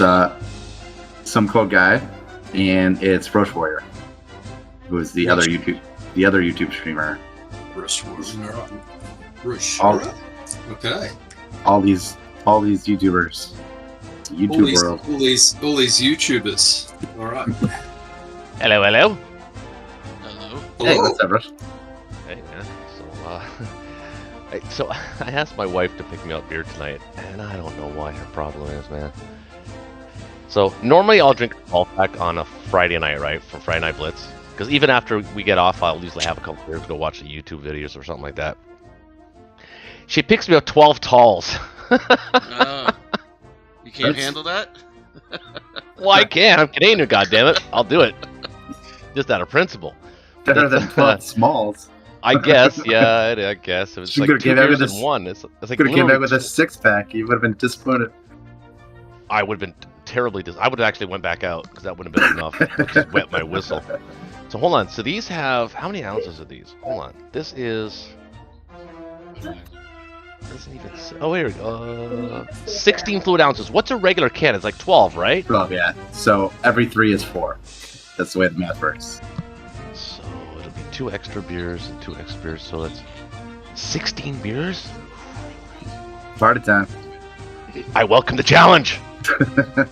It's some code guy, and it's Roach Warrior, who's the other YouTube streamer. Roach Warrior. Roach. Okay. All these YouTubers. YouTube world. All these YouTubers. All right. Hello, hello. Hello. Hey, what's up, Rush? Hey, man. So I asked my wife to pick me up beer tonight, and I don't know why her problem is, man. So normally I'll drink a 12-pack on a Friday night, right, for Friday Night Blitz. Because even after we get off, I'll usually have a couple beers to go watch the YouTube videos or something like that. She picks me up 12 talls. You can't handle that? Well, I can. I'm Canadian, goddammit. I'll do it. Just out of principle. Better than 12 smalls. I guess, yeah. I guess it was You like could've 2 came out beers with in one. It's like Could have came back with a 6-pack. You would have been disappointed. I would have been terribly I would have actually went back out because that wouldn't have been enough. Just wet my whistle. So hold on. So these have how many ounces are these? Hold on. This is. Doesn't even. Oh, here we go. 16 fluid ounces. What's a regular can? It's like 12, right? 12, yeah. So every 3 is 4. That's the way the math works. So it'll be 2 extra beers and 2 extra beers. So that's 16 beers. Party time. I welcome the challenge.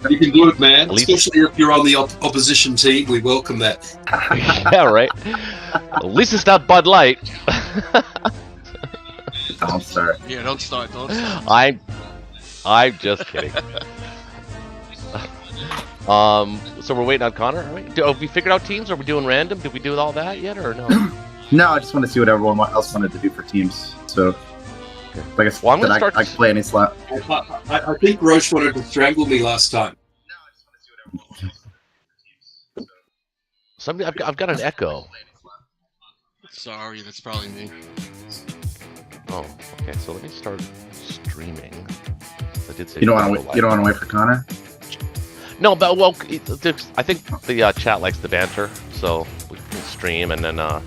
You can do it, man. At least- Especially if you're on the opposition team, we welcome that. Yeah, right. At least it's not Bud Light. Don't start. Yeah, don't start. I'm just kidding. So we're waiting on Connor. Are we? Have we figured out teams? Are we doing random? Did we do all that yet, or no? No, I just want to see what everyone else wanted to do for teams. So, I guess Well, I'm gonna I start- can play any slot. I think Roche wanted to strangle me last time. I've got an echo. Sorry, that's probably me. Oh, okay. So let me start streaming. I did say You don't want to wait for Connor. No, but well, I think the chat likes the banter, so we can stream and then go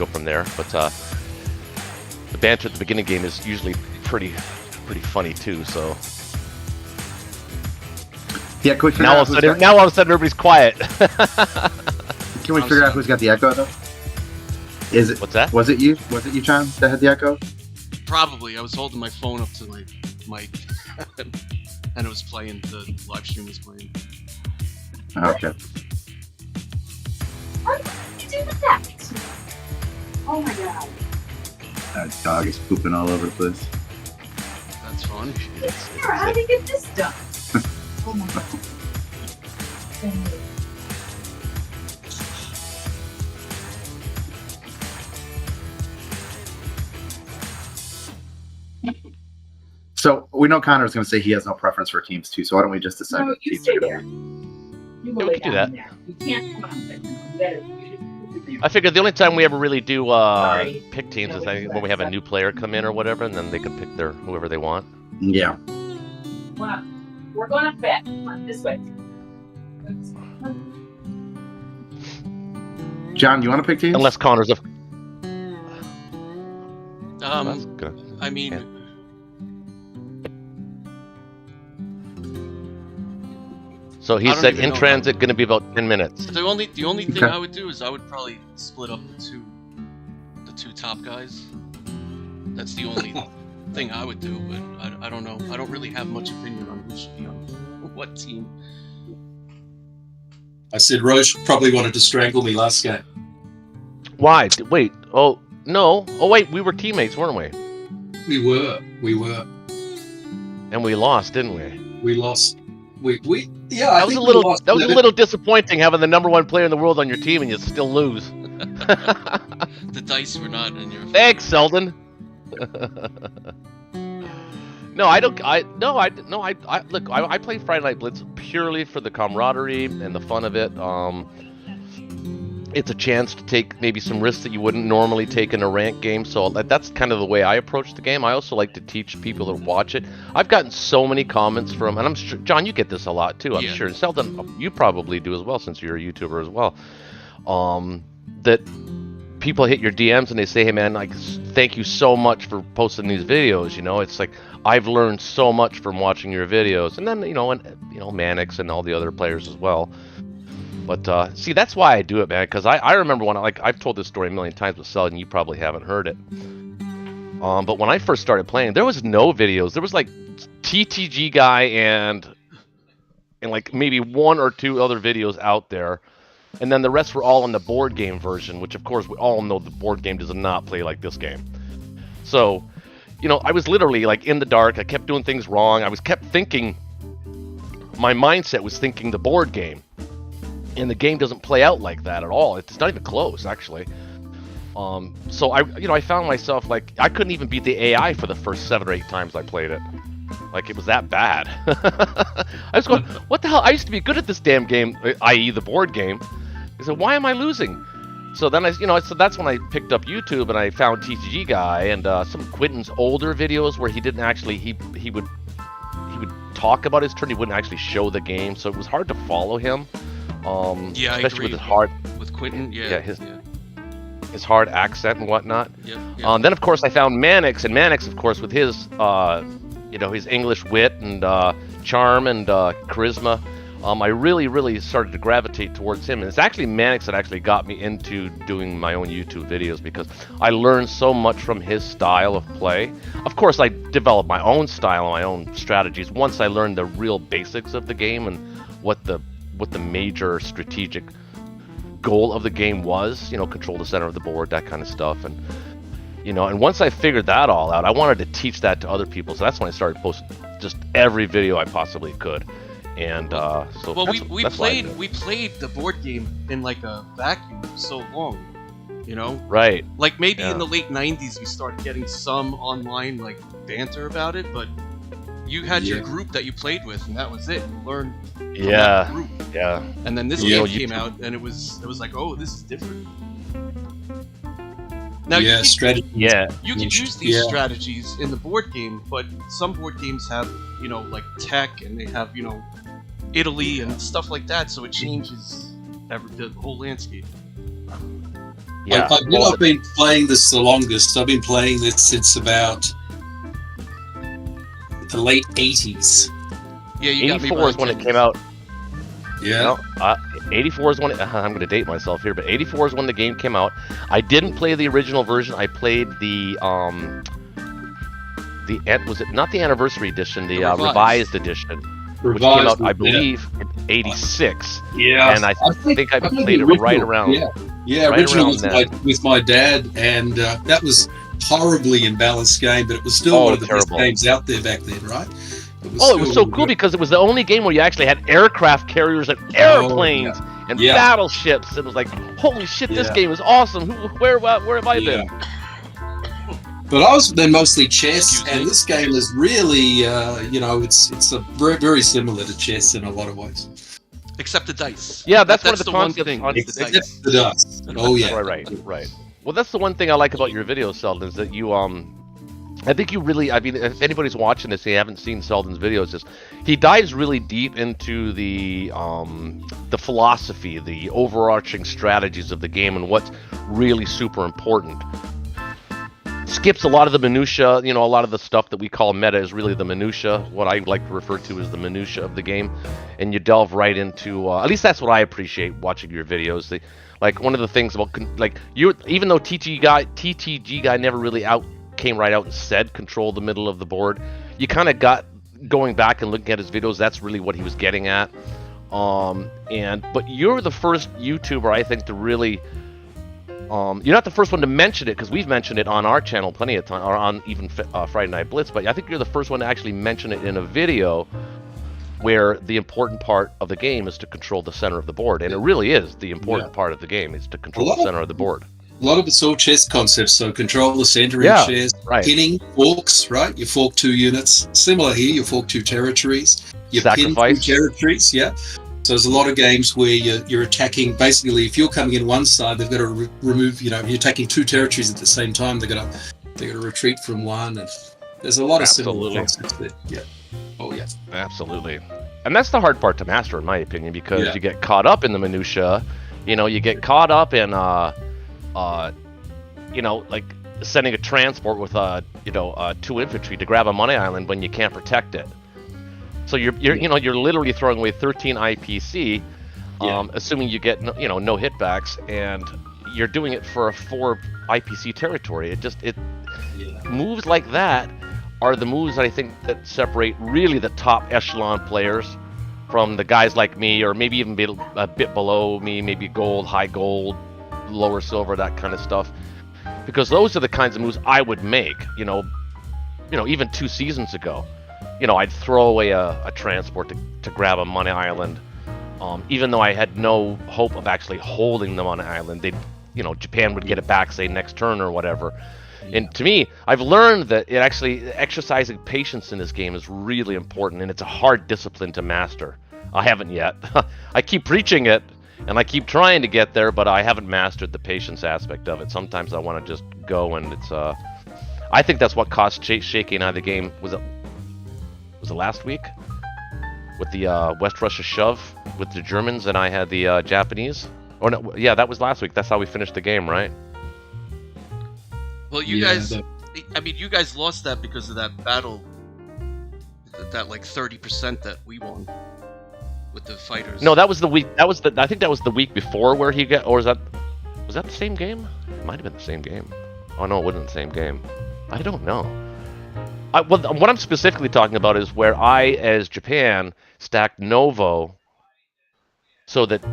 from there. But the banter at the beginning game is usually pretty funny too. So Yeah, can we figure now out all of a sudden everybody's quiet. Can we figure out who's got the echo though? Is it? What's that? Was it you, John, that had the echo? Probably. I was holding my phone up to my mic, and it was playing. The live stream was playing. Oh, okay. How did you do that? Oh my god. That dog is pooping all over the place. That's fun. Sarah, how did you get this done? Oh my god. So we know Connor's going to say he has no preference for teams too. So why don't we just decide? No, what you teams stay we're there. doing? You Yeah, we can do that. there. You can't come out there. You better. I figured the only time we ever really do Sorry. pick teams is when we have a new player come in or whatever, and then they can pick whoever they want. Yeah. Well, we're going to bet. Come on, this way. John, you want to pick teams? Unless Connor's that's good. I mean, Yeah. So he I don't said even in know. transit going to be about 10 minutes. the only thing Okay. I would do is I would probably split up the two top guys. That's the only thing I would do, but I don't know. I don't really have much opinion on who should be on what team. I said Roche probably wanted to strangle me last game. Why? Wait. Oh, no. Oh, wait. We were teammates, weren't we? We were. And we lost, didn't we? We lost. Yeah. That was a little disappointing having the #1 player in the world on your team and you still lose. The dice were not in your favor. Thanks, Selden. No, I don't. Look, I play Friday Night Blitz purely for the camaraderie and the fun of it. It's a chance to take maybe some risks that you wouldn't normally take in a ranked game. So that's kind of the way I approach the game. I also like to teach people that watch it. I've gotten so many comments from, and I'm sure, John, you get this a lot too, I'm Yeah. sure. And Selden, you probably do as well since you're a YouTuber as well. That people hit your DMs and they say, hey man, like, thank you so much for posting these videos. You know, it's like, I've learned so much from watching your videos. And then, Mannix and all the other players as well. But see, that's why I do it, man, because I remember when, I've told this story a million times with Seldon, you probably haven't heard it. But when I first started playing, there was no videos. There was like TTG guy and like maybe one or two other videos out there. And then the rest were all on the board game version, which of course we all know the board game does not play like this game. So, I was literally like in the dark. I kept doing things wrong. I kept thinking, my mindset was thinking the board game. And the game doesn't play out like that at all. It's not even close, actually. So I found myself like I couldn't even beat the AI for the first 7 or 8 times I played it. Like it was that bad. I was going, what the hell? I used to be good at this damn game, i.e. the board game. I said, why am I losing? So then so that's when I picked up YouTube and I found TTG guy and some Quentin's older videos where he didn't actually he would talk about his turn. He wouldn't actually show the game, so it was hard to follow him. Yeah, especially I agree. With his hard, with Quentin, his hard accent and whatnot. Yep. Then of course I found Mannix, and Mannix, of course, with his his English wit and charm and charisma, I really started to gravitate towards him. And it's actually Mannix that actually got me into doing my own YouTube videos because I learned so much from his style of play. Of course, I developed my own style and my own strategies once I learned the real basics of the game and what the major strategic goal of the game was, control the center of the board, that kind of stuff. And and once I figured that all out, I wanted to teach that to other people. So that's when I started posting just every video I possibly could. And we played the board game in like a vacuum for so long, Right. Like maybe in the late 90s we started getting some online like banter about it, but you had your group that you played with, and that was it. You learned from that group. Yeah. And then this game came out, and it was like, oh, this is different. Now strategy. You can use these strategies in the board game, but some board games have, like tech, and they have, Italy and stuff like that, so it changes the whole landscape. Yeah. I've been playing this the longest. I've been playing this since about the late 80s. Yeah, you 84 is when it came out. Yeah. 84 is when I'm going to date myself here, but 84 is when the game came out. I didn't play the original version. I played the was it not the anniversary edition, the revised edition, which came out, I believe, in 86. Yeah. And I think I played it right around. Yeah, right original around with my dad, and that was horribly imbalanced game, but it was still one of the best games out there back then, right? It was so cool because it was the only game where you actually had aircraft carriers and airplanes and battleships. It was like, holy shit, this game is awesome. Where have I been? But I was then mostly chess, and this game is really, it's a very, very similar to chess in a lot of ways. Except the dice. Yeah, that's one of the the one concepts. thing. Except the dice. Oh yeah. Right. Well, that's the one thing I like about your videos, Seldon, is that you I think you really, if anybody's watching this, they haven't seen Seldon's videos, he dives really deep into the philosophy, the overarching strategies of the game and what's really super important. Skips a lot of the minutia, a lot of the stuff that we call meta is really the minutia, what I like to refer to as the minutia of the game, and you delve right into, at least that's what I appreciate watching your videos. Like one of the things about, even though TTG guy never really came right out and said control the middle of the board, you kind of got going back and looking at his videos, that's really what he was getting at. But you're the first YouTuber, I think, to really you're not the first one to mention it, because we've mentioned it on our channel plenty of time, or on even Friday Night Blitz, but I think you're the first one to actually mention it in a video where the important part of the game is to control the center of the board, and it really is the important part of the game, is to control the center of the board. A lot of it's all chess concepts, so control the center in chess, pinning, forks, right? You fork 2 units. Similar here, you fork 2 territories. You pin 2 territories, So there's a lot of games where you're attacking, basically, if you're coming in one side, they've got to remove, you're attacking 2 territories at the same time, they've got to retreat from one, and there's a lot of similar concepts there. Yeah. Oh, yeah. Absolutely. And that's the hard part to master, in my opinion, because you get caught up in the minutia, you get caught up in, you know, like sending a transport with two infantry to grab a money island when you can't protect it. So you're literally throwing away 13 IPC, assuming you get no hitbacks, and you're doing it for a 4 IPC territory. Moves like that are the moves I think that separate really the top echelon players from the guys like me, or maybe even a bit below me, maybe gold, high gold, lower silver, that kind of stuff. Because those are the kinds of moves I would make, even 2 seasons ago. I'd throw away a transport to grab a money island, even though I had no hope of actually holding them on an island. Japan would get it back, say, next turn or whatever. And to me, I've learned that exercising patience in this game is really important, and it's a hard discipline to master. I haven't yet. I keep preaching it, and I keep trying to get there, but I haven't mastered the patience aspect of it. Sometimes I want to just go, and it's I think that's what cost Shaky and I the game. Was it last week? With the West Russia shove with the Germans, and I had the Japanese? Or no, yeah, that was last week. That's how we finished the game, right? Well, you guys lost that because of that battle, that like 30% that we won with the fighters. No, that was the week. I think that was the week before where he got. Or was that the same game? It might have been the same game. Oh no, it wasn't the same game. I don't know. What I'm specifically talking about is where I, as Japan, stacked Novo, so that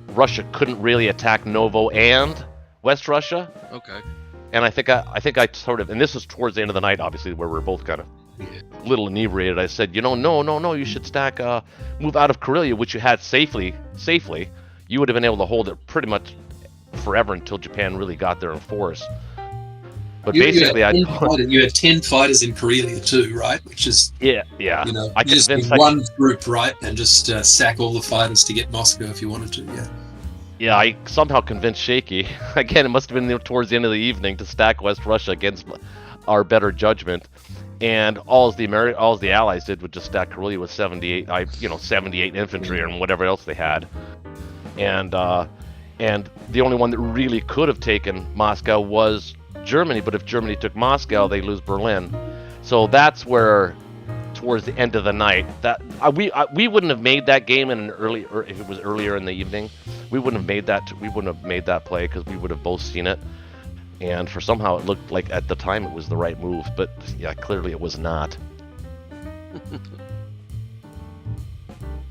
Russia couldn't really attack Novo and West Russia. Okay. And I think I sort of, and this was towards the end of the night, obviously, where we're both kind of a little inebriated. I said, no, you should stack, move out of Karelia, which you had safely. You would have been able to hold it pretty much forever until Japan really got there in force. But you had 10 fighters in Karelia too, right? Which is yeah. I just one group, right, and just sack all the fighters to get Moscow if you wanted to. Yeah. Yeah, I somehow convinced Shaky. Again, it must have been towards the end of the evening to stack West Russia against our better judgment, and all the Allies did was just stack Karelia with 78 infantry and whatever else they had, and the only one that really could have taken Moscow was Germany. But if Germany took Moscow, they lose Berlin. So that's where, towards the end of the night, that we wouldn't have made that game in if it was earlier in the evening. We wouldn't have made that play because we would have both seen it. And for somehow it looked like at the time it was the right move, but yeah, clearly it was not.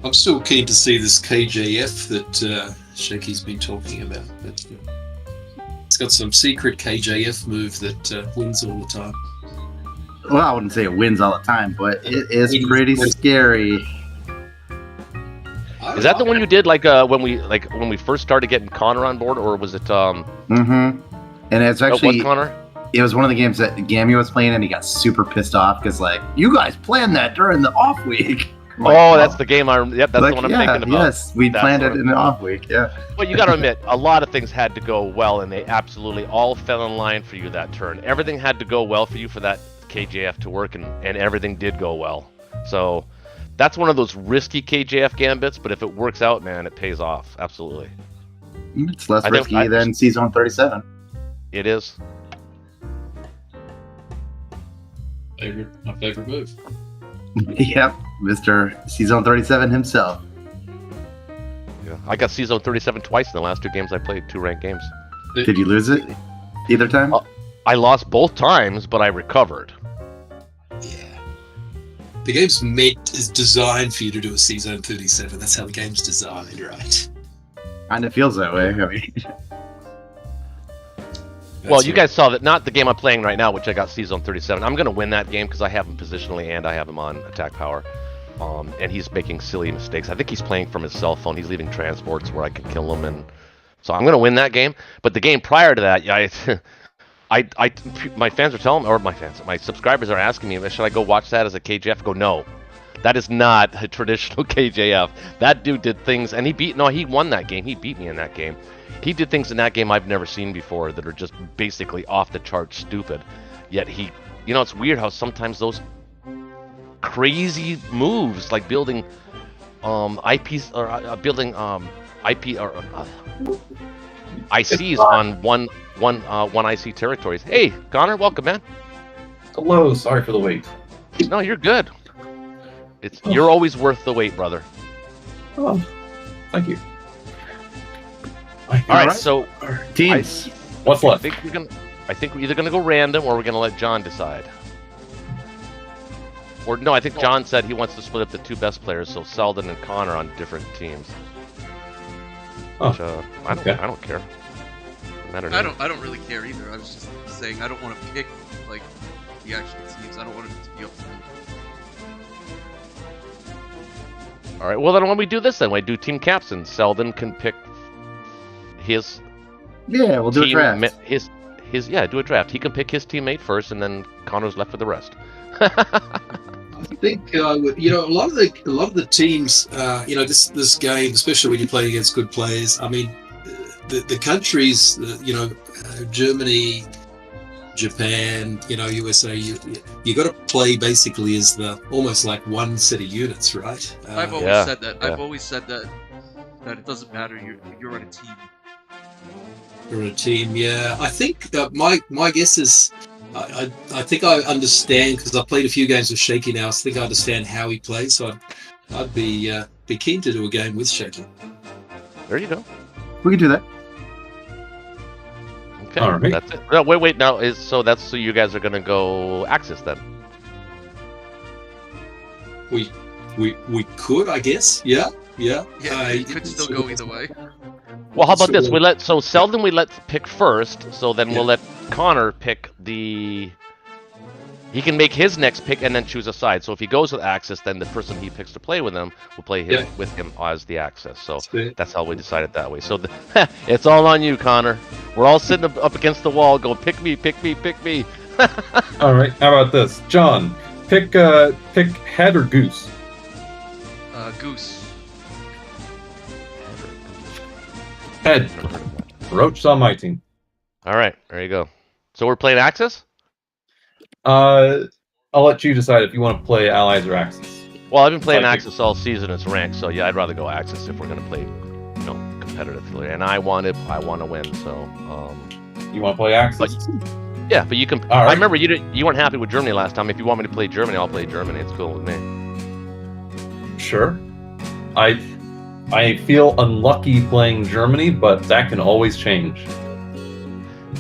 I'm still keen to see this KJF that Shaky's been talking about. It's got some secret KJF move that wins all the time. Well, I wouldn't say it wins all the time, but it is pretty scary. Is that the one you did when we first started getting Connor on board, or was it? Mm-hmm. And it's actually what, Connor? It was one of the games that Gammy was playing, and he got super pissed off because you guys planned that during the off week. That's the game. That's the one I'm thinking about. Yes, we planned it in the off week. Yeah. Well, you got to admit, a lot of things had to go well, and they absolutely all fell in line for you that turn. Everything had to go well for you for that KJF to work, and everything did go well. So that's one of those risky KJF gambits, but if it works out, man, it pays off. Absolutely. It's less risky than C-Zone 37. It is. My favorite move. Yep, Mr. C-Zone 37 himself. Yeah, I got C-Zone 37 twice in the last 2 games I played, 2 ranked games. Did you lose it either time? I lost both times, but I recovered. Yeah. The game's is designed for you to do a C-Zone 37. That's how the game's designed, right? Kind of feels that way. I mean... Well, you guys saw that, not the game I'm playing right now, which I got C-Zone 37. I'm going to win that game because I have him positionally and I have him on attack power. And he's making silly mistakes. I think he's playing from his cell phone. He's leaving transports where I can kill him. And so I'm going to win that game. But the game prior to that, my fans are telling me, or my subscribers are asking me, should I go watch that as a KJF? I go, no. That is not a traditional KJF. That dude did things, and he won that game. He beat me in that game. He did things in that game I've never seen before that are just basically off the charts stupid. Yet it's weird how sometimes those crazy moves, like building IPs or building IP or ICs on one IC territories. Hey, Connor, welcome, man. Hello, sorry for the wait. No, you're good. You're always worth the wait, brother. Oh, thank you. All right, so teams. What's left? I think we're either gonna go random or we're gonna let John decide. Or no, I think John said he wants to split up the two best players, so Selden and Connor on different teams. Which, I don't care. I don't really care either. I was just saying I don't want to pick like the actual teams. I don't want it to be up to me. All right. Well, then when we do this, then we do team captains. Selden can pick his. Yeah, we'll do a draft. Do a draft. He can pick his teammate first, and then Connor's left with the rest. I think a lot of the teams, this game, especially when you play against good players. I mean, the countries, Germany, Japan, USA. You got to play basically as almost like one set of units, right? I've always said that. I've always said that it doesn't matter. You're on a team. You're on a team, yeah. I think my guess is. I think I understand because I played a few games with Shaky now. I think I understand how he plays, so I'd be keen to do a game with Shaky. There you go. We can do that. Okay, all right. That's it. No, wait. Now so you guys are gonna go Axis then? We could, I guess. Yeah. Yeah, you could still go either way. Well, how about this? Selden we let pick first, so then we'll let Connor pick he can make his next pick and then choose a side. So if he goes with Axis, then the person he picks to play with him will play with him as the Axis. So that's how we decided that way. So it's all on you, Connor. We're all sitting up against the wall going, pick me, pick me, pick me. All right, how about this? John, pick head or goose? Goose. Head. Roach's on my team. All right, there you go. So we're playing Axis? I'll let you decide if you want to play Allies or Axis. Well, I've been playing Axis all season. It's ranked, so yeah, I'd rather go Axis if we're gonna play, competitively. And I want to win. So. You want to play Axis? Yeah, but you can. All right. I remember you weren't happy with Germany last time. If you want me to play Germany, I'll play Germany. It's cool with me. Sure. I feel unlucky playing Germany, but that can always change.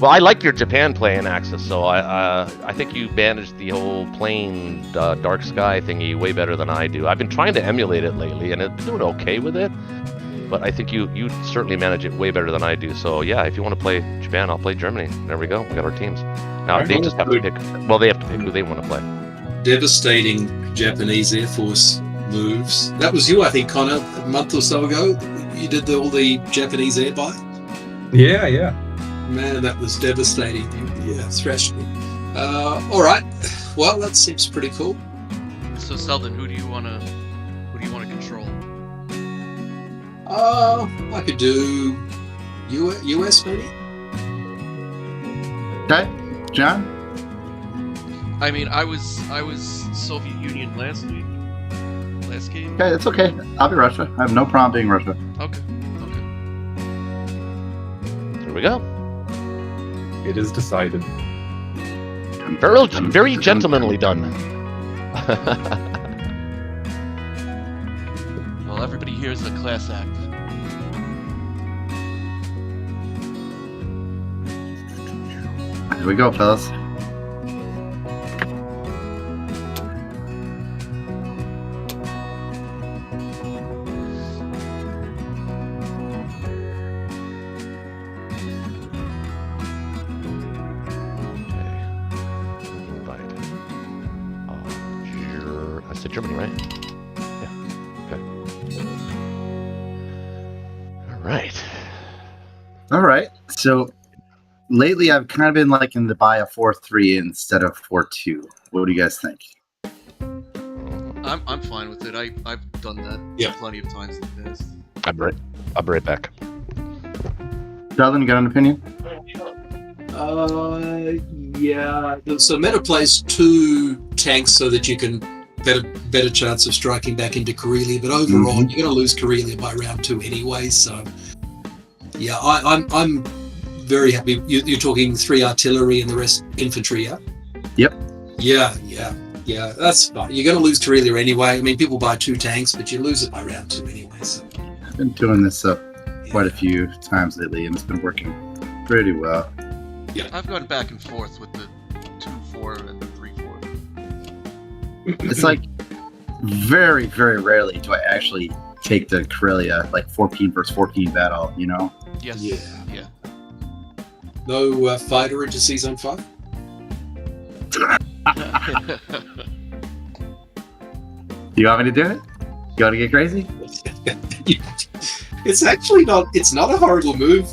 Well, I like your Japan play in Axis, so I think you managed the whole plain dark sky thingy way better than I do. I've been trying to emulate it lately, and I've been doing okay with it. But I think you certainly manage it way better than I do. So yeah, if you want to play Japan, I'll play Germany. There we go. We got our teams. Now they just have to pick. Well, they have to pick who they want to play. Devastating Japanese Air Force moves. That was you, I think, Connor, a month or so ago. You did all the Japanese air buy. Yeah. Man, that was devastating. Yeah, thrashed me. All right. Well, that seems pretty cool. So Selden, who do you want to control? I could do US maybe. Okay, John. I mean, I was Soviet Union last game. Okay, it's okay. I'll be Russia. I have no problem being Russia. Okay. Here we go. It is decided. Very gentlemanly done. Well, everybody here is a class act. Here we go, fellas. Germany, right? Yeah. Okay. All right. So lately, I've kind of been liking to buy a 4-3 instead of 4-2. What do you guys think? I'm fine with it. I've done that plenty of times in the past. I'll be right back. Sheldon, you got an opinion? Yeah. So meta plays 2 tanks so that you can better chance of striking back into Karelia, but overall you're going to lose Karelia by round 2 anyway. So yeah, I'm very happy. You're talking 3 artillery and the rest infantry, yeah? Yep. Yeah. That's fine. You're going to lose Karelia anyway. I mean, people buy 2 tanks, but you lose it by round 2 anyway. So. I've been doing this up quite a few times lately, and it's been working pretty well. Yeah, I've gone back and forth with the 2-4 and the 3-4. It's like very, very rarely do I actually take the Karelia, like 14 versus 14 battle, you know? Yes. Yeah. No fighter into Season 5? You want me to do it? You want to get crazy? It's actually not. It's not a horrible move,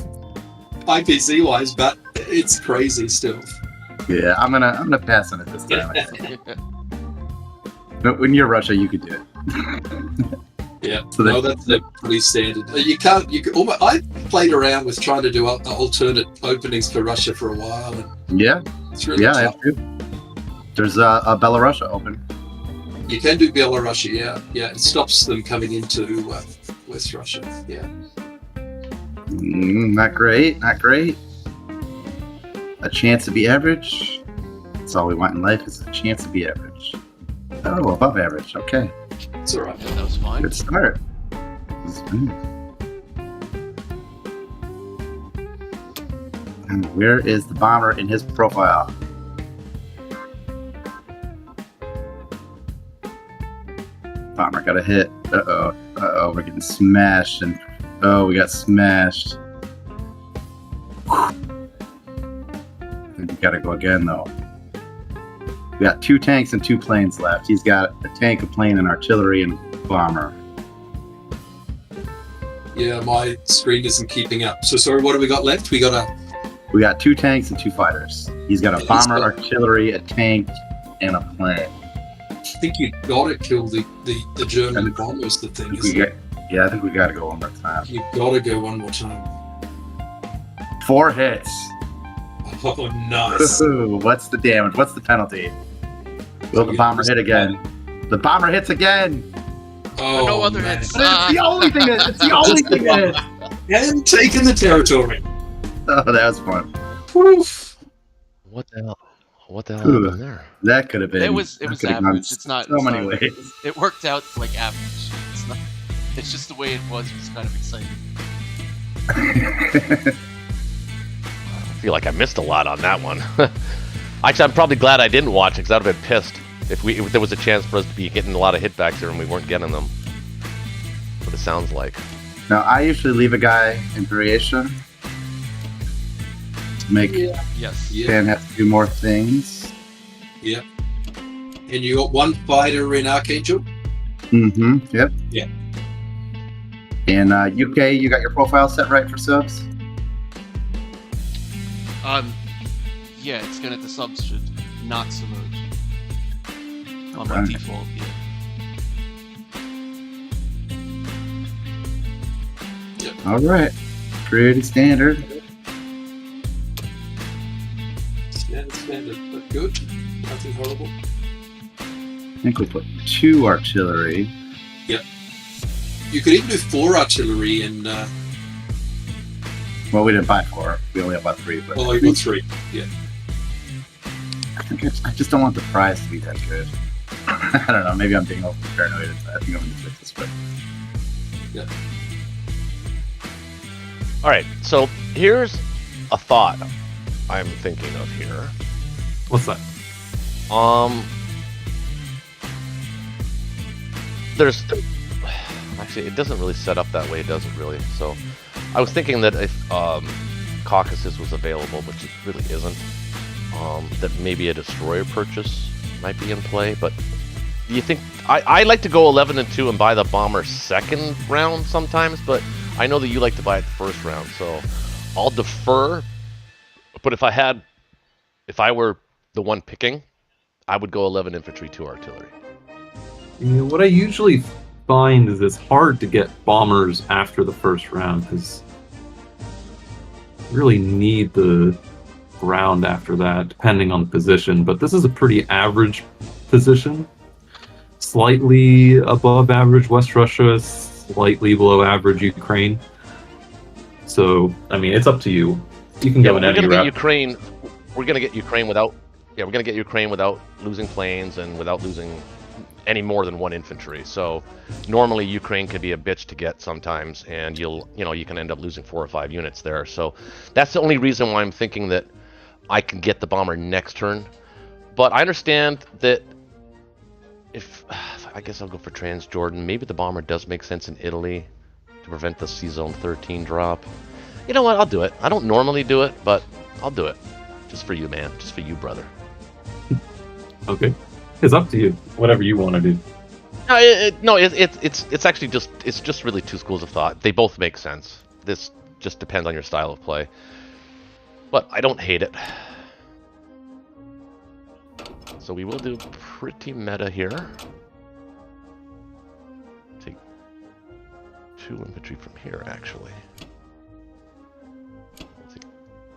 IPC wise, but it's crazy still. Yeah, I'm gonna pass on it this time. But when you're Russia, you could do it. Yeah, So no, that's pretty standard. You can't. I played around with trying to do alternate openings for Russia for a while, and Yeah, it's really I tough. have to. There's a Belarussia open. You can do Belarusia, yeah. It stops them coming into West Russia, yeah. Not great. A chance to be average. That's all we want in life is a chance to be average. Oh, above average. Okay. It's all right. That was fine. Good start. And where is the bomber in his profile? Bomber got a hit. Uh-oh, we're getting smashed. And we got smashed. I think we gotta go again, though. We got 2 tanks and 2 planes left. He's got a tank, a plane, and artillery, and bomber. Yeah, my screen isn't keeping up. So sorry, what have we got left? We got 2 tanks and 2 fighters. He's got a bomber, artillery, a tank, and a plane. I think you gotta kill the German bombers. The thing is, I think we gotta go one more time. you gotta go one more time. 4 hits. Oh, nice. Ooh, what's the damage? What's the penalty? Will the bomber hit again? The bomber hits again. Oh, no other man. hits. It's the only thing that. It's the only thing that. And taking the territory. Oh, that was fun. Woof. What the hell? What the hell happened there? That could have been. It was that could have average. gone It's not so it's many not- ways. It worked out like average. It's not. It's just the way it was kind of exciting. I feel like I missed a lot on that one. Actually, I'm probably glad I didn't watch it because I'd have been pissed if there was a chance for us to be getting a lot of hitbacks here and we weren't getting them. What it sounds like. Now, I usually leave a guy in variation to make Yes. Pan have to do more things. Yeah. And you got 1 fighter in Archangel? Mm-hmm. Yep. Yeah. In UK, you got your profile set right for subs? Yeah, it's gonna the subs should not submerge on my Okay. default. Yeah. All right. Pretty standard. Standard, but good. Nothing horrible. I think we put 2 artillery. You could even do 4 artillery and Well, we didn't buy 4. We only bought 3. But you got 3. Yeah. I just don't want the prize to be that good. I don't know. Maybe I'm being over paranoid. I think I'm going to fix this way. All right, so here's a thought I'm thinking of here. What's that? There's actually it doesn't really set up that way, does it really? So I was thinking that if Caucasus was available, which it really isn't, that maybe a destroyer purchase might be in play. But do you think I like to go 11-2 and buy the bomber second round sometimes, but I know that you like to buy it the first round, so I'll defer. But if I were the one picking, I would go 11 infantry, 2 artillery. Yeah, what I usually find is it's hard to get bombers after the first round because you really need the ground after that, depending on the position. But this is a pretty average position. Slightly above average West Russia, slightly below average Ukraine. So, I mean, it's up to you. You can go in we're any gonna get route. Ukraine. We're gonna get Ukraine without. Yeah, we're gonna get Ukraine without losing planes and without losing any more than 1 infantry. So normally Ukraine can be a bitch to get sometimes, and you can end up losing 4 or 5 units there. So that's the only reason why I'm thinking that I can get the bomber next turn. But I understand that if I guess I'll go for Transjordan. Maybe the bomber does make sense in Italy to prevent the Sea Zone 13 drop. You know what? I'll do it. I don't normally do it, but I'll do it. Just for you, man. Just for you, brother. Okay. It's up to you. Whatever you want to do. No, it's actually just really 2 schools of thought. They both make sense. This just depends on your style of play. But I don't hate it. So we will do pretty meta here. Take 2 infantry from here, actually.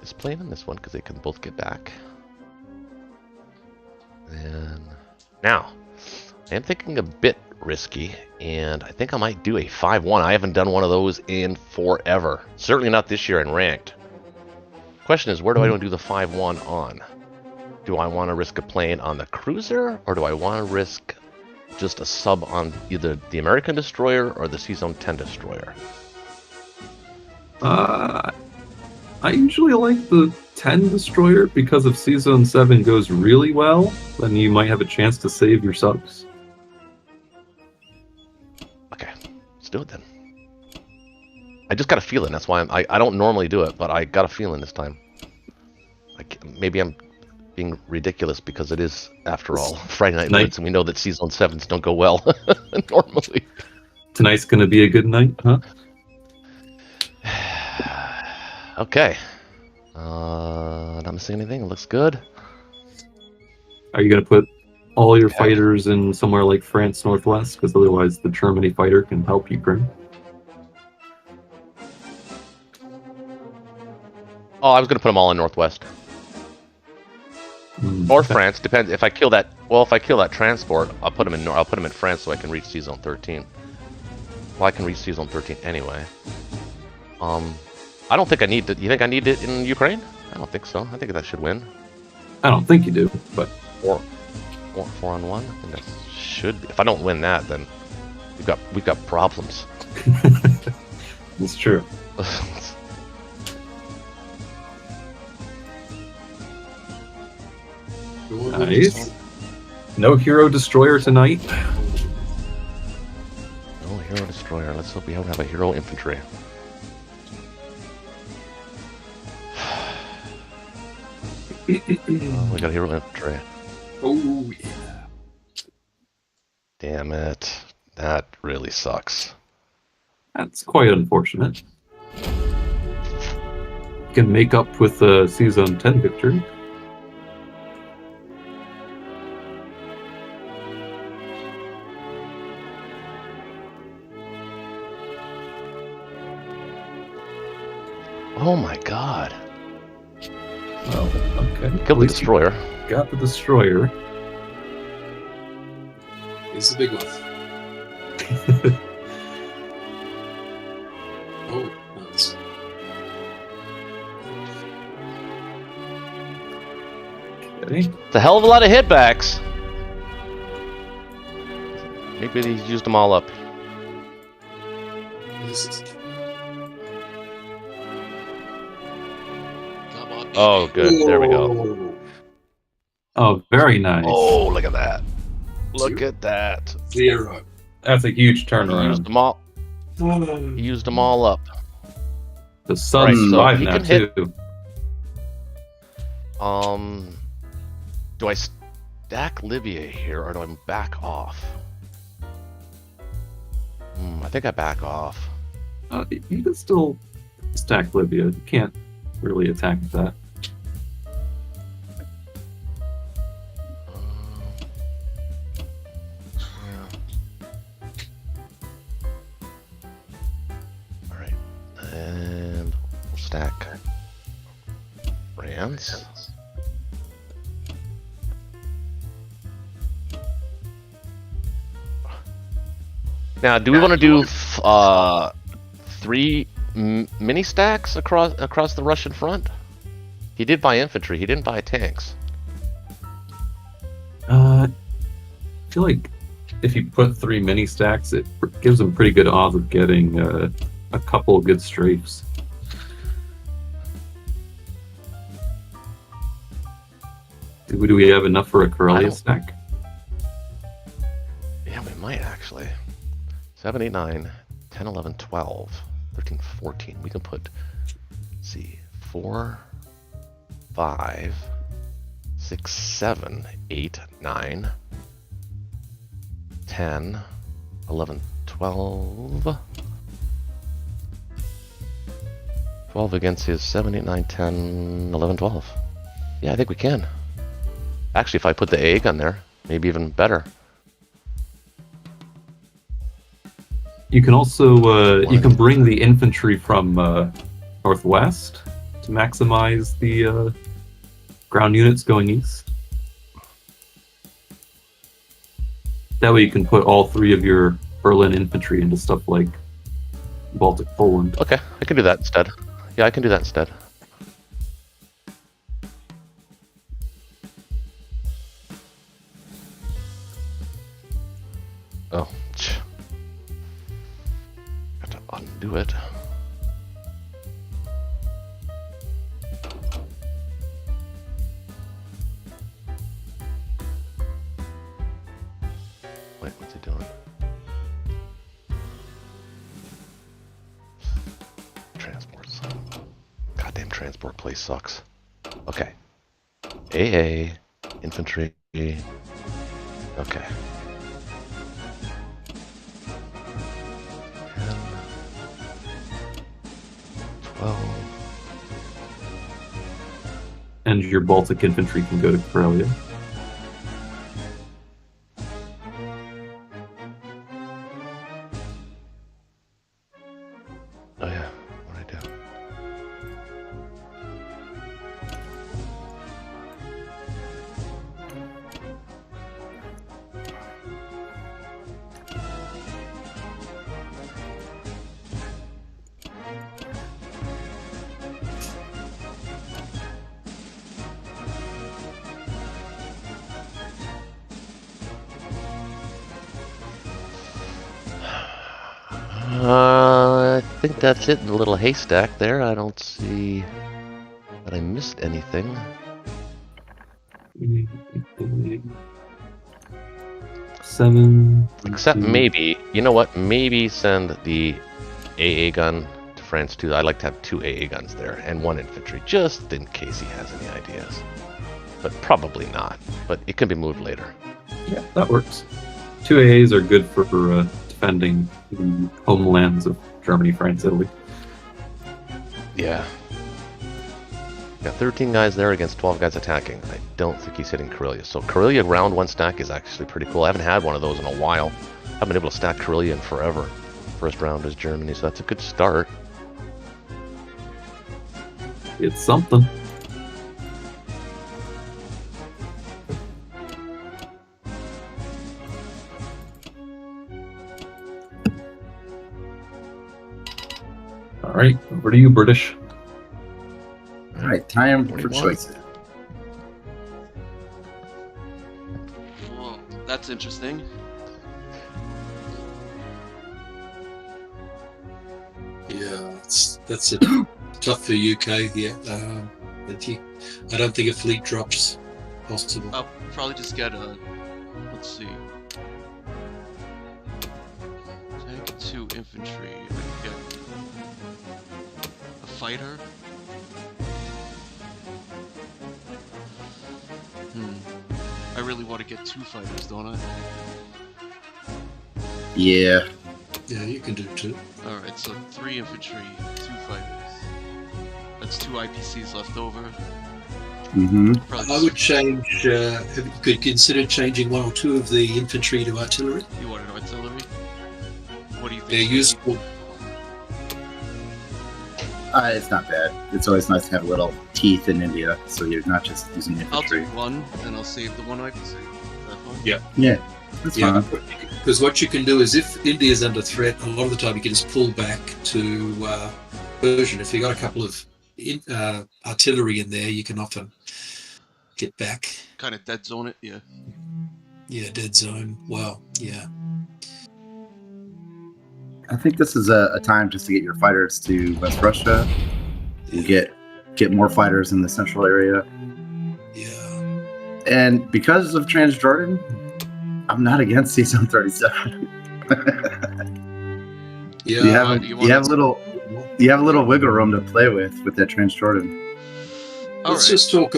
This plane and this one, because they can both get back. And now, I am thinking a bit risky, and I think I might do a 5-1. I haven't done one of those in forever. Certainly not this year in ranked. Question is, where do I want to do the 5-1 on? Do I want to risk a plane on the cruiser, or do I want to risk just a sub on either the American destroyer or the Sea Zone 10 destroyer? I usually like the 10 destroyer because if Sea Zone 7 goes really well, then you might have a chance to save your subs. Okay, let's do it then. I just got a feeling. That's why I don't normally do it, but I got a feeling this time. Maybe I'm being ridiculous because it is, after all, Friday Night Blitz, and we know that Sea Zone 7s don't go well normally. Tonight's going to be a good night, huh? Okay. Not missing anything. It looks good. Are you going to put all your fighters in somewhere like France Northwest? Because otherwise the Germany fighter can help Ukraine. Oh, I was going to put them all in Northwest. Or France, depends. If I kill that, if I kill that transport, I'll put them in France so I can reach Sea Zone 13. Well, I can reach Sea Zone 13 anyway. I don't think I need to. You think I need it in Ukraine? I don't think so. I think that should win. I don't think you do, but 4 on 1. I think that should. If I don't win that, then we've got problems. It's true. Nice. No hero destroyer tonight. No hero destroyer. Let's hope we don't have a hero infantry. Oh, we got a hero infantry. Oh yeah. Damn it. That really sucks. That's quite unfortunate. You can make up with the Sea Zone 10 victory. Oh my god. Oh, okay. Killed the destroyer. Got the destroyer. He's the big one. Oh, nice. Okay. It's a hell of a lot of hitbacks. Maybe he's used them all up. Oh, good. There we go. Oh, very nice. Oh, look at that. Look at that. 0. That's a huge He turnaround. used them all. He used them all up. The sun's Right, so alive he now, can hit- too. Do I stack Libya here or do I back off? I think I back off. You can still stack Libya. You can't really attack that. Alright. And we'll stack France. Now, do we want to do 3 mini stacks across the Russian front? He did buy infantry. He didn't buy tanks. I feel like if you put 3 mini stacks, it gives him pretty good odds of getting a couple of good strafes. Do we have enough for a Corellia stack? Yeah, we might actually. 7, 8, 9, 10, 11, 12, 13, 14. We can put, let's see, 4, 5, 6, 7, 8, 9, 10, 11, 12. 12 against his 7, 8, 9, 10, 11, 12. Yeah, I think we can. Actually, if I put the AA gun there, maybe even better. You can also you can bring the infantry from northwest to maximize the ground units going east. That way you can put all 3 of your Berlin infantry into stuff like Baltic Poland. Okay, I can do that instead. Yeah, I can do that instead. Oh, got to undo it. Wait, what's he doing? Transports. Goddamn transport place sucks. Okay. AA, infantry. Okay. 12. And your Baltic infantry can go to Karelia. Oh yeah, what do I do? I think that's it in the little haystack there. I don't see that I missed anything. Seven. Except maybe, you know what? Maybe send the AA gun to France too. I'd like to have 2 AA guns there and 1 infantry, just in case he has any ideas. But probably not. But it can be moved later. Yeah, that works. 2 AAs are good for defending the homelands of Germany, France, Italy. Yeah. Got 13 guys there against 12 guys attacking. I don't think he's hitting Karelia. So Karelia round 1 stack is actually pretty cool. I haven't had one of those in a while. I haven't been able to stack Karelia in forever. First round is Germany, so that's a good start. It's something. All right, over to you, British. All right, time for 41. choices. Well, that's interesting. Yeah, that's tough for UK here. I don't think a fleet drop's possible. I'll probably just get a. Let's see. Tank and 2 infantry. I can get a fighter. I really want to get 2 fighters, don't I? Yeah. Yeah, you can do 2. Alright, so 3 infantry, 2 fighters. That's 2 IPCs left over. Mm-hmm. I would change. You could consider changing 1 or 2 of the infantry to artillery. You wanted artillery? What do you think? They're useful. It's not bad. It's always nice to have little teeth in India, so you're not just using I'll do infantry. 1, and I'll save the 1 IPC. Is that fine? Yeah. Yeah, that's fine. Because what you can do is, if India is under threat, a lot of the time you can just pull back to Persian. If you've got a couple of artillery in there, you can often get back. Kind of dead zone it, yeah. Yeah, dead zone. Well, yeah. I think this is a time just to get your fighters to West Russia. You get more fighters in the central area. Yeah. And because of Transjordan, I'm not against C-137. Yeah, you have a little wiggle room to play with that Transjordan. Let's just talk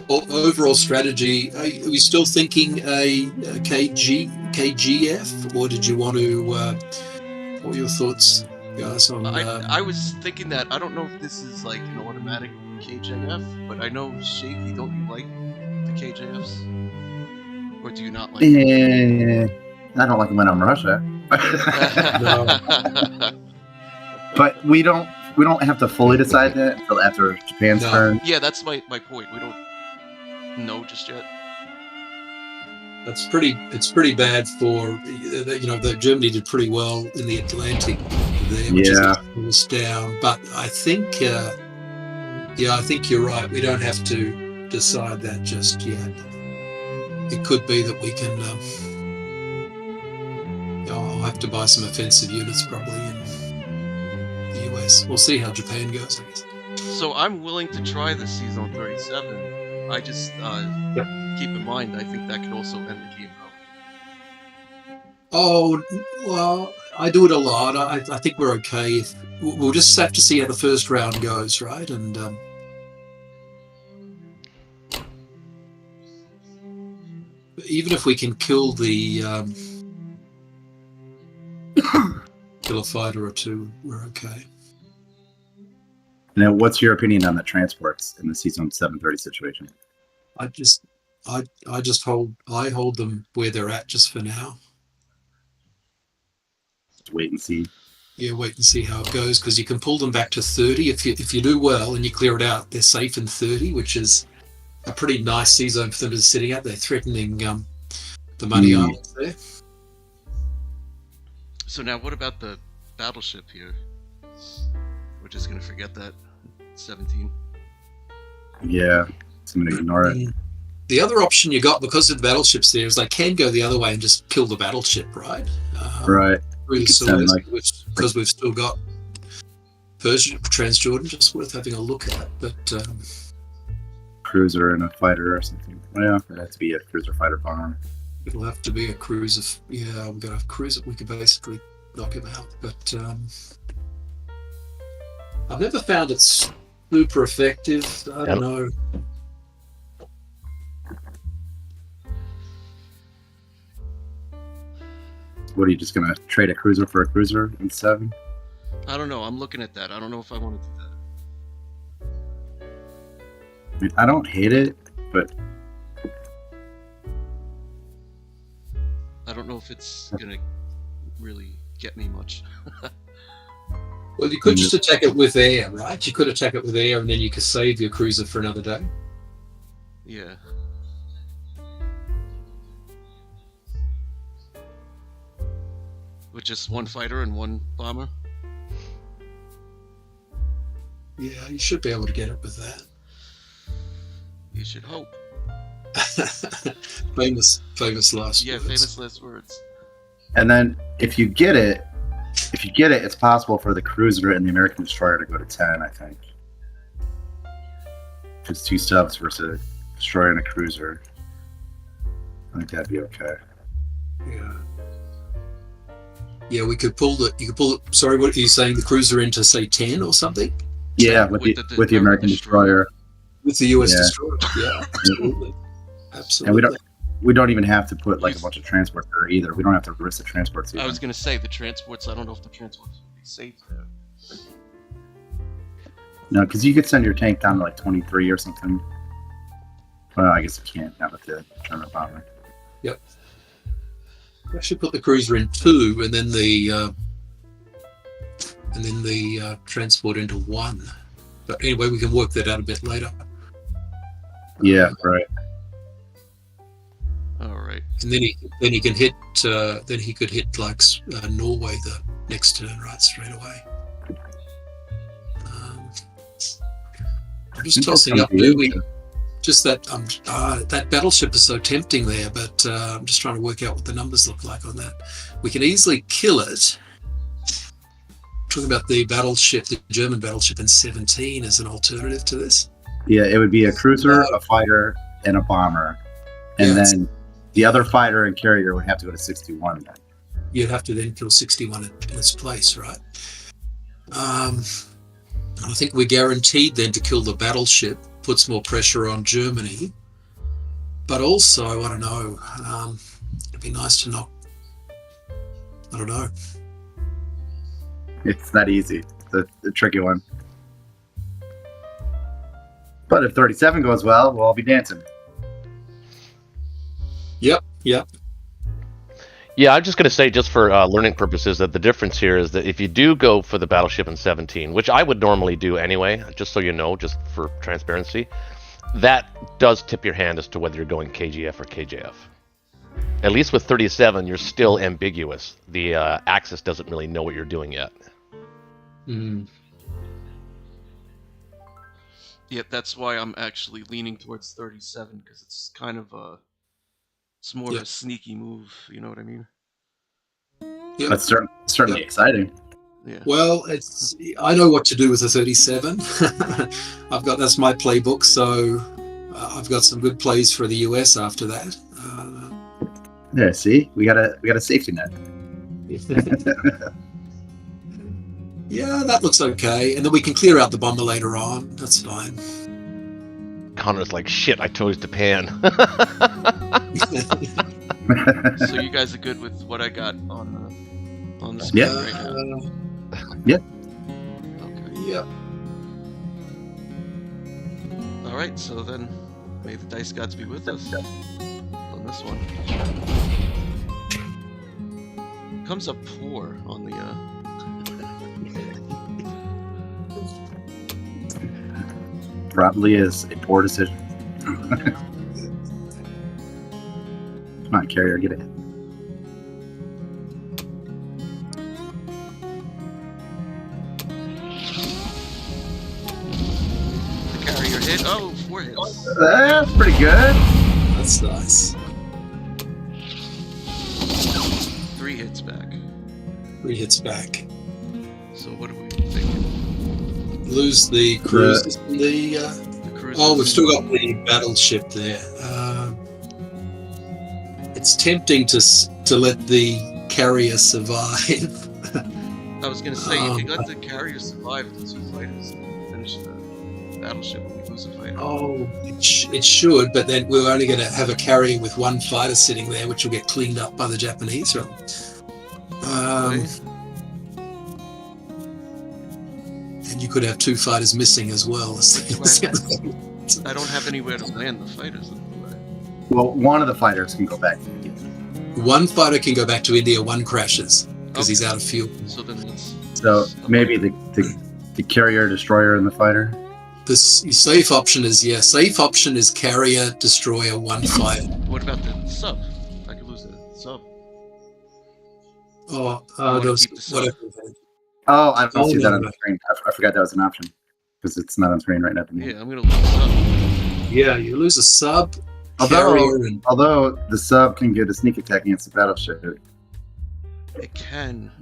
overall strategy. Are we still thinking a KGF, or did you want to? What were your thoughts, guys? On I was thinking that I don't know if this is like an automatic KJF, but I know Shaky, don't you like the KJFs, or do you not like? I don't like them when I'm Russia. No. But we don't have to fully decide that until after Japan's turn. Yeah, that's my point. We don't know just yet. It's pretty bad for the Germany did pretty well in the Atlantic there, which is down. But I think I think you're right. We don't have to decide that just yet. It could be that we can. I'll have to buy some offensive units probably in the US. We'll see how Japan goes, I guess. So I'm willing to try the C-137. I just keep in mind, I think that could also end the game though. Oh, well, I do it a lot. I think we're okay. We'll just have to see how the first round goes, right? And even if we can kill the kill a fighter or two, we're okay. Now, what's your opinion on the transports in the C-730 situation? I hold them where they're at just for now. Just wait and see. Yeah, wait and see how it goes, because you can pull them back to 30 if you do well and you clear it out. They're safe in 30, which is a pretty nice sea zone for them to be sitting at. They're threatening the money islands there. So now, what about the battleship here? We're just gonna forget that. 17. Yeah, I'm gonna ignore it. The other option you got, because of the battleships there, is they can go the other way and just kill the battleship, right? Right. Through the Suez, because we've still got Persia, Transjordan, just worth having a look at. But cruiser and a fighter or something. Well, it has to be a cruiser fighter bomber. It'll have to be a cruiser. Yeah, we've got a cruiser. We could basically knock him out. But I've never found it super effective. I don't know. What, are you just gonna trade a cruiser for a cruiser in 7? I don't know. I'm looking at that. I don't know if I want to do that. I mean, I don't hate it, but I don't know if it's gonna really get me much. Well, you could just attack it with air, right? You could attack it with air, and then you could save your cruiser for another day. Yeah. With just one fighter and one bomber? Yeah, you should be able to get it with that. You should hope. famous last words. Famous last words. And then if you get it, it's possible for the cruiser and the American destroyer to go to 10, I think. If it's 2 subs versus a destroyer and a cruiser, I think that'd be okay. Yeah. Yeah, we could pull it. You could pull it. Sorry, what are you saying? The cruiser into say 10 or something? Yeah, with the American destroyer. With the US destroyer. Yeah, absolutely. Absolutely. And we don't even have to put like a bunch of transports there either. We don't have to risk the transports either. I was gonna say the transports. I don't know if the transports would be safe there. No, because you could send your tank down to like 23 or something. Well, I guess you can't now with the German bomber. Yep. I should put the cruiser in 2, and then the transport into 1. But anyway, we can work that out a bit later. Yeah, right. All right. And then he can hit. Then he could hit like Norway the next turn, right, straight away. just tossing up. Just that that battleship is so tempting there, but I'm just trying to work out what the numbers look like on that. We can easily kill it. Talking about the battleship, the German battleship in 17 as an alternative to this. Yeah, it would be a cruiser, a fighter, and a bomber, and then the other fighter and carrier would have to go to 61. Then you'd have to then kill 61 in its place, right? I think we're guaranteed then to kill the battleship. Puts more pressure on Germany, but also I don't know. It'd be nice to knock. I don't know. It's not easy. It's a tricky one. But if 37 goes well, we'll all be dancing. Yep. Yeah, I'm just going to say, just for learning purposes, that the difference here is that if you do go for the battleship in 17, which I would normally do anyway, just so you know, just for transparency, that does tip your hand as to whether you're going KGF or KJF. At least with 37, you're still ambiguous. The Axis doesn't really know what you're doing yet. Yeah, that's why I'm actually leaning towards 37, because it's kind of it's more of a sneaky move, you know what I mean? Yeah, that's certainly exciting. Yeah. Well, I know what to do with a 37. That's my playbook, so I've got some good plays for the US after that. There, see, we got a safety net. Yeah, that looks okay, and then we can clear out the bomber later on. That's fine. Connor's like, shit, I chose Japan. So you guys are good with what I got on the screen right now? Yeah. Okay. Yeah. All right, so then may the dice gods be with us on this one. Comes up poor on the. Probably is a poor decision. Come on, carrier, get it. The carrier hit. Oh, 4 hits. That's pretty good. That's nice. 3 hits back. 3 hits back. So what are we thinking? Lose the cruise. The cruise. we've still got the battleship there. It's tempting to let the carrier survive. I was gonna say, if you let the carrier survive the 2 fighters and finish the battleship, we lose a fighter. Oh, it should, but then we're only going to have a carrier with 1 fighter sitting there, which will get cleaned up by the Japanese. And you could have 2 fighters missing as well. I don't have anywhere to land the fighters. Well, one of the fighters can go back. 1 fighter can go back to India, 1 crashes because he's out of fuel. So maybe the carrier, destroyer, and the fighter. The safe option is carrier, destroyer, 1 fighter. What about the sub? I could lose the sub. Whatever. Oh, I don't see that on the screen. I forgot that was an option because it's not on screen right now. Yeah, I'm gonna lose the sub. Yeah, you lose a sub. Although the sub can get a sneak attack against the battleship. It can.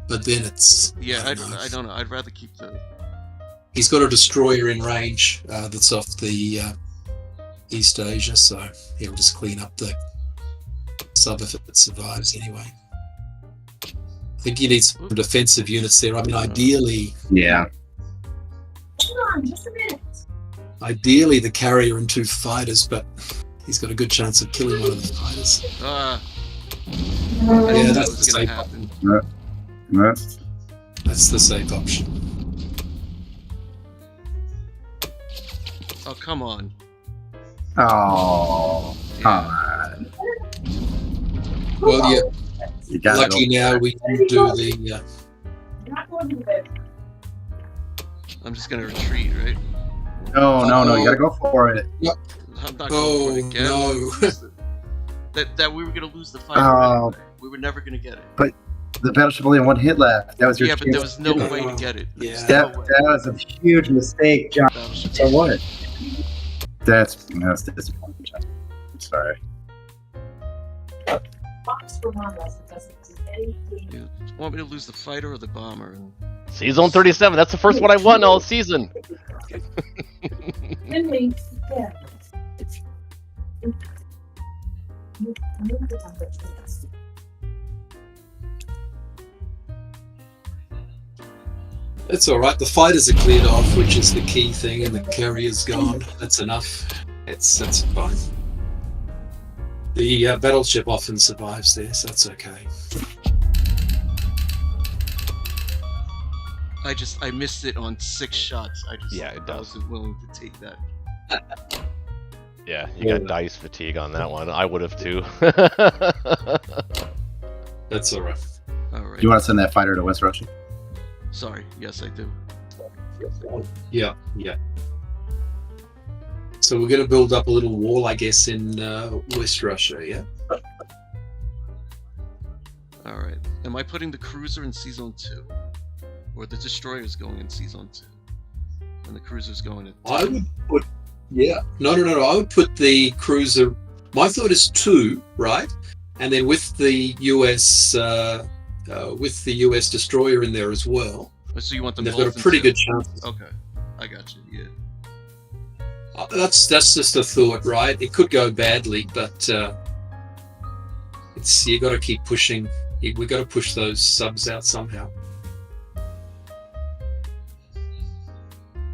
But then it's... Yeah, I don't know. I'd rather keep the... He's got a destroyer in range that's off the East Asia, so he'll just clean up the sub if it survives anyway. I think you need some defensive units there. I mean, ideally... Yeah. Hold on, just a minute. Ideally, the carrier and 2 fighters, but he's got a good chance of killing one of the fighters. Yeah, that's the safe happen. That's the safe option. Oh, come on. Oh, come on. Well, yeah. Lucky go. now we can do the... You're not going to bed. I'm just gonna retreat, right? No, you gotta go for it. I'm not going for it again. No. that we were gonna lose the fight. Oh. We were never gonna get it. The battleship only had one hit left. That was your Yeah, but there was no way to get it. Yeah. That was a huge mistake, John. So what? That's disappointing, John. I'm sorry. You want me to lose the fighter or the bomber? Season 37. That's the first one I won all season. That's all right. The fighters are cleared off, which is the key thing, and the carrier's gone. That's enough. That's fine. The battleship often survives there, so that's okay. I missed it on 6 shots. It does. I wasn't willing to take that. Yeah, you got dice fatigue on that one. I would have too. That's all right. All right. Do you want to send that fighter to West Russia? Sorry. Yes, I do. Yeah. So we're going to build up a little wall, I guess, in West Russia, yeah? All right. Am I putting the cruiser in Season 2? Or the destroyer's going in Season 2? And the cruiser's going in... I would put... Yeah. No. I would put the cruiser... My thought is 2, right? And then with the US destroyer in there as well. So you want them they've both got a pretty in 2? good chance. Okay. I got you, yeah. That's just a thought, right? It could go badly, but you got to keep pushing. We got to push those subs out somehow.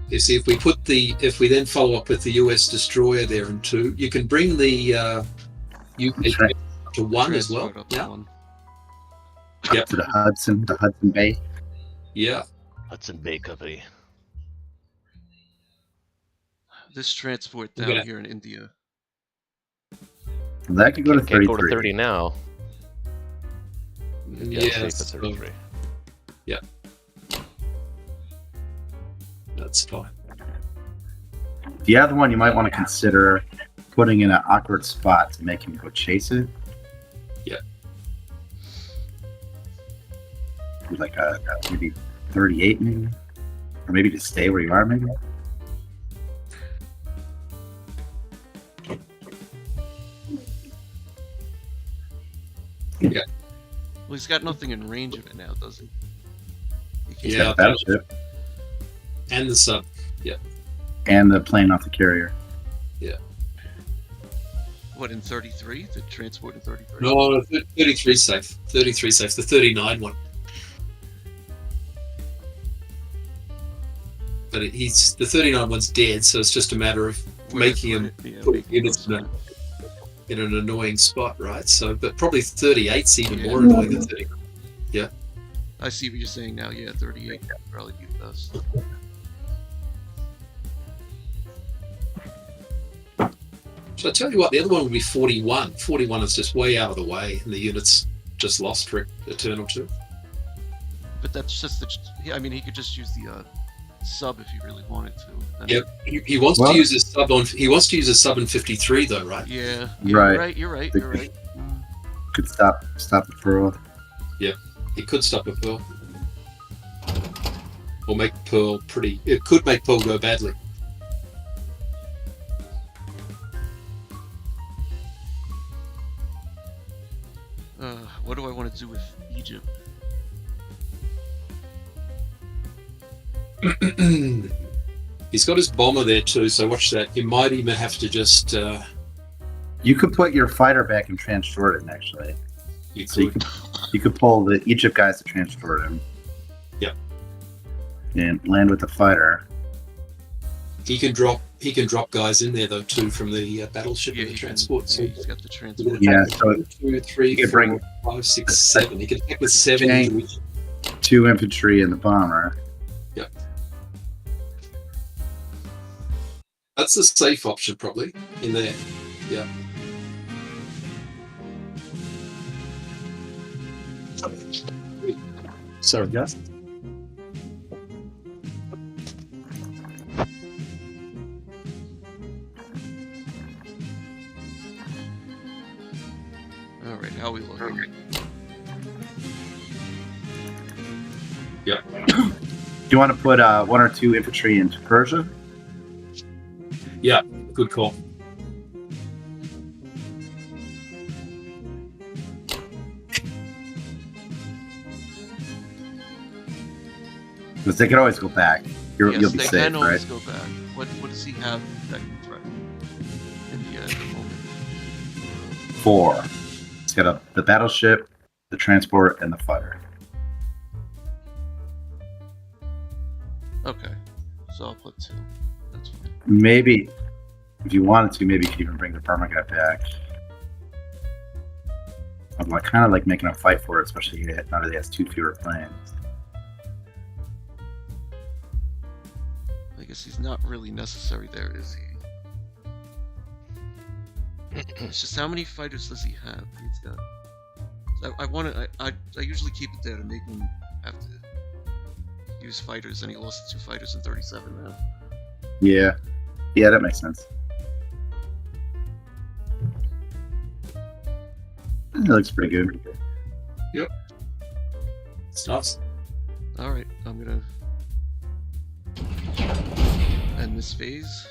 You see, if we then follow up with the US destroyer there in 2, you can bring the UK to 1 as well. Yeah. Yep. To the Hudson Bay. Yeah. Hudson Bay Company. This transport down here in India. That could go to 33. Can't go to 30 now. Yeah. Safe at 33. Yeah. That's fine. The other one you might want to consider putting in an awkward spot to make him go chase it. Yeah. Like maybe 38, maybe, or maybe to stay where you are, maybe. Yeah. Well, he's got nothing in range of it now, does he? Yeah. Battleship. And the sub. Yeah. And the plane off the carrier. Yeah. What, in 33? The transport in 33? No, 33 safe. 33 safe. The 39 one. But the 39 one's dead, so it's just a matter of making him in an annoying spot, right? So, but probably 38's even more annoying than 30. Yeah. I see what you're saying now. Yeah, 38 would probably be the best. So I tell you what, the other one would be 41. 41 is just way out of the way, and the unit's just lost for a turn or 2. But that's just I mean, he could just use the sub if he really wanted to. Yep, he wants to use his sub on. He wants to use a sub in 53, though, right? Yeah. Right. You're right. Could stop the Pearl. Yeah, he could stop a Pearl, or make Pearl pretty. It could make Pearl go badly. What do I want to do with Egypt? He's got his bomber there too, so watch that. You might even have to just. You could put your fighter back in Trans Jordan, actually. You could pull the Egypt guys to Trans Jordan. Yep. And land with the fighter. He can drop guys in there though too from the battleship and the transport. So he's got the transport. Yeah, so 2, 3, 4, 5, 6, 7. He can attack with 7. 2 infantry and the bomber. Yep. That's the safe option probably in there. Yeah. Sorry, Gus. All right, how are we looking? Yep. Do you want to put 1 or 2 infantry into Persia? Yeah, good call. Because they can always go back. You'll be they safe, can always right? go back. What does he have that can threaten India at the moment? 4. It's got the battleship, the transport, and the fighter. Okay, so I'll put 2. That's fine. Maybe, if you wanted to, maybe you could even bring the Burma guy back. I'm kind of like making a fight for it, especially now that he has 2 fewer planes. I guess he's not really necessary there, is he? It's just how many fighters does he have? He's got. I usually keep it there to make him have to use fighters, and he lost 2 fighters in 37 now. Yeah, that makes sense. It looks pretty good. Yep. Stuffs. All right, I'm gonna end this phase.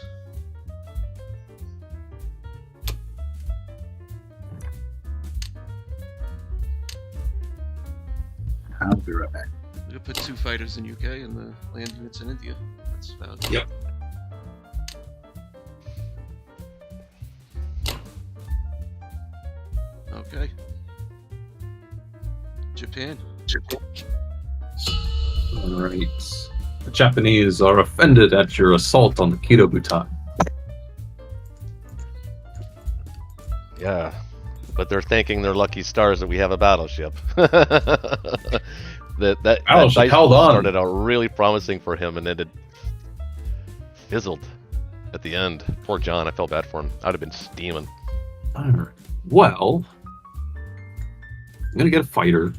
I'll be right back. I'm gonna put 2 fighters in UK and the land units in India. That's about it. Yep. Okay. Japan. All right. The Japanese are offended at your assault on the Kido Butai. Yeah, but they're thanking their lucky stars that we have a battleship. that Battleship held on. Started out really promising for him, and then it fizzled at the end. Poor John, I felt bad for him. I'd have been steaming. All right. Well, I'm gonna get a fighter.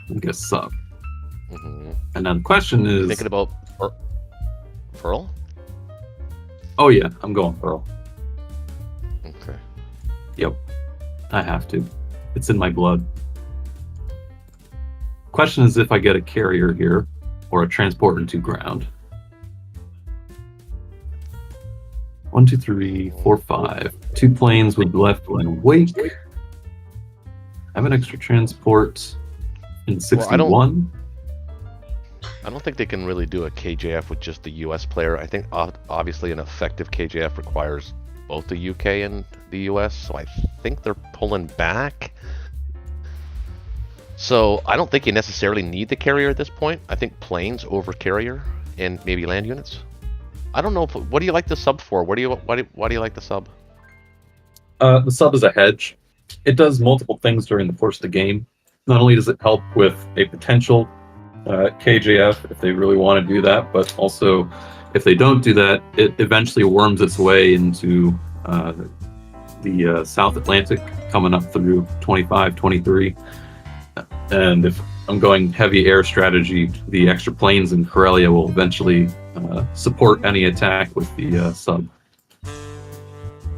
I'm gonna get a sub. Mm-hmm. And now the question is, Thinking about Pearl? oh yeah, I'm going Pearl. Okay. Yep, I have to. It's in my blood. Question is if I get a carrier here or a transport into ground. 1, 2, 3, 4, 5. 2 planes with left and wake. I have an extra transport in 61. I don't think they can really do a KJF with just the US player. I think obviously an effective KJF requires both the UK and the US, so I think they're pulling back. So I don't think you necessarily need the carrier at this point. I think planes over carrier and maybe land units. I don't know what do you like the sub for? Why do you like the sub? The sub is a hedge. It does multiple things during the course of the game. Not only does it help with a potential KJF if they really want to do that, but also if they don't do that, it eventually worms its way into the South Atlantic coming up through 25, 23. And if I'm going heavy air strategy, the extra planes in Karelia will eventually support any attack with the sub.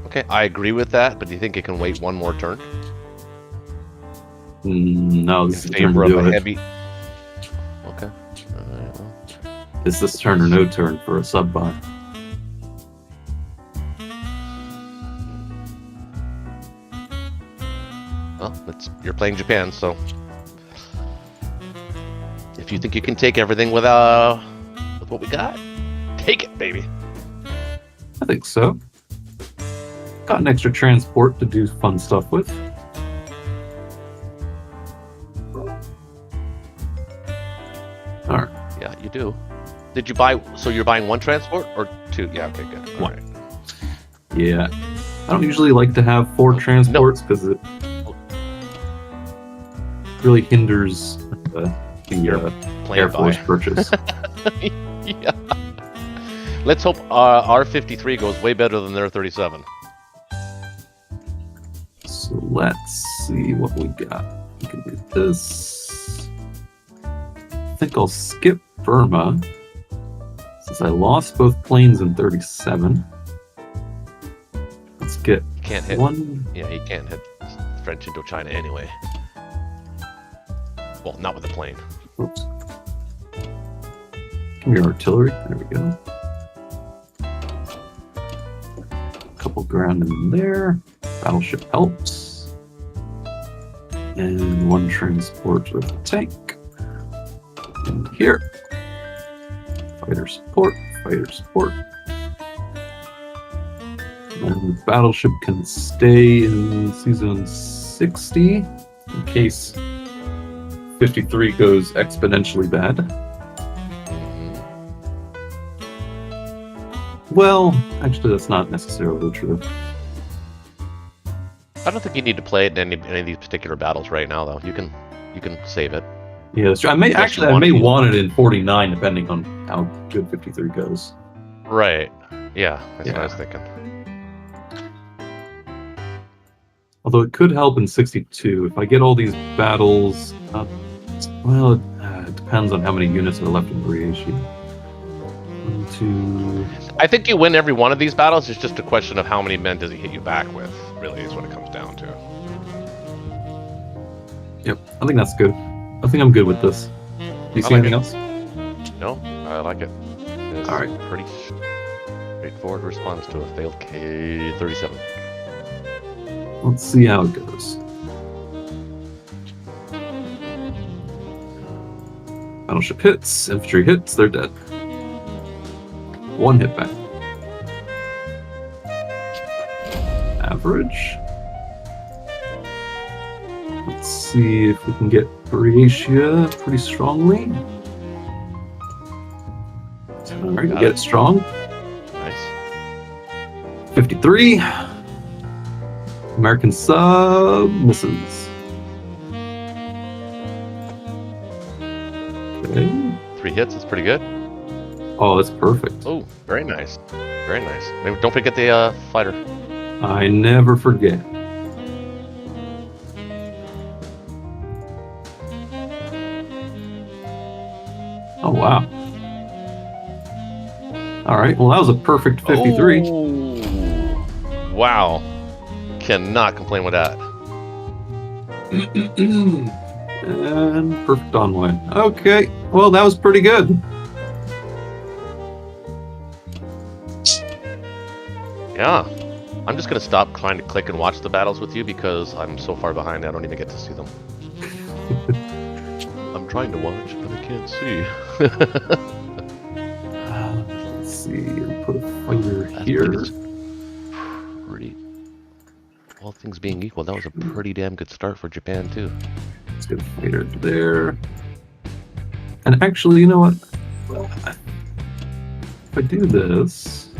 Okay, I agree with that, but do you think it can wait one more turn? No, this is In the turn favor to of do a it. heavy. Okay. Alright, well. It's this turn or no turn for a sub buy. Well, you're playing Japan, so if you think you can take everything with what we got, take it, baby. I think so. Got an extra transport to do fun stuff with. Alright. Yeah, you do. Did you buy? So you're buying 1 transport or 2? Yeah. Okay, good. All One. right. Yeah. I don't usually like to have 4 transports because it really hinders the Plan Air buy. Force purchase. Yeah. Let's hope our 53 goes way better than their 37. So let's see what we got. We can do this. I think I'll skip Burma since I lost both planes in 37. Let's get Can't hit. one. Yeah, he can't hit French Indochina anyway. Well, not with a plane. Oops. from your artillery. There we go. Couple ground in there. Battleship helps. And 1 transport with a tank. In here. Fighter support. And the battleship can stay in season 60 in case 53 goes exponentially bad. Well, actually, that's not necessarily true. I don't think you need to play it in any of these particular battles right now, though. You can save it. Yeah, that's true. I may want it in 49, depending on how good 53 goes. Right. Yeah, that's what I was thinking. Although it could help in 62 if I get all these battles. It depends on how many units are left in Briatia. 1, 2. I think you win every one of these battles. It's just a question of how many men does he hit you back with. Really, is what it comes down to. Yep, I think that's good. I think I'm good with this. Do you see anything else? No, I like it. It's all right. Pretty straightforward response to a failed K-37. Let's see how it goes. Battleship hits, infantry hits, they're dead. 1 hit back. Average. Let's see if we can get Briatia pretty strongly. Alright, we get it strong. Nice. 53. American sub misses. Okay. 3 hits, it's pretty good. Oh, that's perfect. Oh, very nice. Very nice. Maybe don't forget the fighter. I never forget. Oh, wow. All right, well, that was a perfect 53. Oh, wow. Cannot complain with that. And perfect envoy. Okay, well, that was pretty good. Yeah. I'm just going to stop trying to click and watch the battles with you because I'm so far behind I don't even get to see them. I'm trying to watch, but I can't see. Let's see, put a fighter here. Pretty. All things being equal, that was a pretty damn good start for Japan, too. Let's get a fighter there. And actually, you know what? Well, if I do this,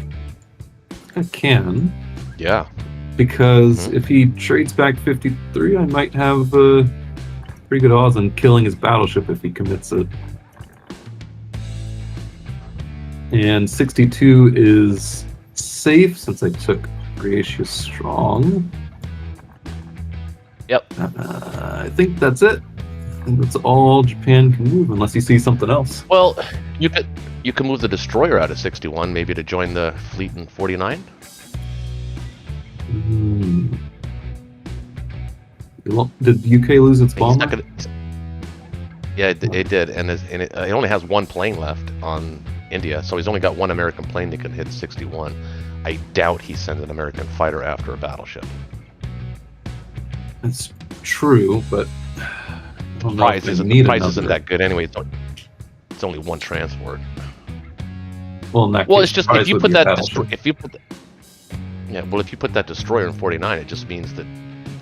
I can. Yeah. Because if he trades back 53, I might have pretty good odds on killing his battleship if he commits it. And 62 is safe since I took Briatia strong. Yep. I think that's it. I think that's all Japan can move unless you see something else. Well, you can move the destroyer out of 61 maybe to join the fleet in 49. Did UK lose its bomber? Yeah, it did, and it only has 1 plane left on India, so he's only got 1 American plane that can hit 61. I doubt he sends an American fighter after a battleship. That's true, but the price isn't that good anyway. It's only 1 transport. Well, in that well, case, it's just if you put that destroyer in 49, it just means that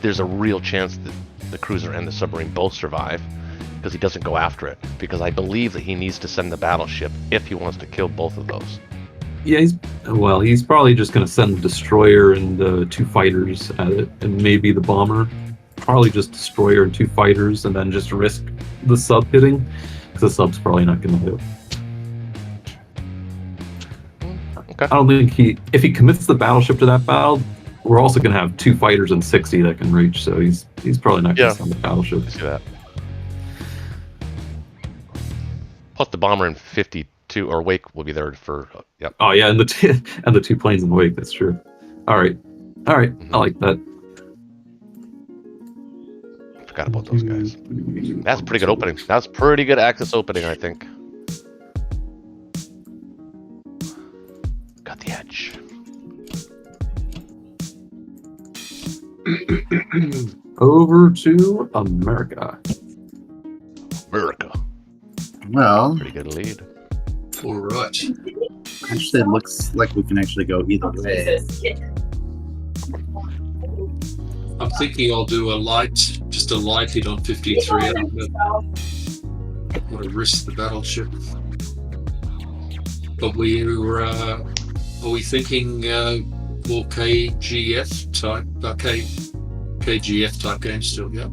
there's a real chance that the cruiser and the submarine both survive because he doesn't go after it. Because I believe that he needs to send the battleship if he wants to kill both of those. Yeah, he's probably just going to send the destroyer and 2 fighters at it, and maybe the bomber. Probably just destroyer and 2 fighters, and then just risk the sub hitting, because the sub's probably not going to hit. Okay. I don't think if he commits the battleship to that battle, we're also going to have 2 fighters and 60 that can reach, so he's probably not going to send the battleship. I see that. Plus the bomber in 52 or Wake will be there for. Yep. Oh yeah, and the 2 planes in Wake. That's true. All right. Mm-hmm. I like that. Forgot about those guys. That's a pretty good opening. That's pretty good Axis opening, I think. got the edge. Over to America. America. Well, Pretty good lead. All right. actually, it looks like we can actually go either way. I'm thinking I'll do just a light hit on 53. I don't want to risk the battleship. But are we thinking more KGF type, KGF type game still? Yeah.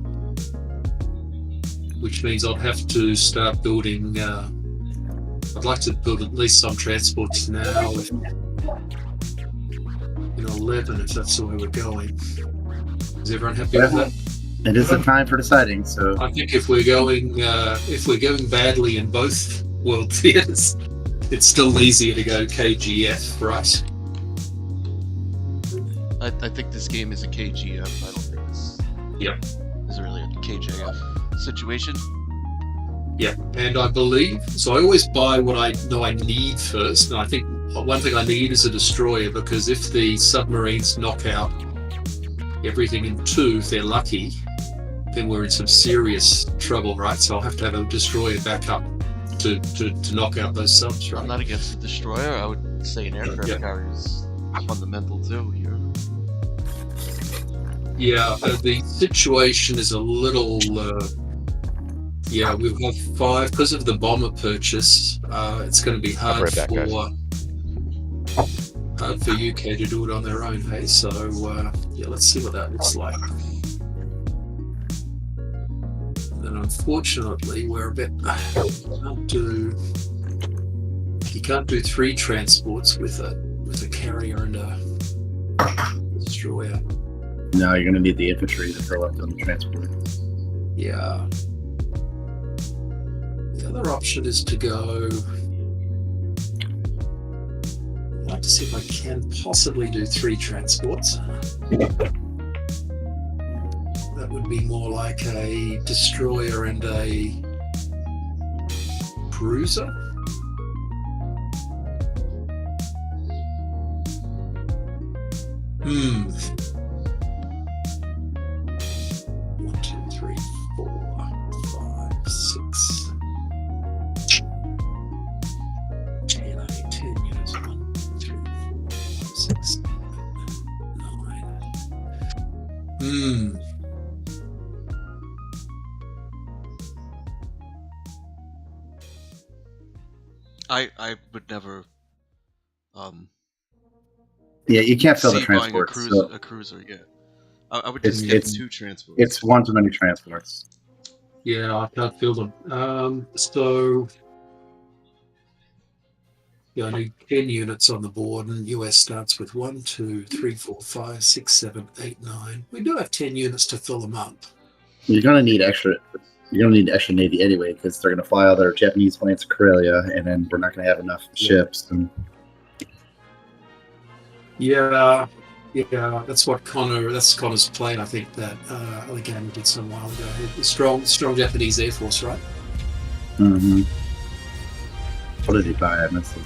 Which means I'll have to start building. I'd like to build at least some transports now. In 11, if that's the way we're going. Is everyone happy with that? It is the time for deciding. So I think if we're going badly in both world theaters, it's still easier to go KGF, right? I think this game is a KGF. I don't think this is really a KJF situation. Yeah, and I believe so. I always buy what I know I need first, and I think one thing I need is a destroyer, because if the submarines knock out everything in 2, if they're lucky, then we're in some serious trouble, right? So I'll have to have a destroyer back up to knock out those subs, right? I'm not against the destroyer. I would say an aircraft carrier is fundamental too here. Yeah, the situation is a little. We have 5 because of the bomber purchase. It's going to be hard for UK to do it on their own. Hey, so let's see what that looks like. And unfortunately, we're a bit. You can't do 3 transports with a carrier and a destroyer. no, you're going to need the infantry to throw up on the transport. Yeah. The other option is to go. I'd like to see if I can possibly do 3 transports. That would be more like a destroyer and a cruiser. Hmm. 1, 2, 3, 4, 5, 6. 10 units. 1, 2, 3, 4, 5, 6, 7, 9. I would never. Yeah, you can't fill the transport. A cruiser, yeah. I would just get 2 transports. It's one too many transports. Yeah, I can't fill them. So. Yeah, I need 10 units on the board, and US starts with 1, 2, 3, 4, 5, 6, 7, 8, 9. We do have 10 units to fill them up. You're gonna need extra. You're gonna need extra navy anyway, because they're gonna fly all their Japanese planes to Karelia, and then we're not gonna have enough ships. And yeah, that's Connor's plan. I think that the game we did some while ago. A strong Japanese Air Force, right? Mm-hmm. What did he buy? I missed it.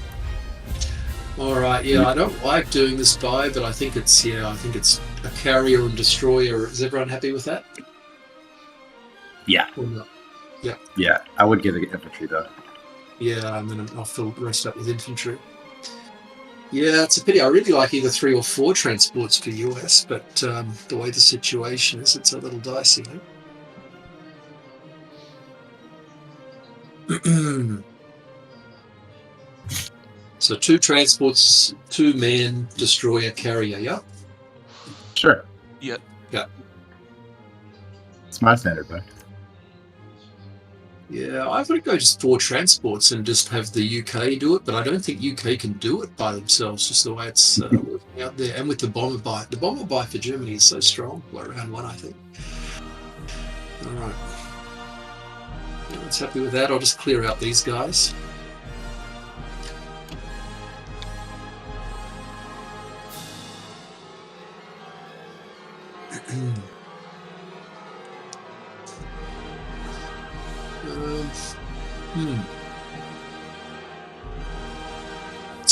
All right, I don't like doing this buy, but I think it's a carrier and destroyer. Is everyone happy with that? Yeah. Or not? Yeah. Yeah, I would get an infantry though. Yeah, and then I'll fill the rest up with infantry. Yeah, it's a pity. I really like either 3 or 4 transports for US, but the way the situation is, it's a little dicey. Eh? So 2 transports, 2 man, destroyer, carrier, yeah? Sure. Yeah. It's my standard, bro. Yeah, I would go just 4 transports and just have the UK do it, but I don't think UK can do it by themselves, just the way it's working out there. And with the bomber buy. The bomber buy for Germany is so strong. Well, round 1, I think. All right. Everyone's happy with that. I'll just clear out these guys.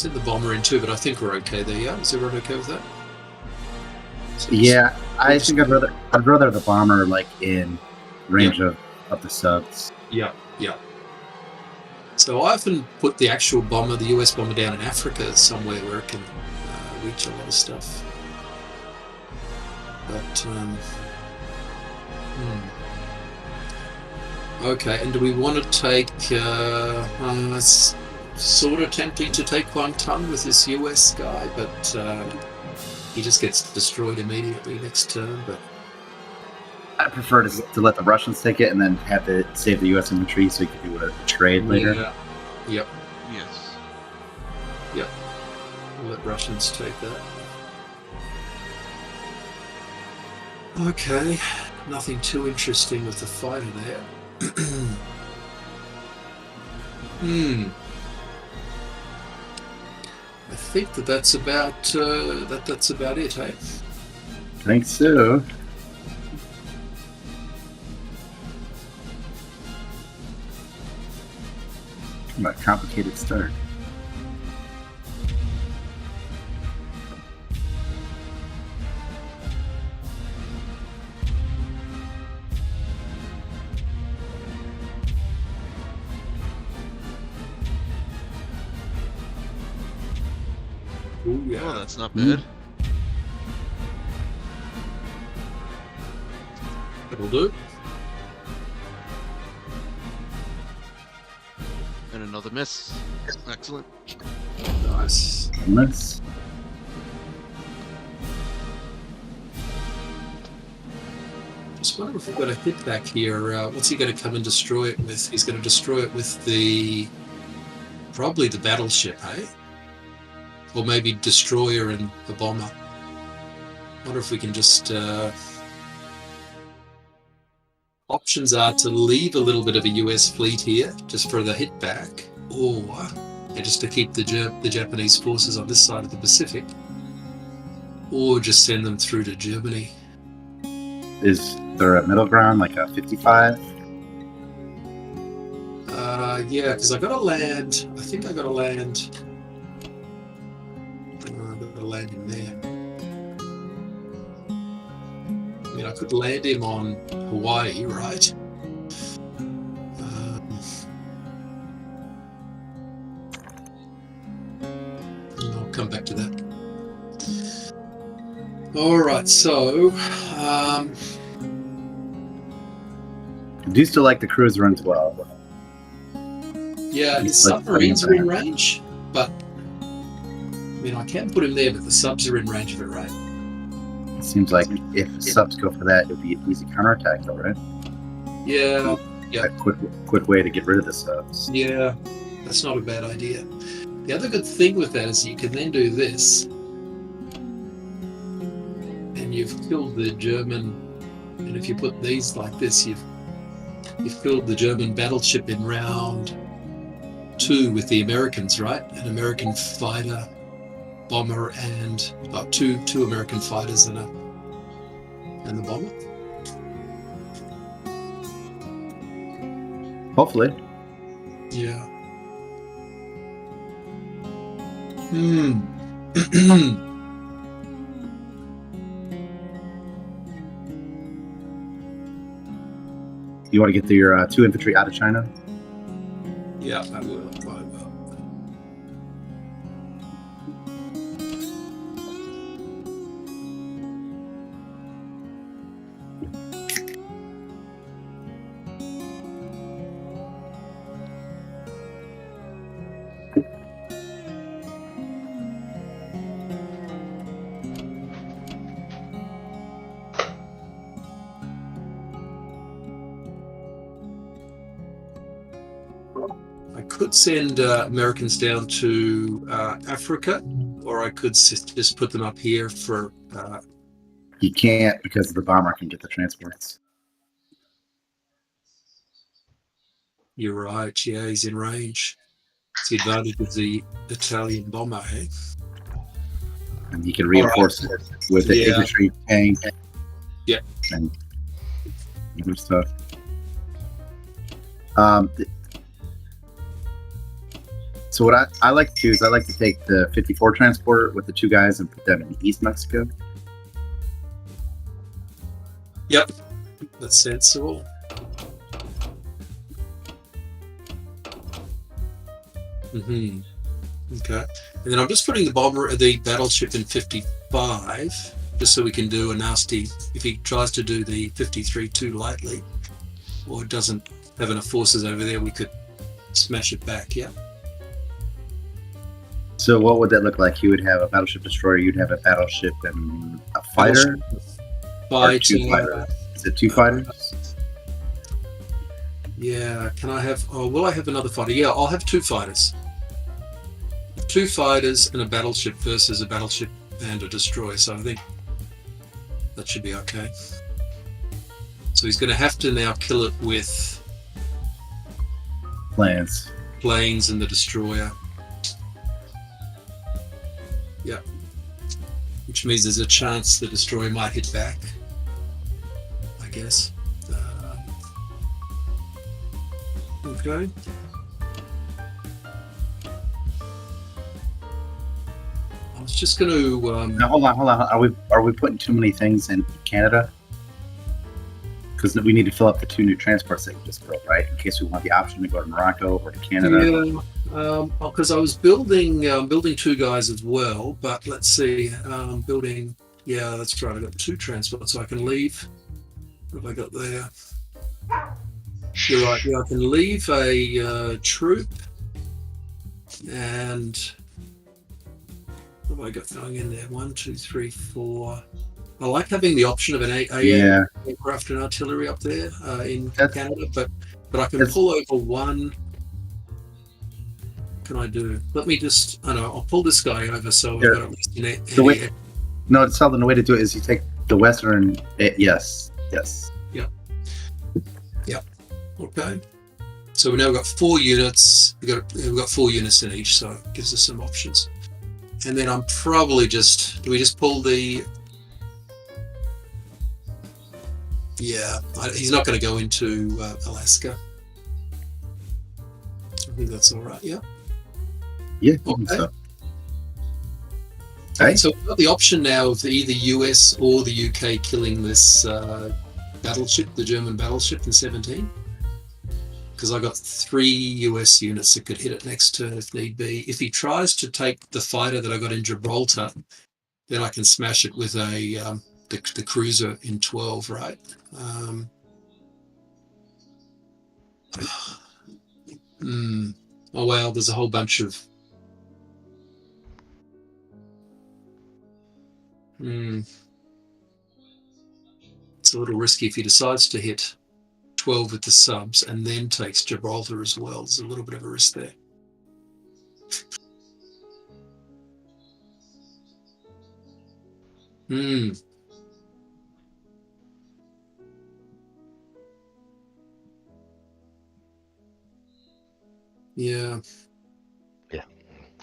send the bomber in too, but I think we're okay there. Yeah, is everyone okay with that? So Yeah, I think I'd rather the bomber like in range of the subs. Yeah. So I often put the actual bomber, the US bomber, down in Africa somewhere where it can reach a lot of stuff. But okay, and do we want to take? It's sort of tempting to take Guangtan with this US guy, but he just gets destroyed immediately next turn. But I prefer to let the Russians take it and then have to save the U.S. infantry so you can do a trade later. Yeah. Yep. Yes. Yep. We'll let Russians take that. Okay. Nothing too interesting with the fighter there. I think that's about that's about it, hey? I think so. What a complicated start. Ooh, yeah. Oh, that's not bad. That'll do. And another miss. Excellent. Nice. Nice. Just wonder if we've got a hit back here. What's he going to come and destroy it with? He's going to destroy it with probably the battleship, hey? Or maybe destroyer and the bomber. Wonder if we can just. Options are to leave a little bit of a US fleet here, just for the hit back, or just to keep the Japanese forces on this side of the Pacific, or just send them through to Germany. Is there a middle ground, like a 55? Yeah, because I got to land. I think I got to land. I got to land in there. I mean, I could land him on Hawaii, right? I'll come back to that. All right, so I do still like the cruiser in 12. Yeah, his submarines are in range, but I mean, I can put him there, but the subs are in range of it, right? It seems like if subs go for that, it would be an easy counterattack, though, right? Yeah. A quick way to get rid of the subs. Yeah, that's not a bad idea. The other good thing with that is you can then do this, and you've killed the German. And if you put these like this, you've killed the German battleship in round 2 with the Americans, right? An American fighter, bomber, and two American fighters and the bomber. Hopefully. Yeah. You want to get your 2 infantry out of China? Yeah, I will. I could send Americans down to Africa, or I could just put them up here for... You can't, because the bomber can get the transports. You're right, yeah, he's in range. It's the advantage of the Italian bomber, hey? And he can reinforce it with the infantry tank. Yeah. And other stuff. So what I like to do is I like to take the 54 transporter with the 2 guys and put them in East Mexico. Yep, that's sensible. Mm-hmm. Okay, and then I'm just putting the battleship in 55, just so we can do a nasty. If he tries to do the 53 too lightly, or doesn't have enough forces over there, we could smash it back. Yeah. So what would that look like? You would have a battleship destroyer. You'd have a battleship and a fighter. Or 2 fighters. Is it 2 fighters? Yeah. Can I have? Oh, will I have another fighter? Yeah, I'll have 2 fighters. 2 fighters and a battleship versus a battleship and a destroyer. So I think that should be okay. So he's going to have to now kill it with Planes and the destroyer. Yeah. Which means there's a chance the destroyer might hit back, I guess. Okay. I was just going to. Now hold on. Are we putting too many things in Canada? Because we need to fill up the 2 new transports that you just built, right? In case we want the option to go to Morocco or to Canada. Yeah, because I was building 2 guys as well, but let's see, building. Yeah, that's right. I got 2 transports, so I can leave. What have I got there? You're right. Yeah, I can leave a troop, and what have I got going in there? 1, 2, 3, 4. I like having the option of an AM aircraft and artillery up there in Canada, but I can pull over 1. What can I do? Let me just. I know. I'll pull this guy over so I've got at least an No, Sheldon, the way to do it is you take the western. Yes. Yeah. Okay. So we now got 4 units. We've got 4 units in each, so it gives us some options. And then I'm probably just. Do we just pull the? Yeah, he's not going to go into Alaska. I think that's all right. Yeah. Yeah. Okay. So. Okay. So we've got the option now of either US or the UK killing this battleship, the German battleship in 17. Because I got 3 US units that could hit it next turn if need be. If he tries to take the fighter that I got in Gibraltar, then I can smash it with the cruiser in 12, right? Oh well, there's a whole bunch of. It's a little risky if he decides to hit 12 with the subs and then takes Gibraltar as well. There's a little bit of a risk there. Yeah.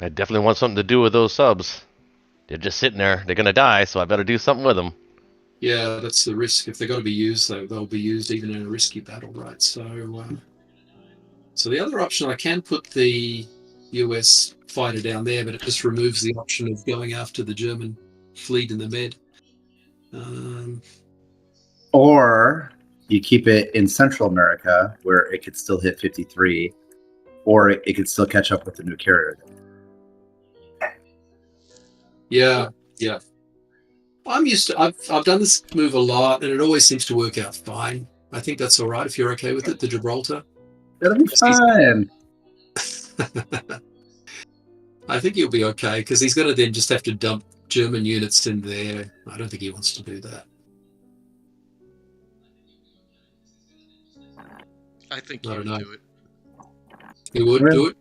I definitely want something to do with those subs. They're just sitting there. They're going to die, so I better do something with them. Yeah, that's the risk. If they're going to be used, they'll be used even in a risky battle, right? So the other option, I can put the US fighter down there, but it just removes the option of going after the German fleet in the Med. Or you keep it in Central America, where it could still hit 53, or it could still catch up with the new carrier. Yeah. I'm used to. I've done this move a lot, and it always seems to work out fine. I think that's all right if you're okay with it. The Gibraltar. That'll be fine. I think he'll be okay because he's going to then just have to dump German units in there. I don't think he wants to do that. I think he would do it. He would do it?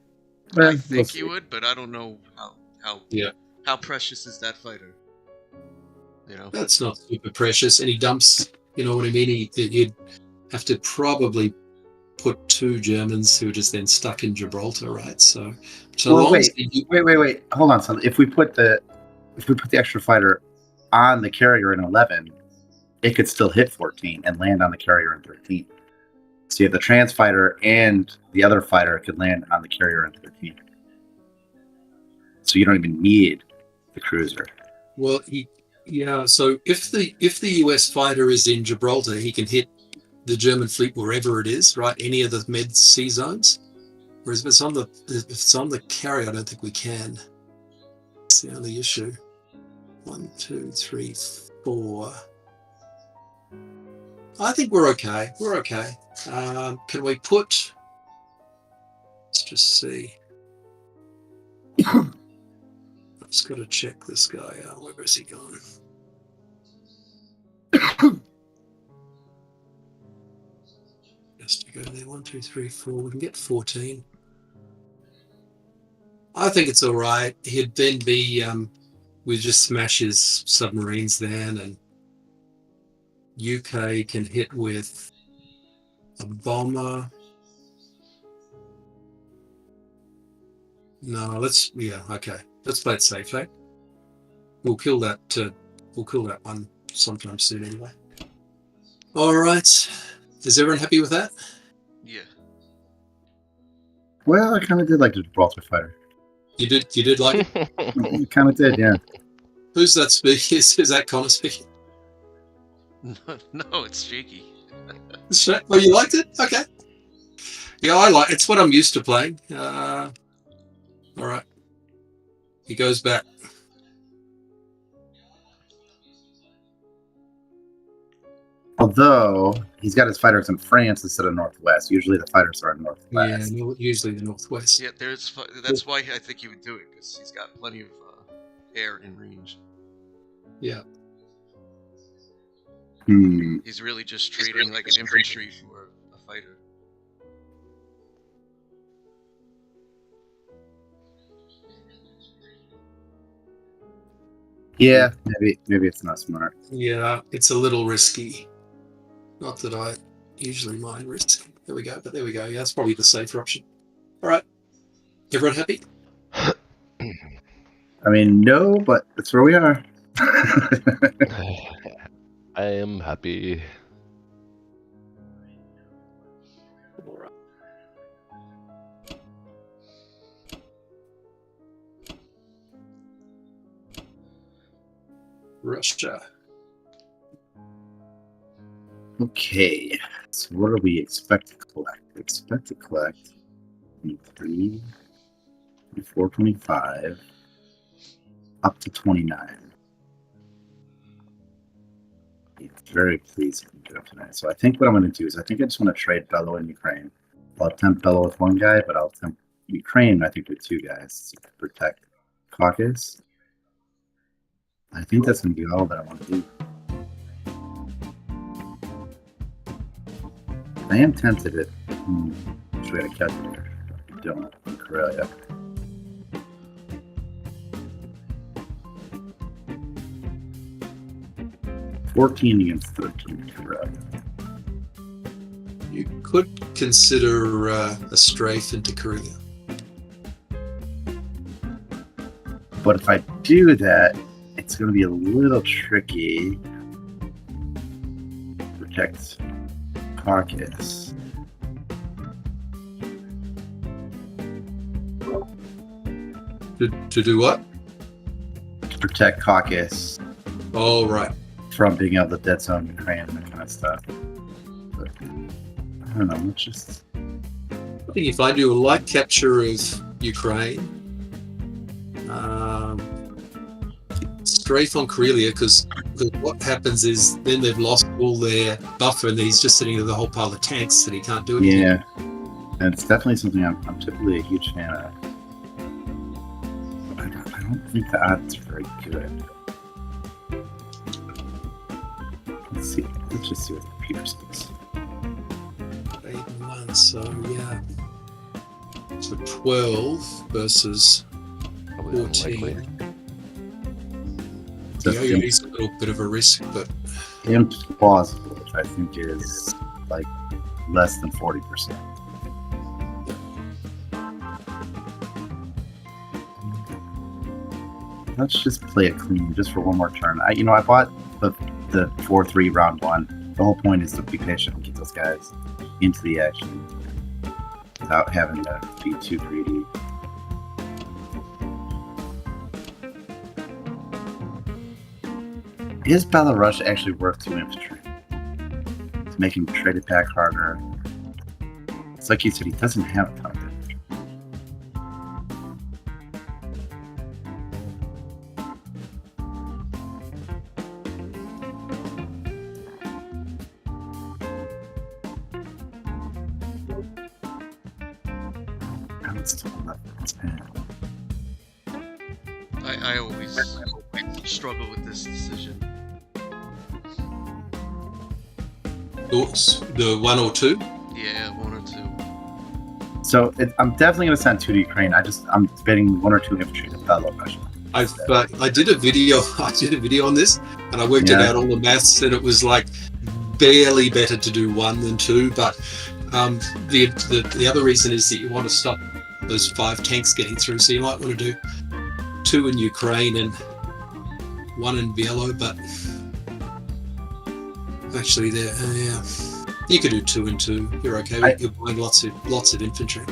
I think he would, but I don't know how precious is that fighter. You know, that's not super precious, and he dumps. You know what I mean? He'd have to probably put 2 Germans who are just then stuck in Gibraltar, right? So wait. Hold on, son. If we put the extra fighter on the carrier in 11, it could still hit 14 and land on the carrier in 13. So you have the trans fighter and the other fighter could land on the carrier in 13. so you don't even need the cruiser. Well, so if the US fighter is in Gibraltar, he can hit the German fleet wherever it is, right? Any of the Med Sea zones. Whereas if it's on the carrier, I don't think we can. That's the only issue. 1, 2, 3, 4. I think we're okay. We're okay. Can we put? Let's just see. I've just got to check this guy out. Where is he going? Just to go there. 1, 2, 3, 4. We can get 14. I think it's all right. He'd then be. We just smash his submarines then, and UK can hit with a bomber. No, okay. Let's play it safe, eh? We'll kill that one sometime soon anyway. All right. Is everyone happy with that? Yeah. Well, I kind of did like the Gibraltar fighter. You did like it? I kind of did, yeah. Who's that speaking? Is that Connor speaking? No, it's Shaky. Oh, you liked it? Okay. Yeah, it's what I'm used to playing. All right. He goes back. Although he's got his fighters in France instead of Northwest. Usually the fighters are in Northwest. Yeah, usually the Northwest. Yeah, that's why I think he would do it, because he's got plenty of air in range. Yeah. He's really just treating like an infantry for a fighter. Yeah, maybe it's not smart. Yeah, it's a little risky. Not that I usually mind risk. There we go. Yeah, that's probably the safer option. All right. Everyone happy? I mean, no, but that's where we are. I am happy. All right. Russia. Okay, so what do we expect to collect? We expect to collect 23, 24, 25, up to 29. It's very pleased to do it tonight. So I think what I'm going to do is I think I just want to trade Bello and Ukraine. I'll attempt Bello with one guy, but I'll attempt Ukraine, I think, with two guys to protect Caucasus. I think that's going to be all that I want to do. I am tempted at should we get a calculator? Don't in Karelia. $14 against 13 in Karelia. You could consider a strafe into Korea. But if I do that, it's going to be a little tricky to protect Caucasus. To do what? To protect Caucasus. Oh, right. From being able to dead zone Ukraine and that kind of stuff. But I don't know, let's just... I think if I do a light capture of Ukraine, strafe on Karelia, because what happens is then they've lost all their buffer and he's just sitting with a whole pile of tanks that he can't do anything. Yeah, and it's definitely something I'm typically a huge fan of. But I don't think the odds are very good. Let's see. Let's just see what the computer says. 8 and 1, so yeah. So 12 versus 14. Yeah, it's a little bit of a risk, but implausible, which I think is like less than 40%. Let's just play it clean, just for one more turn. I bought the 4-3 round 1. The whole point is to be patient and get those guys into the action without having to be too greedy. Is Belarush actually worth 2 infantry? It's making traded back harder. It's like you said, he doesn't have a ton of infantry. I always struggle with this decision. Thoughts? The 1 or 2? Yeah, 1 or 2. So I'm definitely going to send 2 to Ukraine. I'm debating 1 or 2 infantry to Belarush. I did a video. I did a video on this, and I worked it out all the maths, and it was like barely better to do 1 than 2. But the other reason is that you want to stop those 5 tanks getting through, so you might want to do 2 in Ukraine and 1 in Bielo. But actually, there, you could do 2 and 2. You're okay. You're buying lots of infantry.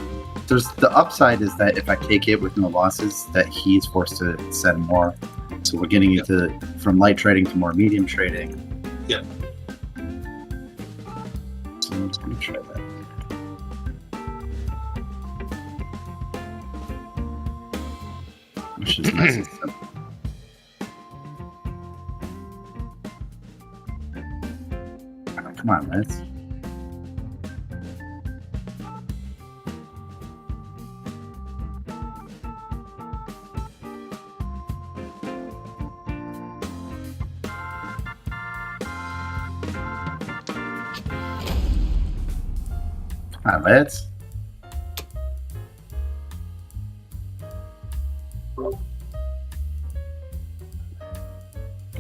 There's the upside is that if I take it with no losses, that he's forced to send more. So we're getting into from light trading to more medium trading. Yep. So I'm just going to try that. Which is nice and simple. Come on, Liz. Come on, Liz.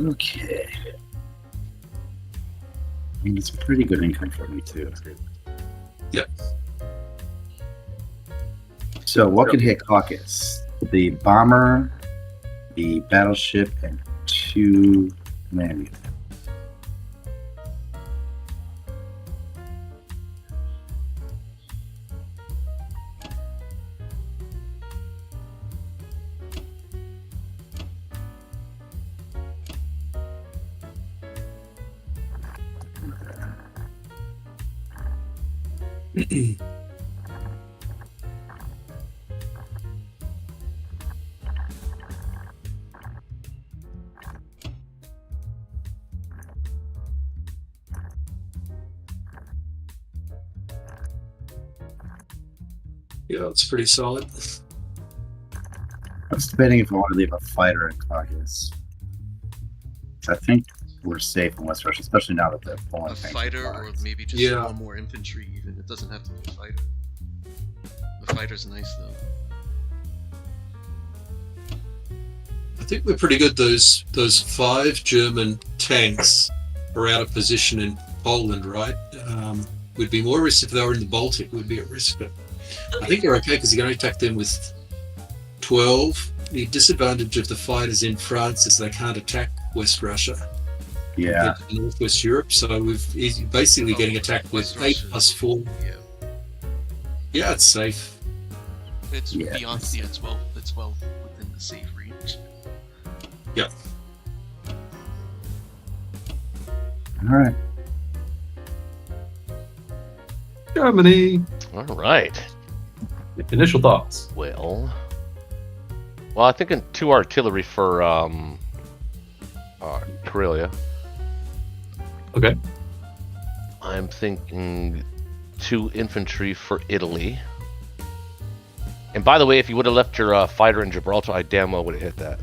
Okay. I mean, it's pretty good income for me, too. Yep. So, what could hit Caucasus? The bomber, the battleship, and 2 command units. Yeah, it's pretty solid. I was debating if I want to leave a fighter in Caucasus. I think we're safe in West Russia, especially now that they're pulling a fighter, or maybe just 1 more infantry. Even it doesn't have to be a fighter. The fighter's nice though. I think we're pretty good. Those 5 German tanks are out of position in Poland, right? We'd be more risk if they were in the Baltic. We'd be at risk, but I think you're okay because you're going to attack them with 12. The disadvantage of the fighters in France is they can't attack West Russia. Yeah. In Northwest Europe, so he's basically getting attacked with 8+4. Yeah, it's safe. It's beyond. Yeah, it's well within the safe range. Yep. All right. Germany. All right. Initial thoughts. Well, I think in 2 artillery for Karelia. Okay. I'm thinking 2 infantry for Italy. And by the way, if you would have left your fighter in Gibraltar, I damn well would have hit that.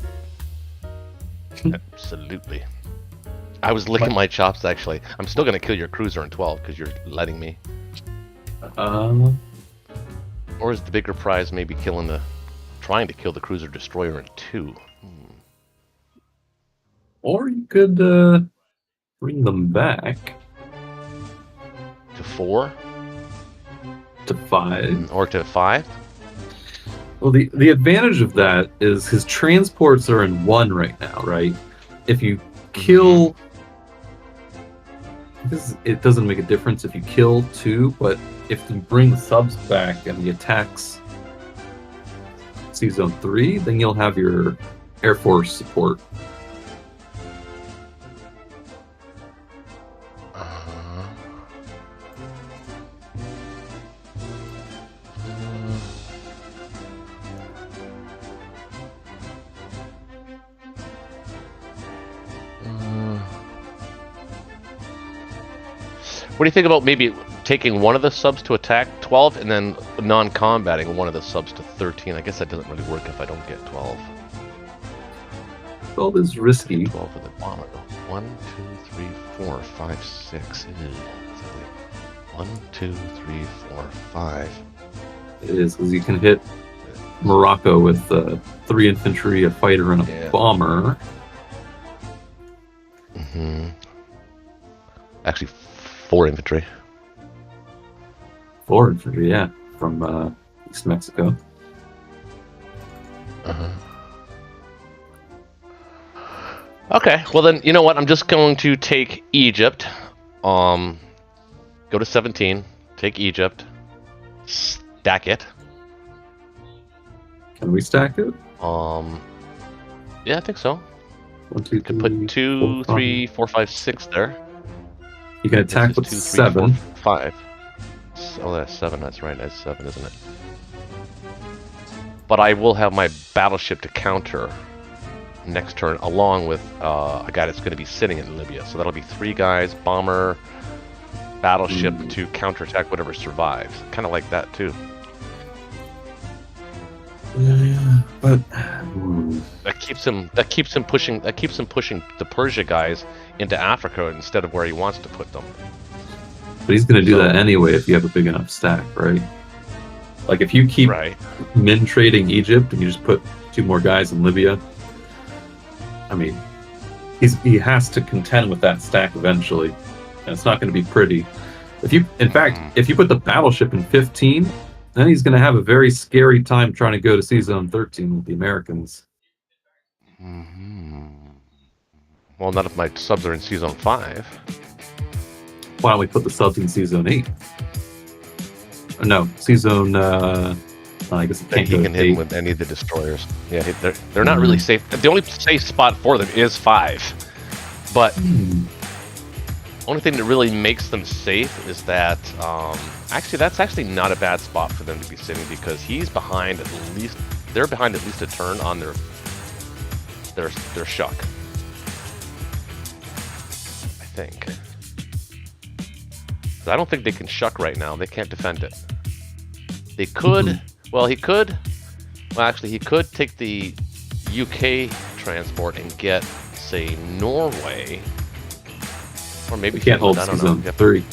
Absolutely. I was licking my chops, actually. I'm still going to kill your cruiser in 12 because you're letting me. Or is the bigger prize maybe trying to kill the cruiser destroyer in 2? Or you could bring them back to 4? To 5? Or to 5? Well, the advantage of that is his transports are in 1 right now, right? If you kill... It doesn't make a difference if you kill 2, but if you bring the subs back and the attacks see zone 3, then you'll have your Air Force support. What do you think about maybe taking one of the subs to attack 12 and then non-combating one of the subs to 13? I guess that doesn't really work if I don't get 12. 12 is risky. 12 for the bomber. 1, 2, 3, 4, 5, 6. 1, 2, 3, 4, 5. It is, because you can hit Morocco with 3 infantry, a fighter, and a bomber. Mm-hmm. Actually, 4 infantry. 4 infantry, yeah, from East Mexico. Uh-huh. Okay, well then, you know what? I'm just going to take Egypt. Go to 17. Take Egypt. Stack it. Can we stack it? Yeah, I think so. 1, 2, 3, Could put 2, 3, 4, 5, 6 there. You can attack with 2, 3, 7. 4, 5. Oh, that's 7. That's right. That's 7, isn't it? But I will have my battleship to counter next turn, along with a guy that's going to be sitting in Libya. So that'll be 3 guys, bomber, battleship to counterattack whatever survives. Kind of like that too. Yeah, but That keeps him pushing the Persia guys into Africa instead of where he wants to put them. But he's going to do that anyway if you have a big enough stack, right? Like if you keep min trading Egypt and you just put 2 more guys in Libya, I mean, he has to contend with that stack eventually, and it's not going to be pretty. If you put the battleship in 15, then he's going to have a very scary time trying to go to Sea Zone 13 with the Americans. Mm-hmm. Well, not if my subs are in Sea Zone 5. Why don't we put the subs in Sea Zone 8? Or no, Sea Zone. I guess it can't he go can to hit 8. him with any of the destroyers. Yeah, they're not really safe. The only safe spot for them is 5. But only thing that really makes them safe is that actually that's actually not a bad spot for them to be sitting, because he's behind at least a turn on their shuck. I think. I don't think they can shuck right now. They can't defend it. They could. Well, he could. Well, actually, he could take the UK transport and get, say, Norway, or maybe he can't hold Sea Zone 3.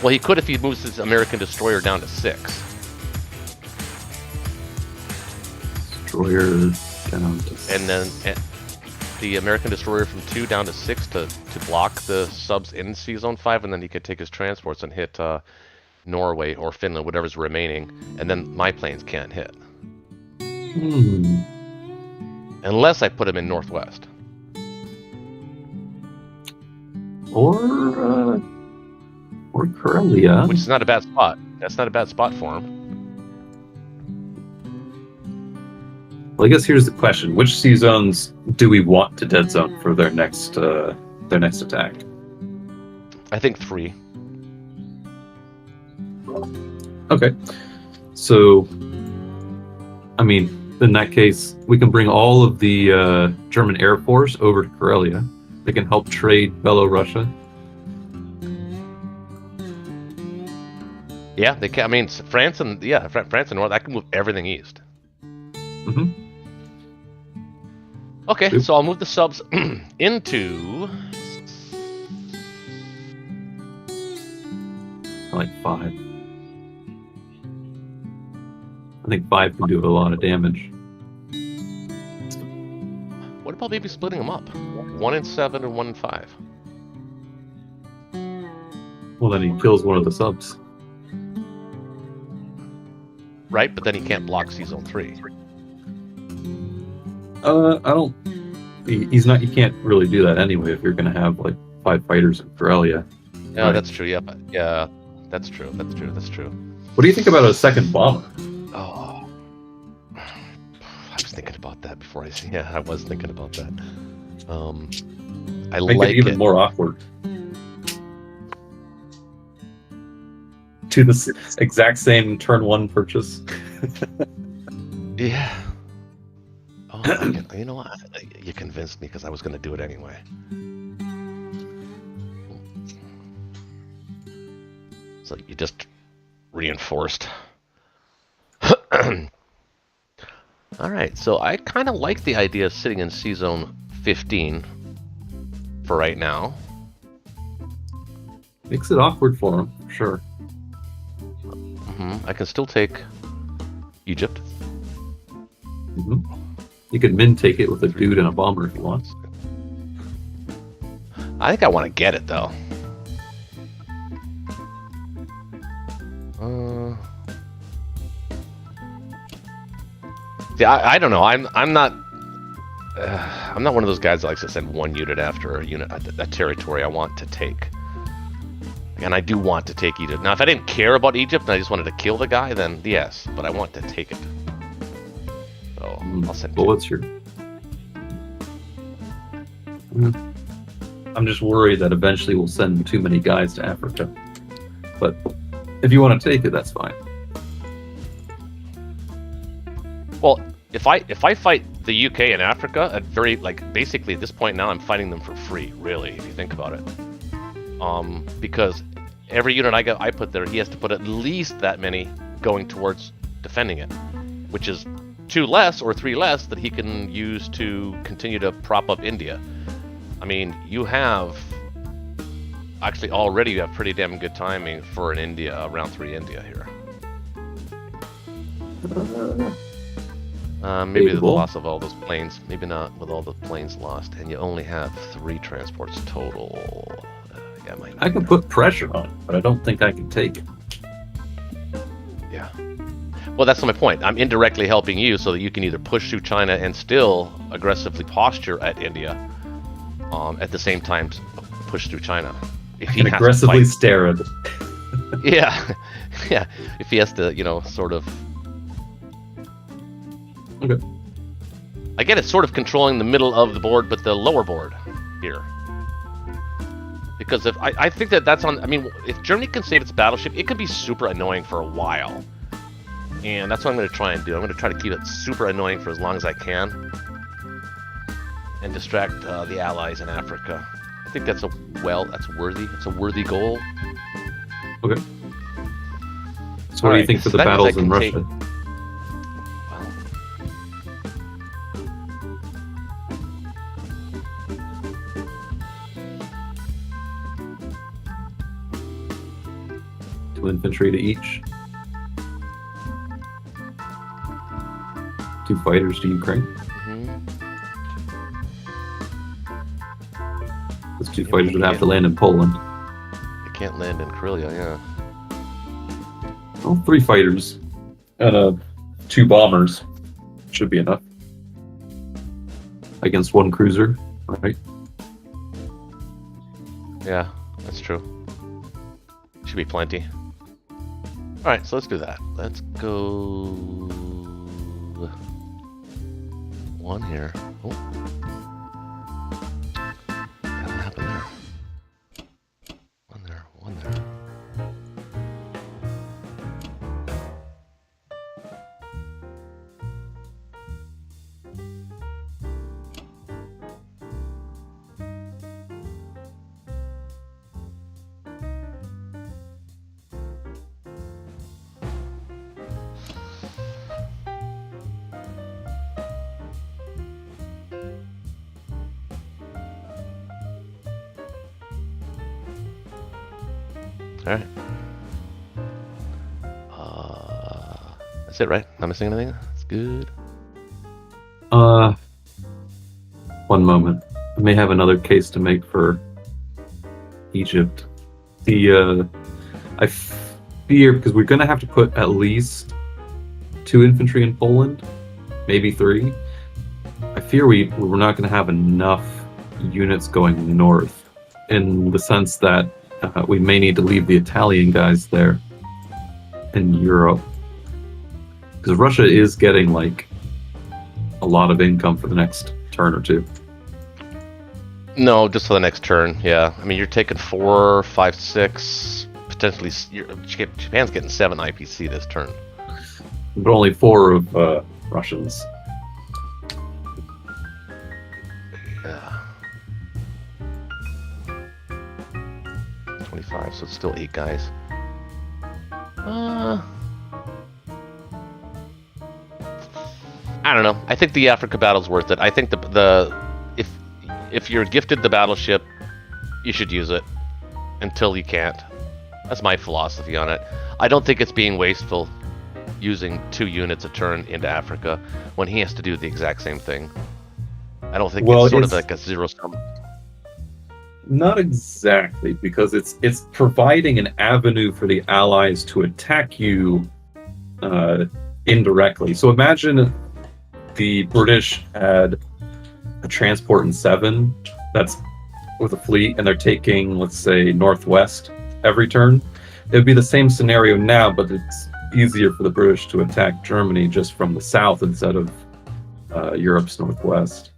Well, he could if he moves his American destroyer down to 6. Destroyer down to 6. And then the American destroyer from 2 down to 6 to block the subs in Sea Zone 5, and then he could take his transports and hit Norway or Finland, whatever's remaining, and then my planes can't hit. Unless I put him in Northwest. Or Karelia. Which is not a bad spot. That's not a bad spot for him. Well, I guess here's the question: which sea zones do we want to dead zone for their next attack? I think 3. Okay, so I mean, in that case, we can bring all of the German Air Force over to Karelia. They can help trade Belorussia. Yeah, they can. I mean, France and North. I can move everything east. Okay, so I'll move the subs into like 5. I think 5 can do a lot of damage. What about maybe splitting them up? 1 in 7 and 1 in 5. Well, then he kills one of the subs. Right, but then he can't block Sea Zone 3. I don't. He's not. You can't really do that anyway if you're going to have like 5 fighters in Karelia. Yeah, right. That's true. Yeah, that's true. That's true. What do you think about a second bomber? Oh, I was thinking about that before I see. Yeah, I was thinking about that. I Make like it even more awkward. To the exact same turn 1 purchase. Yeah. Oh, you know what? You convinced me because I was going to do it anyway. So you just reinforced. Alright, so I kind of like the idea of sitting in C-Zone 15 for right now. Makes it awkward for him, for sure. I can still take Egypt. You could take it with a dude and a bomber if you want. I think I want to get it, though. See, I don't know. I'm not one of those guys that likes to send one unit after a territory I want to take. And I do want to take Egypt. Now, if I didn't care about Egypt and I just wanted to kill the guy, then yes. But I want to take it. So I'll send. Well, what's your? I'm just worried that eventually we'll send too many guys to Africa. But if you want to take it, that's fine. Well, if I fight the UK in Africa, at basically at this point now, I'm fighting them for free, really, if you think about it. Because every unit I put there, he has to put at least that many going towards defending it, which is 2 less or 3 less that he can use to continue to prop up India. I mean, you have pretty damn good timing for an round 3 India here. Maybe with the loss of all those planes, maybe not with all the planes lost, and you only have 3 transports total. I can put pressure on it, but I don't think I can take it. Yeah. Well, that's my point. I'm indirectly helping you so that you can either push through China and still aggressively posture at India, at the same time push through China. If he can aggressively stare at it. Yeah. Yeah. If he has to, sort of... Okay. I get it, sort of controlling the middle of the board, but the lower board here. Because if I think that's on... I mean, if Germany can save its battleship, it could be super annoying for a while. And that's what I'm going to try and do. I'm going to try to keep it super annoying for as long as I can. And distract the allies in Africa. I think that's worthy. It's a worthy goal. Okay. So what do you think for the battles in Russia? Two infantry to each. 2 fighters to Ukraine. Those 2 fighters would have to land in Poland. They can't land in Karelia, yeah. Well, 3 fighters and 2 bombers should be enough. Against 1 cruiser, right? Yeah, that's true. Should be plenty. Alright, so let's do that. Let's go... 1 here. Oh. What happened there? 1 there, 1 there. Alright. That's it, right? Not missing anything? That's good. 1 moment. I may have another case to make for Egypt. I fear, because we're going to have to put at least 2 infantry in Poland, maybe 3. I fear we're not going to have enough units going north, in the sense that we may need to leave the Italian guys there in Europe. Because Russia is getting, a lot of income for the next turn or 2. No, just for the next turn, yeah. I mean, you're taking 4, 5, 6, potentially... Japan's getting 7 IPC this turn. But only 4 of Russians. Yeah. 25, so it's still 8 guys. I don't know. I think the Africa battle's worth it. I think if you're gifted the battleship, you should use it until you can't. That's my philosophy on it. I don't think it's being wasteful using 2 units a turn into Africa when he has to do the exact same thing. I don't think it's sort of like a zero sum. Not exactly, because it's providing an avenue for the Allies to attack you indirectly. So imagine the British had a transport in 7 that's with a fleet, and they're taking, let's say, northwest every turn. It would be the same scenario now, but it's easier for the British to attack Germany just from the south instead of Europe's northwest.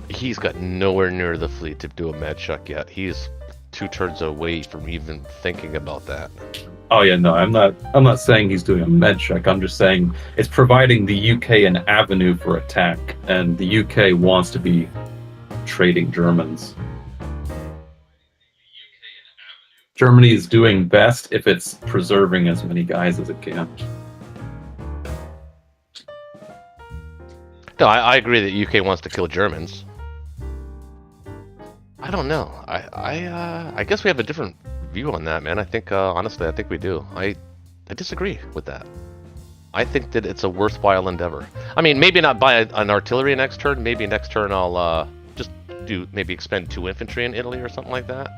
He's got nowhere near the fleet to do a med check yet. He's 2 turns away from even thinking about that. Oh yeah, no, I'm not saying he's doing a med check. I'm just saying it's providing the UK an avenue for attack, and the UK wants to be trading Germans. Germany is doing best if it's preserving as many guys as it can. No, I agree that UK wants to kill Germans. I don't know. I guess we have a different view on that, man. I think honestly, I think we do. I disagree with that. I think that it's a worthwhile endeavor. I mean, maybe not buy an artillery next turn. Maybe next turn I'll just maybe expend 2 infantry in Italy or something like that.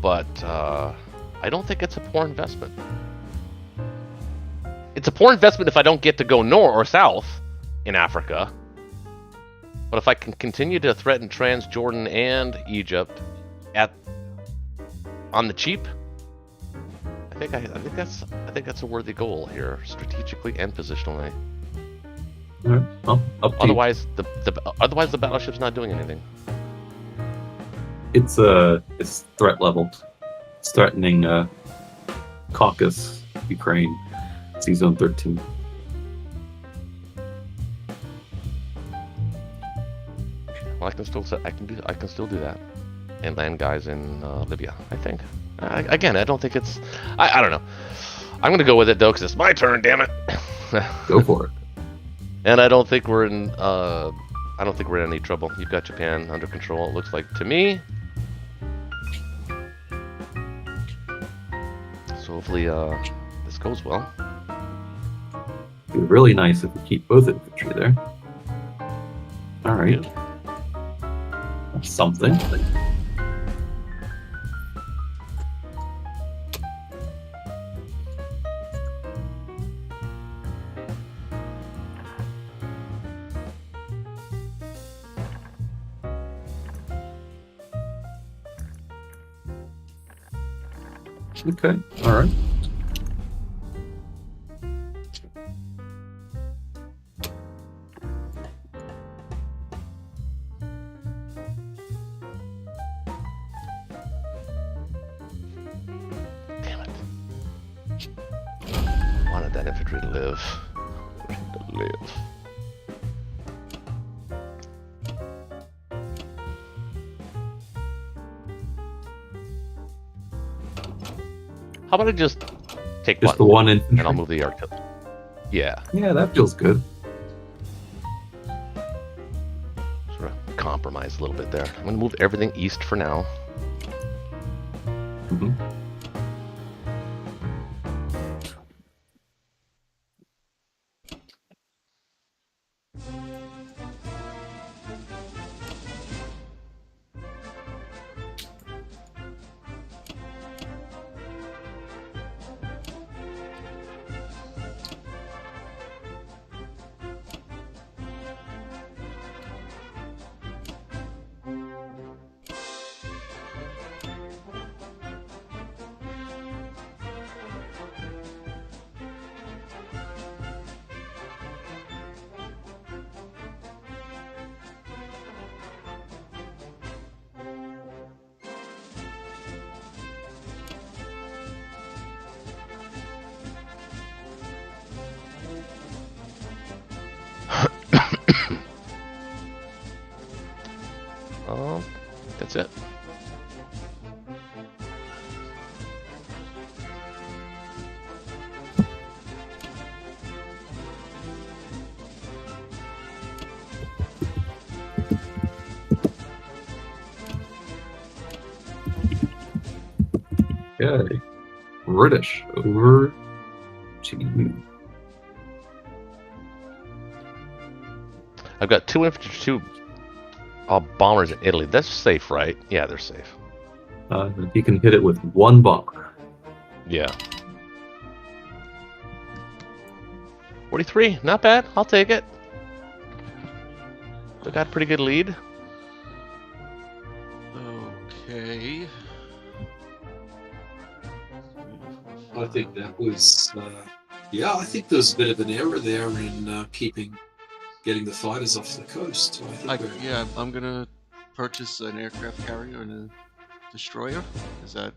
But I don't think it's a poor investment. It's a poor investment if I don't get to go north or south in Africa. But if I can continue to threaten Transjordan and Egypt on the cheap, I think that's a worthy goal here, strategically and positionally. Well, otherwise, the battleship's not doing anything. It's threat level. It's threatening Caucasus, Ukraine, C-Zone 13. Well, I can still do that, and land guys in Libya. I think. Again, I don't think it's. I don't know. I'm gonna go with it though, because it's my turn. Damn it. Go for it. And I don't think we're in. I don't think we're in any trouble. You've got Japan under control. It looks like to me. So hopefully, this goes well. It'd be really nice if we keep both infantry there. All right. Yeah. Something. Okay, all right. That infantry to live. How about I just take just the one infantry, and I'll move the artillery. Yeah. Yeah, that feels good. Sort of compromise a little bit there. I'm gonna move everything east for now. Mm-hmm. That's it. Okay. British, over to you. I've got 2 infantry, 2 bombers in Italy. That's safe, right? Yeah, they're safe. You can hit it with 1 bomber. Yeah. 43, not bad. I'll take it. They got a pretty good lead. Okay. I think that was, I think there was a bit of an error there in getting the fighters off the coast. I'm gonna purchase an aircraft carrier and a destroyer. Is that?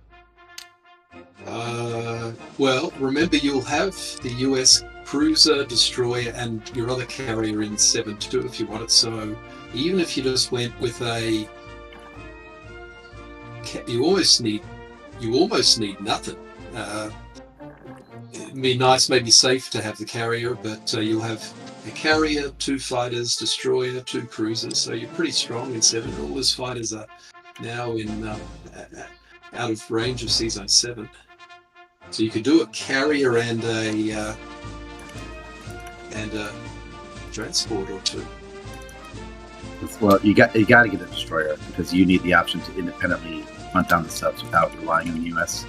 Well, remember you'll have the US cruiser, destroyer, and your other carrier in 7-2 if you want it. So even if you just went with you almost need nothing. It'd be nice, maybe safe to have the carrier, but you'll have a carrier, 2 fighters, destroyer, 2 cruisers. So you're pretty strong in 7. All those fighters are now in out of range of Sea Zone 7. So you could do a carrier and a transport or 2. Well, you got to get a destroyer because you need the option to independently hunt down the subs without relying on the US.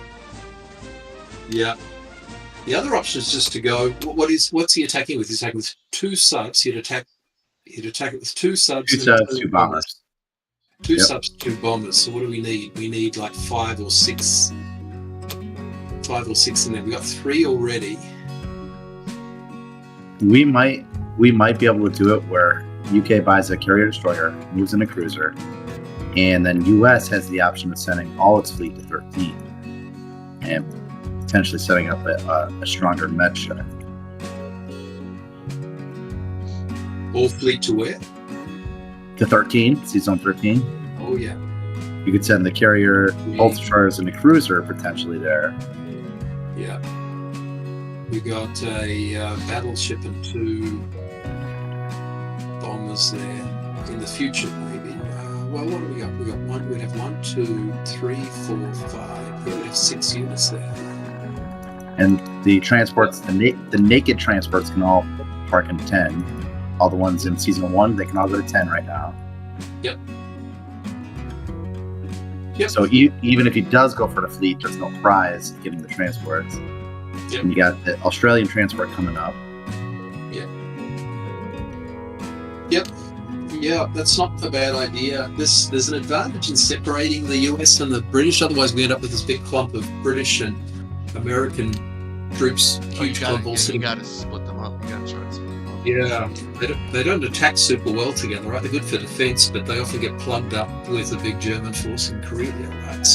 Yeah. The other option is just to go. What's he attacking with? He's attacking with 2 subs. He'd attack it with 2 subs. 2 subs, 2 bombers. 2 subs, 2 bombers. So what do we need? We need like 5 or 6. 5 or 6 in there. We got 3 already. We might be able to do it where UK buys a carrier destroyer, moves in a cruiser, and then US has the option of sending all its fleet to 13 and potentially setting up a stronger med ship. All fleet to where? To 13, Sea Zone 13. Oh yeah. You could send the carrier, both destroyers, and the cruiser potentially there. Yeah. We got a battleship and 2 bombers there in the future, maybe. Well, what do we got? We got 1. We'd have 1, 2, 3, 4, 5. We'd have 6 units there. And the transports, the naked transports can all park in 10. All the ones in Season 1, they can all go to 10 right now. Yep. So even if he does go for the fleet, there's no prize getting the transports. Yep. And you got the Australian transport coming up. Yeah, that's not a bad idea. There's an advantage in separating the US and the British. Otherwise, we end up with this big clump of British and American troops. Huge clump all sitting. You gotta split them up. You gotta try to split them up. Yeah, they don't attack super well together, right? They're good for defense, but they often get plugged up with a big German force in Korea, right?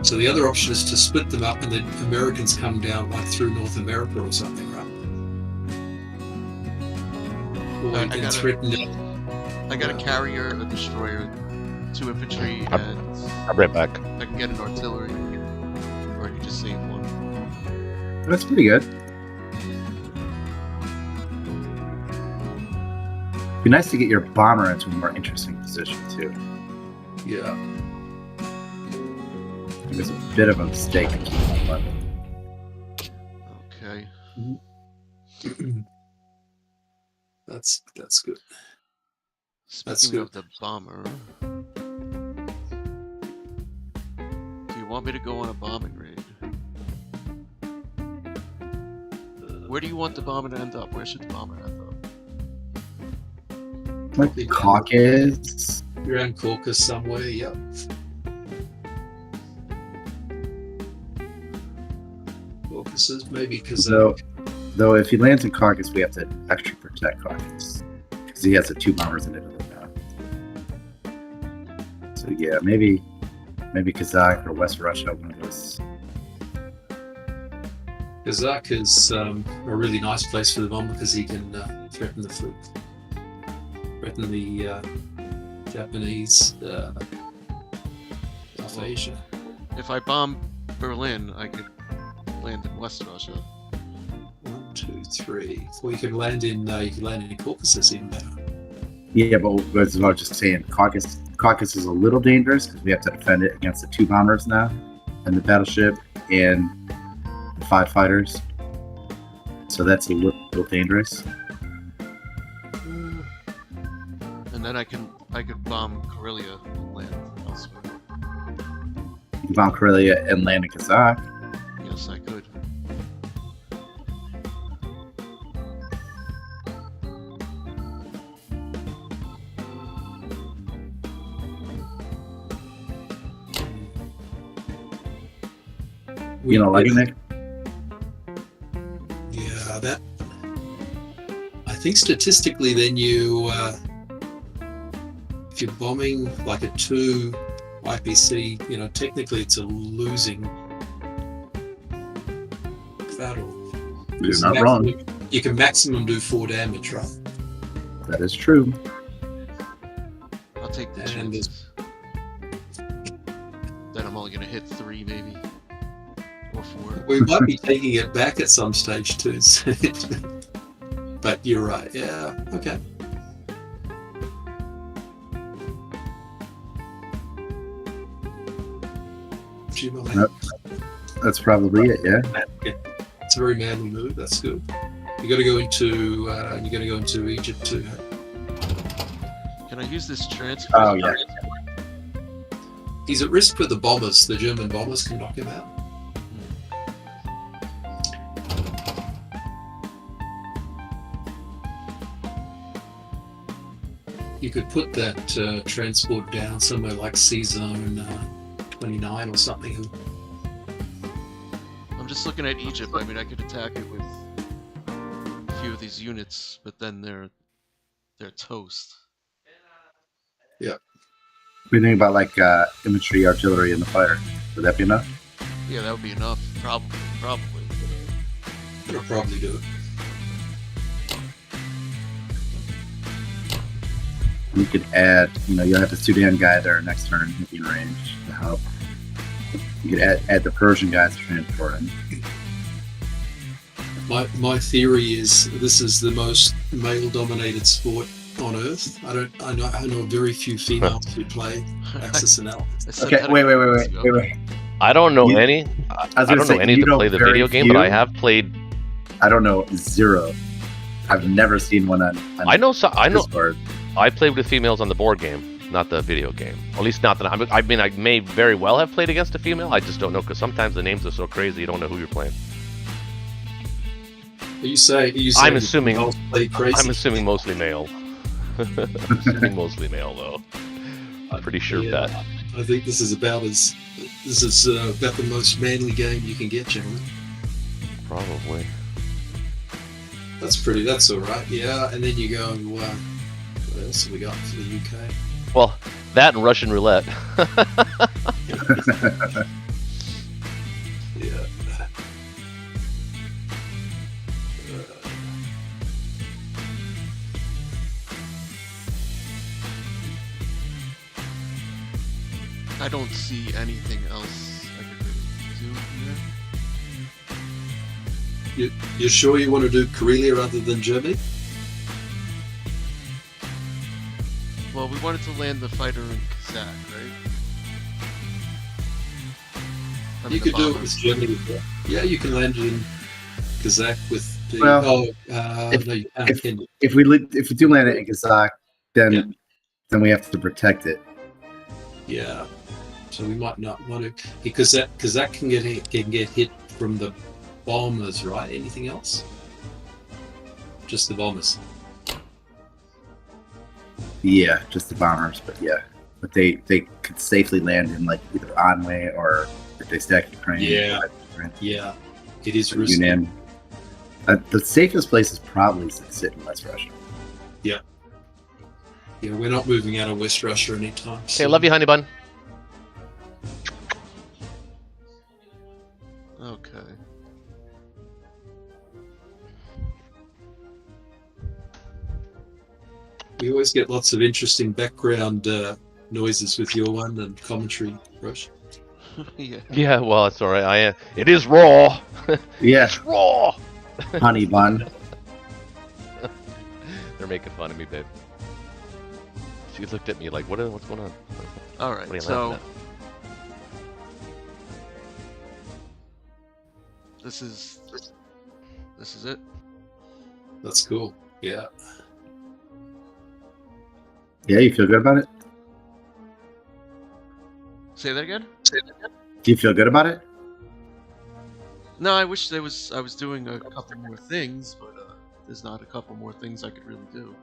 So the other option is to split them up, and the Americans come down like through North America or something, right? I got a carrier, a destroyer, 2 infantry, and I'll be right back. I can get an artillery, or I can just save 1. That's pretty good. It'd be nice to get your bomber into a more interesting position too. Yeah. It was a bit of a mistake to keep on London. Okay. That's good. Speaking of the bomber, do you want me to go on a bombing raid? Where do you want the bomber to end up? Where should the bomber end up? Like the Caucasus. Around Caucasus somewhere, yep. Caucasus, maybe because Though if he lands in Caucasus, we have to extra protect Caucasus because he has the 2 bombers in Italy now. So yeah, maybe Kazakh or West Russia, one of those. Kazakh is a really nice place for the bomber because he can threaten the Japanese off Asia. If I bomb Berlin, I could land in West Russia. 1, 2, 3. Or you can land in Caucasus even better. Yeah, but as I was just saying, Caucasus is a little dangerous because we have to defend it against the 2 bombers now. and the battleship and the 5 fighters. So that's a little dangerous. And then I could bomb Karelia and land elsewhere. You can bomb Karelia and land in Kazakh. Yes, I could. You don't like it, Nick? Yeah, that. I think statistically, then you, if you're bombing like a 2 IPC, technically it's a losing battle. You're not wrong. You can maximum do 4 damage, right? That is true. I'll take the chances. Then I'm only gonna hit 3, maybe. Or 4. We might be taking it back at some stage too. But you're right. Yeah. Okay. Nope. That's probably it. Yeah. It's a very manly move. That's good. You got to go into. You got to go into Egypt too. Can I use this transfer? Oh yeah. He's at risk for the bombers. The German bombers can knock him out. You could put that transport down somewhere like C Zone 29 or something. I'm just looking at Egypt. I mean, I could attack it with a few of these units, but then they're toast. Yeah. What do you think about like infantry, artillery, and the fighter? Would that be enough? Yeah, that would be enough. Probably. It'll probably do it. You could add, you'll have the Sudan guy there next turn in range to help. You could add the Persian guys to transport him. My theory is this is the most male-dominated sport on Earth. I know very few females who play Axis and Allies. Okay, wait. I don't know any. I don't know any to play the video game, but I have played. I don't know 0. I've never seen one on I know. Discord. I played with females on the board game, not the video game. At least not that I mean, I may very well have played against a female. I just don't know because sometimes the names are so crazy you don't know who you're playing. You say I'm assuming. Play crazy? I'm assuming mostly male. Assuming mostly male though. I'm pretty sure of that. I think this is about the most manly game you can get, gentlemen. Probably. That's all right. Yeah, and then you go. What else have we got for the UK? Well, that and Russian roulette. Yeah. I don't see anything else I could really do here. You're sure you want to do Karelia rather than Germany? Well, we wanted to land the fighter in Kazakh, right? You could do it with Germany. Yeah, you can land it in Kazakh with the. If we do land it in Kazakh, then we have to protect it. Yeah, so we might not want to because that can get hit from the bombers, right? Anything else? Just the bombers. Yeah, just the bombers, but they could safely land in like either Anhui or if they stack Ukraine. Yeah, it is risky. Yunnan. The safest place is probably to sit in West Russia. Yeah, we're not moving out of West Russia anytime. Okay, love you, honey bun. Okay. We always get lots of interesting background noises with your one and commentary, Rush. Yeah, well, it's all right. It is raw. Yeah, it's raw. Honey bun. They're making fun of me, babe. She looked at me like, what's going on? All right, so this is it. That's cool. Yeah. Yeah, you feel good about it? Say that again? Do you feel good about it? No, I wish I was doing a couple more things, but there's not a couple more things I could really do.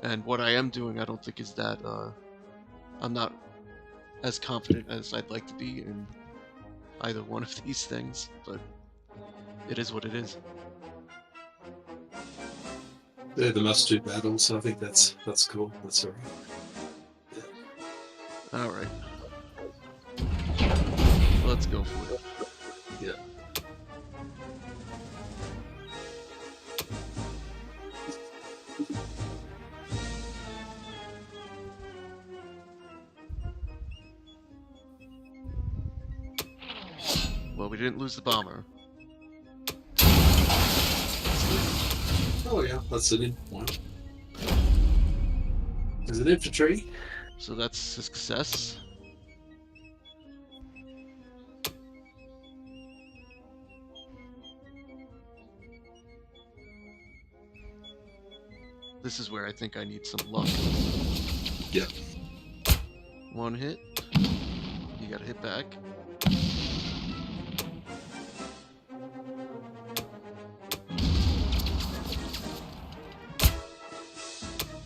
And what I am doing, I don't think is that I'm not as confident as I'd like to be in either one of these things, but it is what it is. They're the must-do battles, so I think that's cool. That's all right. Yeah. All right. Let's go for it. Yeah. Well, we didn't lose the bomber. Oh yeah, that's an one. Is it infantry? So that's a success. This is where I think I need some luck. Yeah. One hit. You gotta hit back.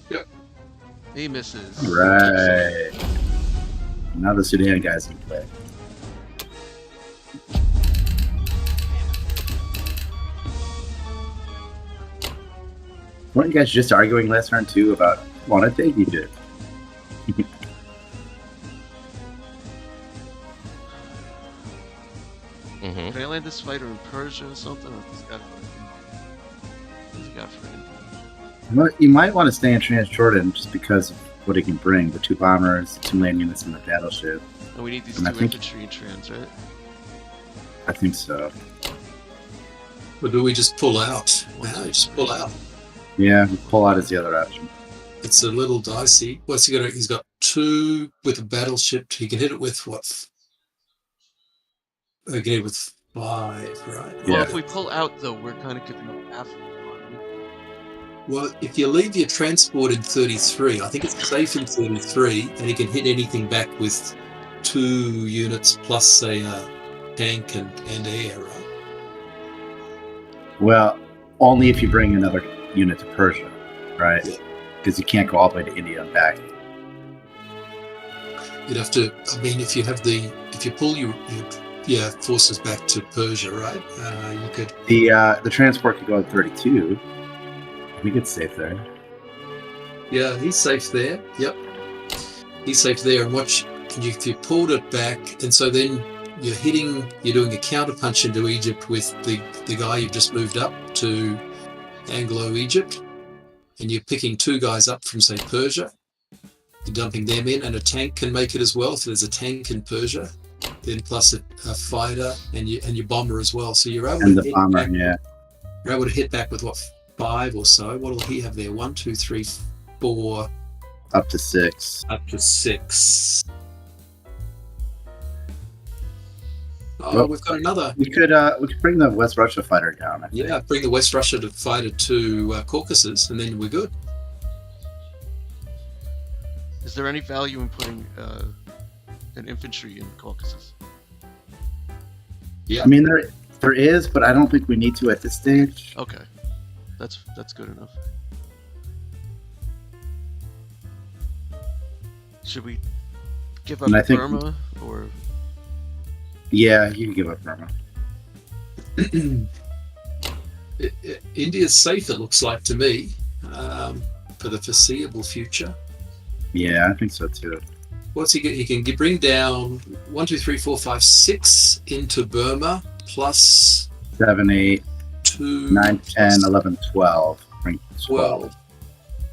Yep. He misses. Right. Now the Sudan guys can play. Weren't you guys just arguing last turn too about what I think you did? Mm-hmm. Can I land this fighter in Persia or something? Or this guy for him? Well, you might want to stay in Transjordan just because of what it can bring. The 2 bombers, 2 land units in the battleship. And we need these And 2 I think- infantry in trans, right? I think so. Or do we just pull out? No, just pull out. Yeah, pull out is the other option. It's a little dicey. What's he got? He's got 2 with a battleship. He can hit it with what? Okay, with 5, right? Well, Yeah. if we pull out, though, we're kind of giving up half of it. Well, if you leave your transport in 33, I think it's safe in 33, and he can hit anything back with 2 units plus, say, a tank and air, right? Well, only if you bring another unit to Persia, right? Yeah. Because you can't go all the way to India and back. You'd have to. I mean, if you pull your forces back to Persia, right? You could. The transport could go to 32. I think it's safe there. Yeah, he's safe there. Yep, he's safe there. And watch, if you pulled it back, and so then you're doing a counter punch into Egypt with the guy you've just moved up to Anglo-Egypt, and you're picking 2 guys up from, say, Persia. You're dumping them in, and a tank can make it as well. So there's a tank in Persia, then plus a fighter and your bomber as well. So you're able And to the hit bomber, back, yeah. You're able to hit back with what, 5 or so. What will he have there? 1, 2, 3, 4, Up to 6. up to 6. Oh, Well, we've got another. We could bring the West Russia fighter down. I think. Yeah, bring the West Russia fighter to Caucasus, and then we're good. Is there any value in putting an infantry in Caucasus? Yeah. I mean, there is, but I don't think we need to at this stage. Okay, that's good enough. Should we give up And I think- Burma or? Yeah, you can give up Burma. India's safe, it looks like to me, for the foreseeable future. Yeah, I think so too. What's he get? He can bring down 1, 2, 3, 4, 5, 6 into Burma, plus 7, 8, 2, 9, 10, 11, 12. Bring 12.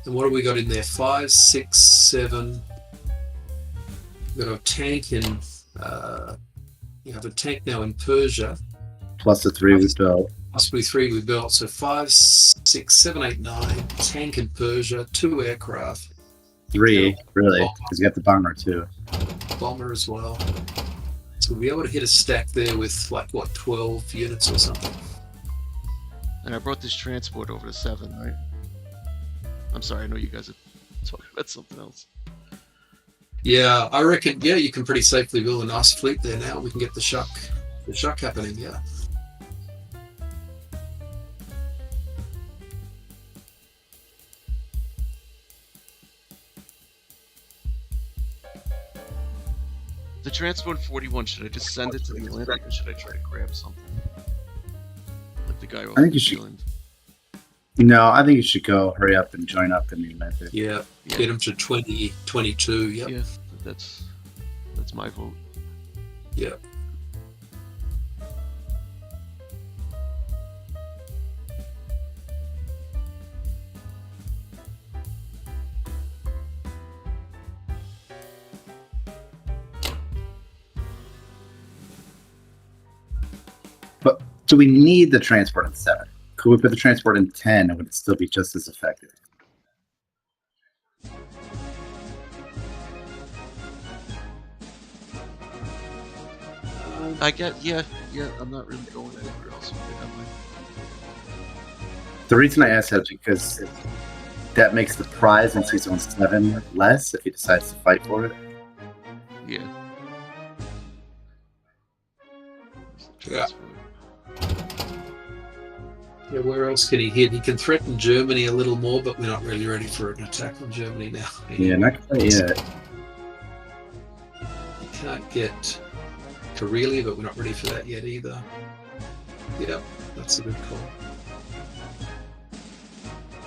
And what have we got in there? 5, 6, 7. We've got a tank in. You have a tank now in Persia. Plus the 3 we built. Possibly 3 we built. So 5, 6, 7, 8, 9. Tank in Persia. 2 aircraft. 3, really, because you got the bomber too. Bomber as well. So we'll be able to hit a stack there with, 12 units or something. And I brought this transport over to 7, right? I'm sorry, I know you guys are talking about something else. Yeah, I reckon, you can pretty safely build a nice fleet there now. We can get the shock happening, yeah. The transport 41, should I just send it to the Atlantic or should I try to grab something? Like the guy over I think the you should. island. No, I think you should go. Hurry up and join up in the Atlantic. Yeah, get them to 20, 22, yep. Yeah, that's my vote. Yeah. But do we need the transport in 7? Could we put the transport in 10 and would it still be just as effective? I get, yeah, I'm not really going anywhere else with it, am I? The reason I ask that is because that makes the prize in Season 7 less if he decides to fight for it. Yeah. Yeah. Yeah, where else can he hit? He can threaten Germany a little more, but we're not really ready for an attack on Germany now. Yeah, not quite yet. You can't get Karelia, but we're not ready for that yet either. Yeah, that's a good call.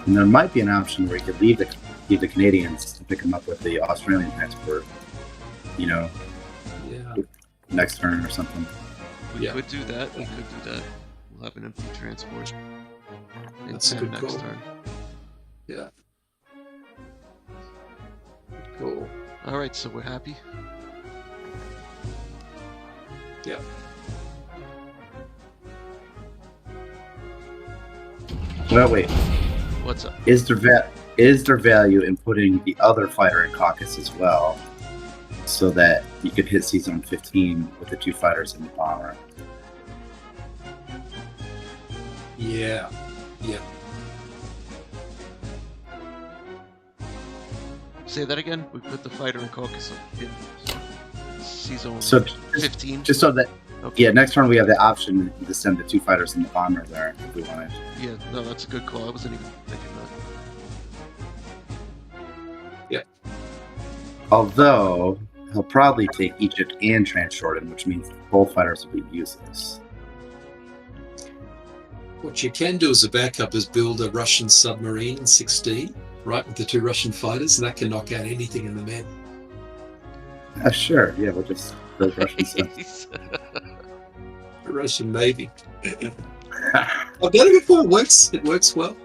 And there might be an option where he could leave the Canadians to pick him up with the Australian transport, Yeah. next turn or something. We could do that. We'll have an empty transport. That's a good next call. turn. Yeah. Cool. Alright, so we're happy? Yeah. Well, wait. What's up? Is there value in putting the other fighter in caucus as well, so that you could hit Season 15 with the 2 fighters and the bomber? Yeah. Yeah. Say that again? We put the fighter in caucus in Season So 15? just so that, Okay. next turn we have the option to send the 2 fighters and the bomber there if we wanted. Yeah, no, that's a good call. I wasn't even thinking that. Although he'll probably take Egypt and Transjordan, which means both fighters will be useless. What you can do as a backup is build a Russian submarine in 16, right, with the 2 Russian fighters, and that can knock out anything in the map. Sure, yeah, we'll just build Russian stuff. A Russian Navy. I've done it before. It works. It works well.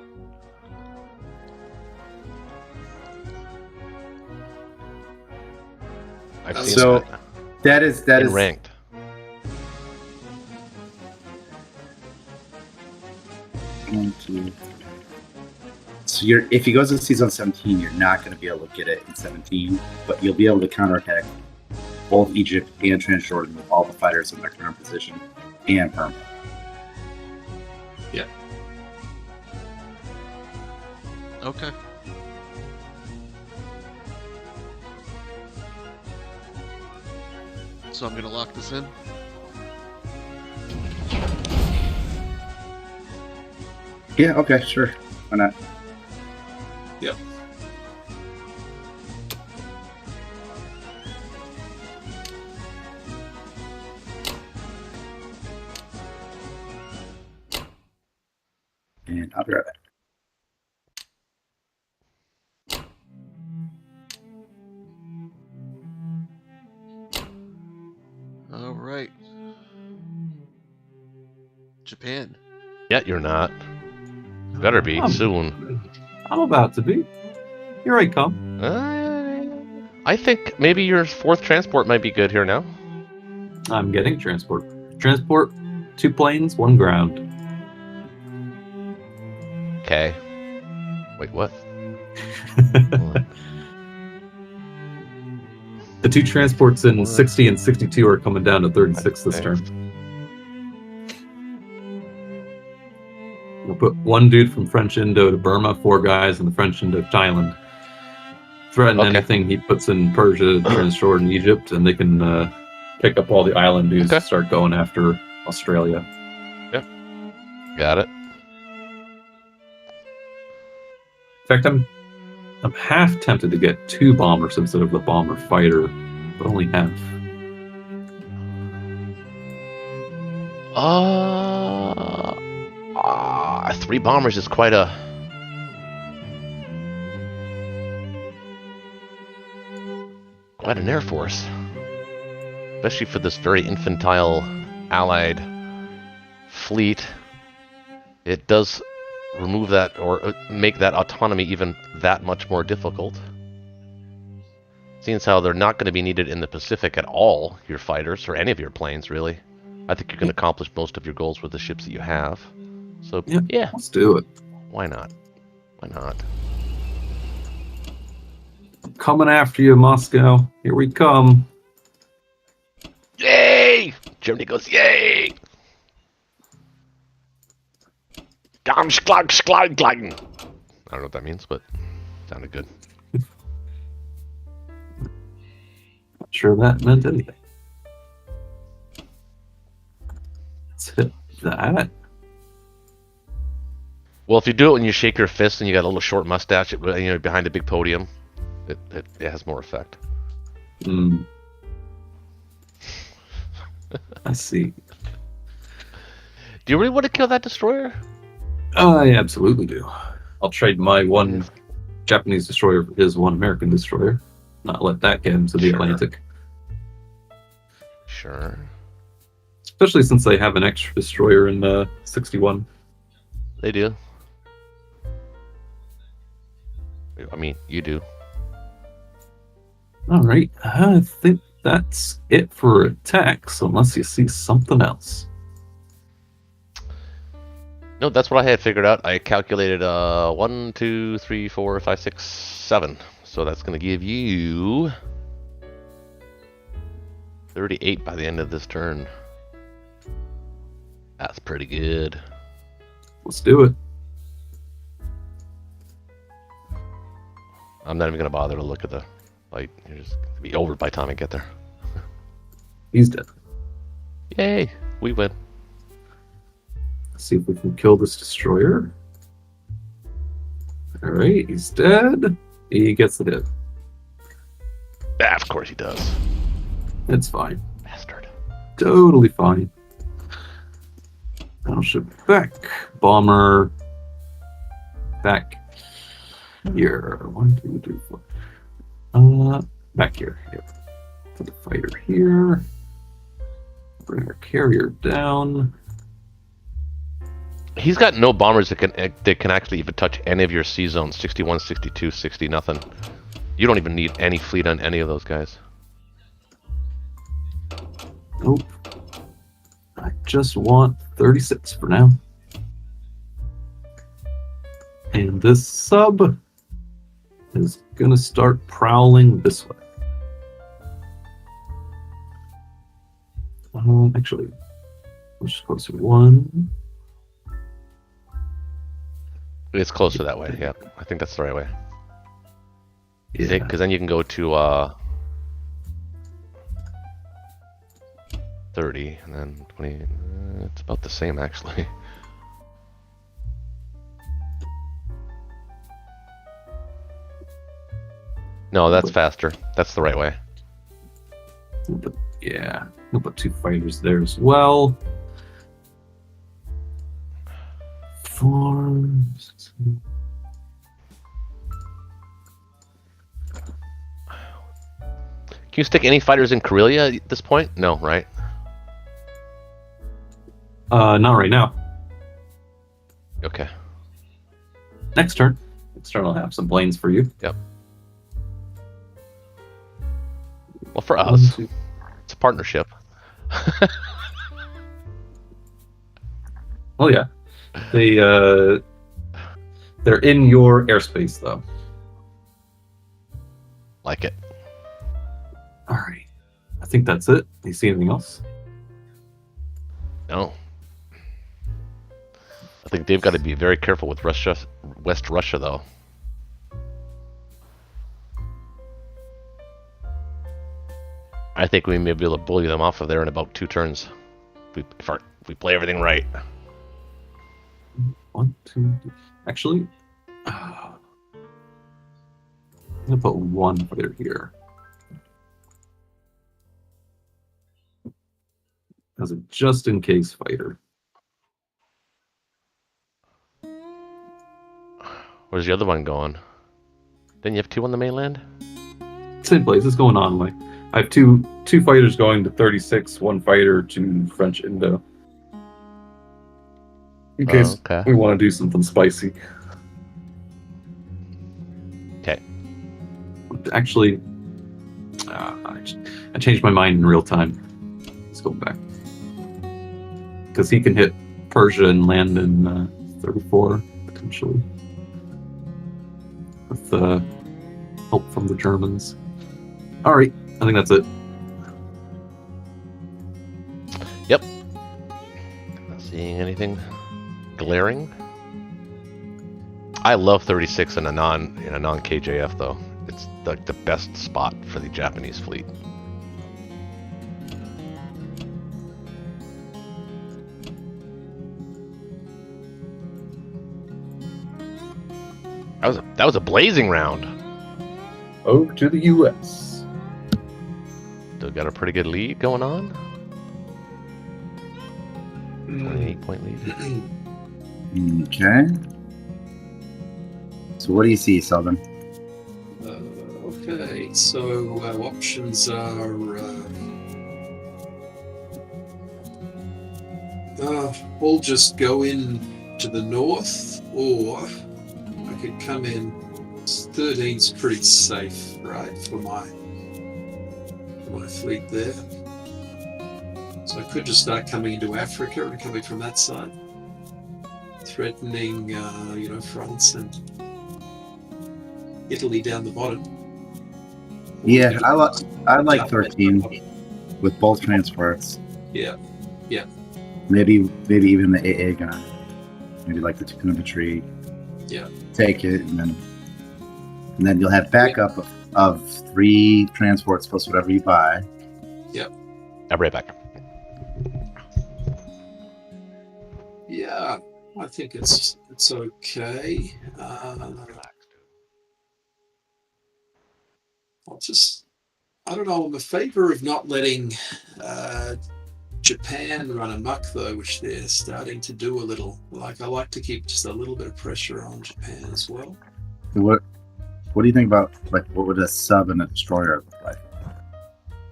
I've seen So that is ranked. One, two. So if he goes to Season 17, you're not going to be able to get it in 17, but you'll be able to counterattack both Egypt and Transjordan with all the fighters in their current position and perm. Yeah. Okay. So I'm gonna lock this in. Yeah, okay, sure. Why not? Yep. And I'll be right back. All right. Japan. Yet you're not. Better be soon. I'm about to be. Here I come. I think maybe your 4th transport might be good here now. I'm getting transport. Transport, 2 planes, 1 ground. Okay. Wait, what? The two transports in 60 and 62 are coming down to 36 this turn. We'll put one dude from French Indo to Burma, 4 guys in the French Indo to Thailand. Threaten anything he puts in Persia, Transjordan, Egypt, and they can pick up all the island dudes and start going after Australia. Yep. Got it. In fact, I'm half tempted to get 2 bombers instead of the bomber fighter, but only half. 3 bombers is quite an air force, especially for this very infantile Allied fleet. It does remove that or make that autonomy even that much more difficult. Seeing as how they're not going to be needed in the Pacific at all, your fighters, or any of your planes, really. I think you can accomplish most of your goals with the ships that you have. So, yeah. Let's do it. Why not? Why not? Coming after you, Moscow. Here we come. Yay! Germany goes, yay! I don't know what that means, but sounded good. Not sure that meant anything. Let's hit that. Well, if you do it when you shake your fist and you got a little short mustache, behind a big podium, it has more effect. I see. Do you really want to kill that destroyer? I absolutely do. I'll trade my one Japanese destroyer for his one American destroyer. Not let that get into the Atlantic. Sure. Especially since they have an extra destroyer in 61. They do. I mean, you do. Alright, I think that's it for attacks, unless you see something else. No, that's what I had figured out. I calculated 1, 2, 3, 4, 5, 6, 7. So that's going to give you 38 by the end of this turn. That's pretty good. Let's do it. I'm not even going to bother to look at the light. You're just going to be over by the time I get there. He's dead. Yay! We win. Let's see if we can kill this destroyer. Alright, he's dead. He gets the hit. Of course he does. It's fine. Bastard. Totally fine. Battleship back. Bomber back here. 1, 2, 3, 4. Back here. Put the fighter here. Bring our carrier down. He's got no bombers that can actually even touch any of your sea zones. 61, 62, 60, nothing. You don't even need any fleet on any of those guys. Nope. I just want 36 for now. And this sub is gonna start prowling this way. Actually, let's just closer. 1. It's closer that way, yeah. I think that's the right way. Yeah. Because then you can go to 30, and then 20. It's about the same, actually. No, that's faster. That's the right way. But, yeah, we'll put 2 fighters there as well. 4, 6, 7. Can you stick any fighters in Karelia at this point? No, right? Not right now. Okay. Next turn. Next turn I'll have some planes for you. Yep. Well, for us, it's a partnership. Oh yeah. They're in your airspace though. Like it. All right. I think that's it. Do you see anything else? No. I think they've got to be very careful with West Russia, though. I think we may be able to bully them off of there in about 2 turns. If we play everything right. 1, 2, 3. Actually, I'm going to put 1 fighter here. As a just-in-case fighter. Where's the other one going? Didn't you have 2 on the mainland? Same place. It's going on. Like, I have two fighters going to 36, 1 fighter to French Indo. In case we want to do something spicy. Okay. Actually, I changed my mind in real time. Let's go back. Because he can hit Persia and land in 34, potentially. With help from the Germans. Alright, I think that's it. Yep. Not seeing anything glaring. I love 36 in a non KJF though. It's like the best spot for the Japanese fleet. That was a blazing round. Over to the U.S. Still got a pretty good lead going on. 28-point lead. Okay. So what do you see, Southern? Okay, so our options are we'll just go in to the north, or I could come in. 13's pretty safe, right, for my fleet there. So I could just start coming into Africa and coming from that side, threatening, France and Italy down the bottom. Yeah, I like 13 with both transports. Yeah. Maybe even the AA gun. Maybe like the infantry. Yeah. Take it, and then you'll have backup of 3 transports plus whatever you buy. Yep. I'll be right back. Yeah, I think it's okay. I don't know, I'm a favor of not letting Japan run amok though, which they're starting to do a little. Like, I like to keep just a little bit of pressure on Japan as well. What do you think about, like, what would a sub and a destroyer look like?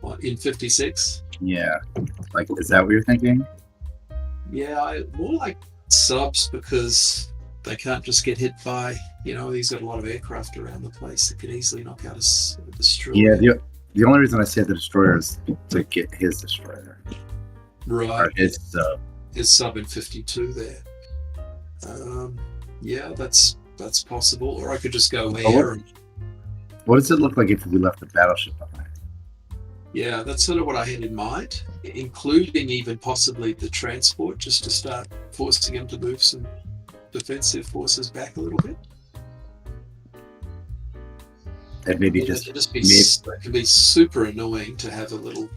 What, in 56? Yeah. Like, is that what you're thinking? Yeah, more like subs, because they can't just get hit by, he's got a lot of aircraft around the place that can easily knock out a destroyer. Yeah, the only reason I say the destroyer is to get his destroyer. Right. Or his sub. His sub in 52 there. Yeah, that's possible. Or I could just go air. What does it look like if we left the battleship behind? Yeah, that's sort of what I had in mind, including even possibly the transport, just to start forcing him to move some defensive forces back a little bit. And maybe it can be super annoying to have a little.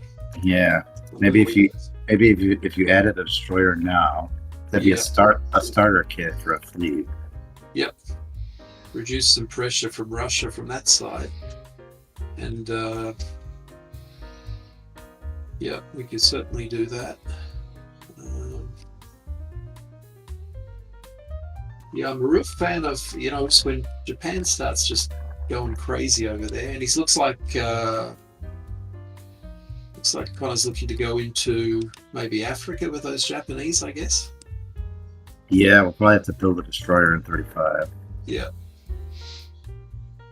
Yeah, maybe if you added a destroyer now, that'd be a starter kit for a fleet. Yep. Reduce some pressure from Russia from that side, and we could certainly do that. I'm a real fan of just when Japan starts just going crazy over there, and he looks like Connor's looking to go into maybe Africa with those Japanese, I guess. Yeah, we'll probably have to build a destroyer in 35. Yeah.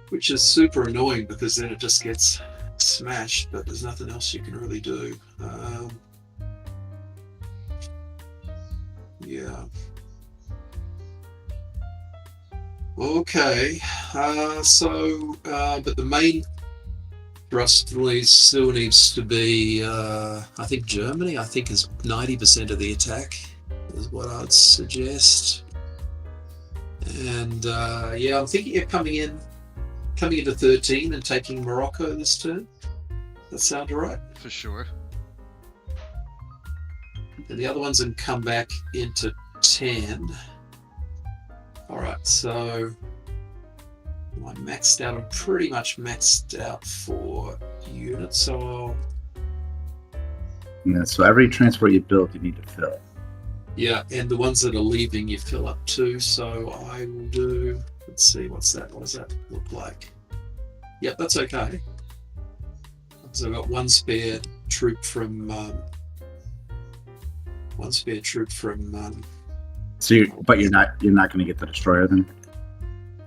Which is super annoying, because then it just gets smashed, but there's nothing else you can really do. Yeah. Okay. But the thrust release still needs to be, I think Germany, I think is 90% of the attack, is what I'd suggest. And I'm thinking of coming into 13 and taking Morocco this turn. That sound all right? For sure. And the other ones can come back into 10. All right, so I'm maxed out. I'm pretty much maxed out for units. So every transport you build, you need to fill. Yeah, and the ones that are leaving, you fill up too. So I will do. Let's see, what's that? What does that look like? Yep, that's okay. So I've got one spare troop from. But you're not going to get the destroyer then.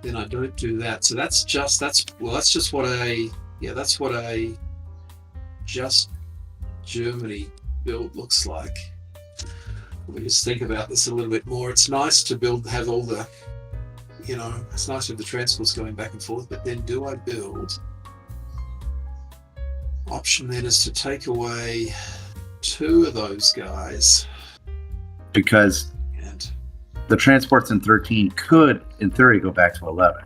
Then I don't do that. So that's just what a just Germany build looks like. Let me just think about this a little bit more. It's nice to have all the, it's nice to have the transports going back and forth, but then do I build? Option then is to take away 2 of those guys. Because the transports in 13 could, in theory, go back to 11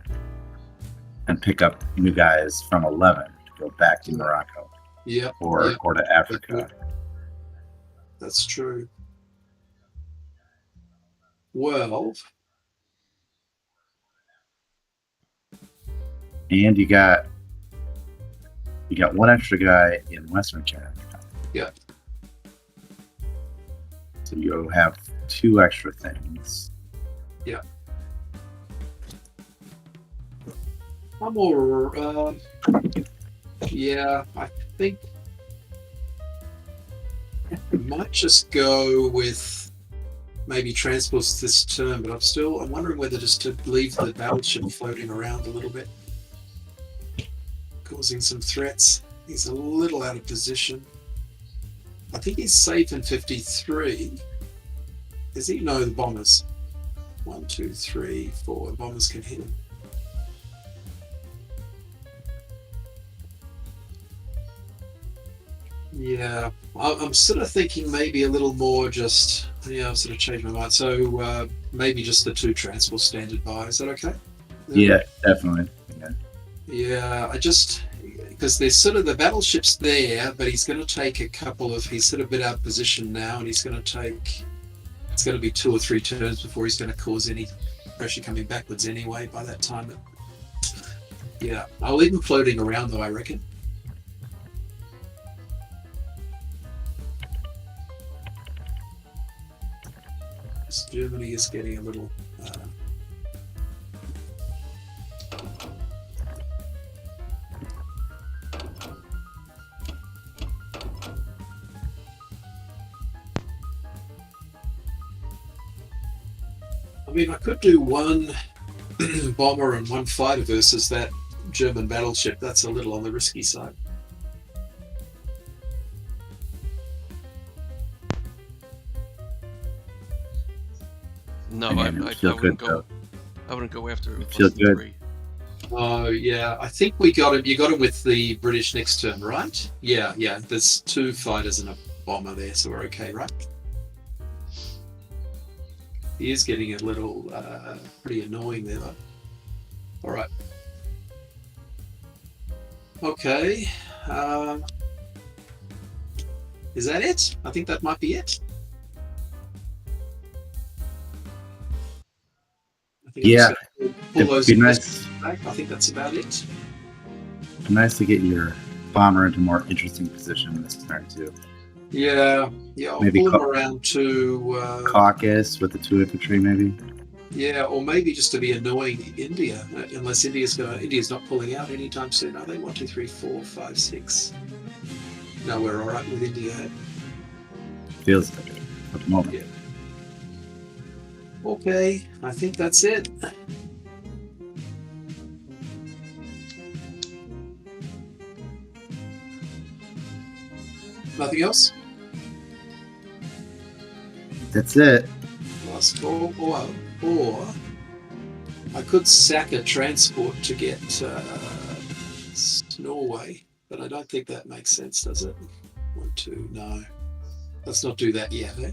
and pick up new guys from 11 to go back to Morocco. Yeah. Or to Africa. That's true. Well. And you got one extra guy in Western China. Yeah. So you'll have 2 extra things. Yeah. I'm all. Yeah, I think I might just go with maybe transports this turn, but I'm wondering whether just to leave the battleship floating around a little bit, causing some threats. He's a little out of position. I think he's safe in 53. Does he? No, the bombers. 1, 2, 3, 4. The bombers can hit him. Yeah, I'm sort of thinking maybe a little more just... Yeah, I've sort of changed my mind. So maybe just the 2 transport standard by. Is that okay? Yeah, definitely. Yeah, I just... Because there's sort of the battleship's there, but he's going to take a couple of... He's sort of a bit out of position now, and he's going to take... It's going to be 2 or 3 turns before he's going to cause any pressure coming backwards anyway by that time. Yeah, I'll leave him floating around though, I reckon. Germany is getting a little... I mean, I could do 1 bomber and 1 fighter versus that German battleship. That's a little on the risky side. No, I wouldn't go. I wouldn't go after it. Feel good. Oh yeah, I think we got him. You got him with the British next turn, right? Yeah. There's 2 fighters and a bomber there, so we're okay, right? He is getting a little pretty annoying there, though. All right. Okay. Is that it? I think that might be it. Yeah, it'd be nice. Back. I think that's about it. Nice to get your bomber into a more interesting position this turn too. Yeah. I'll maybe pull him around to Caucasus with the 2 infantry, maybe. Yeah, or maybe just to be annoying India, unless India's not pulling out anytime soon, are they? 1, 2, 3, 4, 5, 6. No, we're all right with India. Feels like it at the moment. Yeah. Okay, I think that's it. Nothing else? That's it. Last call. Or I could sack a transport to get Norway. But I don't think that makes sense, does it? 1, 2, no. Let's not do that yet, eh?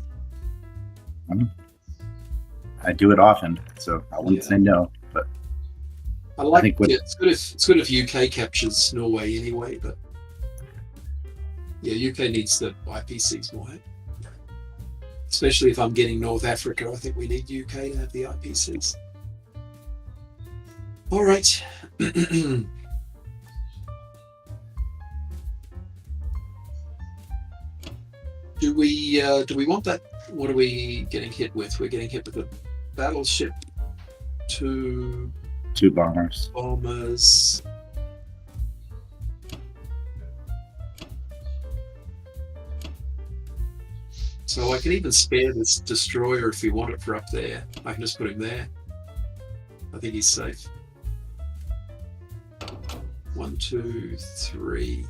I do it often, so I wouldn't say no. But I think it's good if UK captures Norway anyway. But yeah, UK needs the IPCs more. Eh? Especially if I'm getting North Africa, I think we need UK to have the IPCs. All right. Do we want that? What are we getting hit with? We're getting hit with a battleship, two bombers. So I can even spare this destroyer if we want it for up there. I can just put him there. I think he's safe. 1, 2, 3.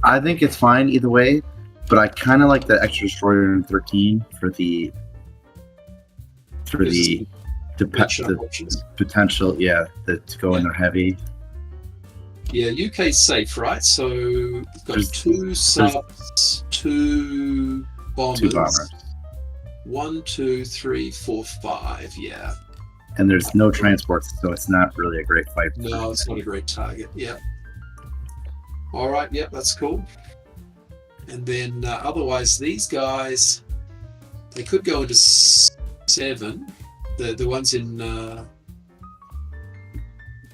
I think it's fine either way, but I kind of like the extra destroyer in 13 for the potential, to go in there heavy. Yeah, UK's safe, right? So we've got 2 subs, 2 bombers. 2 bombers. 1, 2, 3, 4, 5. Yeah. And there's no transports, so it's not really a great fight. No, it's not a great target. Yeah. All right. Yep, that's cool. And then otherwise, these guys, they could go into 7. The ones in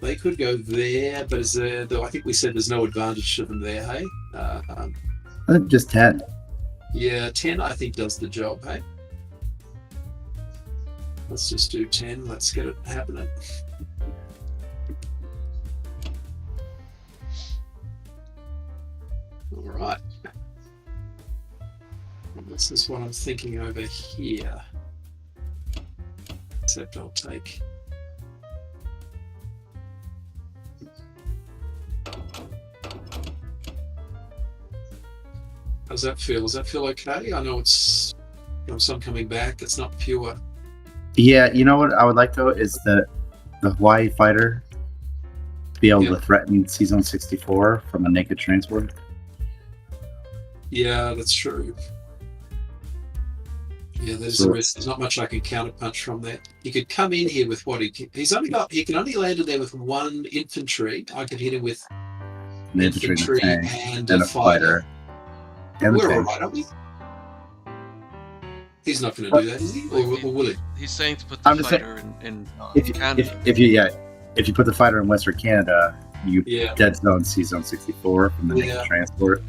they could go there, but is there? Though I think we said there's no advantage to them there. Hey. I think just 10. Yeah, 10 I think does the job. Hey. Let's just do 10. Let's get it happening. All right. And this is what I'm thinking over here. Except I'll take... How's that feel? Does that feel okay? I know it's some coming back. It's not pure. Yeah, you know what I would like though is the Hawaii fighter be able to threaten C-Zone 64 from a naked transport. Yeah, that's true. Yeah, there's the risk. There's not much I can counterpunch from that. He could come in here with what he can only land in there with 1 infantry. I could hit him with an infantry and a fighter. We're all right, aren't we? He's not going to do that, is he? Or will he? He's saying to put the fighter in Canada. If you put the fighter in Western Canada, you dead zone C-Zone 64 from the naked transport.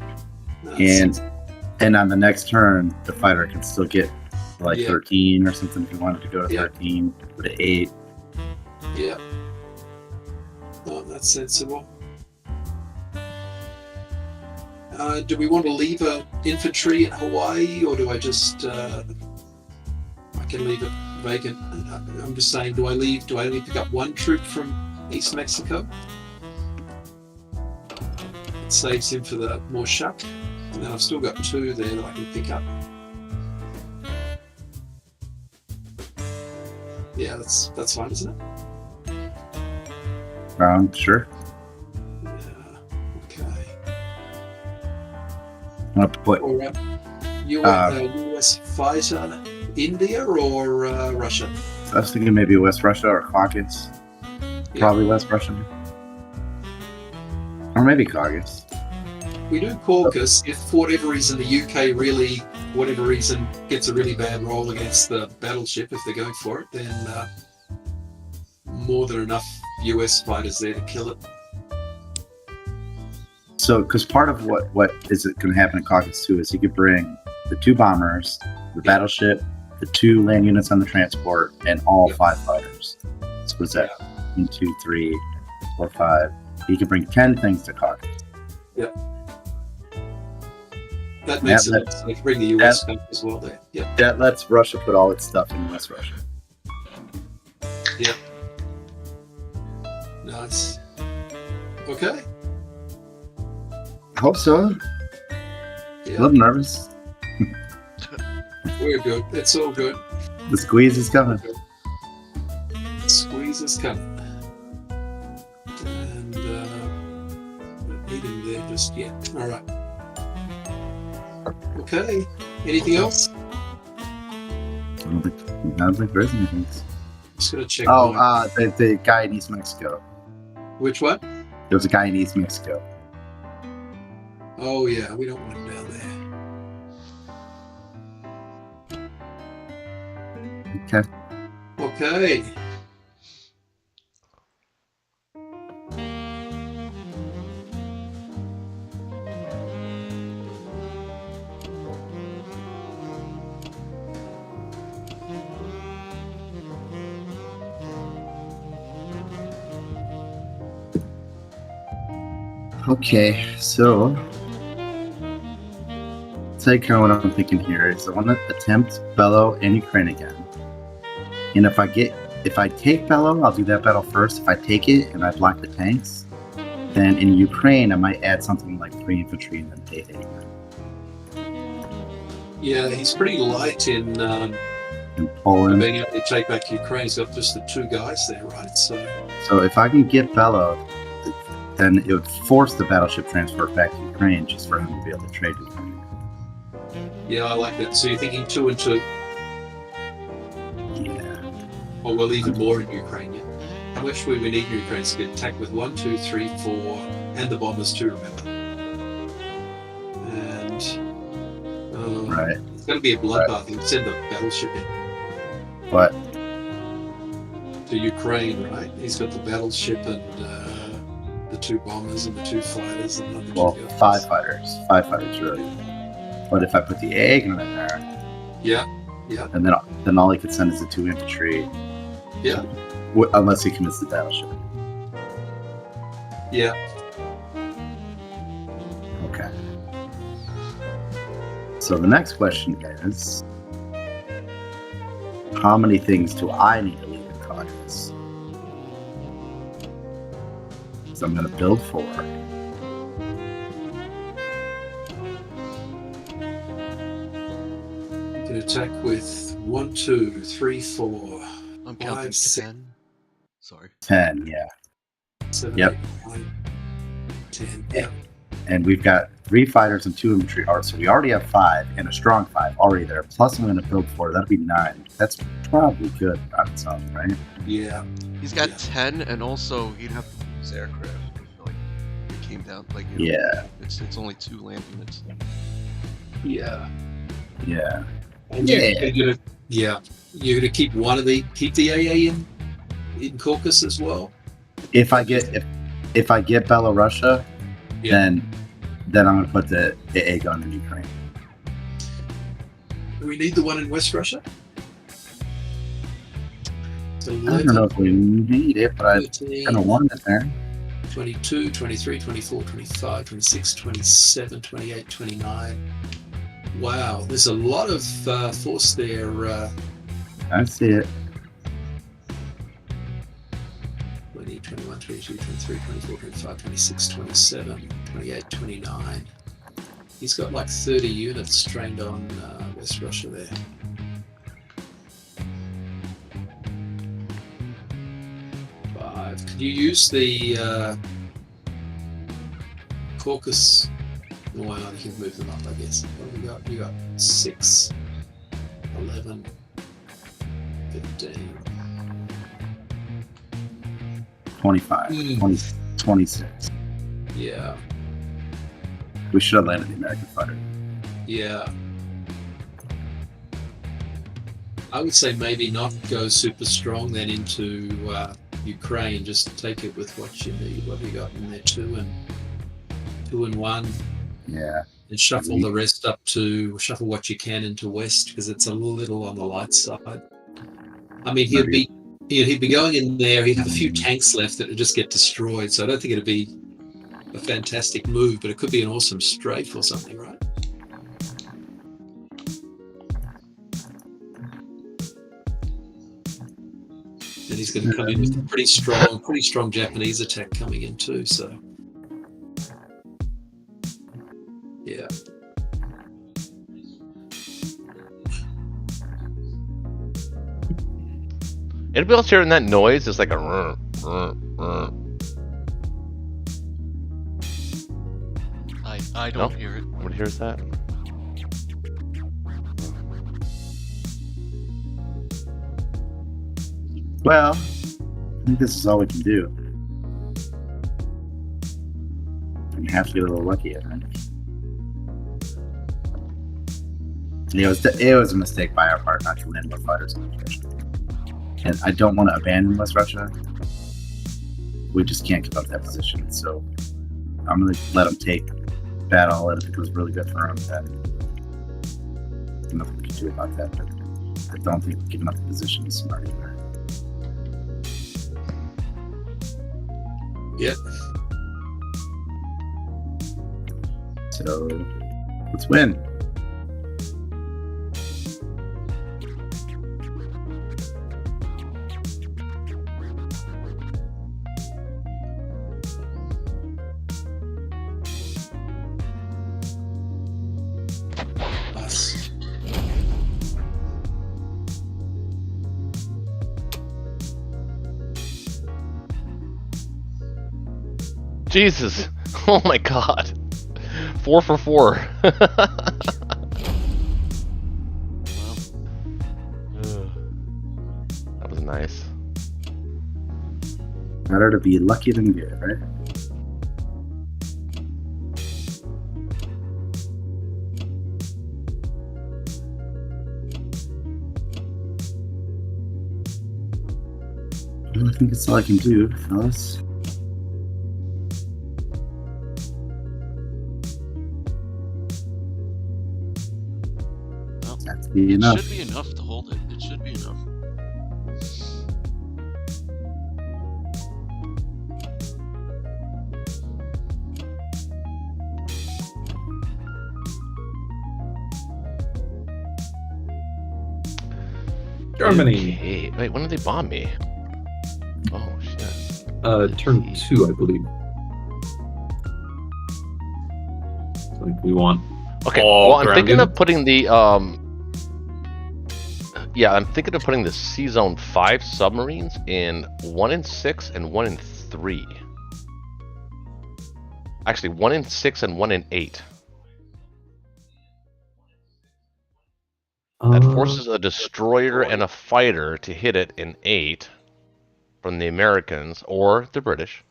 And on the next turn, the fighter can still get 13 or something if you wanted to go to 13, to 8. Yeah. Oh, that's sensible. Do we want to leave infantry in Hawaii, or do I just... I can leave it vacant. I'm just saying, do I only pick up 1 troop from East Mexico? It saves him for the more shuck. And then I've still got 2 there that I can pick up. Yeah, that's fine, isn't it? Sure. Put US fighter, India or Russia? I was thinking maybe West Russia or Caucasus. Yeah. Probably West Russia. Or maybe Caucasus. We do Caucasus if for whatever reason the UK really, whatever reason, gets a really bad roll against the battleship. If they're going for it, then more than enough US fighters there to kill it. So, because part of what is it going to happen in Caucasus too is you could bring the 2 bombers, the battleship, the 2 land units on the transport, and all 5 fighters. So what's that? 1, 2, 3, 4, 5. You could bring 10 things to Caucasus. Yeah. That makes sense. They can bring the US stuff as well there. Yeah. That lets Russia put all its stuff in West Russia. Yep. Nice. Okay. I hope so. Yeah. A little nervous. We're good. It's all good. The squeeze is coming. The squeeze is coming. All right. Okay. Anything else? I don't think there is anything. Just gonna check. Oh, the guy in East Mexico. Which one? There was a guy in East Mexico. Oh yeah, we don't want him down there. Okay. Okay. Okay, so tell you kind of what I'm thinking here is I want to attempt Bello and Ukraine again. And if I take Bello, I'll do that battle first. If I take it and I block the tanks, then in Ukraine I might add something like 3 infantry and then take it. Yeah, he's pretty light in Poland. being able to take back Ukraine. He's got just the 2 guys there, right? So if I can get Bello, then it would force the battleship transfer back to Ukraine just for him to be able to trade with me. Yeah, I like that. So you're thinking 2 and 2? Yeah. Or well, even more in Ukraine. Yeah. How much we need in Ukraine to get attacked with 1, 2, 3, 4, and the bombers too, remember? And Right. It's going to be a bloodbath. He'll send the battleship in. What? To Ukraine, right? He's got the battleship and the 2 bombers and the 2 fighters. And the 5 fighters. 5 fighters, really. But if I put the egg in there, yeah, and then all he could send is the 2 infantry. Yeah. Unless he commits the battleship. Yeah. Okay. So the next question is, how many things do I need to leave in Caucasus? So I'm going to build 4. You can attack with 1, 2, 3, 4. I'm counting 5, 6, 10. Sorry. 10, yeah. 7, Yep. 8, 9, 10. Yeah. And we've got 3 fighters and 2 infantry. So we already have 5 and a strong 5 already there. Plus I'm going to build 4. That'll be 9. That's probably good on its own, right? Yeah. He's got 10, and also he'd have to use aircraft. I feel like it came down like it's only 2 land units. Yeah. Yeah. And you're gonna keep the AA in Caucasus as well. If I get Belarusia, then I'm gonna put the A gun in Ukraine. Do we need the one in West Russia? So I don't know if we need it, but I kind of want it there. 22, 23, 24, 25, 26, 27, 28, 29. Wow, there's a lot of force there. I see it. 20, 21, 22, 23, 24, 25, 26, 27, 28, 29. He's got like 30 units trained on West Russia there. Could you use the Caucasus? Well, you can move them up, I guess. What have we got? You got 6, 11, 15. 25, 20, 26. Yeah. We should have landed the American fighter. Yeah. I would say maybe not go super strong then into Ukraine. Just take it with what you need. What have you got in there? 2 and 1. Yeah. And shuffle the rest up to shuffle what you can into West because it's a little on the light side. I mean, he'd be going in there. He'd have a few tanks left that would just get destroyed. So I don't think it'd be a fantastic move, but it could be an awesome strafe or something, right? And he's going to come in with a pretty strong Japanese attack coming in too. So, yeah. Anybody else hearing that noise? It's like a. I don't hear it. What hears that? Well, I think this is all we can do. We have to get a little lucky, I think. It was a mistake by our part not to land more fighters in West Russia. And I don't want to abandon West Russia. We just can't give up that position, so I'm going to let them take that all in if it goes really good for them. There's nothing we can do about that, but I don't think giving up the position is smart either. Yep. So let's win. Nice. Jesus! Oh my God! 4 for 4. That was nice. Better to be lucky than good, right? Well, I think that's all I can do, fellas. That's be enough. It should be enough to hold it. It should be enough. Germany. Okay. Wait, when did they bomb me? Oh shit. Turn 2, I believe. Like we want. Okay. all Well, I'm ground thinking units. of putting the Yeah, I'm thinking of putting the Sea Zone 5 submarines in 1 in 6 and 1 in 3. Actually, 1 in 6 and 1 in 8. That forces a destroyer and a fighter to hit it in 8 from the Americans or the British.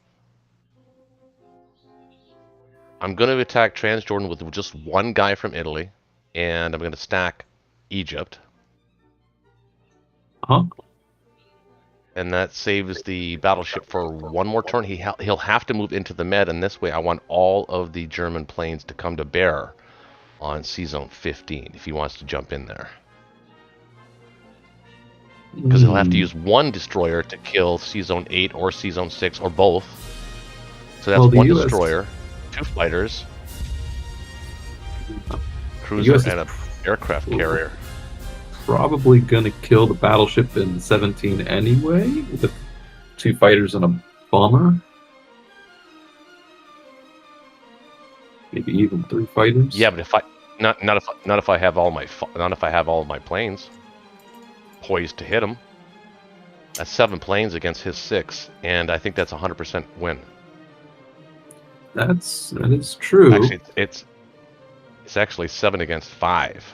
I'm going to attack Transjordan with just 1 guy from Italy, and I'm going to stack Egypt. Huh? And that saves the battleship for 1 more turn. He'll have to move into the Med, and this way I want all of the German planes to come to bear on Sea Zone 15 if he wants to jump in there. Because he'll have to use 1 destroyer to kill Sea Zone 8 or Sea Zone 6 or both. So that's Well, the 1 US destroyer, 2 fighters, cruiser, US and an aircraft carrier. Probably gonna kill the battleship in 17 anyway, with 2 fighters and a bomber. Maybe even 3 fighters. Yeah, but if I not if I have all my planes poised to hit him. That's 7 planes against his 6, and I think that's 100% win. That is true. Actually, it's actually 7 against 5.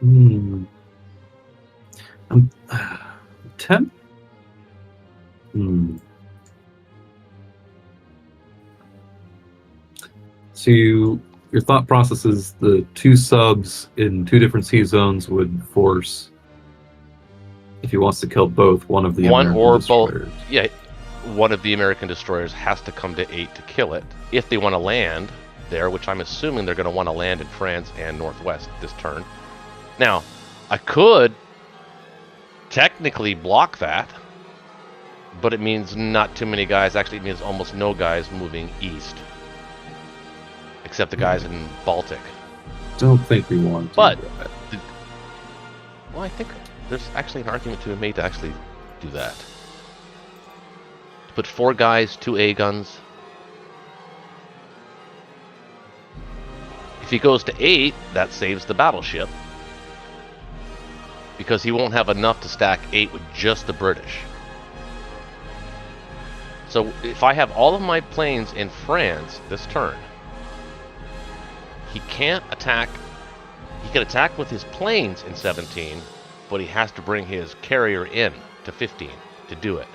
Hmm. 10. So your thought process is the 2 subs in 2 different sea zones would force, if he wants to kill both, one of the One American or destroyers. both. Yeah, one of the American destroyers has to come to 8 to kill it if they want to land there, which I'm assuming they're going to want to land in France and Northwest this turn. Now, I could technically block that, but it means not too many guys. Actually, it means almost no guys moving east, except the guys in Baltic. Don't think we want to. But do that. well, I think there's actually an argument to be made to actually do that. To put 4 guys, 2 A guns. If he goes to 8, that saves the battleship, because he won't have enough to stack 8 with just the British. So if I have all of my planes in France this turn, he can't attack. He can attack with his planes in 17, but he has to bring his carrier in to 15 to do it.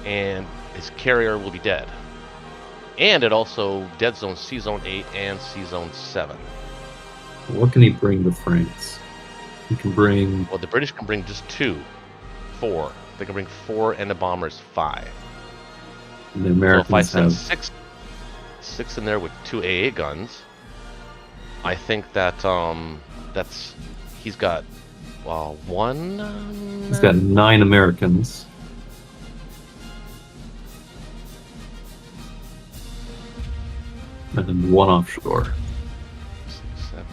And his carrier will be dead. And it also dead zones C Zone 8 and C Zone 7. What can he bring to France? He can bring... Well, the British can bring just 4. They can bring 4 and the bombers 5. And the Americans so if I send have... six in there with 2 AA guns, I think that that's he's got one. He's got 9 Americans. And then 1 offshore. 6, 7,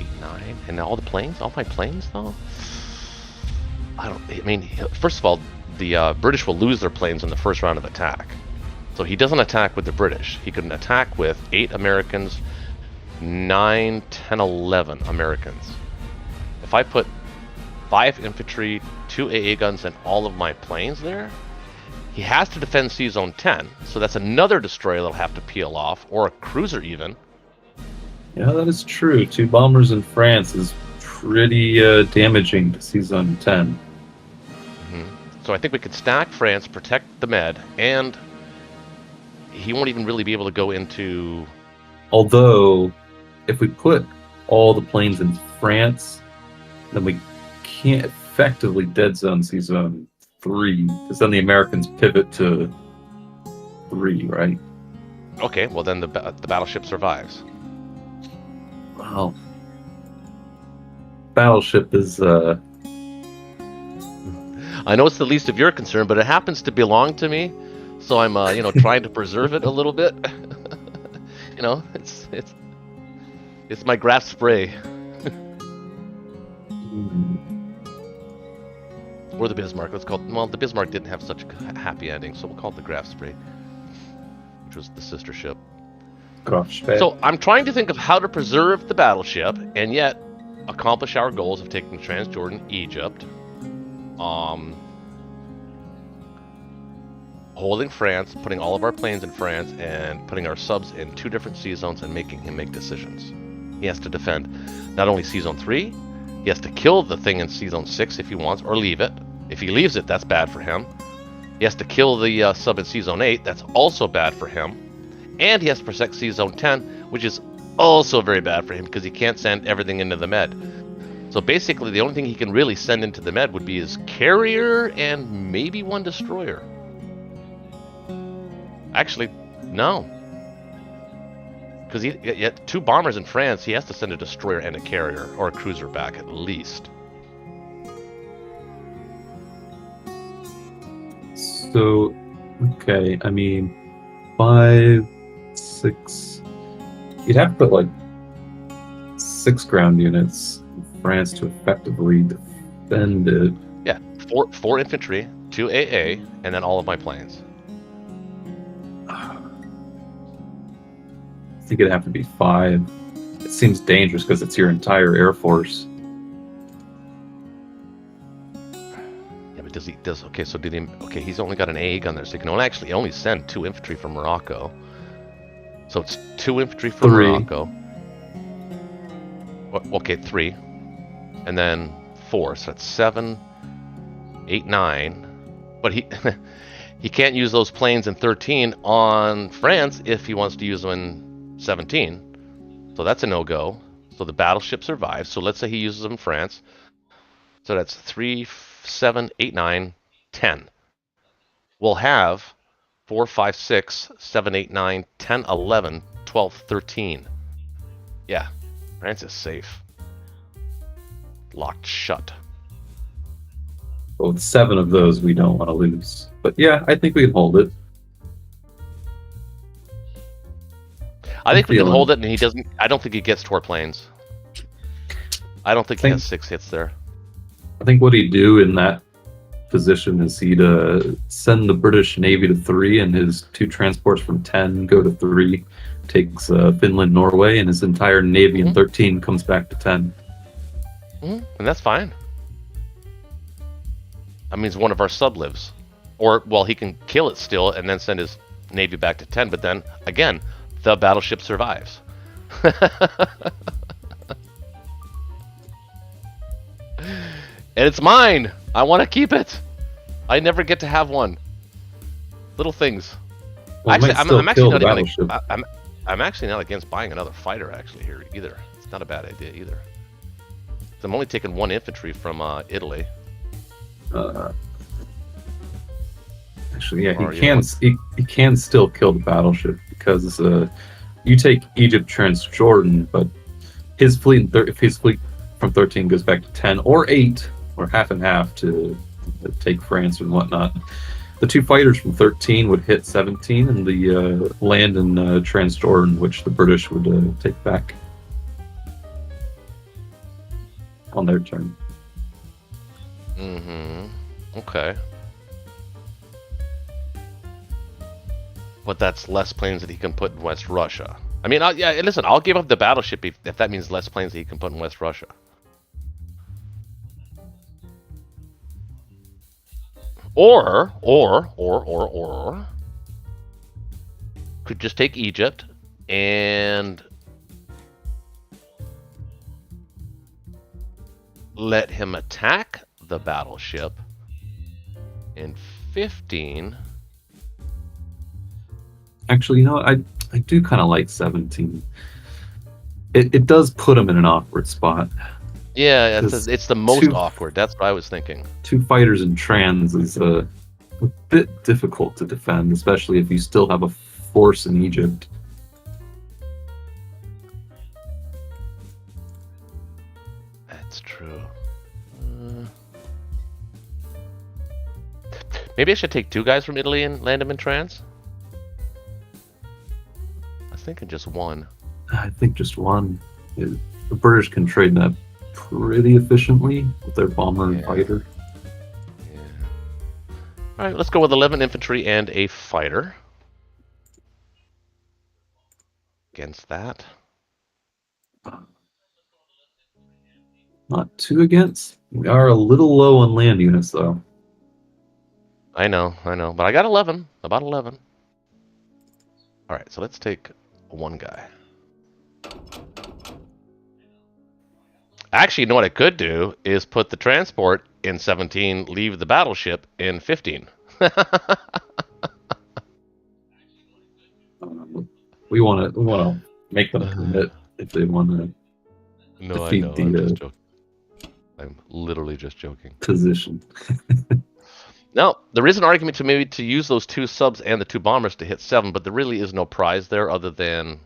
8, 9, and all the planes, all my planes though. I mean, first of all, the British will lose their planes in the first round of attack. So he doesn't attack with the British. He can attack with 8 Americans, 9, 10, 11 Americans. If I put 5 infantry, 2 AA guns, and all of my planes there, he has to defend C Zone 10. So that's another destroyer that'll have to peel off, or a cruiser even. Yeah, that is true. 2 bombers in France is pretty damaging to C Zone 10. So I think we could stack France, protect the Med, and he won't even really be able to go into... Although, if we put all the planes in France, then we can't effectively dead zone C Zone 3, because then the Americans pivot to 3, right? Okay, well then the battleship survives. Wow. Battleship is... I know it's the least of your concern, but it happens to belong to me, so I'm, trying to preserve it a little bit. It's my Graf spray. Or the Bismarck. Let's call it. Well, the Bismarck didn't have such a happy ending, so we'll call it the Graf spray, which was the sister ship. So I'm trying to think of how to preserve the battleship and yet accomplish our goals of taking Transjordan, Egypt, holding France, putting all of our planes in France, and putting our subs in 2 different sea zones and making him make decisions. He has to defend not only Sea Zone 3, he has to kill the thing in Sea Zone 6 if he wants, or leave it. If he leaves it, that's bad for him. He has to kill the sub in Sea Zone 8, that's also bad for him. And he has to protect Sea Zone 10, which is also very bad for him because he can't send everything into the Med. So basically, the only thing he can really send into the Med would be his carrier and maybe 1 destroyer. Actually, no. Because he had 2 bombers in France, he has to send a destroyer and a carrier, or a cruiser back at least. So, okay, I mean, 5, 6... You'd have to put, 6 ground units in France to effectively defend it. Yeah, 4 infantry, 2 AA, and then all of my planes. I think it'd have to be 5. It seems dangerous because it's your entire air force. Yeah, but he's only got an AA gun there, so he can only send 2 infantry from Morocco. So it's 2 infantry from 3. Morocco. Okay, 3. And then 4, so that's 7, 8, 9. But he can't use those planes in 13 on France if he wants to use them in 17, so that's a no-go. So the battleship survives. So let's say he uses them in France. So that's 3, 7, 8, 9, 10. We'll have 4, 5, 6, 7, 8, 9, 10, 11, 12, 13. Yeah, France is safe. Locked shut. Well, with 7 of those, we don't want to lose. But yeah, I think we can hold it. I think we can hold it, and he doesn't. I don't think he gets to our planes. I don't think he has 6 hits there. I think what he'd do in that position is he'd send the British Navy to 3, and his 2 transports from 10 go to 3, takes Finland, Norway, and his entire Navy in 13 comes back to 10. And that's fine. That means one of our sub lives. Or, well, he can kill it still and then send his navy back to 10, but then, again, the battleship survives. And it's mine! I want to keep it! I never get to have one. Little things. Well, actually, I'm actually not battleship. I'm actually not against buying another fighter, actually, here, either. It's not a bad idea, either. I'm only taking 1 infantry from Italy. Actually, yeah, he can still kill the battleship because you take Egypt, Transjordan, but his fleet if his fleet from 13 goes back to 10 or 8 or half and half to take France and whatnot. The 2 fighters from 13 would hit 17, and the land in Transjordan, which the British would take back on their turn. Okay. But that's less planes that he can put in West Russia. I mean, listen, I'll give up the battleship if that means less planes that he can put in West Russia. Or could just take Egypt and let him attack the battleship in 15. Actually, you know what? I do kind of like 17. It does put him in an awkward spot. Yeah, it's the most awkward. That's what I was thinking. 2 fighters in trans is a bit difficult to defend, especially if you still have a force in Egypt. That's true. Maybe I should take 2 guys from Italy and land them in trans? I was thinking just 1. I think just 1. The British can trade that pretty efficiently with their bomber and fighter. Yeah. All right, let's go with 11 infantry and a fighter. Against that. Not too against. We are a little low on land units, though. I know. But I got 11. About 11. All right, so let's take 1 guy. Actually, you know what I could do is put the transport in 17, leave the battleship in 15. We want to make them commit if they want to. No, I know. I'm just joking. I'm literally just joking. Position. Now, there is an argument to maybe to use those 2 subs and the 2 bombers to hit 7, but there really is no prize there other than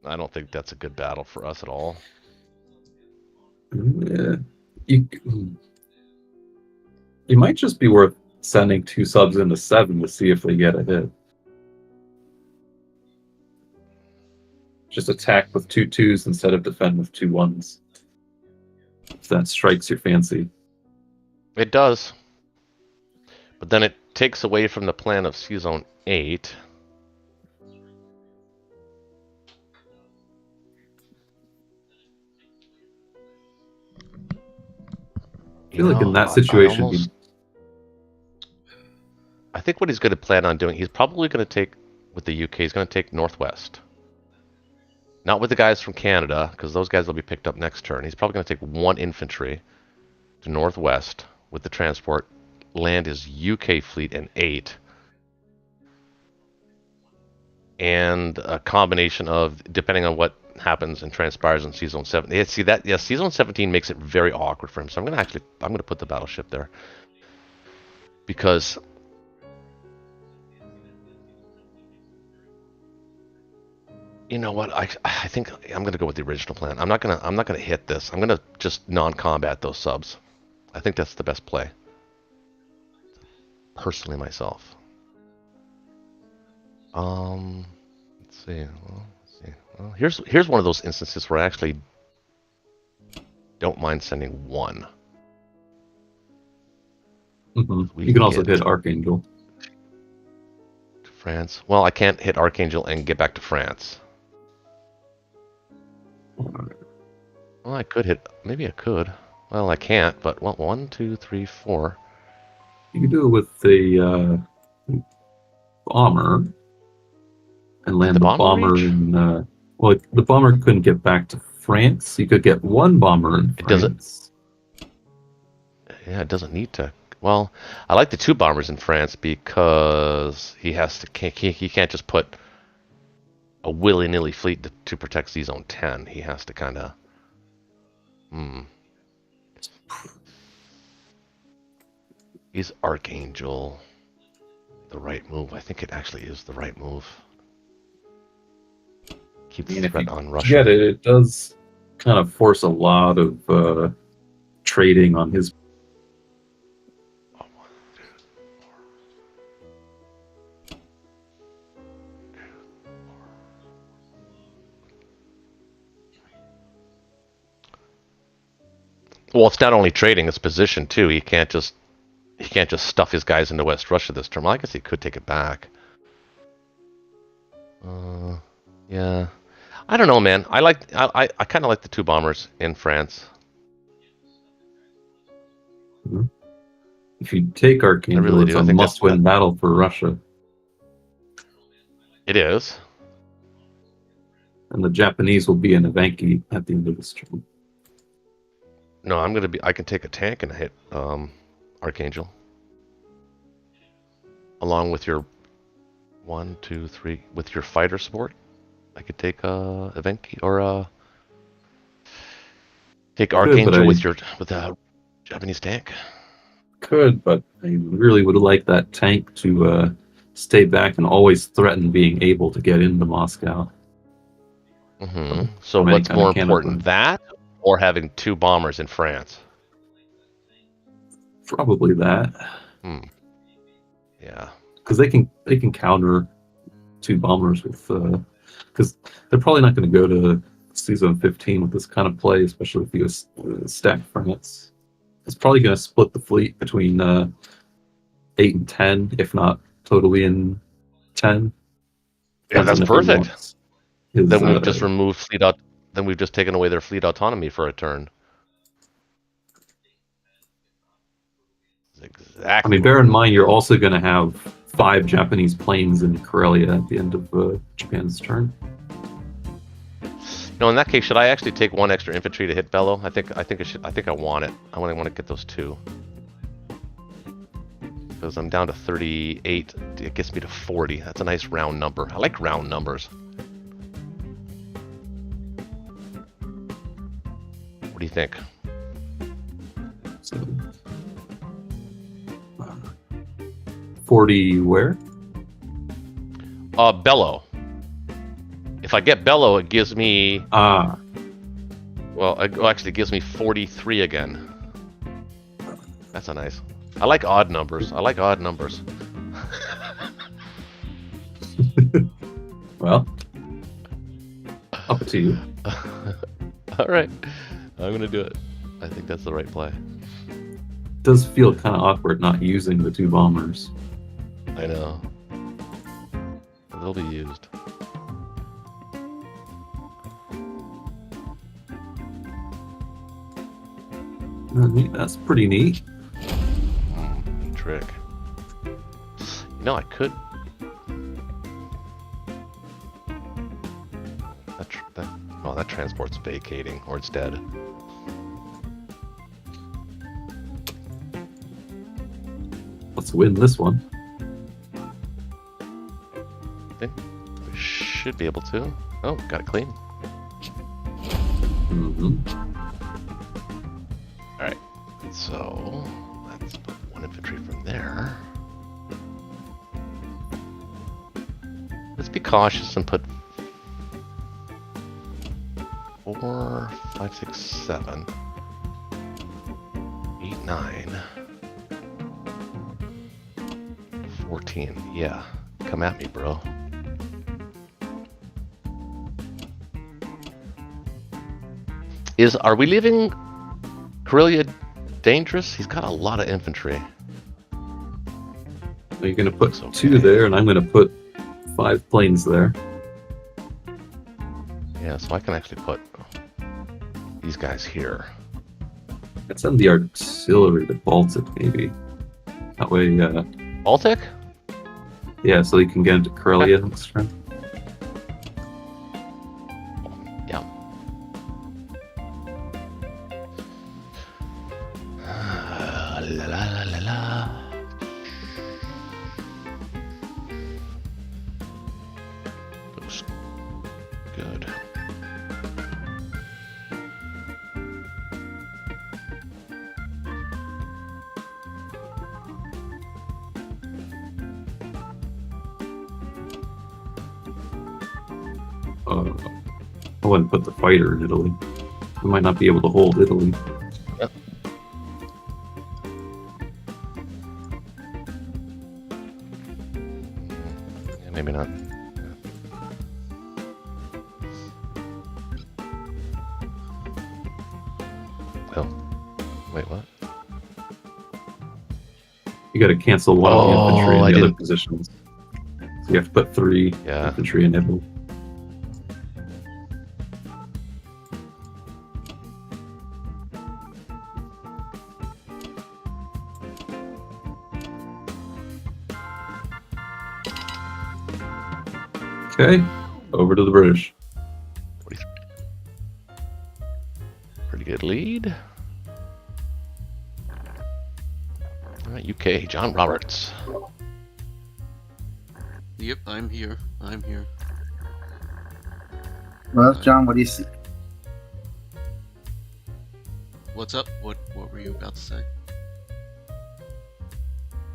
I don't think that's a good battle for us at all. Yeah. It might just be worth sending 2 subs into 7 to see if they get a hit. Just attack with 2 2s instead of defend with 2 1s. If that strikes your fancy. It does. But then it takes away from the plan of C-Zone 8. I feel like in that situation, I think what he's going to plan on doing, he's probably going to take, with the UK, he's going to take Northwest. Not with the guys from Canada, because those guys will be picked up next turn. He's probably going to take 1 infantry to Northwest with the transport, land his UK fleet in 8. And a combination of, depending on what happens and transpires in C-Zone 7. Yeah, see that? Yeah, C-Zone 17 makes it very awkward for him. So I'm going to put the battleship there. Because you know what? I think I'm going to go with the original plan. I'm not going to hit this. I'm going to just non-combat those subs. I think that's the best play. Personally myself. Let's see. Well, here's one of those instances where I actually don't mind sending 1. Mm-hmm. You can also hit Archangel. To France. Well, I can't hit Archangel and get back to France. Well, I could hit. Maybe I could. Well, I can't. But well, 1, 2, 3, 4. You could do it with the bomber and land the bomber in. Well, the bomber couldn't get back to France. You could get one bomber in France. Yeah, it doesn't need to. Well, I like the 2 bombers in France because he can't just put a willy-nilly fleet to protect Z-Zone 10. He has to kind of... Is Archangel the right move? I think it actually is the right move. Keep the threat on Russia. Yeah, it does kind of force a lot of trading on his... Well, it's not only trading; it's position too. He can't just stuff his guys into West Russia this term. Well, I guess he could take it back. Yeah, I don't know, man. I kind of like the 2 bombers in France. If you take Archangel, it's a must-win battle for Russia. It is. And the Japanese will be in Evenki at the end of this turn. No, I can take a tank and hit Archangel. Along with your 1, 2, 3 with your fighter support. I could take Evenki or take Archangel with a Japanese tank. Could, but I really would like that tank to stay back and always threaten being able to get into Moscow. So what's more important, that or having 2 bombers in France? Probably that. Yeah, because they can counter 2 bombers with because they're probably not going to go to season 15 with this kind of play, especially if you stack France. It's probably going to split the fleet between 8 and 10, if not totally in 10. Yeah, that's perfect. Then we've just removed fleet out. Then we've just taken away their fleet autonomy for a turn. Exactly. I mean, bear in mind, you're also going to have 5 Japanese planes in Karelia at the end of Japan's turn. No, in that case, should I actually take 1 extra infantry to hit Bellow? I think I want it. I want to get those 2. Because I'm down to 38. It gets me to 40. That's a nice round number. I like round numbers. What do you think? So, 40 where? Bellow. If I get Bellow, it gives me... Well, actually, it gives me 43 again. That's a nice... I like odd numbers. Well, up to you. All right. I'm going to do it. I think that's the right play. It does feel kind of awkward not using the 2 bombers. I know. They'll be used. That's pretty neat. Trick. No, I could. That transport's vacating, or it's dead. Let's win this one. I think we should be able to. Oh, got it clean. Alright, so let's put 1 infantry from there. Let's be cautious and put 4, 5, 6, 7, 8, 9, 14. Yeah, come at me, bro. Are we leaving Karelia dangerous? He's got a lot of infantry. You're going to put 2 there, and I'm going to put 5 planes there. Yeah, so I can actually put these guys here. Let's send the artillery to Baltic, maybe. That way, Baltic? yeah, so you can get into Corellia next turn. Yeah. La la la la la. Looks good. I wouldn't put the fighter in Italy. We might not be able to hold Italy. Yep. Yeah, maybe not. Oh. Wait, what? You got to cancel one of the infantry in I the other didn't- positions. So you have to put 3 Yeah. infantry in Italy. Okay, over to the British. Pretty good lead. All right, UK, John Roberts. Yep, I'm here. I'm here. Well, John, what do you see? What's up? What were you about to say?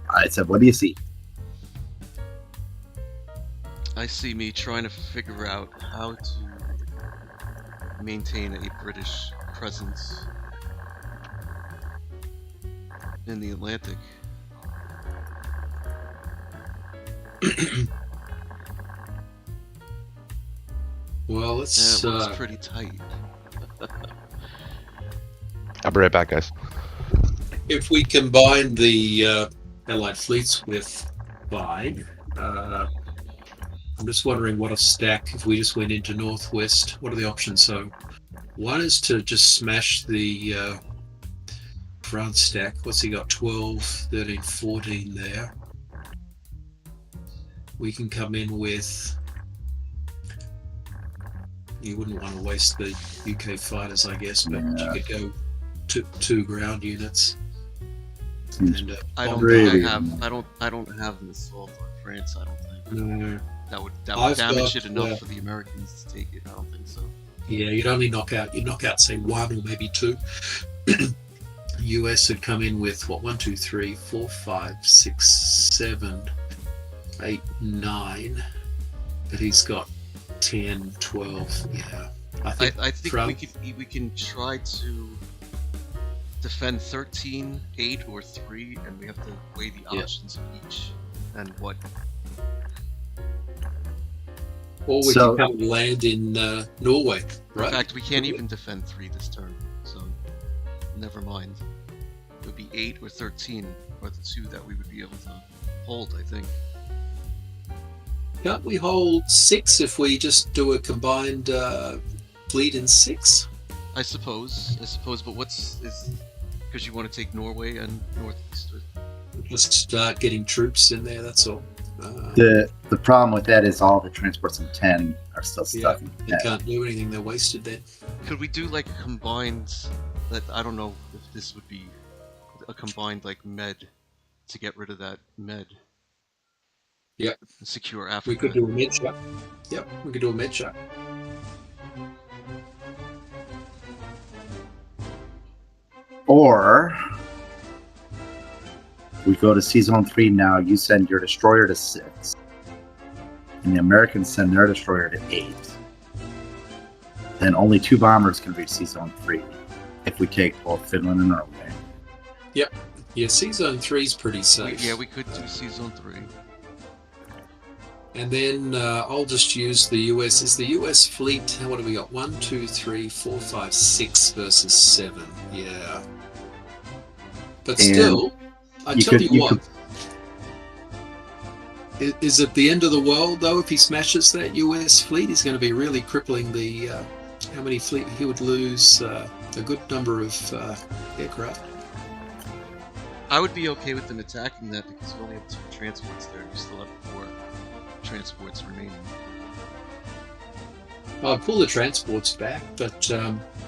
I said, what do you see? I see me trying to figure out how to maintain a British presence in the Atlantic. Well, And let's. it looks pretty tight. I'll be right back, guys. If we combine the Allied fleets with 5, I'm just wondering what a stack, if we just went into Northwest, what are the options? So, one is to just smash the France stack. What's he got? 12, 13, 14 there. We can come in with. You wouldn't want to waste the UK fighters, I guess, but Yeah. you could go two ground units. And I don't Really? think I have. I don't have an assault on France. I don't think no, that would I've damage got, it enough for the Americans to take it. I don't think so. yeah, you'd only knock out say 1 or maybe 2. US would come in with what 1, 2, 3, 4, 5, 6, 7, 8, 9, but he's got 10, 12. Yeah, I think we can try to defend 13, 8, or 3, and we have to weigh the Yeah. options of each and what. Or we So- can come and land in Norway, right? In fact, we can't even defend 3 this turn, so never mind. It would be 8 or 13, or the 2 that we would be able to hold, I think. Can't we hold 6 if we just do a combined fleet in 6? I suppose, but because you want to take Norway and Northeast. Just start getting troops in there. That's all. The problem with that is all the transports in 10 are still stuck in They 10. can't do anything. They're wasted then. Could we do like a combined? I don't know if this would be a combined like med to get rid of that med. Yep. And secure Africa. We could do a mid shot. Yep, we could do a mid shot. Or we go to Sea Zone 3 now. You send your destroyer to 6. And the Americans send their destroyer to 8. Then only 2 bombers can reach Sea Zone 3 if we take both Finland and Norway. Yeah, Sea Zone 3 is pretty safe. We could do Sea Zone 3. And then I'll just use the US. Is the US fleet, what do we got? 1, 2, 3, 4, 5, 6 versus 7. Yeah. But And still, I you tell could- you you what. Is it the end of the world, though, if he smashes that US fleet? He's going to be really crippling the... how many fleet? He would lose a good number of aircraft. I would be okay with them attacking that because you only have 2 transports there. You still have 4 transports remaining. I'd pull the transports back, but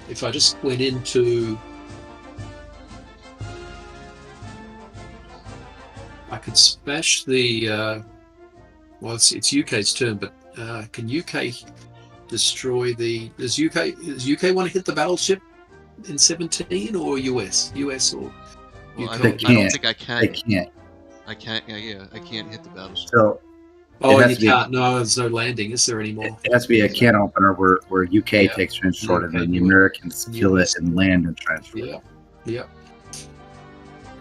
if I just went into... I could smash the... well, it's UK's turn, but can UK destroy the... Does UK want to hit the battleship in 17 or US? US or Well, UK? I don't think I can. They can't. I can't. Yeah, I can't hit the battleship. So Oh, it has you to be- can't. No, there's no landing, is there anymore? it has to be a can opener where UK Yeah. takes transport and UK then the would. Americans kill it US. and land and transport. Yeah, yeah.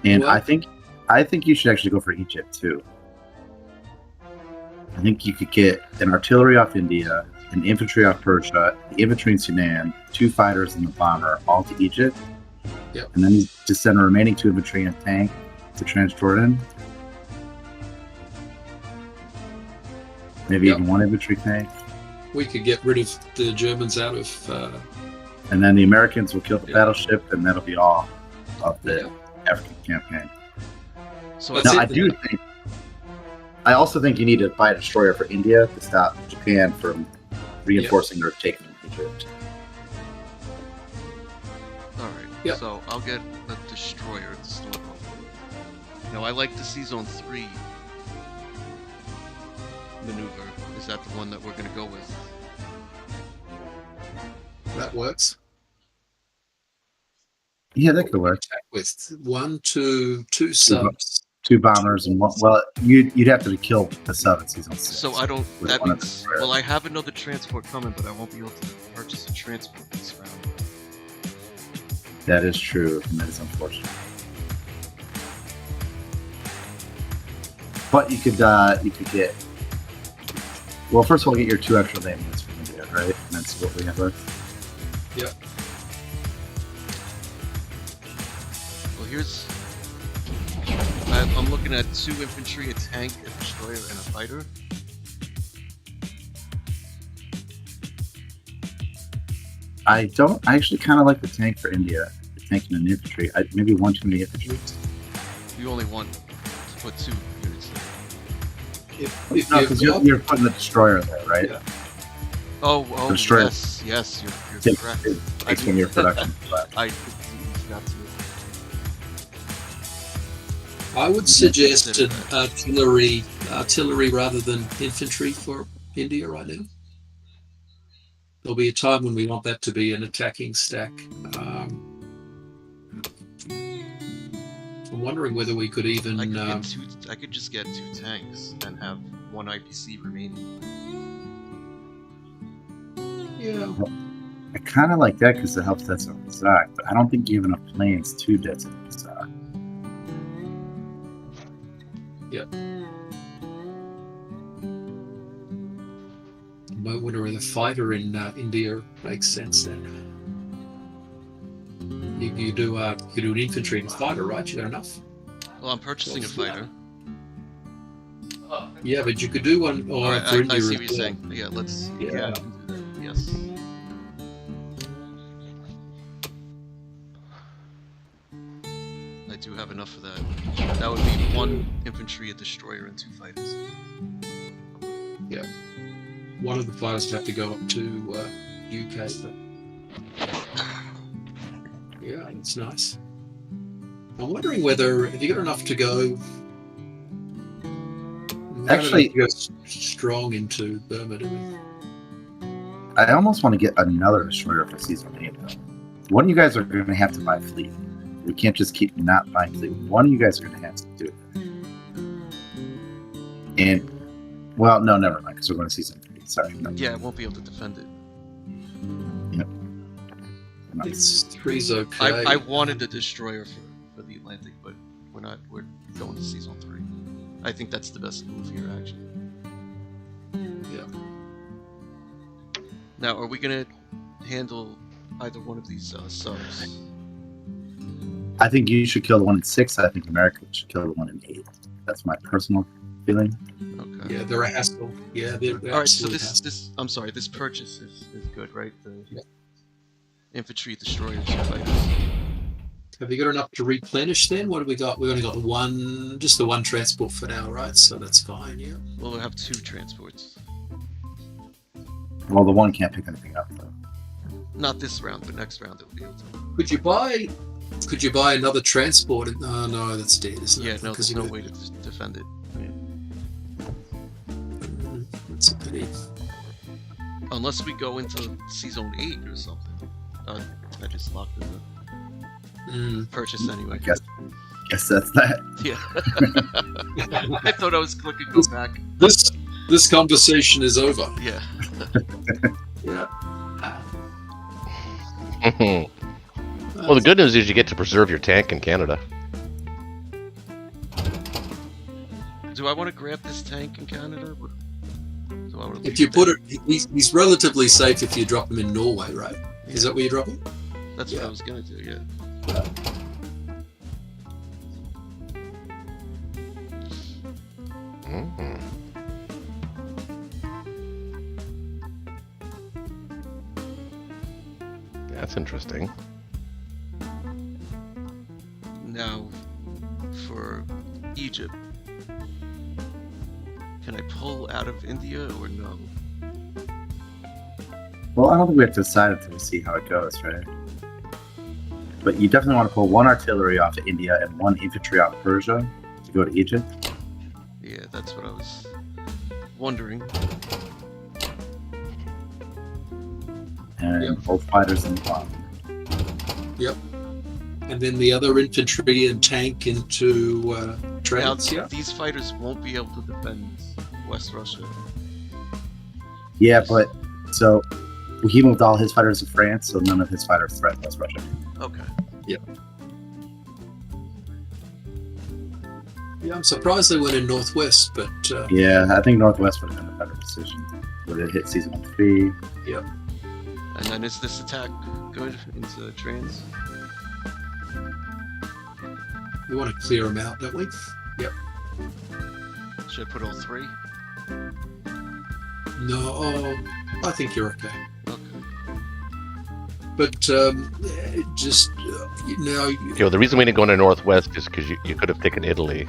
And Well- I think you should actually go for Egypt too. I think you could get an artillery off India, an infantry off Persia, the infantry in Sudan, 2 fighters and a bomber, all to Egypt. Yep. And then you just send the remaining 2 infantry and a tank to Transjordan. Maybe Yep. even 1 infantry tank. We could get rid of the Germans out of... And then the Americans will kill the Yep. battleship, and that'll be all of the Yep. African campaign. So That's Now, it. I also think you need to buy a destroyer for India to stop Japan from reinforcing or taking Egypt. Alright, Yep. so I'll get a destroyer to start off with. Now, I like the Season 3 maneuver. Is that the one that we're going to go with? That works. Yeah, that could work. Attack with 1, 2 subs. 2 bombers and 1. Well, you'd have to kill the sub in season 6. So I don't... with That one of means... the destroyers. Well, I have another transport coming, but I won't be able to purchase a transport this round. That is true, and that is unfortunate. But you could get. Well, first of all, get your 2 extra land units from India, right? And that's what we have left. Yep. Well, here's... I'm looking at 2 infantry, a tank, a destroyer, and a fighter. I actually kind of like the tank for India. The tank and an infantry. Maybe 1 too many infantry. You only want to put 2 units there. If No, because you're putting the destroyer there, right? Yeah. Oh, destroyer. yes, you're Takes, correct. it takes one of your production. I completely forgot to... I would suggest an artillery rather than infantry for India right now. There'll be a time when we want that to be an attacking stack. I'm wondering whether we could even... I could just get 2 tanks and have 1 IPC remaining. Yeah. I kind of like that because it helps that some Kazakh, but I don't think you have enough planes to designate Kazakh. Yep. I might wonder whether the fighter in India makes sense then. You do an infantry and a fighter, right? You got enough? Well, I'm purchasing a fighter. Yeah, but you could do one for Alright, India. I see as what you're well. saying. Yeah, let's... Yeah. Yeah, we can do that. Yes. I do have enough for that. That would be 1 infantry, a destroyer, and 2 fighters. Yeah. One of the fighters would have to go up to UK, but yeah, it's nice. I'm wondering whether have you got enough to go? Actually- go strong into Burma, do we? I almost want to get another destroyer for season 8. Though. One of you guys are going to have to buy fleet. We can't just keep not buying fleet. One of you guys are going to have to do it. And well, no, never mind, because we're going to season 3. Sorry. No. Yeah, I won't be able to defend it. It's 3's okay. I wanted a destroyer for the Atlantic, but we're not. We're going to season 3. I think that's the best move here, actually. Yeah. Now, are we gonna handle either one of these subs? I think you should kill the one in 6. I think America should kill the one in 8. That's my personal feeling. Okay. Yeah, they're a hassle. Yeah, they're All right. So absolute hassle. this I'm sorry. This purchase is good, right? The Yeah. infantry, destroyers, and fighters. Have you got enough to replenish then? What have we got? We only got just the one transport for now, right? So that's fine, yeah. Well, we'll have 2 transports. Well, the one can't pick anything up though. Not this round, but next round it'll be able to. Could you buy another transport? Oh no, that's dead, isn't it? Yeah, no, there's no way to defend it. That's a pity. Unless we go into Season 8 or something. I just locked in the purchase anyway. I guess that's that. Yeah. I thought I was clicking go back. This conversation is over. Yeah. Yeah. Well, the good news is you get to preserve your tank in Canada. Do I want to grab this tank in Canada? If you put it, he's relatively safe if you drop him in Norway, right? Yeah. Is that where you drop him? That's what I was gonna do. Yeah. That's interesting. Now, for Egypt, can I pull out of India or no? Well, I don't think we have to decide until we see how it goes, right? But you definitely want to pull 1 artillery off of India and 1 infantry off Persia to go to Egypt. Yeah, that's what I was wondering. And both fighters in the bottom. Yep. And then the other infantry and tank into trades. Now, these fighters won't be able to defend West Russia. Yeah, but so he moved all his fighters to France, so none of his fighters threaten West Russia. Okay. Yep. Yeah, I'm surprised they went in Northwest, but yeah, I think Northwest would have been a better decision. Would have hit Season 3. Yep. And then is this attack good into trans? We want to clear them out, don't we? Yep. Should I put all 3? No, I think you're okay. Okay. But just now. You know, the reason we didn't go into Northwest is because you could have taken Italy.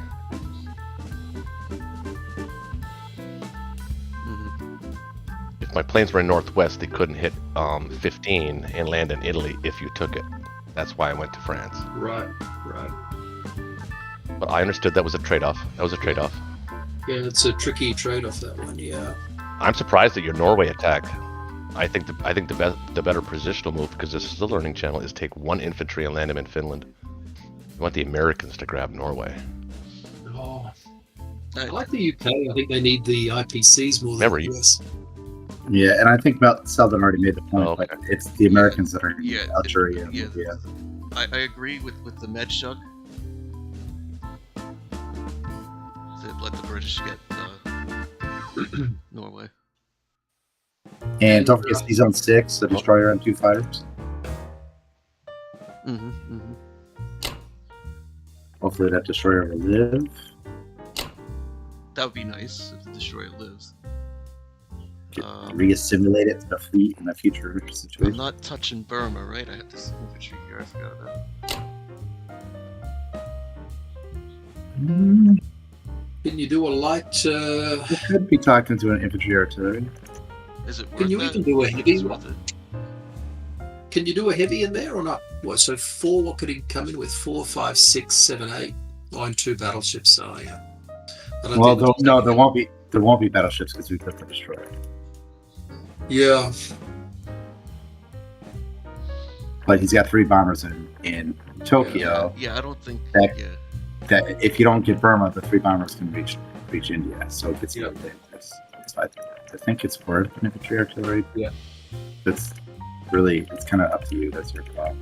If my planes were in Northwest, they couldn't hit 15 and land in Italy if you took it. That's why I went to France. Right. But I understood that was a trade-off. Yeah, it's a tricky trade-off, that one. Yeah. I'm surprised at your Norway attack. I think the better positional move, because this is the learning channel, is take 1 infantry and land him in Finland. You want the Americans to grab Norway. Oh, I like the UK. I think they need the IPCs more than the US. Yeah, and I think Seldon already made the point. Oh, okay. Like, it's the Americans that are archery. Yeah. I agree with the Medshug. Let the British get Norway. And don't forget Season 6, a destroyer and 2 fighters. Hopefully that destroyer will live. That would be nice if the destroyer lives. Re-assimilate it to the fleet in a future situation. I'm not touching Burma, right? I had this infantry here. I forgot that. Can you do a light? You could be talking to an infantry artillery. Is it worth Can you that? even do a heavy? It's worth it. Can you do a heavy in there or not? What? So 4. What could he come in with? 4, 5, 6, 7, 8. Oh, and 2 battleships. So yeah. Well, there won't be battleships because we put the destroyer. Yeah. But he's got 3 bombers in Tokyo. Yeah, I don't think. That if you don't get Burma, the 3 bombers can reach India. So it gets really dangerous. So I think it's worth an infantry artillery. Yeah. It's kind of up to you. That's your call.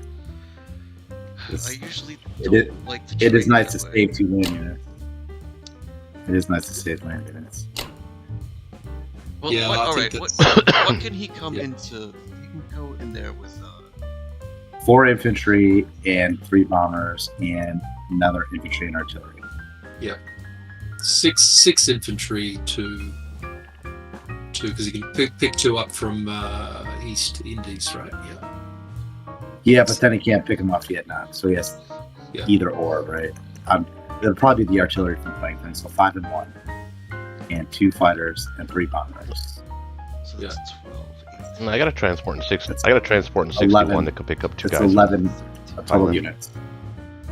I usually don't like to. It is nice to save 2 land units. It is nice to save land units. Well, yeah, all right. What can he come into? He can go in there with 4 infantry and 3 bombers and another infantry and artillery. Yeah, 6 infantry to because he can pick 2 up from East Indies, right? Yeah. Yeah, but then he can't pick him off Vietnam, so he has either or, right? It'll probably be the artillery from Plankton, so 5 and 1, and 2 fighters and 3 bombers. So that's 12. I got a transport in 6. I got a transport in 61 that could pick up 2 It's guys. 11 total units.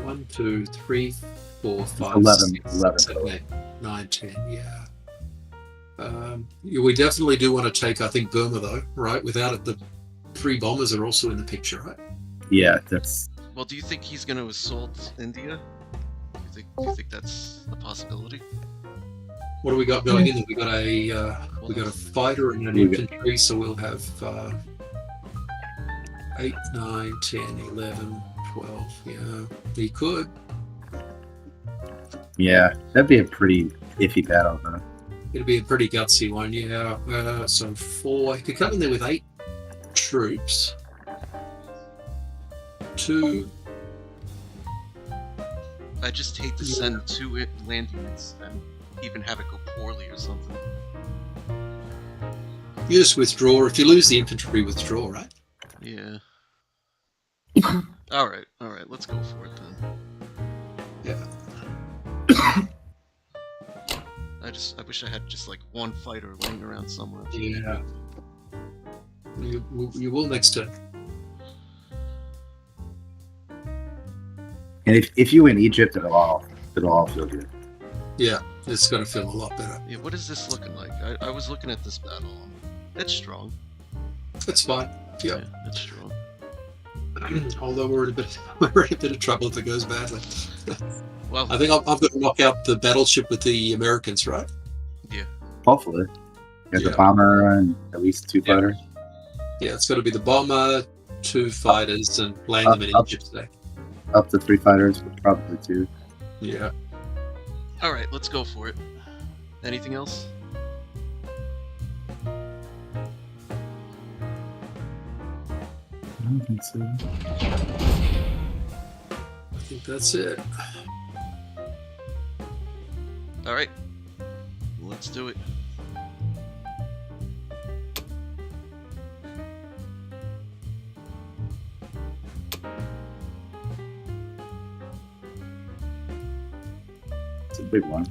1, 2, 3, 4, 5, 11, 6, 11 7, 8, 9, 10. Yeah. We definitely do want to take, I think, Burma though, right? Without it, the 3 bombers are also in the picture, right? Yeah, that's. Well, do you think he's going to assault India? Do you think that's a possibility? What do we got going in there? We got a fighter and an infantry, so we'll have 8, 9, 10, 11, 12. Yeah, he could. Yeah, that'd be a pretty iffy battle, though. It'd be a pretty gutsy one, yeah. So 4. He could come in there with 8 troops. 2. I just hate to send 2 land units and even have it go poorly or something. You just withdraw. If you lose the infantry, withdraw, right? Yeah. All right. Let's go for it then. Yeah. I wish I had just like 1 fighter laying around somewhere. Yeah. You will next turn. And if you win Egypt, it'll all feel good. Yeah, it's going to feel a lot better. Yeah, what is this looking like? I was looking at this battle. It's strong. That's fine. Yeah. It's strong. Although we're in a bit of trouble if it goes badly. Well, I think I've got to knock out the battleship with the Americans, right? Yeah. Hopefully. There's a bomber and at least 2 fighters. Yeah, it's got to be the bomber, 2 fighters, and land them in Egypt today. Up to 3 fighters, but probably 2. Yeah. All right, let's go for it. Anything else? I don't think so. I think that's it. All right, let's do it. It's a big one.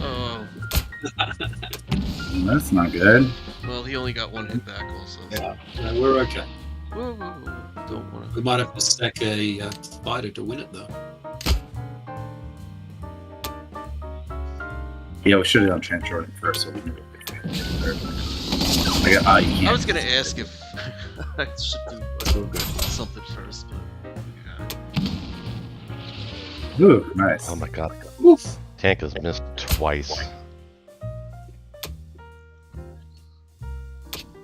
Oh. That's not good. Well, he only got 1 hit back also. Yeah, we're okay. Whoa. Don't want to. We might have to stack a fighter to win it, though. Yeah, we should have done Trent Jordan first, so we knew it. I was gonna ask if I should do something first, but yeah. Ooh, nice. Oh my god. Oof. Tank has missed twice.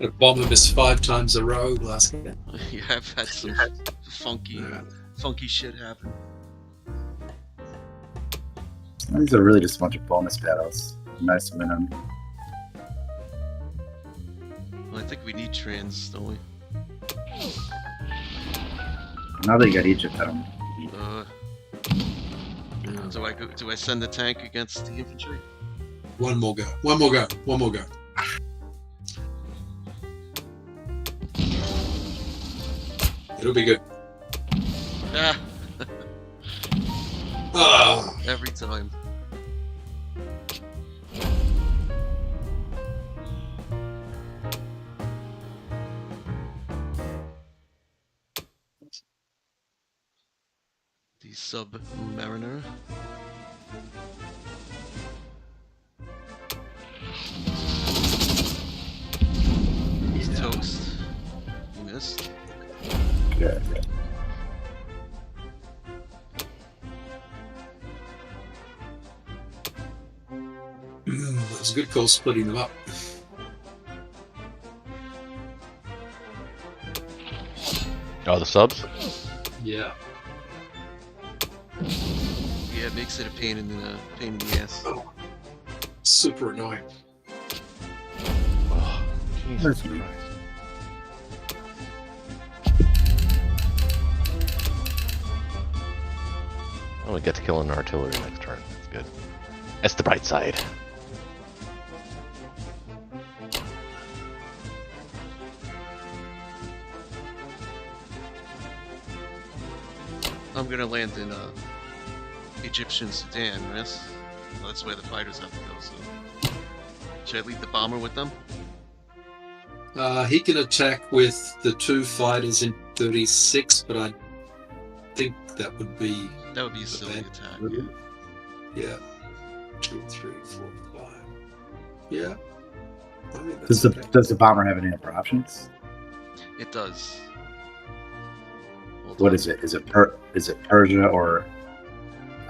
A bomber missed 5 times a row last game. yeah, I've had some funky shit happen. These are really just a bunch of bonus battles. Nice to win them. Well, I think we need trans, don't we? Now that you got Egypt, I don't. Do I send the tank against the infantry? One more go. It'll be good. Ah. Oh. Every time. The Submariner. He's toast. He missed. Yeah. That was a good call splitting them up. Oh, the subs? Yeah. Yeah, it makes it a pain in the ass. Oh. Super annoying. Oh, Jesus Christ. Oh, we get to kill an artillery next turn. That's good. That's the bright side. I'm gonna land in Egyptian Sudan, right? Well, that's where the fighters have to go. So, should I leave the bomber with them? He can attack with the 2 fighters in 36, but I think that would be a silly attack. Yeah. 2, 3, 4, 5. Yeah. I mean, Does the bomber have any other options? It does. What is it? Is it Persia or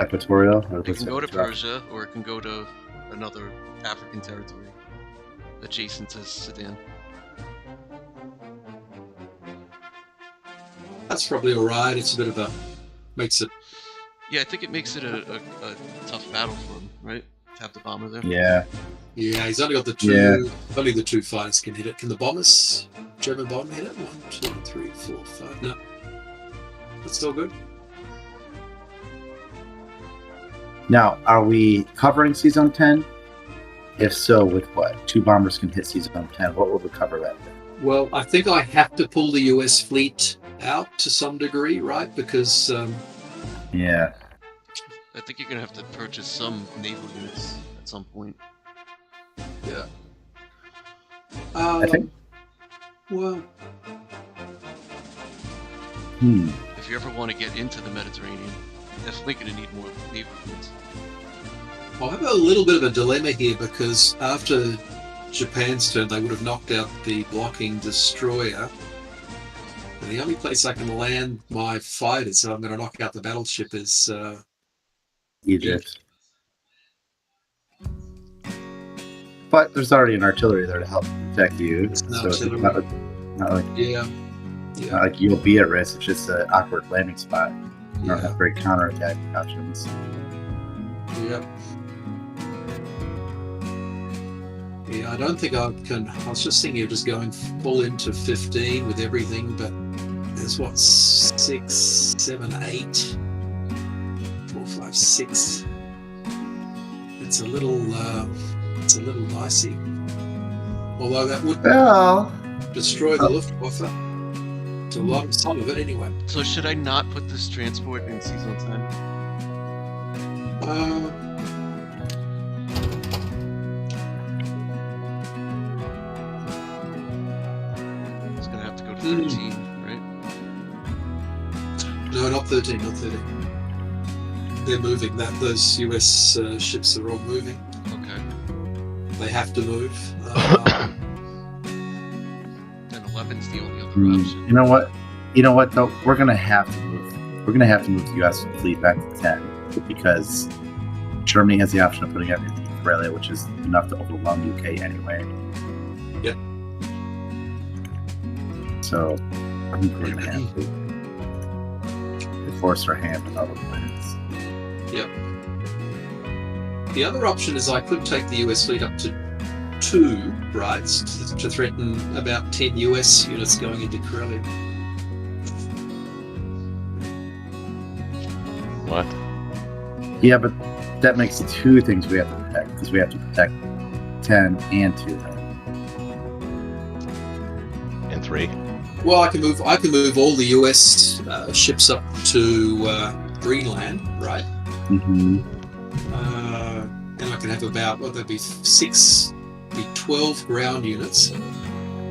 Equatorial? Or it can go to Persia, or it can go to another African territory adjacent to Sudan. That's probably alright. It's a bit of a makes it. Yeah, I think it makes it a tough battle for him, right? To have the bomber there. Yeah. Yeah, he's only got the 2. Yeah. Only the 2 fighters can hit it. Can the bombers, German bomber, hit it? 1, 2, 3, 4, 5. No. That's still good. Now, are we covering Season 10? If so, with what? 2 bombers can hit Season 10. What would we cover that with? Well, I think I have to pull the US fleet out to some degree, right? Because yeah, I think you're gonna have to purchase some naval units at some point. Yeah. I think. Well. If you ever want to get into the Mediterranean, you're definitely gonna need more naval units. Well, I have a little bit of a dilemma here because after Japan's turn, they would have knocked out the blocking destroyer. And the only place I can land my fighters, so I'm going to knock out the battleship, is Egypt. But there's already an artillery there to help protect you. So it's not like, not like you'll be at risk. It's just an awkward landing spot. You don't have great counterattack options. Yep. Yeah, I don't think I can. I was just thinking of just going full into 15 with everything, but there's what, 6, 7, 8, 4, 5, 6. It's a little dicey. Although that would destroy the Luftwaffe. To a lot of some of it anyway. So should I not put this transport in Season 10? It's gonna have to go to 13, right? No, not 13, not 13. They're moving. Those US ships are all moving. Okay. They have to move. Then 11's the only other option. You know what though? We're gonna have to move. We're gonna have to move the US fleet back to 10 because Germany has the option of putting everything in Karelia, which is enough to overwhelm UK anyway. Yep. So I think we're gonna have to force our hand with all the plans. Yep. The other option is I could take the US fleet up to 2, right, to threaten about 10 US units going into Karelia. What? Yeah, but that makes 2 things we have to protect because we have to protect 10 and 2 then. And 3. Well, I can move all the US ships up to Greenland, right? Mm-hmm. And I can have about, there'd be 12 ground units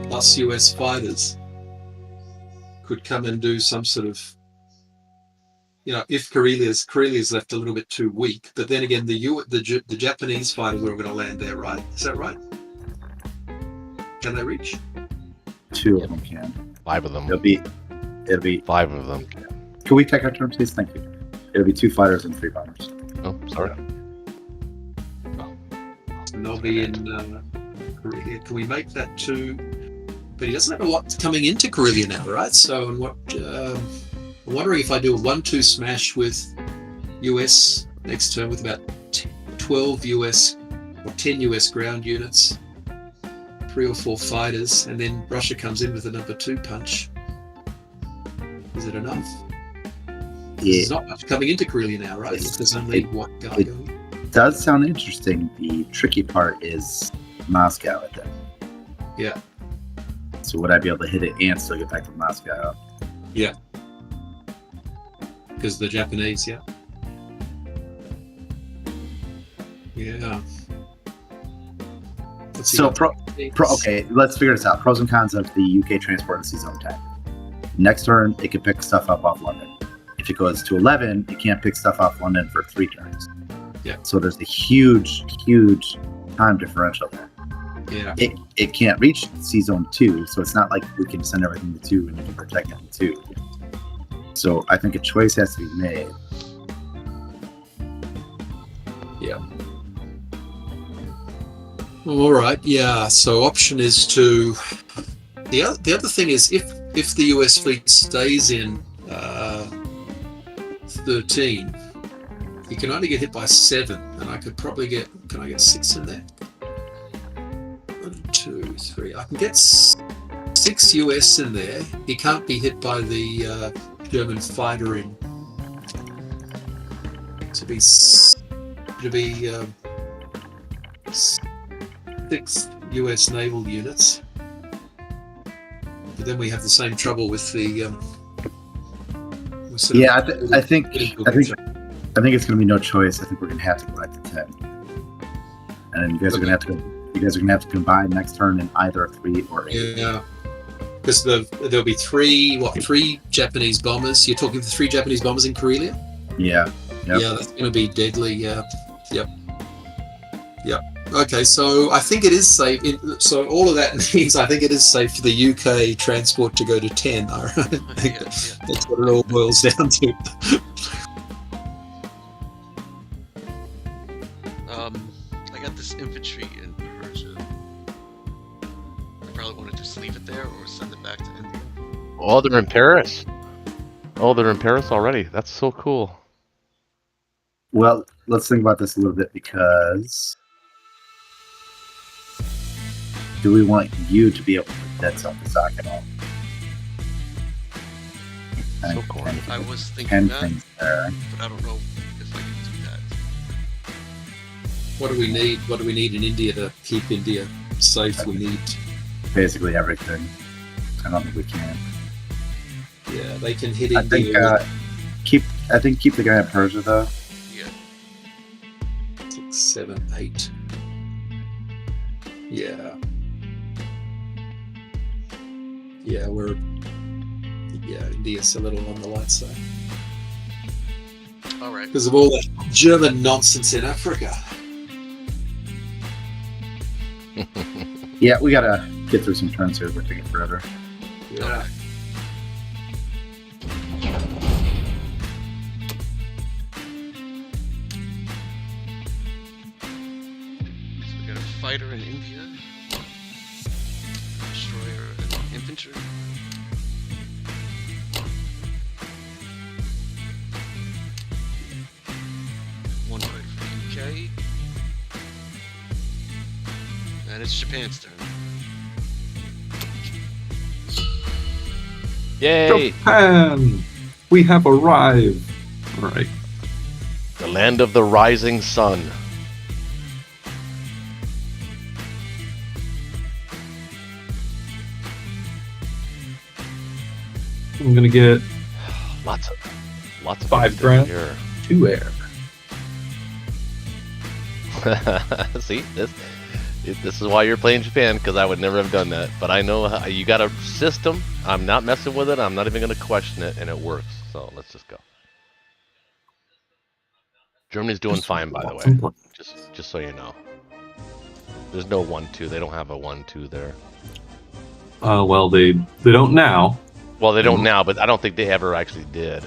plus US fighters could come and do some sort of, if Karelia's left a little bit too weak, but then again, the Japanese fighters are going to land there, right? Is that right? Can they reach? 2 of them can. 5 of them. It'll be 5 of them. Can we take our turn, please? Thank you. It'll be 2 fighters and 3 bombers. Oh, sorry. And they'll be in Karelia. Can we make that 2? But he doesn't have a lot coming into Karelia now, right? So, I'm wondering if I do a 1-2 smash with US next turn with about 12 US or 10 US ground units, 3 or 4 fighters, and then Russia comes in with a number 2 punch. Is it enough? Yeah. There's not much coming into Karelia now, right? There's only one guy going. It does sound interesting. The tricky part is Moscow at that. Yeah. So would I be able to hit it and still get back to Moscow? Yeah. because the Japanese, yeah. Yeah. So, okay, let's figure this out. Pros and cons of the UK transport in Sea Zone 10. Next turn, it can pick stuff up off London. If it goes to 11, it can't pick stuff off London for 3 turns. Yeah. So there's a huge time differential there. Yeah. It can't reach Sea Zone 2, so it's not like we can send everything to 2 and you can protect it to 2. So I think a choice has to be made. Yeah. All right. Yeah. So option is to the other thing is if the US fleet stays in 13, you can only get hit by 7, and I could probably get. Can I get 6 in there? 1, 2, 3. I can get 6 US in there. He can't be hit by the German fighter in. To be 6 US naval units, but then we have the same trouble with the. Yeah, I think it's going to be no choice. I think we're going to have to go back to 10, and then you guys are going to have to combine next turn in either 3 or 8. Yeah, because there'll be 3 Japanese bombers. You're talking the 3 Japanese bombers in Karelia. Yeah. Yep. Yeah, that's going to be deadly. Yeah. Yep. Okay, so I think it is safe. So all of that means I think it is safe for the UK transport to go to 10. All right? Yeah. That's what it all boils down to. I got this infantry in Persia. I probably want to just leave it there or send it back to India. Oh, they're in Paris. Oh, they're in Paris already. That's so cool. Well, let's think about this a little bit, because do we want you to be able to dead self-design at all? So cool. I was thinking that, there. but I don't know if I can do that. What do we need? What do we need in India to keep India safe? We need basically everything. I don't think we can. Yeah, they can hit I India. think keep the guy in Persia though. Yeah. 6, 7, 8. Yeah. Yeah, India's a little on the light side. All right. Because of all that German nonsense in Africa. Yeah, we gotta get through some turns here. We're taking forever. Yeah. So we got a fighter in India, destroyer and infantry. One fighter for the UK. And it's Japan's turn. Yay! Japan! We have arrived. All right. The land of the rising sun. I'm gonna get Lots of 5 grand, here. 2 air. See, this is why you're playing Japan, because I would never have done that. But I know how, you got a system. I'm not messing with it. I'm not even going to question it, and it works. So let's just go. Germany's doing fine, by the way. Just so you know. There's no 1-2. They don't have a 1-2 there. Well, they don't now. Well, they don't now, but I don't think they ever actually did.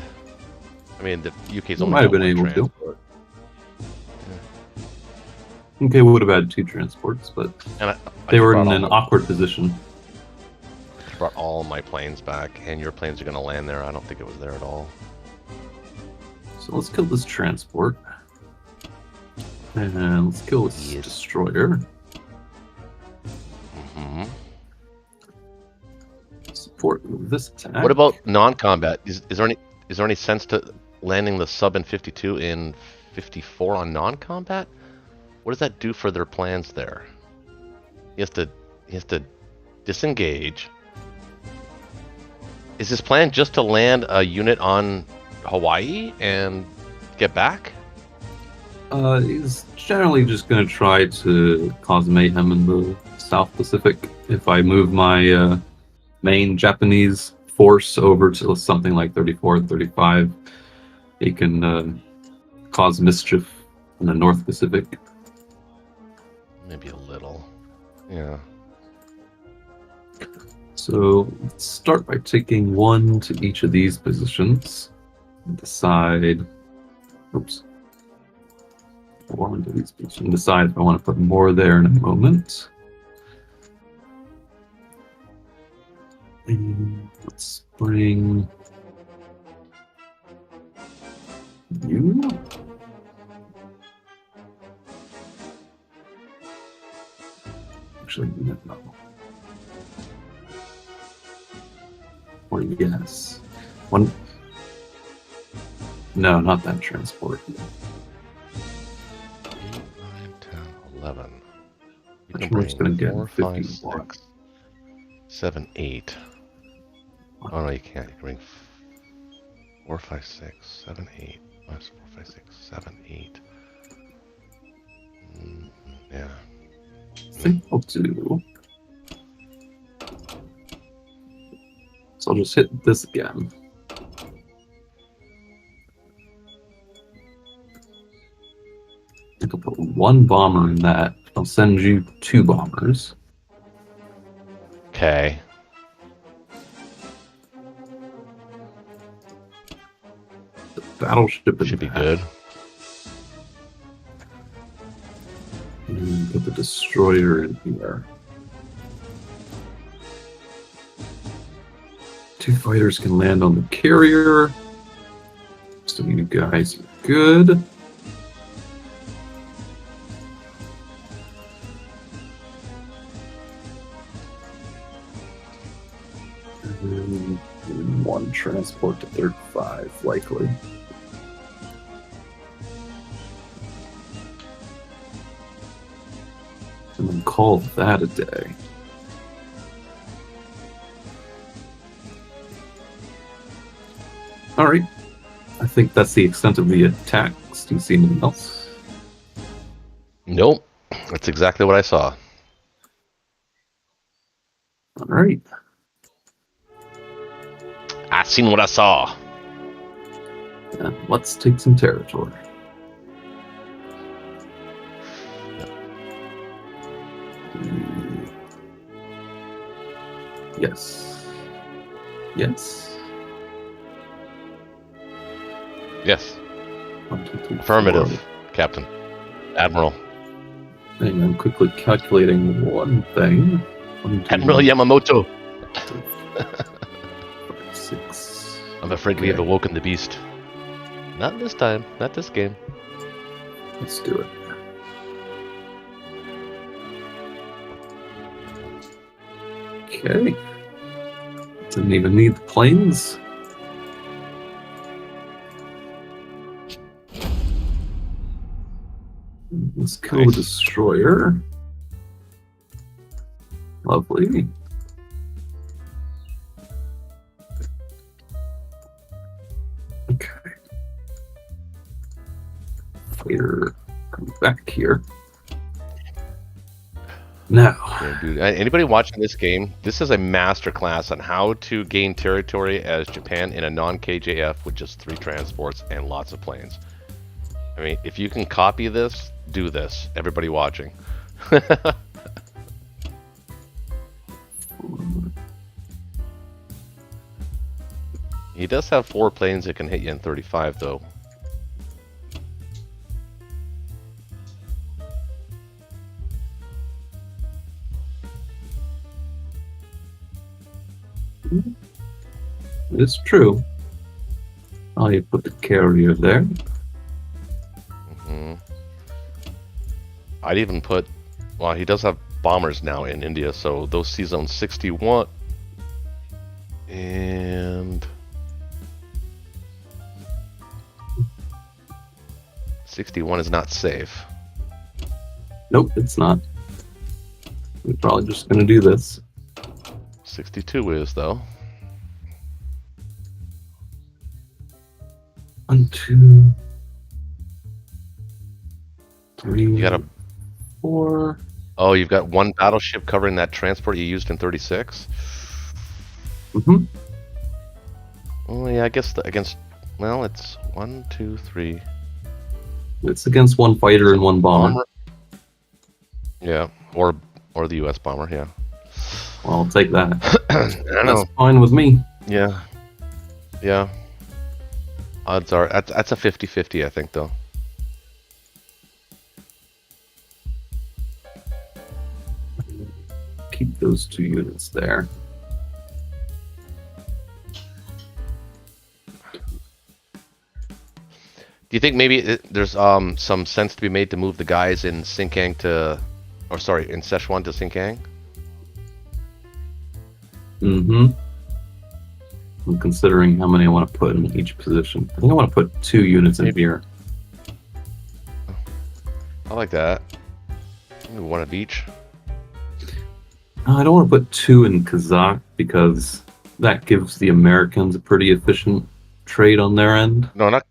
I mean, the UK's only might have got been one able to. transport. Okay, we would have had 2 transports, but And they were in an awkward position. I brought all my planes back, and your planes are going to land there. I don't think it was there at all. So let's kill this transport. And let's kill this destroyer. Mm-hmm. Support this attack. What about non-combat? Is there any sense to landing the sub in 52 in 54 on non-combat? What does that do for their plans there? He has to disengage. Is his plan just to land a unit on Hawaii and get back? He's generally just going to try to cause mayhem in the South Pacific. If I move my main Japanese force over to something like 34, 35, he can cause mischief in the North Pacific. Maybe a little. Yeah. So let's start by taking one to each of these positions. Decide. Oops. One to these positions. Decide if I want to put more there in a moment. And let's bring you. Actually, no. Or yes. One. No, not that transport. 8, 9, 10, 11. You Which can one's going to get 4, 5, 51? 6, 7, 8. Oh no, you can't. You can bring 4, 5, 6, 7, 8. 4, 5, 6, 7, 8. Yeah. I think I'll do. So I'll just hit this again. I think I'll put one bomber in that. I'll send you 2 bombers. Okay. The battleship Should be good. And put the destroyer in here. 2 fighters can land on the carrier. So you guys are good. And 1 transport to 35, likely. And then call that a day. Alright. I think that's the extent of the attacks. Do you see anything else? Nope. That's exactly what I saw. Alright. I seen what I saw. Yeah, let's take some territory. Yes. Yes. Yes. 1, 2, 3, Affirmative, 4. Captain. Admiral. Hang on, quickly calculating one thing. 1, 2, Admiral Yamamoto. 5, 6. I'm afraid we have awoken the beast. Not this time. Not this game. Let's do it. Okay. Didn't even need the planes. Let's kill the destroyer. Lovely. Okay. Fighter, come back here. Now. Yeah, dude. Anybody watching this game, this is a masterclass on how to gain territory as Japan in a non-KJF with just 3 transports and lots of planes. I mean, if you can copy this, do this. Everybody watching. He does have 4 planes that can hit you in 35, though. It's true. I'll put the carrier there. I'd even put, well, he does have bombers now in India, so those see zone 61 and 61 is not safe. Nope, it's not. We're probably just gonna do this. 62 is, though. 2, 3. You got 4. Oh, you've got one battleship covering that transport you used in 36. Mm-hmm. Oh yeah, I guess against. Well, it's 1, 2, 3. It's against one fighter and one bomber. Yeah, or the U.S. bomber. Yeah. Well, I'll take that. I know. That's fine with me. Yeah. Yeah. Odds are that's a 50-50, I think, though. Keep those 2 units there. Do you think maybe there's some sense to be made to move the guys in Xinjiang in Sichuan to Xinjiang? Mm-hmm. I'm considering how many I want to put in each position. I think I want to put 2 units in here. I like that. Maybe one of each. I don't want to put 2 in Kazakh because that gives the Americans a pretty efficient trade on their end. No, not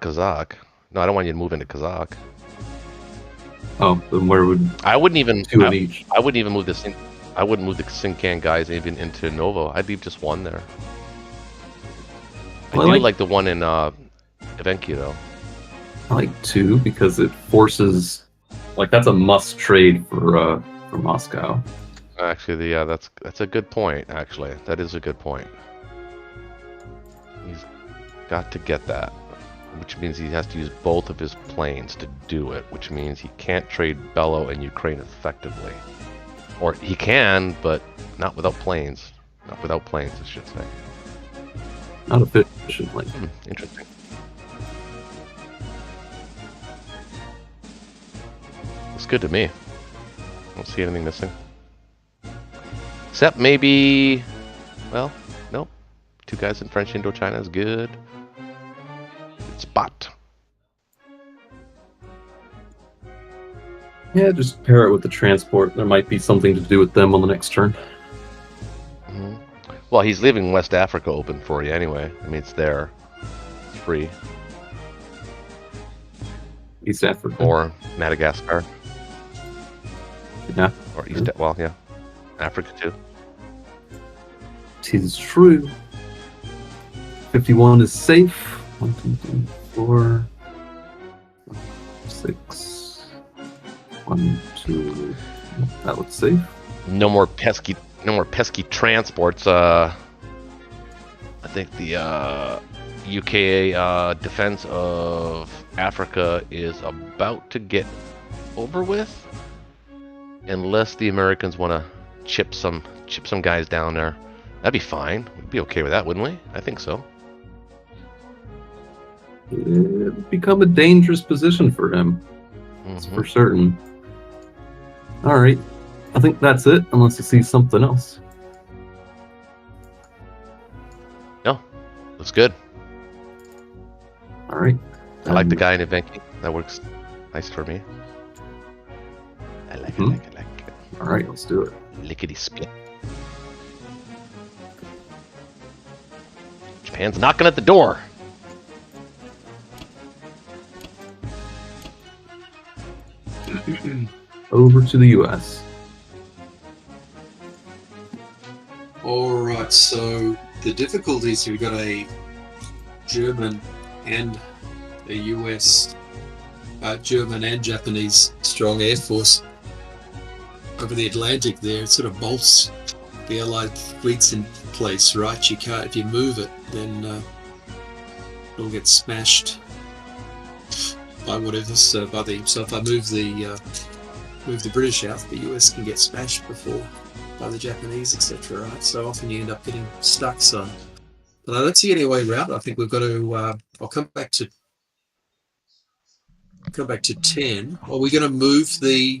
Kazakh. No, I don't want you to move into Kazakh. Oh, then where would I wouldn't even 2 in each? I wouldn't even move I wouldn't move the Xinjiang guys even into Novo. I'd leave just one there. I do like the one in Evenki though. I like 2 because it forces, like, that's a must trade for Moscow. Actually, yeah, that's a good point. Actually, that is a good point. He's got to get that, which means he has to use both of his planes to do it. Which means he can't trade Bello and Ukraine effectively, or he can, but not without planes. Not without planes, I should say. Not efficiently. Interesting. It's good to me. I don't see anything missing. Except maybe, well, nope. 2 guys in French Indochina is good. Good spot. Yeah, just pair it with the transport. There might be something to do with them on the next turn. Mm-hmm. Well, he's leaving West Africa open for you anyway. I mean, it's there. It's free. East Africa. Or Madagascar. Yeah. Or East, well, yeah. Africa too. 'Tis true. 51 is safe. 1, 2, 3, 4, 6. 1, 2. That looks safe. No more pesky transports. I think the UK defense of Africa is about to get over with, unless the Americans want to chip some guys down there. That'd be fine. We'd be okay with that, wouldn't we? I think so. It would become a dangerous position for him. That's for certain. Alright. I think that's it, unless you see something else. No. Looks good. Alright. I like the guy in Evenki. That works nice for me. I like it. Alright, let's do it. Lickety split. Japan's knocking at the door. Over to the US. Alright, so the difficulties, we've got a German and a US, German and Japanese strong air force over the Atlantic there. It sort of bolts the Allied fleets in place, right? You can't, if you move it, then it'll get smashed by whatever. So if I move the British out, the US can get smashed before by the Japanese, etc. Right? So often you end up getting stuck. So, but I don't see any way around it. I think we've got to. I'll come back to 10. Are we going to move the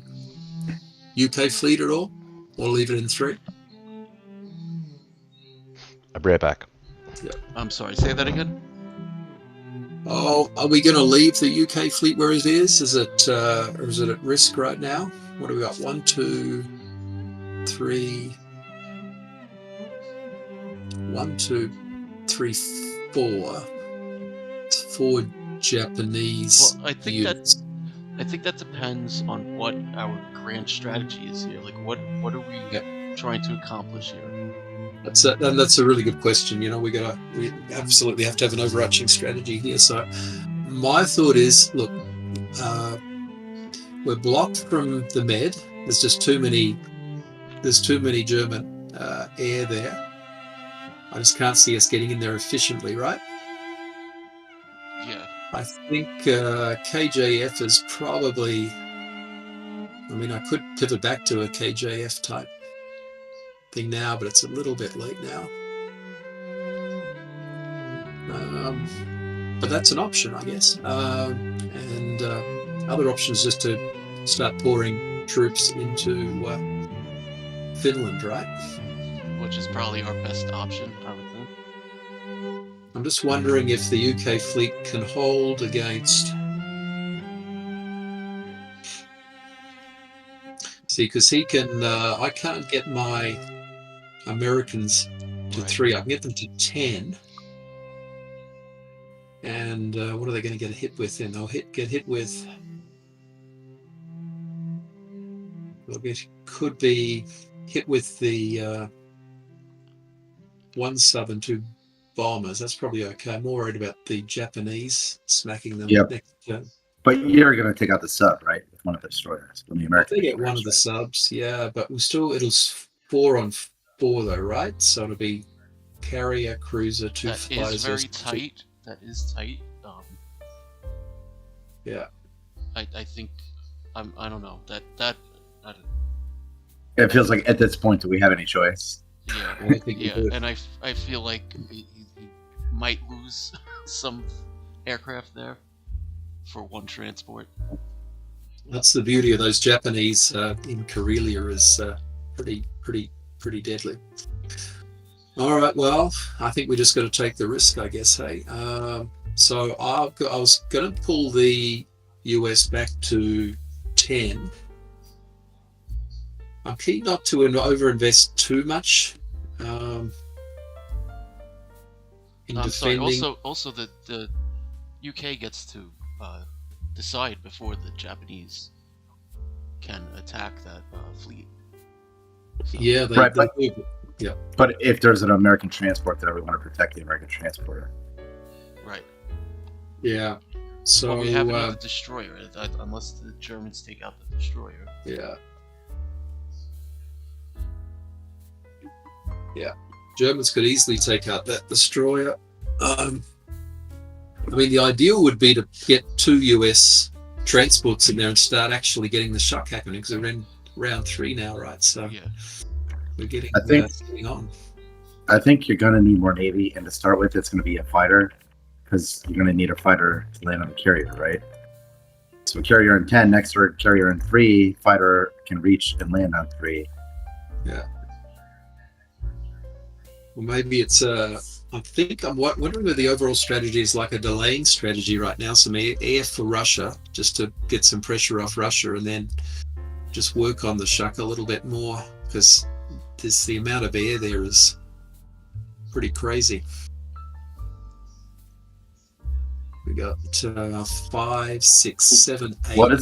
UK fleet at all, or leave it in 3? I'll be right back. Yeah. I'm sorry. Say that again. Oh, are we going to leave the UK fleet where it is? Is it or is it at risk right now? What do we got? 1, 2, 3. 1, 2, 3, 4. 4 Japanese Well, I think units. I think that depends on what our grand strategy is here. Like, what are we trying to accomplish here? That's a really good question. You know, we absolutely have to have an overarching strategy here. So my thought is, look, we're blocked from the Med. There's just too many. There's too many German air there. I just can't see us getting in there efficiently, right? Yeah. I think KJF is probably. I mean, I could pivot back to a KJF type thing now, but it's a little bit late now. But that's an option, I guess. And other options just to start pouring troops into Finland, right? Which is probably our best option, I would think. I'm just wondering if the UK fleet can hold against. See, because he can. I can't get my Americans to 3. I can get them to 10. And what are they going to get hit with then? They'll get hit with. Could be hit with the 1 sub and 2 bombers. That's probably okay. I'm more worried about the Japanese smacking them next turn. But you're going to take out the sub, right? With one of the destroyers. When the American they get one of the subs, yeah, but it'll 4 on 4 though, right? So it'll be carrier, cruiser, 2 fighters. That is very tight. That is tight. Yeah. I think I don't know that. It feels like at this point, do we have any choice? Yeah, and I feel like he might lose some aircraft there for 1 transport. That's the beauty of those Japanese in Karelia is pretty deadly. All right, well, I think we just got to take the risk, I guess. Hey, so I was going to pull the US back to 10. I'm keen not to overinvest too much in defending. Sorry, also the UK gets to decide before the Japanese can attack that fleet. So. Yeah, but if there's an American transport there, we want to protect the American transporter. Right. Yeah. So we have another destroyer, unless the Germans take out the destroyer. Yeah. Yeah. Germans could easily take out that destroyer. I mean, the ideal would be to get 2 US transports in there and start actually getting the shock happening, because we're in round 3 now, right? So we're getting on. I think you're going to need more Navy, and to start with, it's going to be a fighter, because you're going to need a fighter to land on the carrier, right? So carrier in 10, next turn carrier in 3, fighter can reach and land on 3. Yeah. Well, maybe it's I think I'm wondering whether the overall strategy is like a delaying strategy right now, some air for Russia, just to get some pressure off Russia, and then just work on the Shuk a little bit more, because the amount of air there is pretty crazy. We got 5, 6, 7, 8, 9,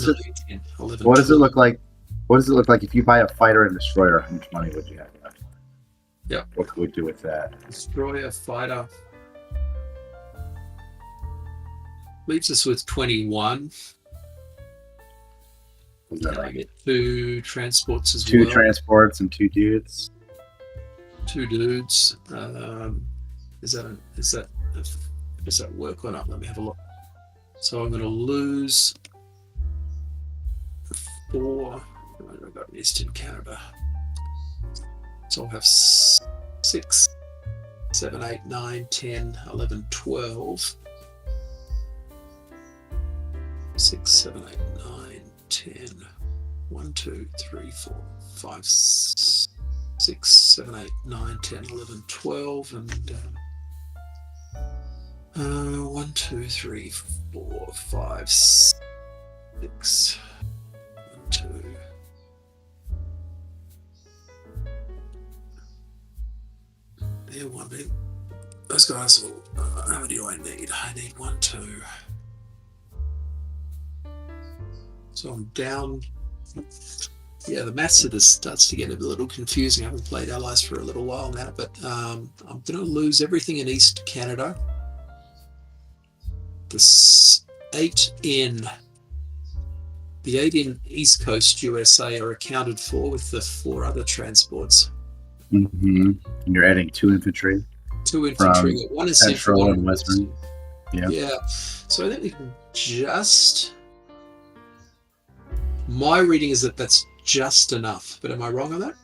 10, 11. What does it look like? What does it look like if you buy a fighter and destroyer? How much money would you have left? Yeah. What could we do with that? Destroyer, fighter. Leaves us with 21. I get 2 transports as well. 2 transports and 2 dudes. 2 dudes. Does that work or not? Let me have a look. So I'm going to lose 4. I've got Eastern Canada. So I'll have 6, 7, 8, 9, 10, 11, 12. 6, 7, 8, 9, 10. 1, 2, 3, 4, 5, 6, 7, 8, 9, 10, 11, 12. And 1, 2, 3, 4, 5, 6. 1, 2. There, 1 bit. those guys will. How many do I need? I need 1, 2. So I'm down. Yeah, the maths of this starts to get a little confusing. I haven't played Allies for a little while now, but I'm going to lose everything in East Canada. The 8 in East Coast USA are accounted for with the 4 other transports. Mm-hmm. And you're adding 2 infantry. 2 infantry. One is Central and Western. Yeah. Yeah. So I think we can just. My reading is that that's just enough, but am I wrong on that?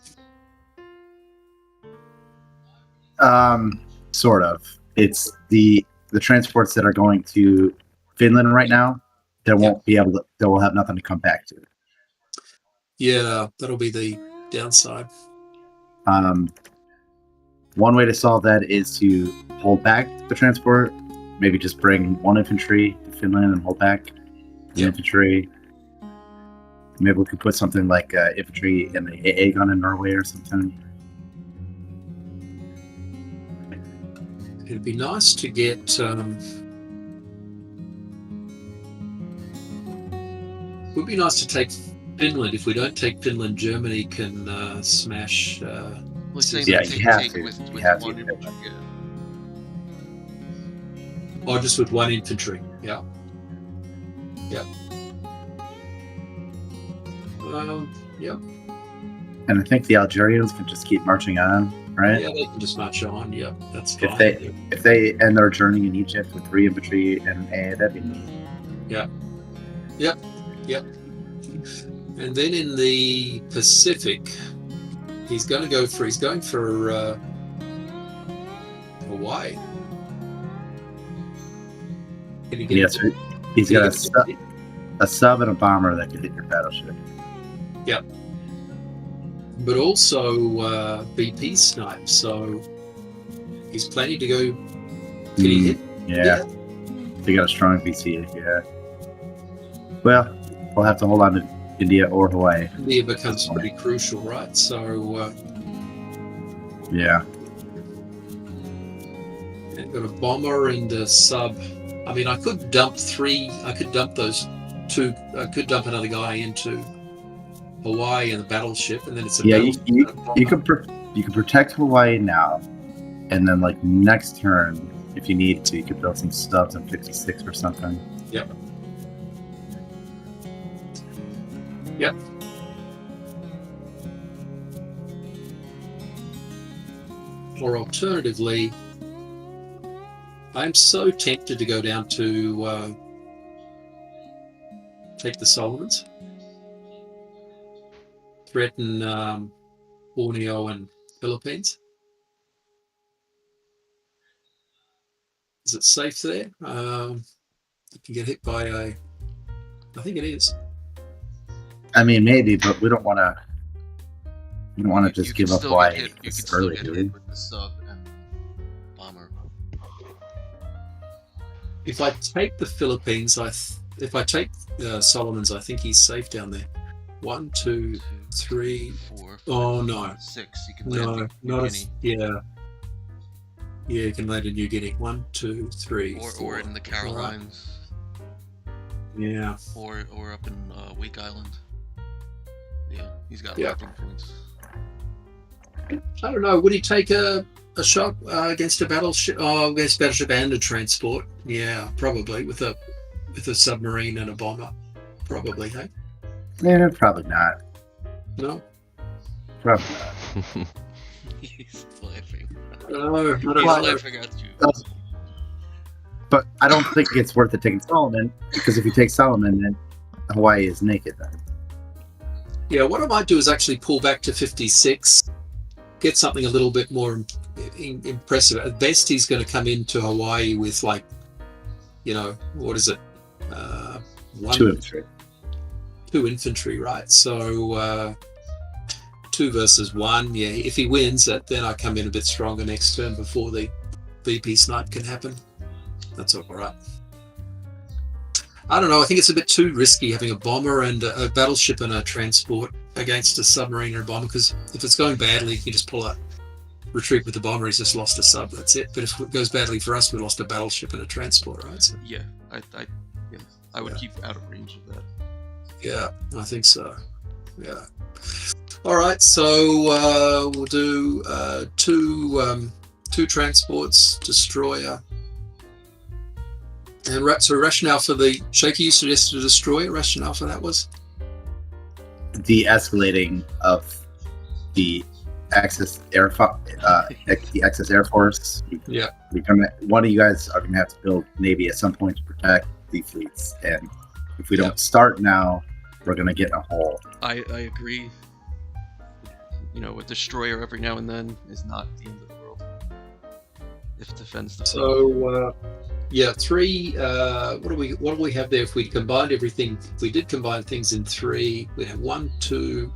Sort of. It's the transports that are going to Finland right now. They won't be able to. They will have nothing to come back to. Yeah, that'll be the downside. One way to solve that is to hold back the transport. Maybe just bring 1 infantry to Finland and hold back the infantry. Maybe we could put something like infantry in the AA gun in Norway or something. It'd be nice to get. Would be nice to take Finland. If we don't take Finland, Germany can smash. Yeah, you have to. You have to. Or just with 1 infantry. Yeah. Yeah. Yep. And I think the Algerians can just keep marching on, right? Yeah, they can just march on. Yep, that's fine. If they end their journey in Egypt with 3 infantry and that'd be neat. Yeah. Yep. And then in the Pacific, he's going for Hawaii. Yes, he's got a sub and a bomber that can hit your battleship. Yep. But also BP snipe, so he's planning to go. Can he hit? Yeah. They got a strong BC, yeah. Well, we'll have to hold on to India or Hawaii. India becomes pretty crucial, right? So yeah. I've got a bomber and a sub. I mean, I could dump 3. I could dump those 2. I could dump another guy into Hawaii and the battleship, and then it's a you could protect Hawaii now, and then like next turn, if you need to, you could build some stubs on 56 or something. Yep. Or alternatively, I'm so tempted to go down to take the Solomons, threaten Borneo and Philippines. Is it safe there? You can get hit by a. I think it is. I mean, maybe, but we don't want to. We don't want to just give up Hawaii this early, do we? With the sub and bomber. If I take the Philippines, if I take Solomons, I think he's safe down there. 1, 2, 3, 4. Oh no! 6. You can land not yeah. Yeah, you can land in New Guinea. 1, 2, 3. Or in the Carolines. Yeah. Or up in Wake Island. Yeah, he's got landing points. I don't know. Would he take a shot against a battleship? Oh, against a battleship and a transport? Yeah, probably with a submarine and a bomber. Probably, hey? Yeah, probably not. No, probably not. He's laughing. No, he's laughing at you. But I don't think it's worth it taking Solomon, because if you take Solomon, then Hawaii is naked then. Yeah, what I might do is actually pull back to 56, get something a little bit more impressive. At best, he's going to come into Hawaii with what is it? 2 infantry. 2 infantry, right? So 2 versus 1. Yeah, if he wins that, then I come in a bit stronger next turn before the VP snipe can happen. That's all right. I don't know. I think it's a bit too risky having a bomber and a battleship and a transport against a submarine or a bomber, because if it's going badly, you can just pull retreat with the bomber, he's just lost a sub. That's it. But if it goes badly for us, we lost a battleship and a transport, right? So, yeah, I would keep out of range of that. yeah, I think so. Yeah. All right, so we'll do two transports, destroyer. And so rationale for the Shaky, you suggested a destroyer. Rationale for that was de-escalating of the Axis Air Force. Yeah. One of you guys are going to have to build Navy at some point to protect the fleets, and if we don't start now, we're going to get in a hole. I agree. You know, a destroyer every now and then is not the end of the world. If it defends the fleet. so. Yeah, 3. What do we have there? If we combined everything, if we did combine things in 3, we'd have 1, 2,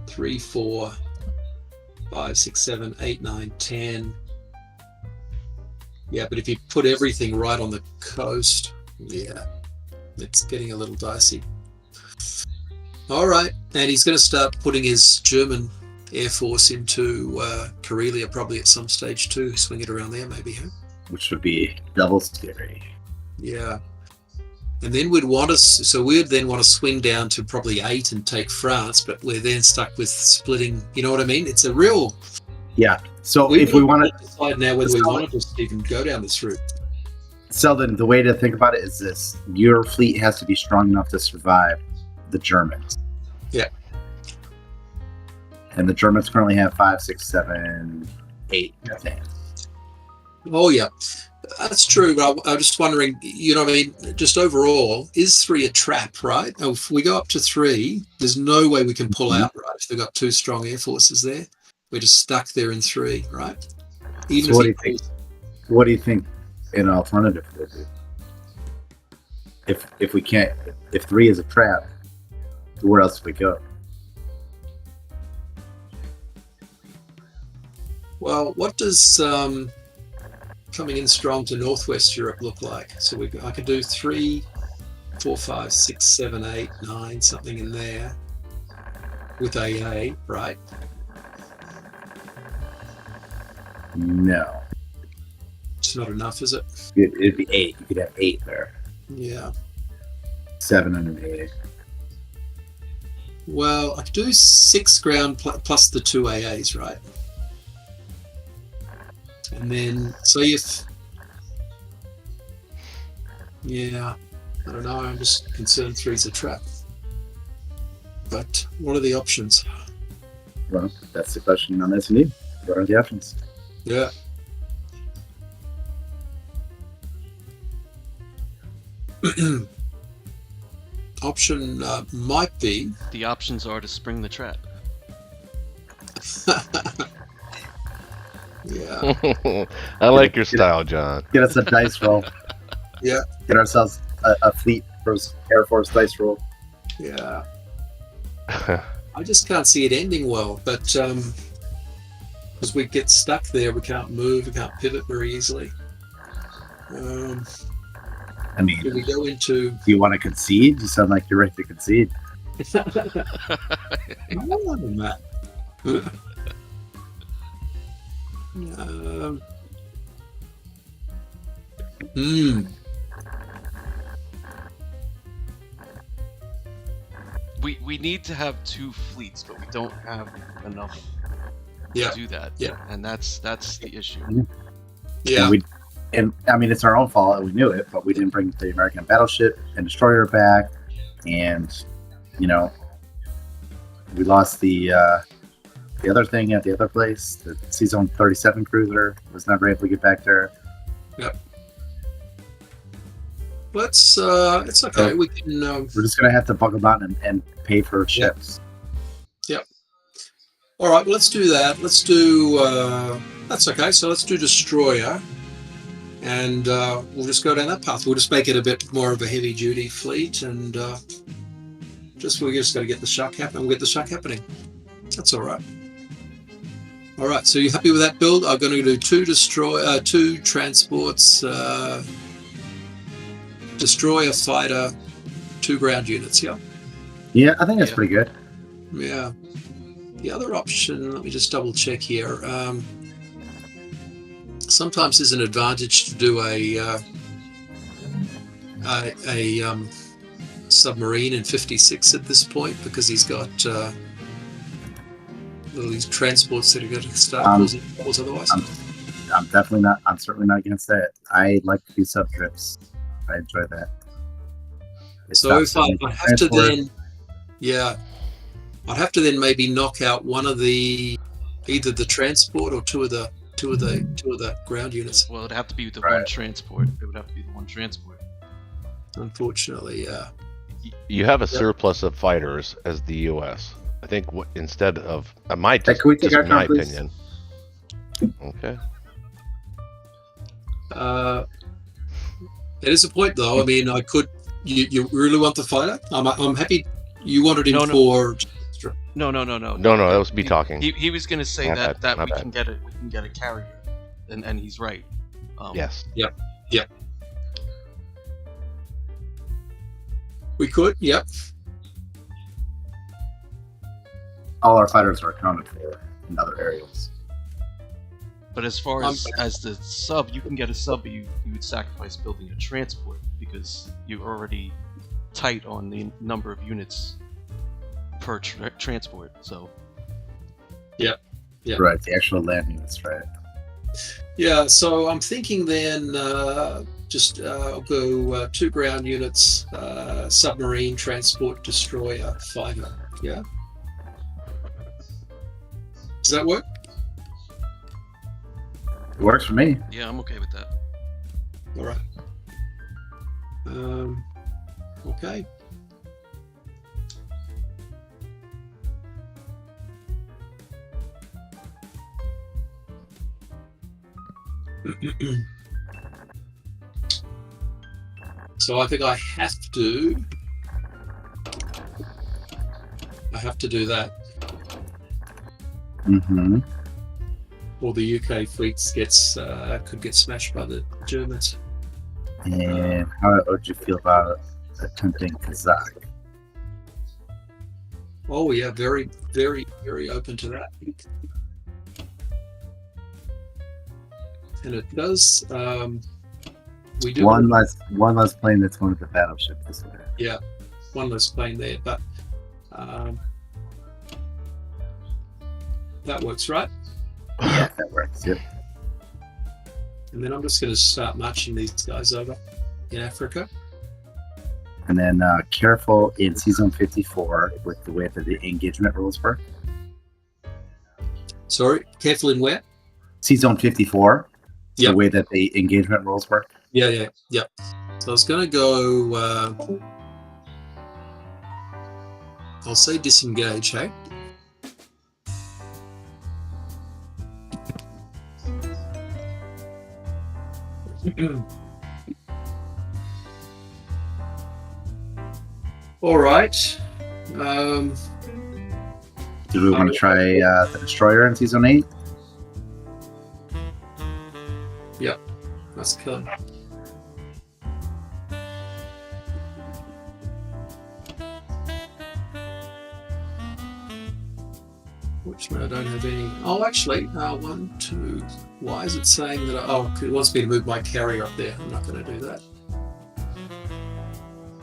3, 4, 5, 6, 7, 8, 9, 10. Yeah, but if you put everything right on the coast, yeah, it's getting a little dicey. All right, and he's going to start putting his German Air Force into Karelia probably at some stage too. Swing it around there, maybe, huh? Which would be double scary. Yeah. And then we'd then want to swing down to probably 8 and take France, but we're then stuck with splitting, you know what I mean? It's a real... Yeah. So if we want to decide now whether we want to just even go down this route. Selden, the way to think about it is this. Your fleet has to be strong enough to survive the Germans. Yeah. And the Germans currently have 5, 6, 7, 8 tanks. Oh, yeah. That's true, but I'm just wondering, you know what I mean, just overall, is 3 a trap, right? If we go up to 3, there's no way we can pull out, right? If they've got 2 strong air forces there, we're just stuck there in 3, right? So what do you think? What do you think an alternative would be? If we can't, if 3 is a trap, where else do we go? Well, what does coming in strong to Northwest Europe look like? So I could do 3, 4, 5, 6, 7, 8, 9, something in there with AA, right? No. It's not enough, is it? It'd be 8. You could have 8 there. Yeah. 7 and an 8. Well, I could do 6 ground plus the 2 AAs, right? And then, yeah, I don't know, I'm just concerned 3's a trap. But what are the options? Well, that's the question on S&E. What are the options? Yeah. Option might be... The options are to spring the trap. Yeah. I like your style, John. Get us a dice roll. Yeah. Get ourselves a fleet versus Air Force dice roll. Yeah. I just can't see it ending well, but because we get stuck there, we can't move, we can't pivot very easily. I mean, do we go into... Do you want to concede? You sound like you're ready to concede. More than that. We need to have 2 fleets, but we don't have enough to do that. Yeah. And that's the issue. Yeah. And I mean, it's our own fault that we knew it, but we didn't bring the American battleship and destroyer back, and you know, we lost the other thing at the other place. The C-Zone 37 cruiser was never able to get back there. Yep. It's okay. So we can. We're just gonna have to buckle down and pay for ships. Yep. All right. Well, let's do that. Let's do. That's okay. So let's do destroyer, and we'll just go down that path. We'll just make it a bit more of a heavy-duty fleet, and we just got to get the shuck happening. We'll get the shuck happening. That's all right. All right. So you happy with that build? I'm going to do 2 transports. Destroyer, fighter, 2 ground units. Yeah. Yeah, I think that's pretty good. Yeah. The other option, let me just double check here. sometimes there's an advantage to do a submarine in 56 at this point, because he's got all these transports that are going to start causing troubles otherwise. I'm certainly not against that. I like to do sub trips. I enjoy that. So if I have to then, I'd have to then maybe knock out one of either the transport or two of the ground units. Well, it'd have to be the one transport. It would have to be the one transport. Unfortunately, yeah. You have a surplus of fighters as the U.S. I think instead of my opinion. Okay. It is a point, though. I mean, I could. You really want the fighter? I'm happy. You wanted him for. No. That was me talking. He was going to say that we can get a carrier, and he's right. Yes. Yep. We could. Yep. All our fighters are accounted for in other areas. But as far as the sub, you can get a sub, but you would sacrifice building a transport because you're already tight on the number of units per transport. So. Yeah. Right, the actual land units, right? Yeah. So I'm thinking then, I'll go 2 ground units, submarine, transport, destroyer, fighter. Yeah. Does that work? It works for me. Yeah, I'm okay with that. All right. Okay. So I think I have to do that. Mm-hmm. Or the UK fleets could get smashed by the Germans. And how would you feel about attempting Kazakh? Oh yeah, very, very, very open to that. And it does. We do one less plane that's going to the battleship this way. Yeah, one less plane there, but that works, right? Yeah, that works. Yep. And then I'm just going to start marching these guys over in Africa. And then careful in Season 54 with the way that the engagement rules work. Sorry, careful in where? Season 54. Yep. The way that the engagement rules work. Yeah. So I was going to go. I'll say disengage, hey? All right. Do we want to try the destroyer in Season 8? Yep. Let's kill him. Which one I don't have any. Oh, actually, 1, 2. Why is it saying that? It wants me to move my carrier up there. I'm not going to do that.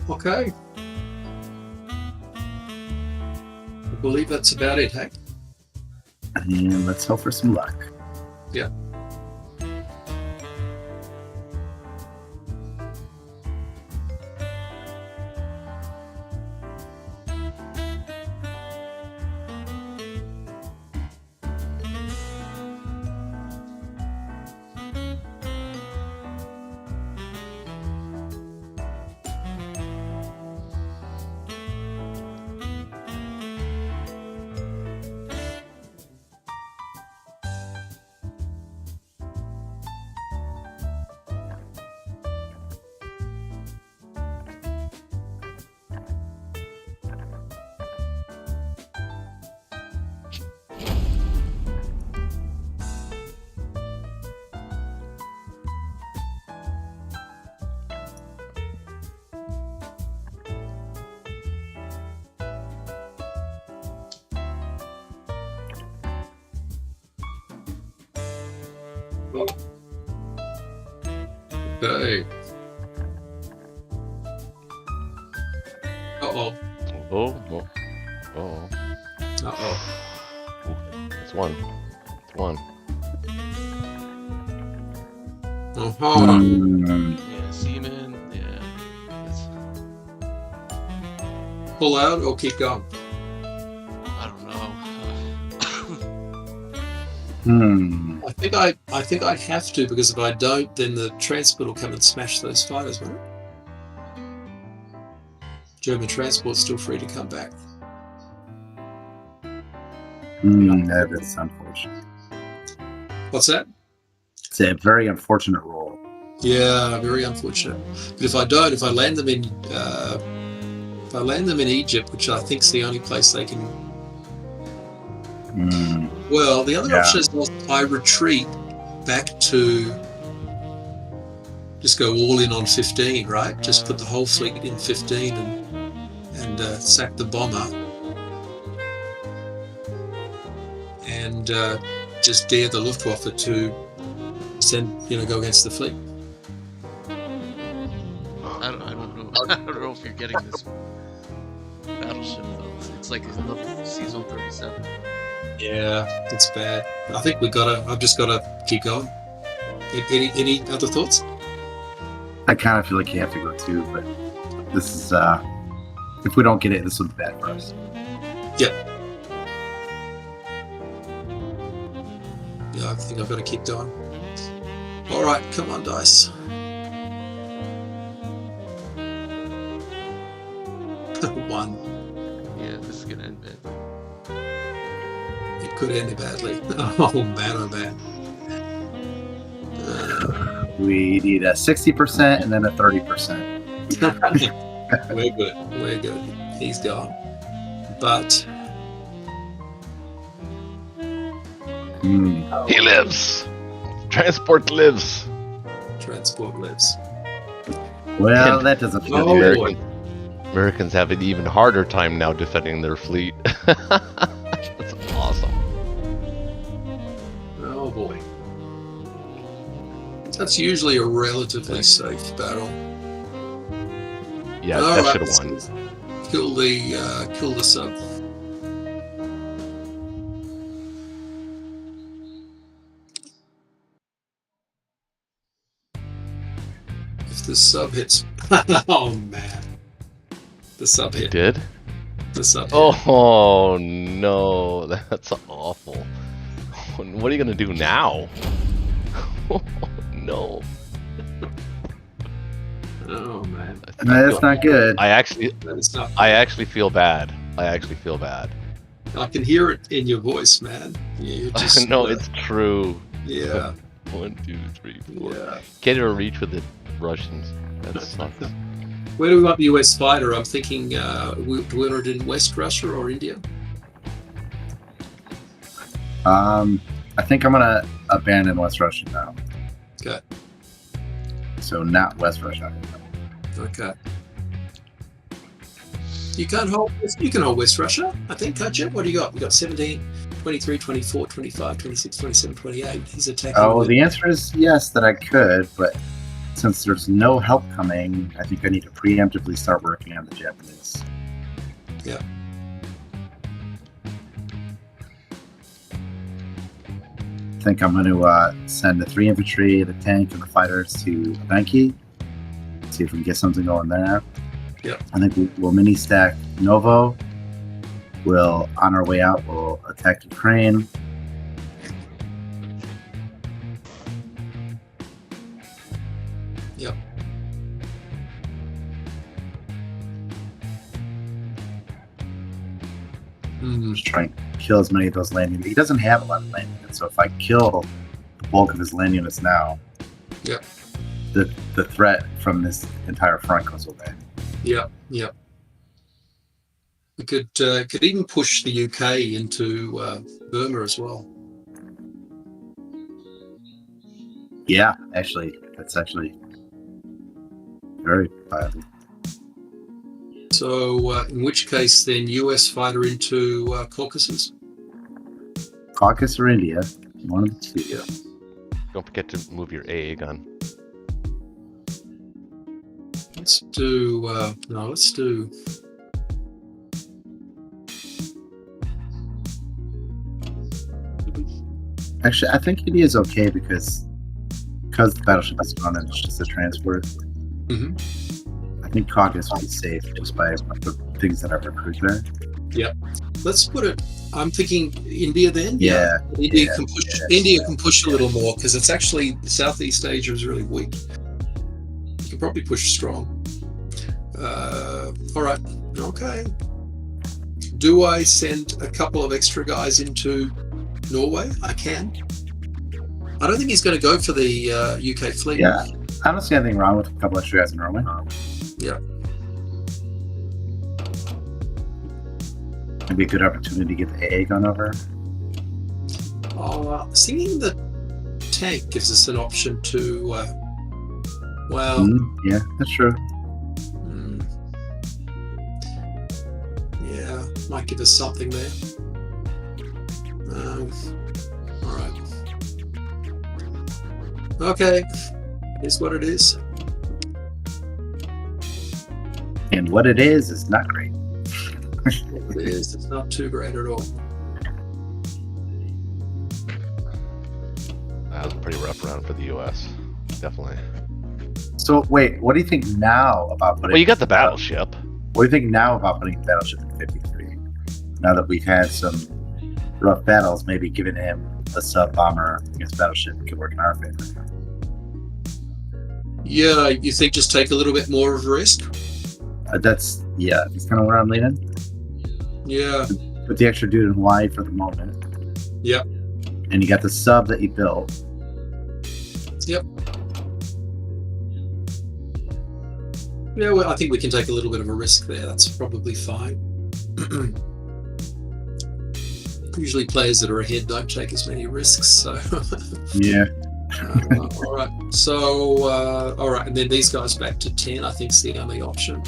Okay. I believe that's about it, hey? And let's hope for some luck. Yeah. Okay. Uh-oh. Oh. Uh-oh. It's one. Uh-huh. Yeah, semen. Yeah. Pull out or keep going? I don't know. I think I'd have to, because if I don't, then the transport will come and smash those fighters, won't it? German transport's still free to come back. That is unfortunate. What's that? It's a very unfortunate roll. Yeah, very unfortunate. But if I don't, if I land them in Egypt, which I think is the only place they can. Well, the other option is I retreat back to. Just go all in on 15, right? Just put the whole fleet in 15 and sack the bomber, and just dare the Luftwaffe to go against the fleet. I don't know. I don't know if you're getting this battleship though. It's like a level Season 37. Yeah, it's bad. I think I've just gotta keep going. Any other thoughts? I kind of feel like you have to go too, but this is if we don't get it, this will be bad for us. Yep. Yeah, I think I've got to keep going. All right, come on, dice. One. Yeah, this is gonna end bad. It could end badly. Oh man. We need a 60% and then a 30%. We're good. He's gone. But he lives. Transport lives. Well, that doesn't feel good. Americans have an even harder time now defending their fleet. That's awesome. Oh boy. That's usually a relatively safe battle. Yeah, that should have won. Kill the sub. If the sub hits, oh man, the sub hit. It did? The sub hit. Oh no, that's awful. What are you gonna do now? No. Oh man, that's not good. I actually feel bad. I can hear it in your voice, man. You're just, no, it's true. Yeah. 1, 2, 3, 4. Yeah. Can't even reach with the Russians. That sucks. Where do we want the US fighter? I'm thinking, do we want it in West Russia or India? I think I'm gonna abandon West Russia now. Okay. So not West Russia. Okay. You can hold West Russia, I think, can't you? What do you got? We got 17, 23, 24, 25, 26, 27, 28. He's attacking. Oh, the answer is yes, that I could, but since there's no help coming, I think I need to preemptively start working on the Japanese. Yeah. I think I'm going to send the 3 infantry, the tank, and the fighters to Benki. See if we can get something going there. Yep. I think we'll mini stack Novo. We'll, on our way out, we'll attack Ukraine. Yep. Just try and kill as many of those land units. He doesn't have a lot of land units, so if I kill the bulk of his land units now, yep, the threat from this entire front goes away. Yep. We could even push the UK into Burma as well. Yeah, actually, that's actually very viable. So, in which case, then US fighter into Caucasus? Caucasus or India, one of the two. Don't forget to move your AA gun. let's do. No, let's do. Actually, I think India is okay because the battleship is gone and it's just a transport. I think Caucasus will be safe just by the things that I've recruited there. Yep. Let's put it. I'm thinking India then. Yeah. India can push. India can push a little more because it's actually Southeast Asia is really weak. You can probably push strong. All right. Okay. Do I send a couple of extra guys into Norway? I can. I don't think he's going to go for the UK fleet. Yeah. I don't see anything wrong with a couple extra guys in Norway. Yeah. It'd be a good opportunity to get the AA gun over. Singing the tank gives us an option to. Yeah, that's true. Yeah, might give us something there. All right. Okay, here's what it is. And what it is not great. It is. It's not too great at all. That was a pretty rough round for the U.S. Definitely. So wait, what do you think now about putting? Well, you got the battleship. What do you think now about putting the battleship in 53? Now that we've had some rough battles, maybe giving him a sub bomber against battleship could work in our favor. Yeah, you think just take a little bit more of a risk? That's kind of where I'm leaning. Yeah. Put the extra dude in Hawaii for the moment. Yep. And you got the sub that you built. Yep. Yeah, well, I think we can take a little bit of a risk there. That's probably fine. Usually players that are ahead don't take as many risks, so... Yeah. All right. So, all right. And then these guys back to 10, I think, is the only option.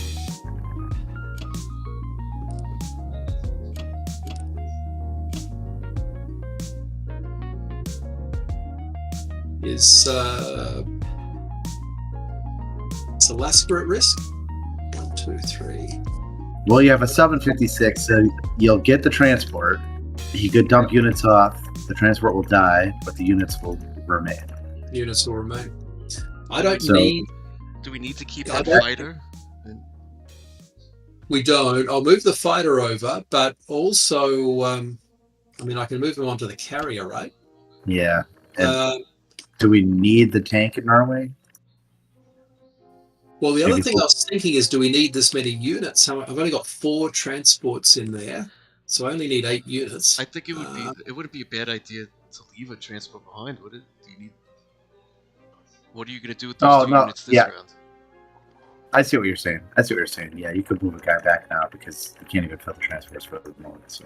Is Alaska at risk? 1, 2, 3. Well, you have a 756, so you'll get the transport. You could dump units off. The transport will die, but the units will remain. Units will remain. I don't need. Do we need to keep that fighter? We don't. I'll move the fighter over, but also, I mean, I can move him onto the carrier, right? Yeah. And do we need the tank in Norway? Well, the other thing I was thinking is, do we need this many units? I've only got 4 transports in there, so I only need 8 units. I think it would be. It wouldn't be a bad idea to leave a transport behind, would it? Do you need? What are you going to do with those 2 units this round? I see what you're saying. Yeah, you could move a guy back now because you can't even fill the transports for the moment.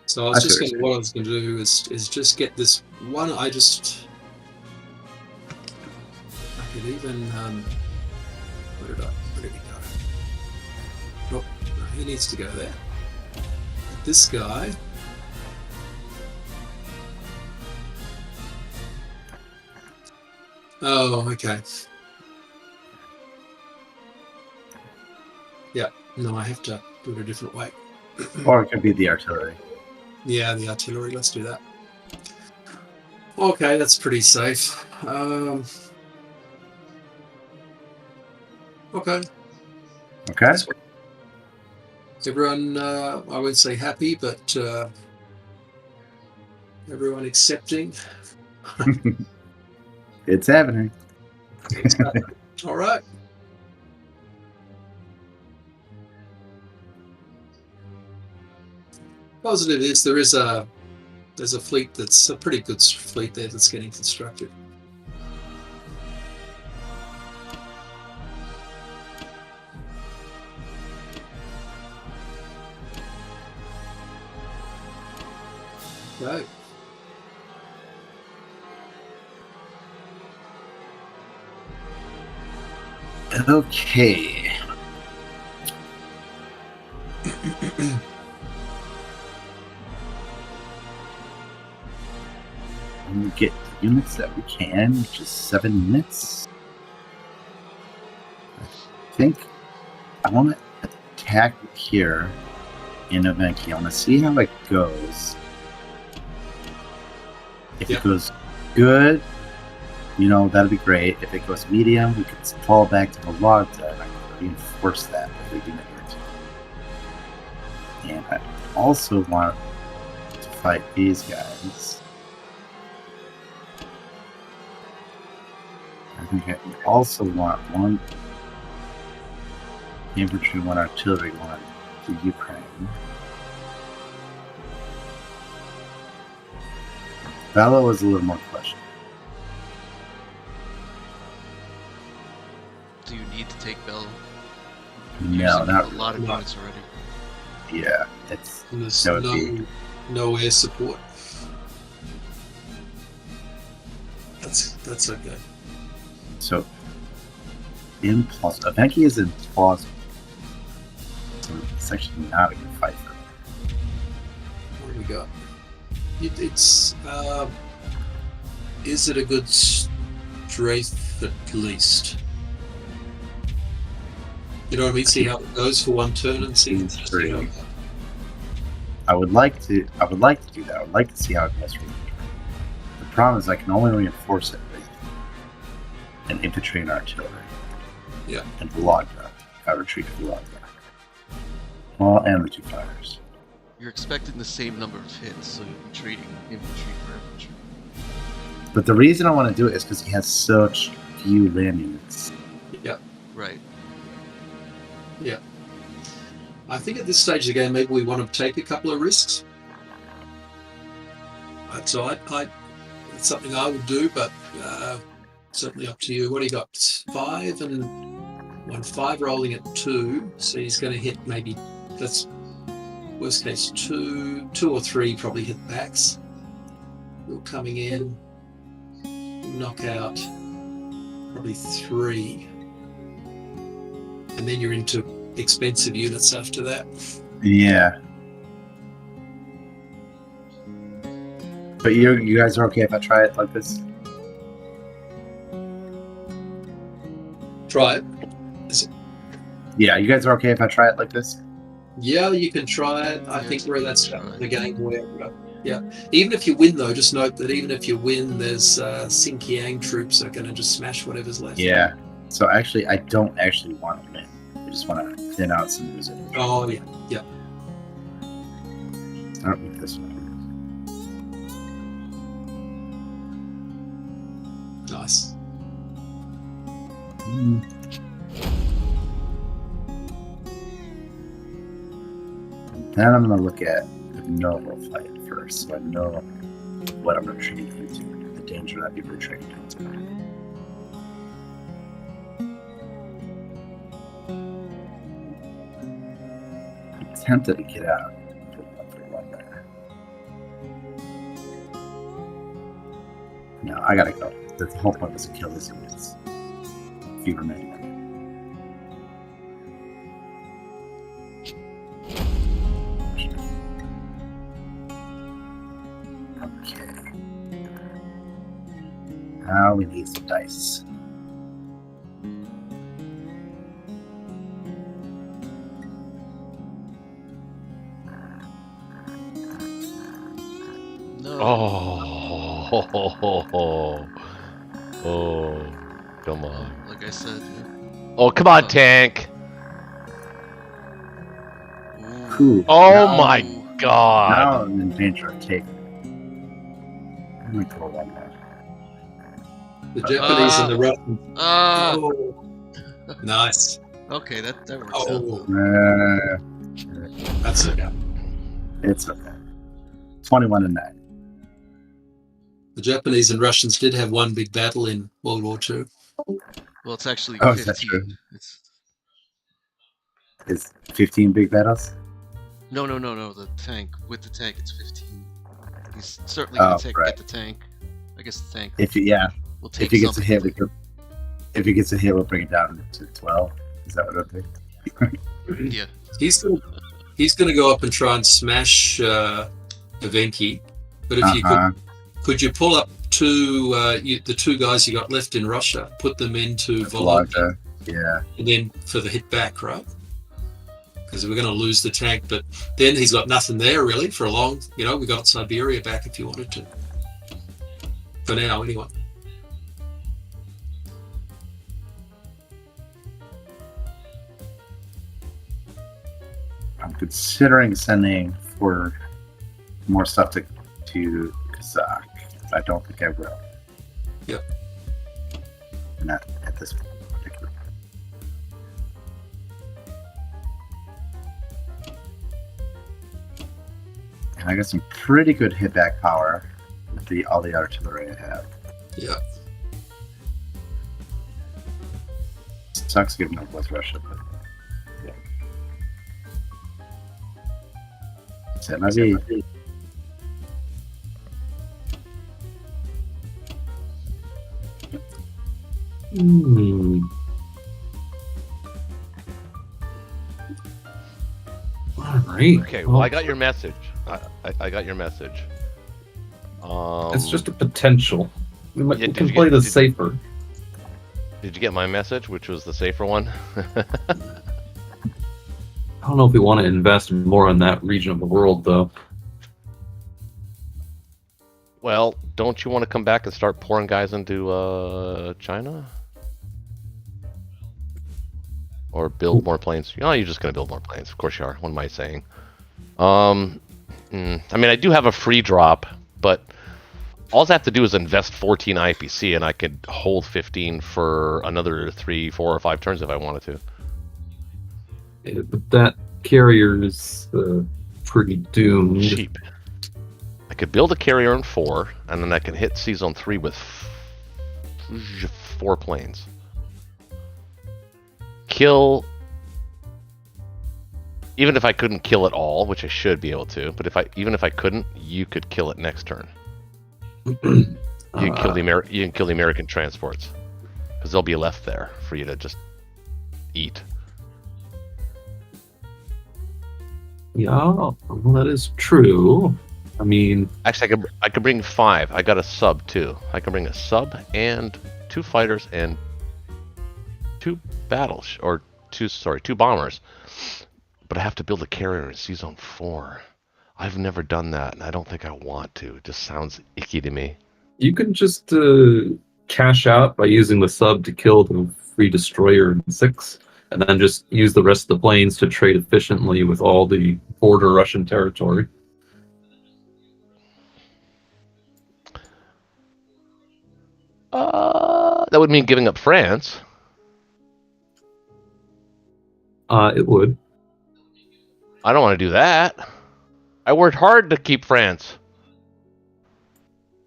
So I was just going to. What I was going to do is just get this one. I could even. Where did he go? Oh, no, he needs to go there. This guy. Oh, okay. Yeah, no, I have to do it a different way. Or it could be the artillery. Yeah, the artillery, let's do that. Okay, that's pretty safe. Okay. Okay. Everyone, I won't say happy, but everyone accepting. It's happening. All right. Positive is there's a fleet that's a pretty good fleet there that's getting constructed. Right. Okay. We get the units that we can, which is 7 units. think I want to attack here in Evenki. I want to see how it goes. If it goes good, that'd be great. If it goes medium, we could fall back to the log and I can reinforce that if we do it. And I also want to fight these guys. I think I also want one infantry, one artillery, one to Ukraine. Bello is a little more questionable. Do you need to take Bello? No, not a lot of units already. Yeah, there's no air support. That's okay. So, implausible. Evenki is implausible. So it's actually not a good fight for me. What do we got? Is it a good strafe at least? You know what I mean? See how it goes for one turn and see. I would like to do that. I would like to see how it goes for one turn. The problem is I can only reinforce it with an infantry and artillery. Yeah. And Vologda. If I retreat to Vologda. Well, and the 2 fighters. You're expecting the same number of hits, so you're trading infantry for infantry. But the reason I want to do it is because he has such few land units. Yeah. Right. Yeah. I think at this stage of the game, maybe we want to take a couple of risks. So it's something I would do, but certainly up to you. What do you got? 5 and 5 rolling at 2, so he's going to hit maybe, that's worst case 2 or 3 probably hit backs. You're coming in, knock out probably 3. And then you're into expensive units after that. Yeah. But you guys are okay if I try it like this? Try it. Yeah, you guys are okay if I try it like this? Yeah, you can try it. I think where that's the game where, even if you win though, just note that even if you win, there's Xinjiang troops are going to just smash whatever's left. Yeah. So actually, I don't actually want to win. I just want to thin out some resistance. Oh yeah. Start with this one. Nice. Then I'm going to look at the noble fight first, so I know what I'm retreating into, the danger that I'd be retreating into. I'm tempted to get out. No, I gotta go. The whole point was to kill these units. Few remaining. Now we need some dice. No. Oh, come on. Like I said. Oh, come on, tank. Ooh, Oh my god. Now I'm in danger of taking. I'm gonna throw one more. The Japanese and the Russians. Oh. Nice. Okay, that works out. That's okay. It's okay. 21-9. The Japanese and Russians did have one big battle in World War II. Well, it's actually 15. Is that true? It's 15 big battles? No. The tank. With the tank, it's 15. He's certainly going to get the tank. I guess the tank. If he gets a hit, we'll bring it down to 12. Is that what I think? Yeah. He's gonna go up and try and smash Evenki. But if you could you pull up the 2 guys you got left in Russia, put them into Vologda, Yeah. And then for the hit back, right? Because we're going to lose the tank, but then he's got nothing there really for a long. We got Siberia back if you wanted to. For now, anyway. I'm considering sending for more stuff to Kazakh. I don't think I will. Yep. Not at this particular. And I got some pretty good hit back power with all the artillery I have. Yeah. Sucks giving up West Russia, but yeah. C'est ma vie. All right. Okay. Well, I got your message. I got your message. It's just a potential. We can play this safer. Did you get my message, which was the safer one? I don't know if we want to invest more in that region of the world, though. Well, don't you want to come back and start pouring guys into China? Or build more planes? You're just going to build more planes. Of course you are. What am I saying? I mean, I do have a free drop, but all I have to do is invest 14 IPC, and I could hold 15 for another 3, 4, or 5 turns if I wanted to. Yeah, but that carrier is pretty doomed. Cheap. I could build a carrier in 4, and then I can hit C-Zone 3 with 4 planes. Kill... Even if I couldn't kill it all, which I should be able to, but even if I couldn't, you could kill it next turn. You can kill the American transports, because they'll be left there for you to just eat. Yeah, well, that is true. I mean, actually, I could bring 5. I got a sub too. I can bring a sub and 2 fighters and 2 battles, or 2 bombers. But I have to build a carrier in C-Zone 4. I've never done that, and I don't think I want to. It just sounds icky to me. You can just cash out by using the sub to kill the free destroyer in 6, and then just use the rest of the planes to trade efficiently with all the border Russian territory. That would mean giving up France. It would. I don't want to do that. I worked hard to keep France.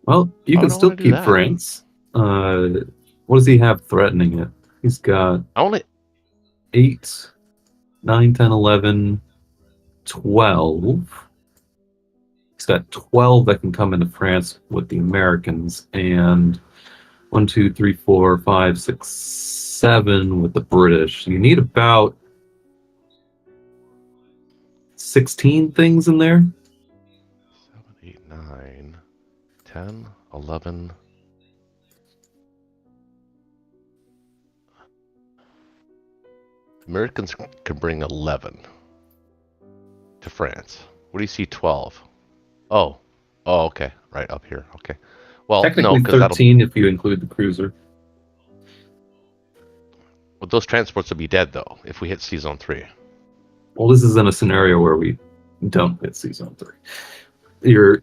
Well, you can still keep France. What does he have threatening it? He's got 8, 9, 10, 11, 12. He's got 12 that can come into France with the Americans, and 1, 2, 3, 4, 5, 6, 7 with the British. You need about 16 things in there. 7, 8, 9, 10, 11. Americans can bring 11 to France. What do you see? 12. Oh, okay, right up here. Okay. Well, technically no, 13 if you include the cruiser. Well, those transports will be dead though if we hit C-Zone 3. Well, this is in a scenario where we don't hit C-Zone 3. You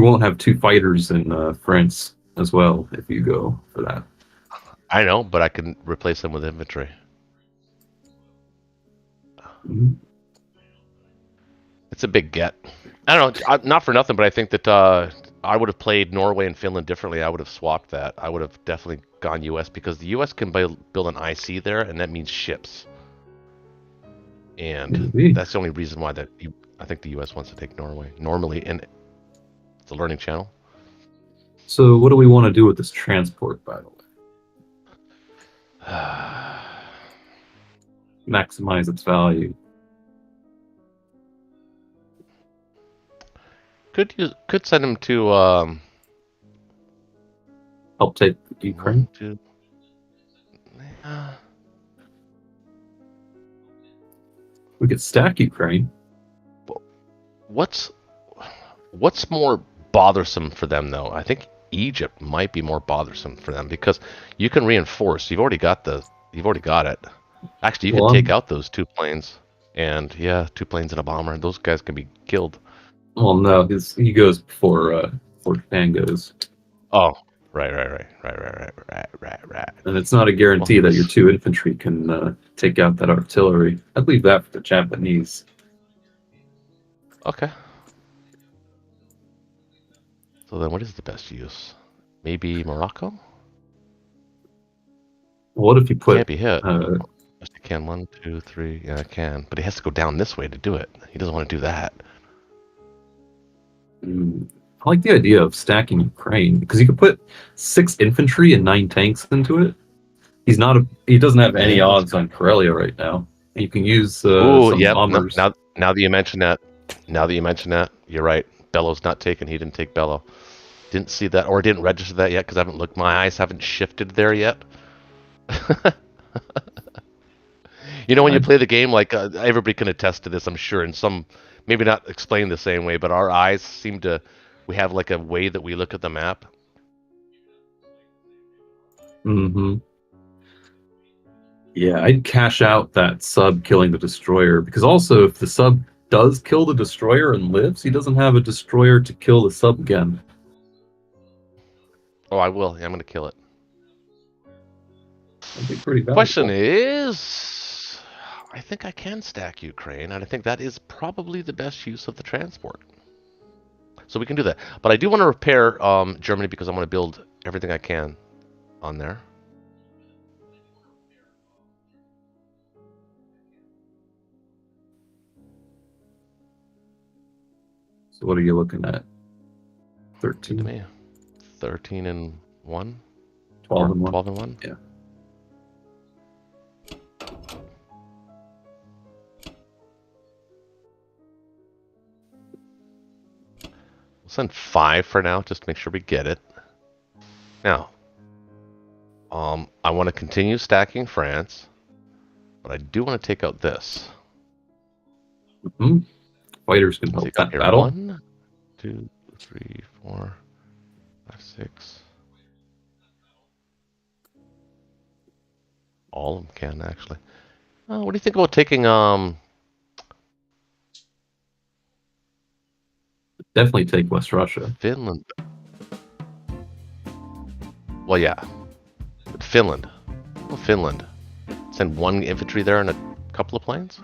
won't have 2 fighters in France as well if you go for that. I know, but I can replace them with infantry. Mm-hmm. It's a big get. I don't know, not for nothing, but I think that I would have played Norway and Finland differently. I would have swapped that. I would have definitely gone US, because the US can build an IC there, and that means ships. And that's the only reason why I think the US wants to take Norway. Normally, and it's a learning channel. So what do we want to do with this transport, by the way? Maximize its value. Could send him to help take Ukraine. We could stack Ukraine. What's more bothersome for them though? I think Egypt might be more bothersome for them because you can reinforce. You've already got it. Actually, you can take out those 2 planes, and 2 planes and a bomber. Those guys can be killed. Well, no, he goes before Japan goes. Oh, right. And it's not a guarantee that your 2 infantry can take out that artillery. I'd leave that for the Japanese. Okay. So then what is the best use? Maybe Morocco? What if you put... Can't be hit. Yes, he can. 1, 2, 3. Yeah, I can. But he has to go down this way to do it. He doesn't want to do that. I like the idea of stacking Ukraine, because you could put 6 infantry and 9 tanks into it. He doesn't have any odds on Karelia right now. And you can use some bombers. Now that you mention that, you're right. Bello's not taken. He didn't take Bello. Didn't see that, or didn't register that yet because I haven't looked. My eyes haven't shifted there yet. When you play the game, like everybody can attest to this, I'm sure, and some maybe not explained the same way, but our eyes seem to. We have like a way that we look at the map. Mm-hmm. Yeah, I'd cash out that sub killing the destroyer, because also if the sub does kill the destroyer and lives, he doesn't have a destroyer to kill the sub again. Oh, I will. Yeah, I'm going to kill it. That'd be pretty valuable. Question is, I think I can stack Ukraine, and I think that is probably the best use of the transport. So we can do that. But I do want to repair Germany because I want to build everything I can on there. So what are you looking at? 13 to me. 13 and 1? 12 and 1. 12 and 1? Yeah. We'll send 5 for now, just to make sure we get it. Now, I want to continue stacking France, but I do want to take out this. Mm-hmm. Fighters can help that battle. 1, 2, 3, 4, 5, 6. All of them can actually. What do you think about taking Definitely take West Russia. Finland? Well, yeah, but Finland. Well, Finland. Send 1 infantry there and a couple of planes.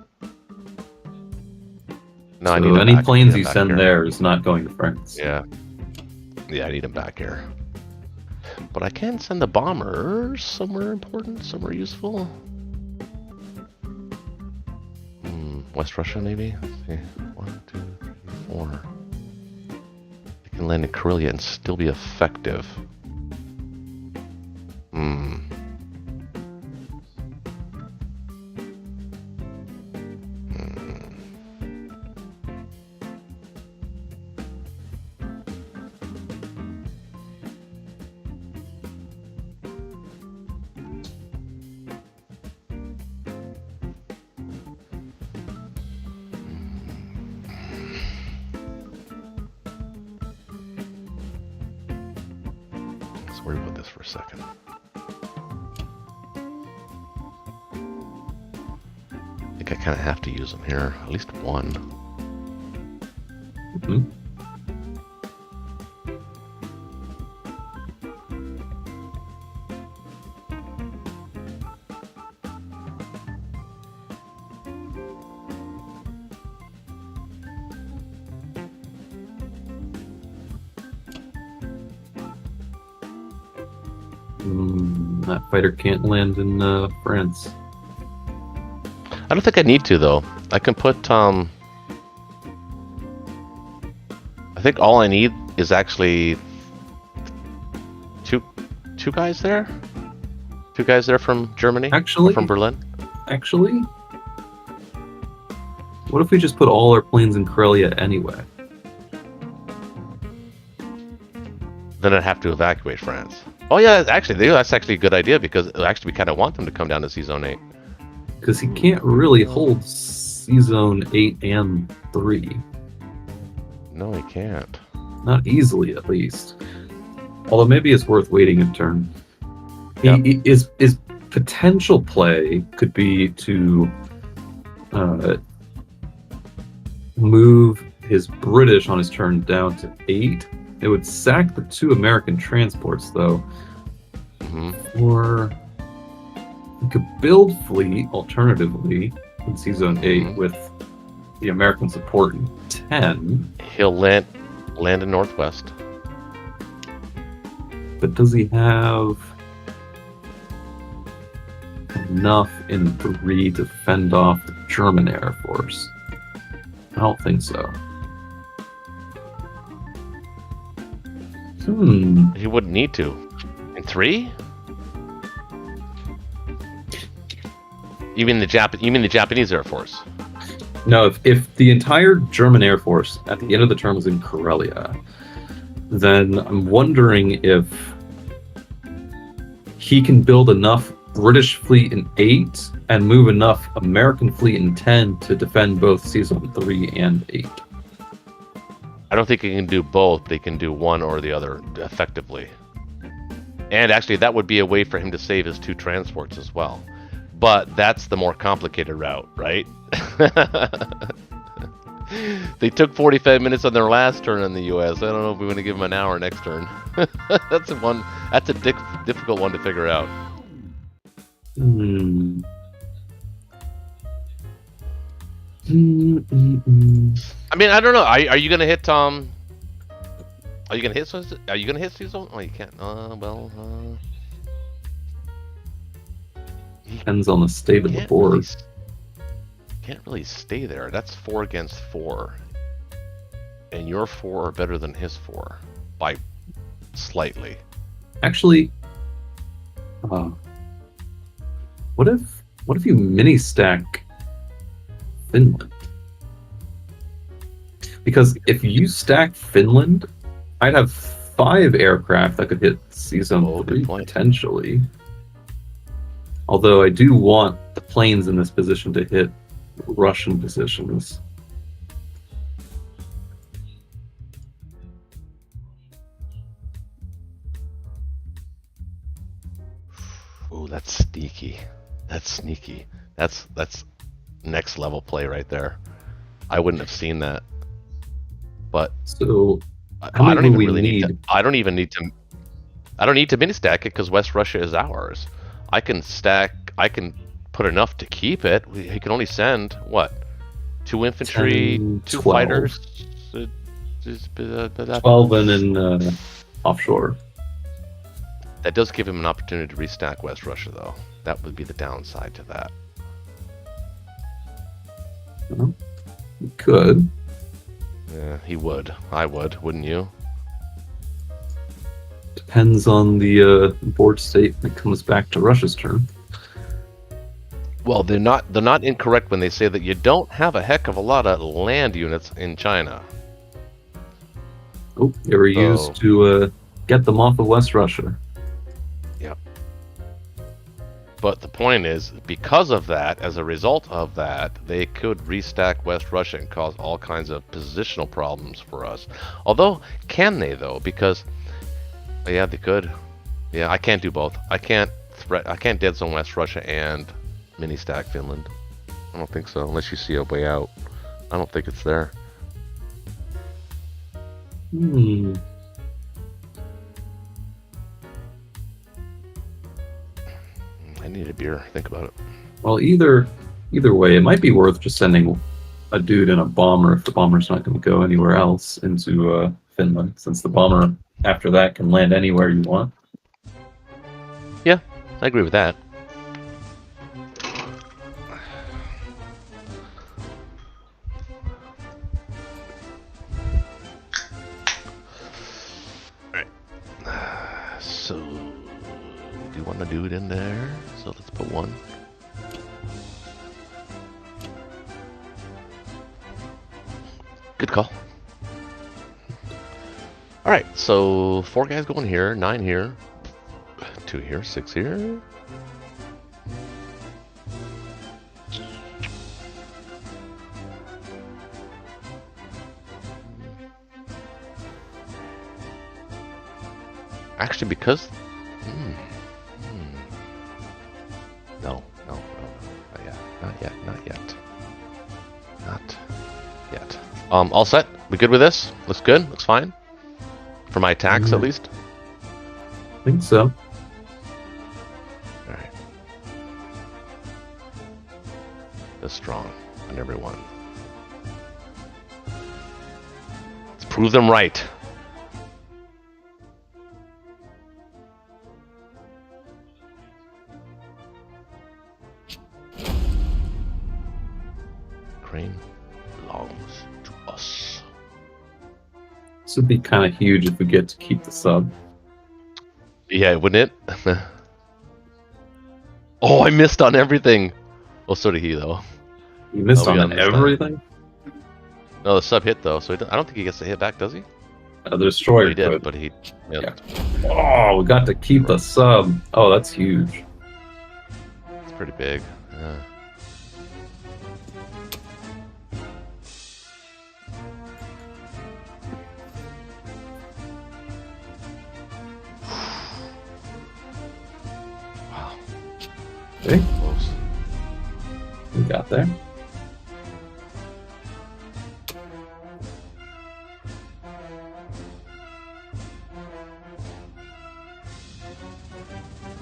No, I need any planes you send there is not going to France. Yeah, I need them back here. But I can send the bombers somewhere important, somewhere useful. West Russia, maybe? Let's see. 1, 2, 3, 4. They can land in Karelia and still be effective. Let's worry about this for a second. I think I kind of have to use them here, at least 1. Mm-hmm. That fighter can't land in France. I don't think I need to, though. I can put, I think all I need is actually two guys there? 2 guys there from Germany? Actually? Or from Berlin? Actually? What if we just put all our planes in Karelia anyway? Then I'd have to evacuate France. Oh yeah, actually, that's actually a good idea because actually we kind of want them to come down to C Zone 8. Because he can't really hold Sea Zone 8 and 3. No, he can't. Not easily, at least. Although maybe it's worth waiting a turn. Yep. His potential play could be to move his British on his turn down to 8. It would sack the 2 American transports, though. Mm-hmm. Or he could build fleet, alternatively, in Sea Zone 8 with the American support in 10. He'll land in Northwest. But does he have enough in 3 to fend off the German Air Force? I don't think so. He wouldn't need to. In 3? You mean the Japanese Air Force? No, if the entire German Air Force at the end of the term was in Karelia, then I'm wondering if he can build enough British fleet in 8 and move enough American fleet in 10 to defend both Sea Zone 3 and 8. I don't think he can do both. They can do one or the other effectively. And actually, that would be a way for him to save his 2 transports as well. But that's the more complicated route, right? They took 45 minutes on their last turn in the U.S. I don't know if we want to give them an hour next turn. That's a difficult one to figure out. I mean, I don't know. Are you gonna hit Tom? Are you gonna hit? Are you gonna hit Cecil? Oh, you can't. Depends on the state of the board. Can't really stay there. That's 4 against 4, and your 4 are better than his 4 by slightly. Actually, what if you mini stack Finland? Because if you stack Finland, I'd have 5 aircraft that could hit Sea Zone 3 potentially. Although I do want the planes in this position to hit Russian positions. Ooh, that's sneaky. That's sneaky. That's next level play right there. I wouldn't have seen that. But so I don't even really need to. I don't need to mini stack it because West Russia is ours. I can put enough to keep it. He can only send what? 2 infantry, 2 fighters. 12 and in offshore. That does give him an opportunity to restack West Russia, though. That would be the downside to that. Well, he could. Yeah, he would. I would, wouldn't you? Depends on the board state when it comes back to Russia's turn. Well, they're not incorrect when they say that you don't have a heck of a lot of land units in China. Oh, they were used to get them off of West Russia. Yep. But the point is, because of that, as a result of that, they could restack West Russia and cause all kinds of positional problems for us. Although, can they though? Because, yeah, they could. Yeah, I can't do both. I can't dead zone West Russia and mini stack Finland. I don't think so, unless you see a way out. I don't think it's there. I need a beer. Think about it. Well, either way, it might be worth just sending a dude in a bomber if the bomber's not going to go anywhere else into Finland, since the bomber after that can land anywhere you want. Yeah, I agree with that. So, do you want to do it in there? So let's put 1. Good call. Alright, so 4 guys going here, 9 here, 2 here, 6 here. Actually, because... No, not yet. All set? We good with this? Looks good? Looks fine? For my attacks, at least? I think so. Alright. That's strong on everyone. Let's prove them right. Crane belongs to us. This would be kind of huge if we get to keep the sub. Yeah, wouldn't it? Oh, I missed on everything. Well, so did he, though. You missed on everything? No, the sub hit, though, so I don't think he gets to hit back, does he? The destroyer he did, could. but he... Yeah. Oh, we got to keep the sub. Oh, that's huge. It's pretty big. Yeah. Okay. Close. We got there.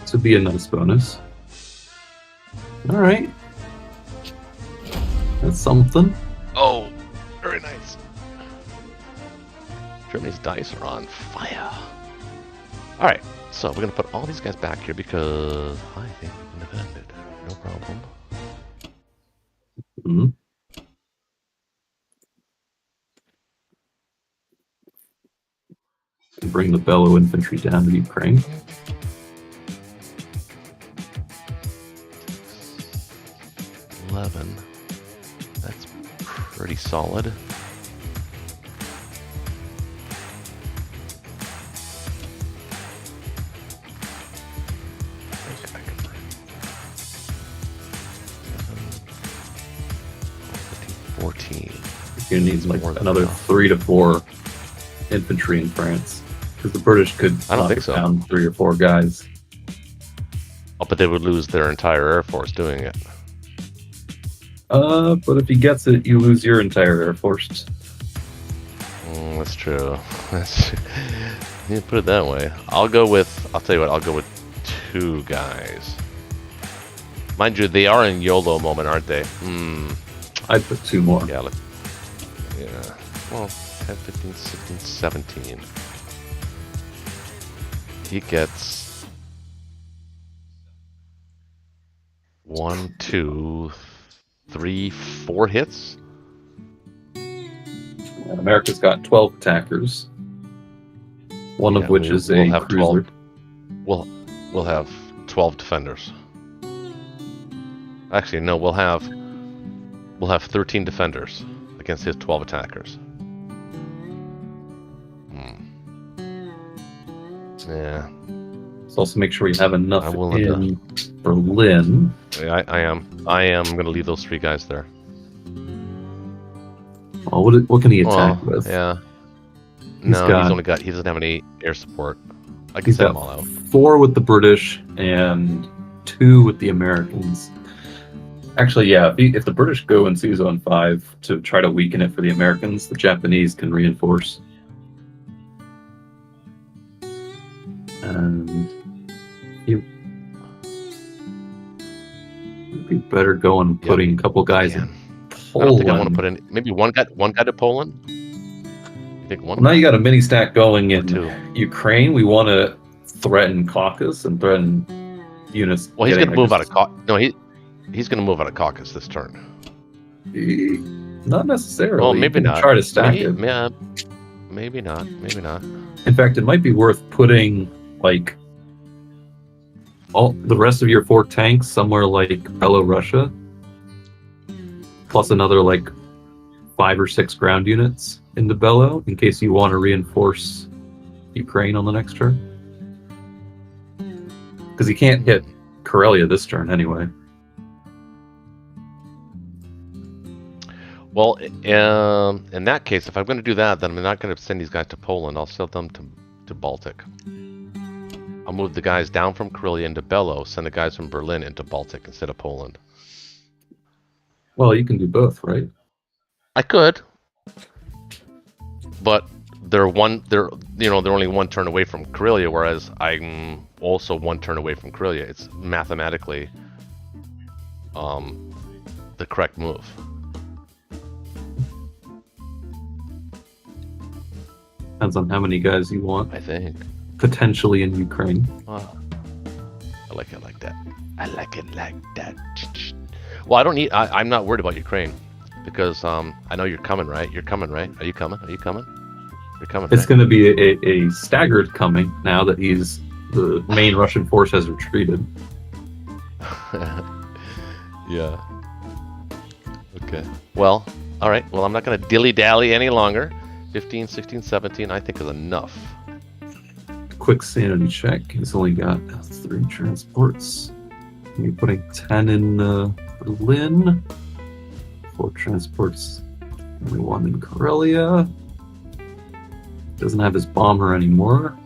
This would be a nice bonus. All right. That's something. Oh, very nice. Germany's dice are on fire. All right, so we're gonna put all these guys back here because I think we can defend it. No problem. Mm-hmm. Bring the Bellow infantry down to Ukraine. That's pretty solid. You're gonna need like another 3 to 4 infantry in France, because the British could knock down 3 or 4 guys. Oh, but they would lose their entire air force doing it. But if he gets it, you lose your entire air force. That's true. You put it that way. I'll tell you what, I'll go with 2 guys. Mind you, they are in YOLO moment, aren't they? I'd put 2 more. Yeah, well, 10, 15, 16, 17. He gets 1, 2, 3, 4 hits. And America's got 12 attackers. One of which is a cruiser. 12. We'll have 12 defenders. Actually, no, we'll have 13 defenders against his 12 attackers. Yeah. Let's also make sure we have enough in Berlin. Yeah, I am. I'm going to leave those 3 guys there. Oh, what can he attack with? Yeah. He doesn't have any air support. I can send them all out. 4 with the British and 2 with the Americans. Actually, yeah, if the British go in Sea Zone 5 to try to weaken it for the Americans, the Japanese can reinforce. And you'd be better going putting a couple guys in Poland. I don't think I want to put in maybe one guy to Poland. You think one? Well, now you got a mini stack going in Ukraine. We want to threaten Caucasus and threaten units. Well, he's going to move out of Caucasus. No, he's going to move out of Caucasus this turn. Not necessarily. Well, maybe not. Try to stack it. Yeah, maybe not. Maybe not. In fact, it might be worth putting like all the rest of your 4 tanks somewhere like Belarus, plus another like 5 or 6 ground units into Bello in case you want to reinforce Ukraine on the next turn. Because you can't hit Karelia this turn anyway. Well, in that case, if I'm going to do that, then I'm not going to send these guys to Poland. I'll send them to Baltic. I'll move the guys down from Karelia into Bellow, send the guys from Berlin into Baltic instead of Poland. Well, you can do both, right? I could, but they're only one turn away from Karelia, whereas I'm also one turn away from Karelia. It's mathematically the correct move. Depends on how many guys you want. I think. Potentially in Ukraine. I like it like that. I like it like that. Well, I'm not worried about Ukraine because I know you're coming, right? You're coming, right? Are you coming? You're coming. It's right? going to be a staggered coming now that the main Russian force has retreated. Yeah. Okay. Well, all right. Well, I'm not going to dilly-dally any longer. 15, 16, 17, I think is enough. Quick sanity check. He's only got 3 transports. You're putting 10 in Berlin. 4 transports. Only 1 in Karelia. Doesn't have his bomber anymore.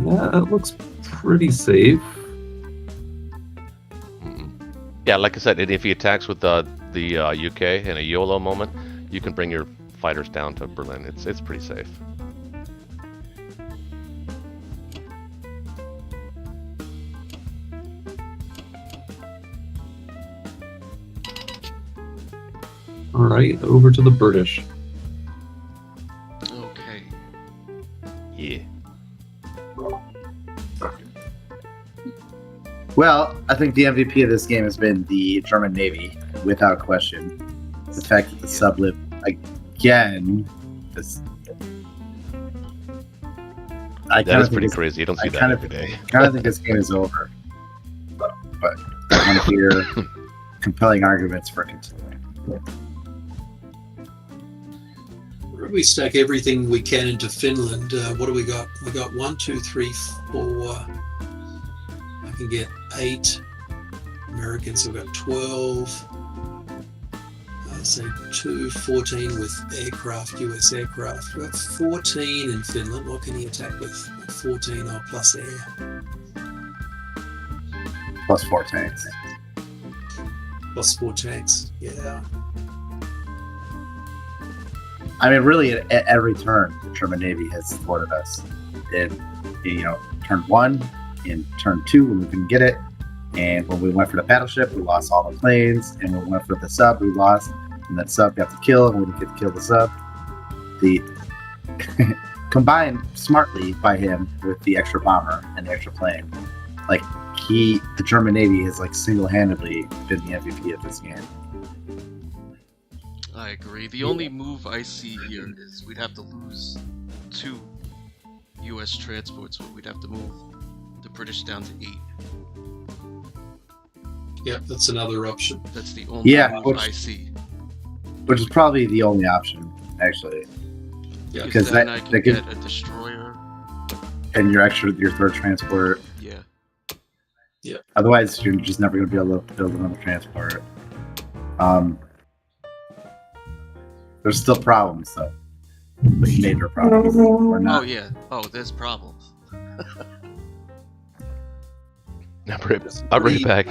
Yeah, it looks pretty safe. Yeah, like I said, if he attacks with the UK in a YOLO moment, you can bring your fighters down to Berlin. It's pretty safe. All right, over to the British. Okay. Yeah. Well, I think the MVP of this game has been the German Navy, without question. The fact that the sub lived again. That is pretty crazy. You don't see that every day. I kind of think this game is over. But I want to hear compelling arguments for continuing. We stack everything we can into Finland. What do we got? We got 1, 2, 3, 4. I can get 8 Americans. I've got 12. So 14 with aircraft, US aircraft. We've got 14 in Finland. What can he attack with? 14 plus air. Plus 4 tanks. Plus 4 tanks, yeah. I mean, really, at every turn, the German Navy has supported us. In turn 1, in turn 2 when we couldn't get it, and when we went for the battleship, we lost all the planes, and when we went for the sub, we lost, and that sub got the kill, and we didn't get to kill the sub. The combined smartly by him with the extra bomber and the extra plane, the German Navy has single-handedly been the MVP of this game. I agree. The only move I see here is we'd have to lose 2 US transports, but we'd have to move the British down to 8. Yeah, that's another option. That's the only move I see. Which is probably the only option, actually. Yeah, because then I can get a destroyer. And your 3rd transport. Yeah. Yeah. Otherwise, you're just never going to be able to build another transport. There's still problems, though. Major problems. Oh, yeah. Oh, there's problems. I'll bring it back.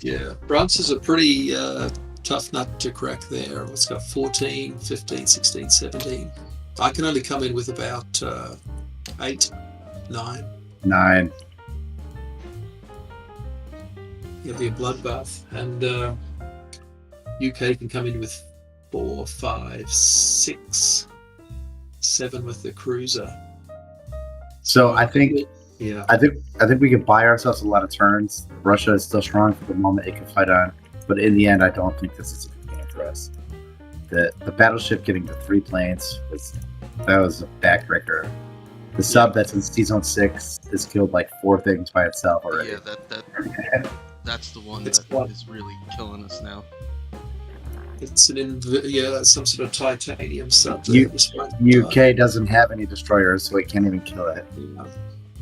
Yeah. France is a pretty tough nut to crack there. It's got 14, 15, 16, 17. I can only come in with about 8, 9. 9. It'll be a bloodbath. And UK can come in with 4, 5, 6, 7 with the cruiser. So I think Yeah. I think we can buy ourselves a lot of turns. Russia is still strong for the moment it can fight on, but in the end, I don't think this is a good game for us. The battleship getting the 3 planes was a backbreaker. The sub that's in Season 6 has killed 4 things by itself already. Yeah, that's the one that is really killing us now. It's some sort of titanium sub. UK doesn't have any destroyers, so it can't even kill it.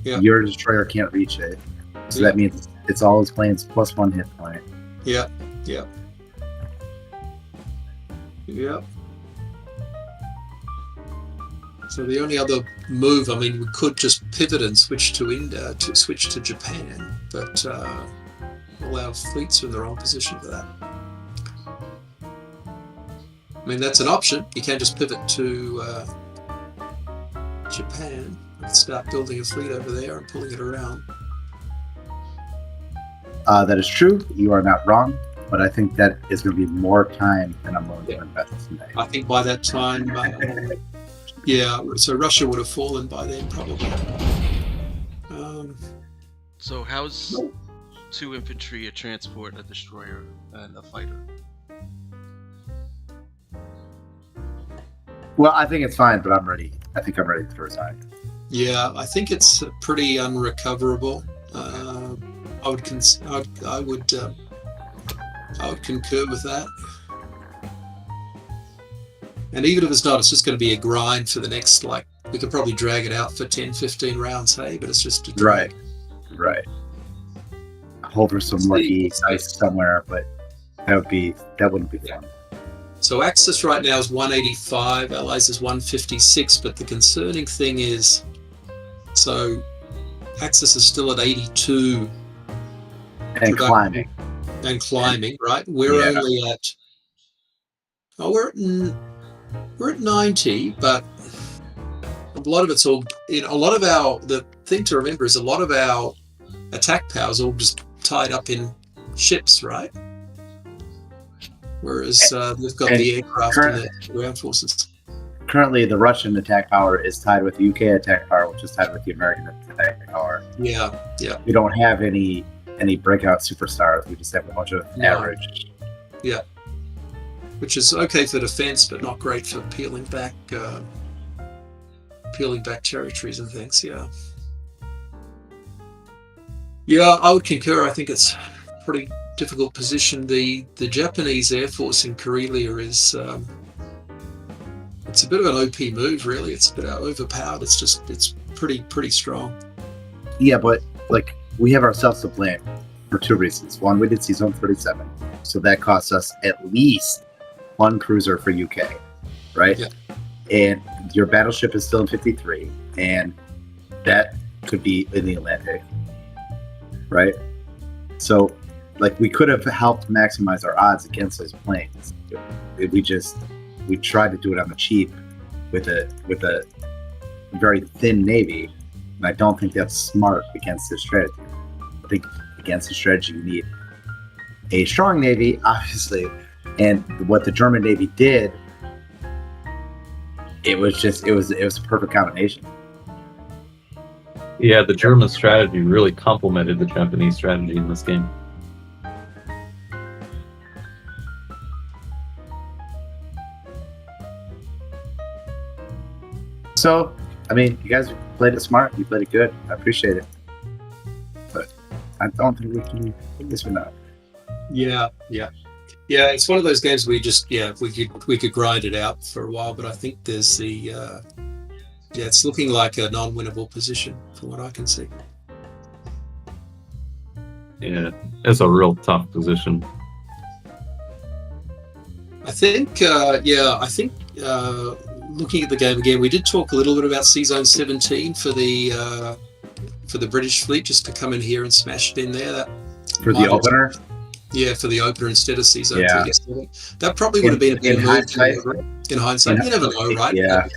Yeah. Your destroyer can't reach it, so that means it's all its planes plus 1 hit point. Yeah. So the only other move, I mean, we could just pivot and switch to India, to switch to Japan, but all our fleets are in the wrong position for that. I mean, that's an option. You can just pivot to Japan and start building a fleet over there and pulling it around. That is true. You are not wrong, but I think that is going to be more time than I'm willing to invest today. I think by that time, so Russia would have fallen by then, probably. So how's 2 infantry, a transport, a destroyer, and a fighter? Well, I think it's fine, but I'm ready. I think I'm ready to resign. Yeah, I think it's pretty unrecoverable. I would concur with that. And even if it's not, it's just going to be a grind for the next, like, we could probably drag it out for 10, 15 rounds, hey, but it's just a drag. Right. Hope for some lucky dice somewhere, but that wouldn't be fun. So Axis right now is 185, Allies is 156, but the concerning thing is, so Axis is still at 82. And climbing. And climbing, right? We're only at, we're at 90, but a lot of it's all, the thing to remember is a lot of our attack power is all just tied up in ships, right? Whereas we've got the aircraft and the ground forces. Currently, the Russian attack power is tied with the UK attack power, which is tied with the American attack power. Yeah. We don't have any breakout superstars. We just have a bunch of average. Yeah. Which is okay for defense, but not great for peeling back territories and things. Yeah. Yeah, I would concur. I think it's pretty difficult position. The Japanese Air Force in Karelia is it's a bit of an OP move, really. It's a bit overpowered. It's pretty strong. Yeah, but like we have ourselves to blame for 2 reasons. One, we did see Zone 37, so that costs us at least 1 cruiser for UK, right? Yeah. And your battleship is still in 53, and that could be in the Atlantic, right? So, like, we could have helped maximize our odds against those planes. We tried to do it on the cheap with a very thin navy, and I don't think that's smart against this strategy. I think against the strategy you need a strong navy, obviously, and what the German Navy did, it was a perfect combination. Yeah, the German strategy really complemented the Japanese strategy in this game. So, I mean, you guys played it smart. You played it good. I appreciate it. But I don't think we can do this enough. Yeah. It's one of those games where we could grind it out for a while, but I think there's it's looking like a non-winnable position from what I can see. Yeah, it's a real tough position. I think looking at the game again, we did talk a little bit about C-Zone 17 for the British fleet, just to come in here and smash it in there. For the opener? Yeah, for the opener instead of C-Zone 2 yesterday. That probably would have been a better move. In hindsight, you never know, right? Yeah.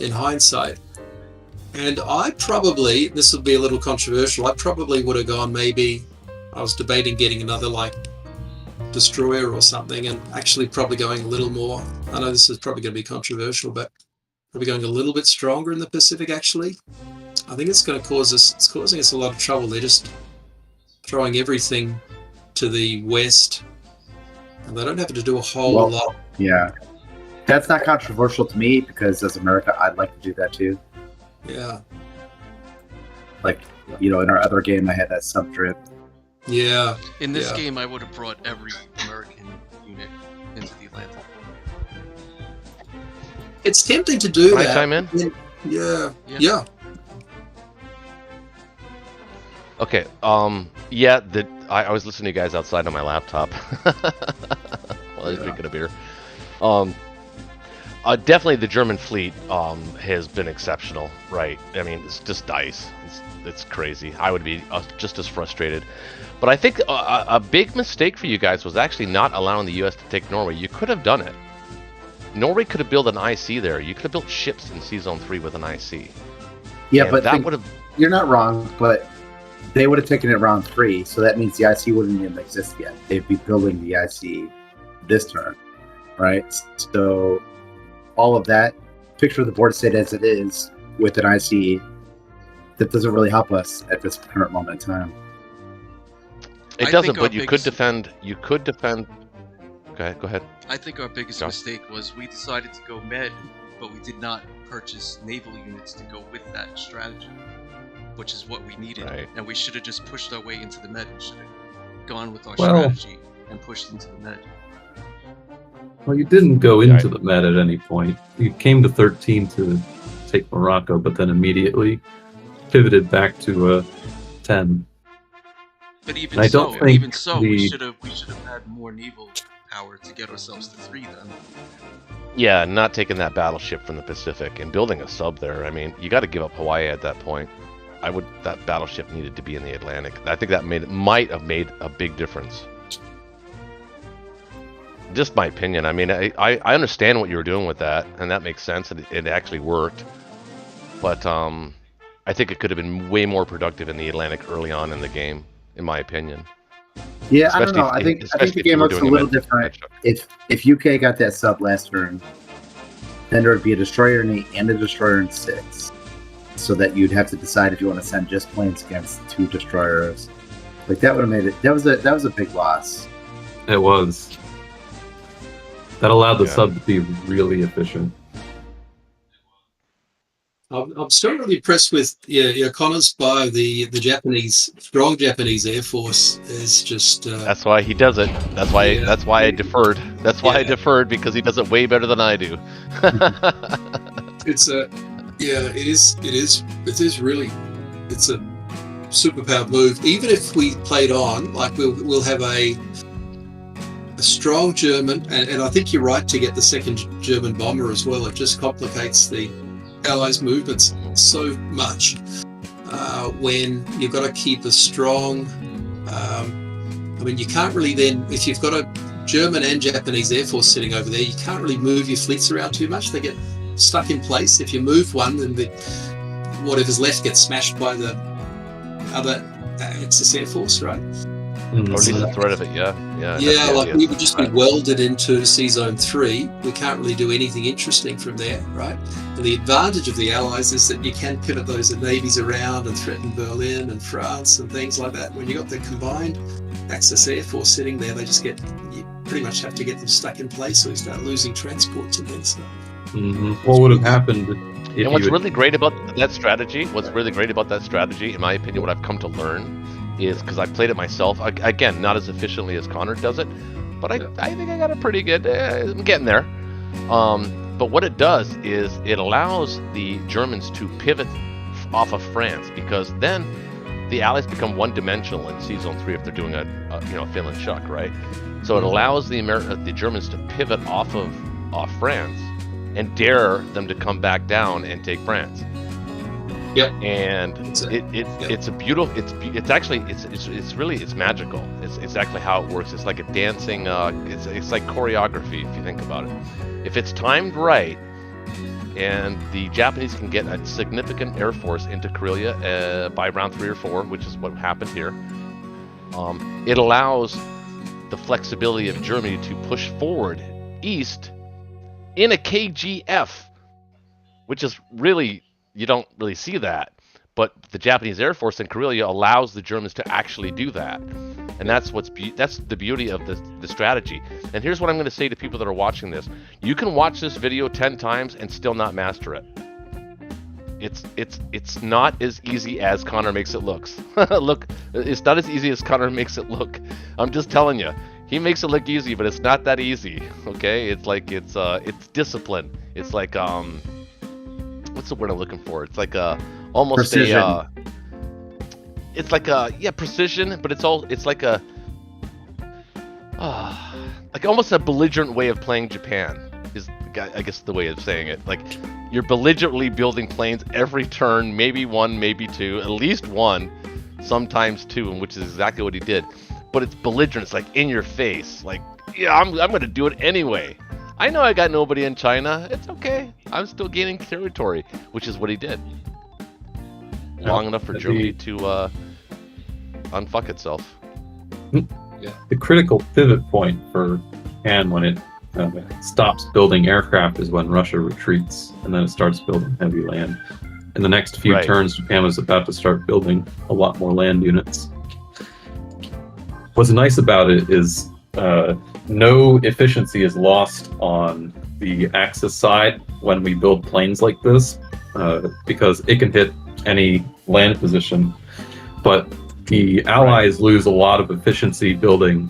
In hindsight. And I probably, this will be a little controversial, I probably would have gone maybe, I was debating getting another destroyer or something, and actually probably going a little more, I know this is probably going to be controversial, but probably going a little bit stronger in the Pacific, actually. I think it's causing us a lot of trouble. They're just throwing everything to the west, and they don't have to do a whole lot. Yeah. That's not controversial to me, because as America, I'd like to do that too. Yeah. In our other game, I had that sub-drip. Yeah. In this game, I would have brought every American unit into the Atlantic. It's tempting to do that. Can I chime in? Yeah. Okay. I was listening to you guys outside on my laptop while I was drinking a beer. Definitely the German fleet has been exceptional, right? I mean, it's just dice. It's crazy. I would be just as frustrated. But I think a big mistake for you guys was actually not allowing the U.S. to take Norway. You could have done it. Norway could have built an IC there. You could have built ships in Sea Zone 3 with an IC. Yeah, and but that would have... You're not wrong, but they would have taken it round 3, so that means the IC wouldn't even exist yet. They'd be building the IC this turn, right? So all of that, picture the board state as it is with an IC, that doesn't really help us at this current moment in time. It doesn't, but you could defend. You could defend. Okay, go ahead. I think our biggest mistake was we decided to go med, but we did not purchase naval units to go with that strategy, which is what we needed. Right. And we should have just pushed our way into the med. We should have gone with our strategy and pushed into the med. Well, you didn't go into the med at any point. You came to 13 to take Morocco, but then immediately pivoted back to 10. But even so, we should have had more naval power to get ourselves to 3 then. Yeah, not taking that battleship from the Pacific and building a sub there. I mean, you got to give up Hawaii at that point. That battleship needed to be in the Atlantic. I think that might have made a big difference. Just my opinion. I mean, I understand what you were doing with that, and that makes sense, and it actually worked. But I think it could have been way more productive in the Atlantic early on in the game, in my opinion. Yeah, especially I don't know. I think the game looks a little different. If UK got that sub last turn, then there would be a destroyer in 8 and a destroyer in 6, so that you'd have to decide if you want to send just planes against 2 destroyers. Like that would have made it. That was a big loss. It was. That allowed the sub to be really efficient. I'm still really impressed with Connor's by the Japanese, strong Japanese Air Force is just. That's why he does it. That's why. Yeah. That's why I deferred. That's why I deferred, because he does it way better than I do. It is really, it's a superpower move. Even if we played on, like we'll have a strong German, and I think you're right to get the second German bomber as well. It just complicates the Allies' movements so much when you've got to keep a strong. I mean, you can't really then, if you've got a German and Japanese Air Force sitting over there, you can't really move your fleets around too much. They get stuck in place. If you move one, then whatever's left gets smashed by the other Axis Air Force, right? Or at least the threat of it, we would just be welded into Sea Zone 3. We can't really do anything interesting from there, right? And the advantage of the Allies is that you can pivot those navies around and threaten Berlin and France and things like that. When you got the combined Axis Air Force sitting there, you pretty much have to get them stuck in place, so you start losing transports and then stuff. Mm-hmm. What would have happened? And what's really great about that strategy, in my opinion, what I've come to learn, is because I've played it myself. Again, not as efficiently as Connor does it, but I think I got it pretty good. I'm getting there. But what it does is it allows the Germans to pivot off of France, because then the Allies become one-dimensional in Sea Zone 3 if they're doing a Finland Shuck, right? So it allows the Germans to pivot off France and dare them to come back down and take France. Yep. And it's a beautiful. It's magical. It's exactly how it works. It's like a dancing. It's like choreography if you think about it. If it's timed right, and the Japanese can get a significant air force into Karelia by round 3 or 4, which is what happened here, it allows the flexibility of Germany to push forward east in a KGF, which is really. You don't really see that, but the Japanese Air Force in Karelia allows the Germans to actually do that, and that's the beauty of the strategy. And here's what I'm going to say to people that are watching this: you can watch this video 10 times and still not master it. It's not as easy as Connor makes it look. Look, it's not as easy as Connor makes it look. I'm just telling you, he makes it look easy, but it's not that easy. Okay, it's like it's discipline. It's like what's the word I'm looking for? It's like almost precision. It's like precision, but it's like a like almost a belligerent way of playing Japan. is I guess the way of saying it. Like, you're belligerently building planes every turn, maybe one, maybe two, at least one, sometimes two, which is exactly what he did. But it's belligerent. It's like in your face. Like, yeah, I'm going to do it anyway. I know I got nobody in China. It's okay. I'm still gaining territory, which is what he did. Long enough for Germany to unfuck itself. Yeah. The critical pivot point for Japan when it stops building aircraft is when Russia retreats, and then it starts building heavy land. In the next few turns, Japan was about to start building a lot more land units. What's nice about it is no efficiency is lost on the Axis side when we build planes like this, because it can hit any land position, but the Allies lose a lot of efficiency building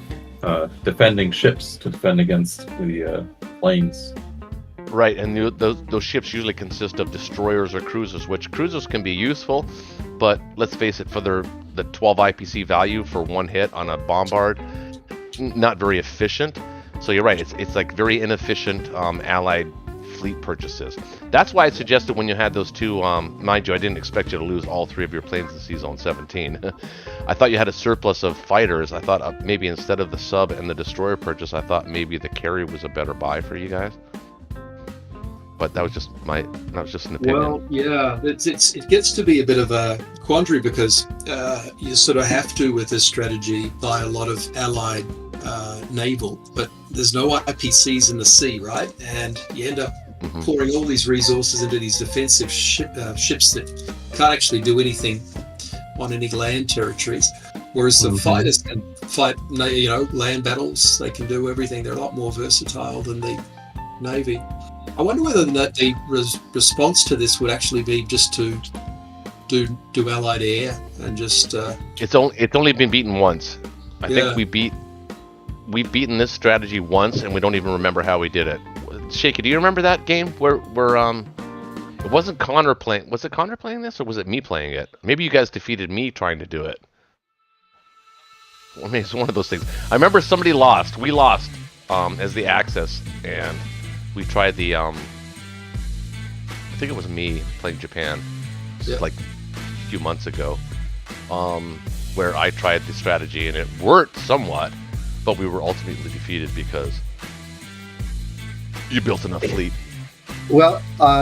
defending ships to defend against the planes. Right, and those ships usually consist of destroyers or cruisers, which cruisers can be useful, but let's face it, for the 12 IPC value for one hit on a bombard, not very efficient. So you're right, it's like very inefficient Allied fleet purchases. That's why I suggested when you had those two, mind you, I didn't expect you to lose all three of your planes in C-Zone 17. I thought you had a surplus of fighters. I thought maybe instead of the sub and the destroyer purchase, I thought maybe the carrier was a better buy for you guys. But that was just an opinion. Well, yeah, it gets to be a bit of a quandary because you sort of have to, with this strategy, buy a lot of Allied naval, but there's no IPCs in the sea, right? And you end up pouring all these resources into these defensive ships that can't actually do anything on any land territories. Whereas the fighters can fight, land battles. They can do everything. They're a lot more versatile than the Navy. I wonder whether the response to this would actually be just to do Allied air and just. It's only been beaten once. I think we've beaten this strategy once, and we don't even remember how we did it. Shaky, do you remember that game where it wasn't Connor playing? Was it Connor playing this, or was it me playing it? Maybe you guys defeated me trying to do it. I mean, it's one of those things. I remember somebody lost. We lost as the Axis, and we tried the. I think it was me playing Japan, like a few months ago, where I tried the strategy and it worked somewhat, but we were ultimately defeated because you built enough fleet. Well,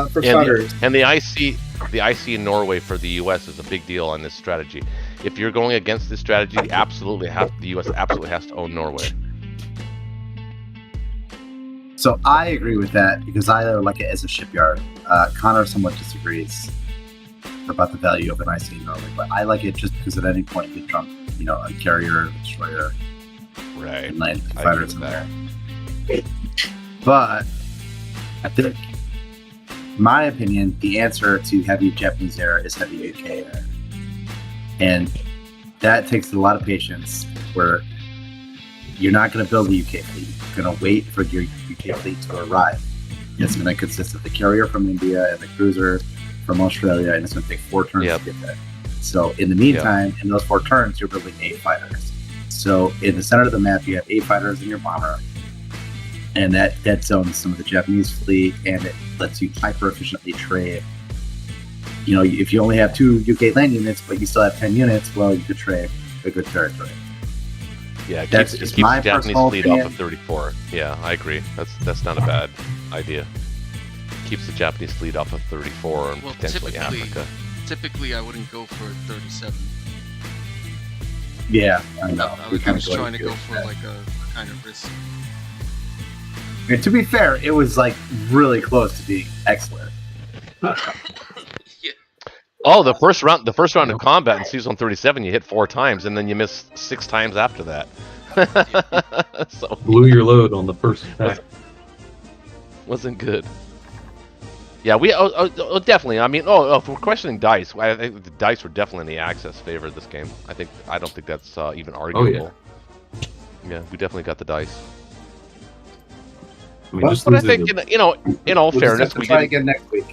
for starters, and the IC in Norway for the U.S. is a big deal on this strategy. If you're going against this strategy, the U.S. absolutely has to own Norway. So I agree with that because I like it as a shipyard. Connor somewhat disagrees about the value of an IC in Norway, but I like it just because at any point you trump, a carrier, a destroyer, right, and land fighters in there. But I think, in my opinion, the answer to heavy Japanese air is heavy UK air, and that takes a lot of patience. Where you're not going to build a UK fleet. You're going to wait for your UK fleet to arrive. It's going to consist of the carrier from India and the cruiser from Australia, and it's going to take 4 turns to get there. So in the meantime, in those 4 turns, you're building 8 fighters. So in the center of the map, you have 8 fighters in your bomber, and that dead zones some of the Japanese fleet, and it lets you hyper efficiently trade. If you only have 2 UK land units, but you still have 10 units, well, you could trade a good territory. Yeah, it keeps the Japanese fleet off of 34. Yeah, I agree. That's not a bad idea. Keeps the Japanese fleet off of 34 and potentially Africa. Typically, I wouldn't go for 37. Yeah, I know. I was trying to go for like a kind of risk. And to be fair, it was like really close to being excellent. Oh, the first round of combat in Season 37, you hit 4 times, and then you miss 6 times after that. So blew your load on the first attack. Wasn't good. Yeah, we definitely. I mean, if we're questioning dice, I think the dice were definitely in the Axis favor this game. I don't think that's even arguable. Oh, yeah, we definitely got the dice. But I think in all fairness, we try again next week.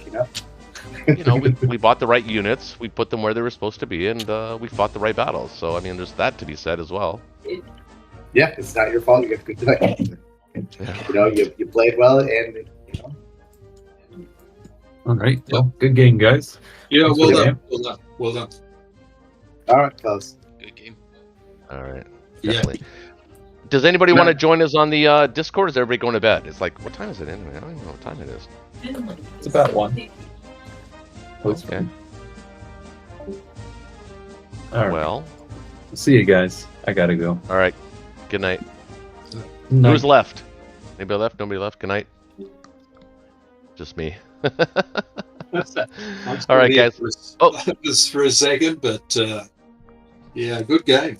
We bought the right units, we put them where they were supposed to be, and we fought the right battles. So, I mean, there's that to be said as well. Yeah, it's not your fault. You have good dice. You played well, and All right. Well, good game, guys. Yeah, Thanks well for the done. game. Well done. Well done. All right, fellas. Good game. All right. Yeah. Definitely. Does anybody want to join us on the Discord? Is everybody going to bed? It's like, what time is it anyway? I don't even know what time it is. It's about 1. Okay. All right. Well. See you guys. I gotta go. All right. Good night. Night. Who's left? Anybody left? Nobody left? Good night. Just me. All right, guys. Just for a second, but yeah, good game.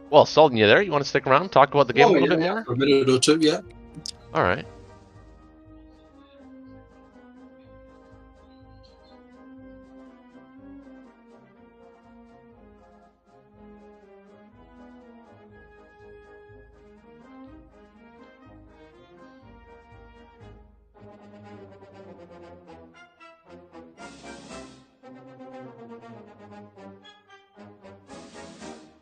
Well, Sultan, you there? You want to stick around, talk about the game a little bit more? For a minute or two, yeah. All right.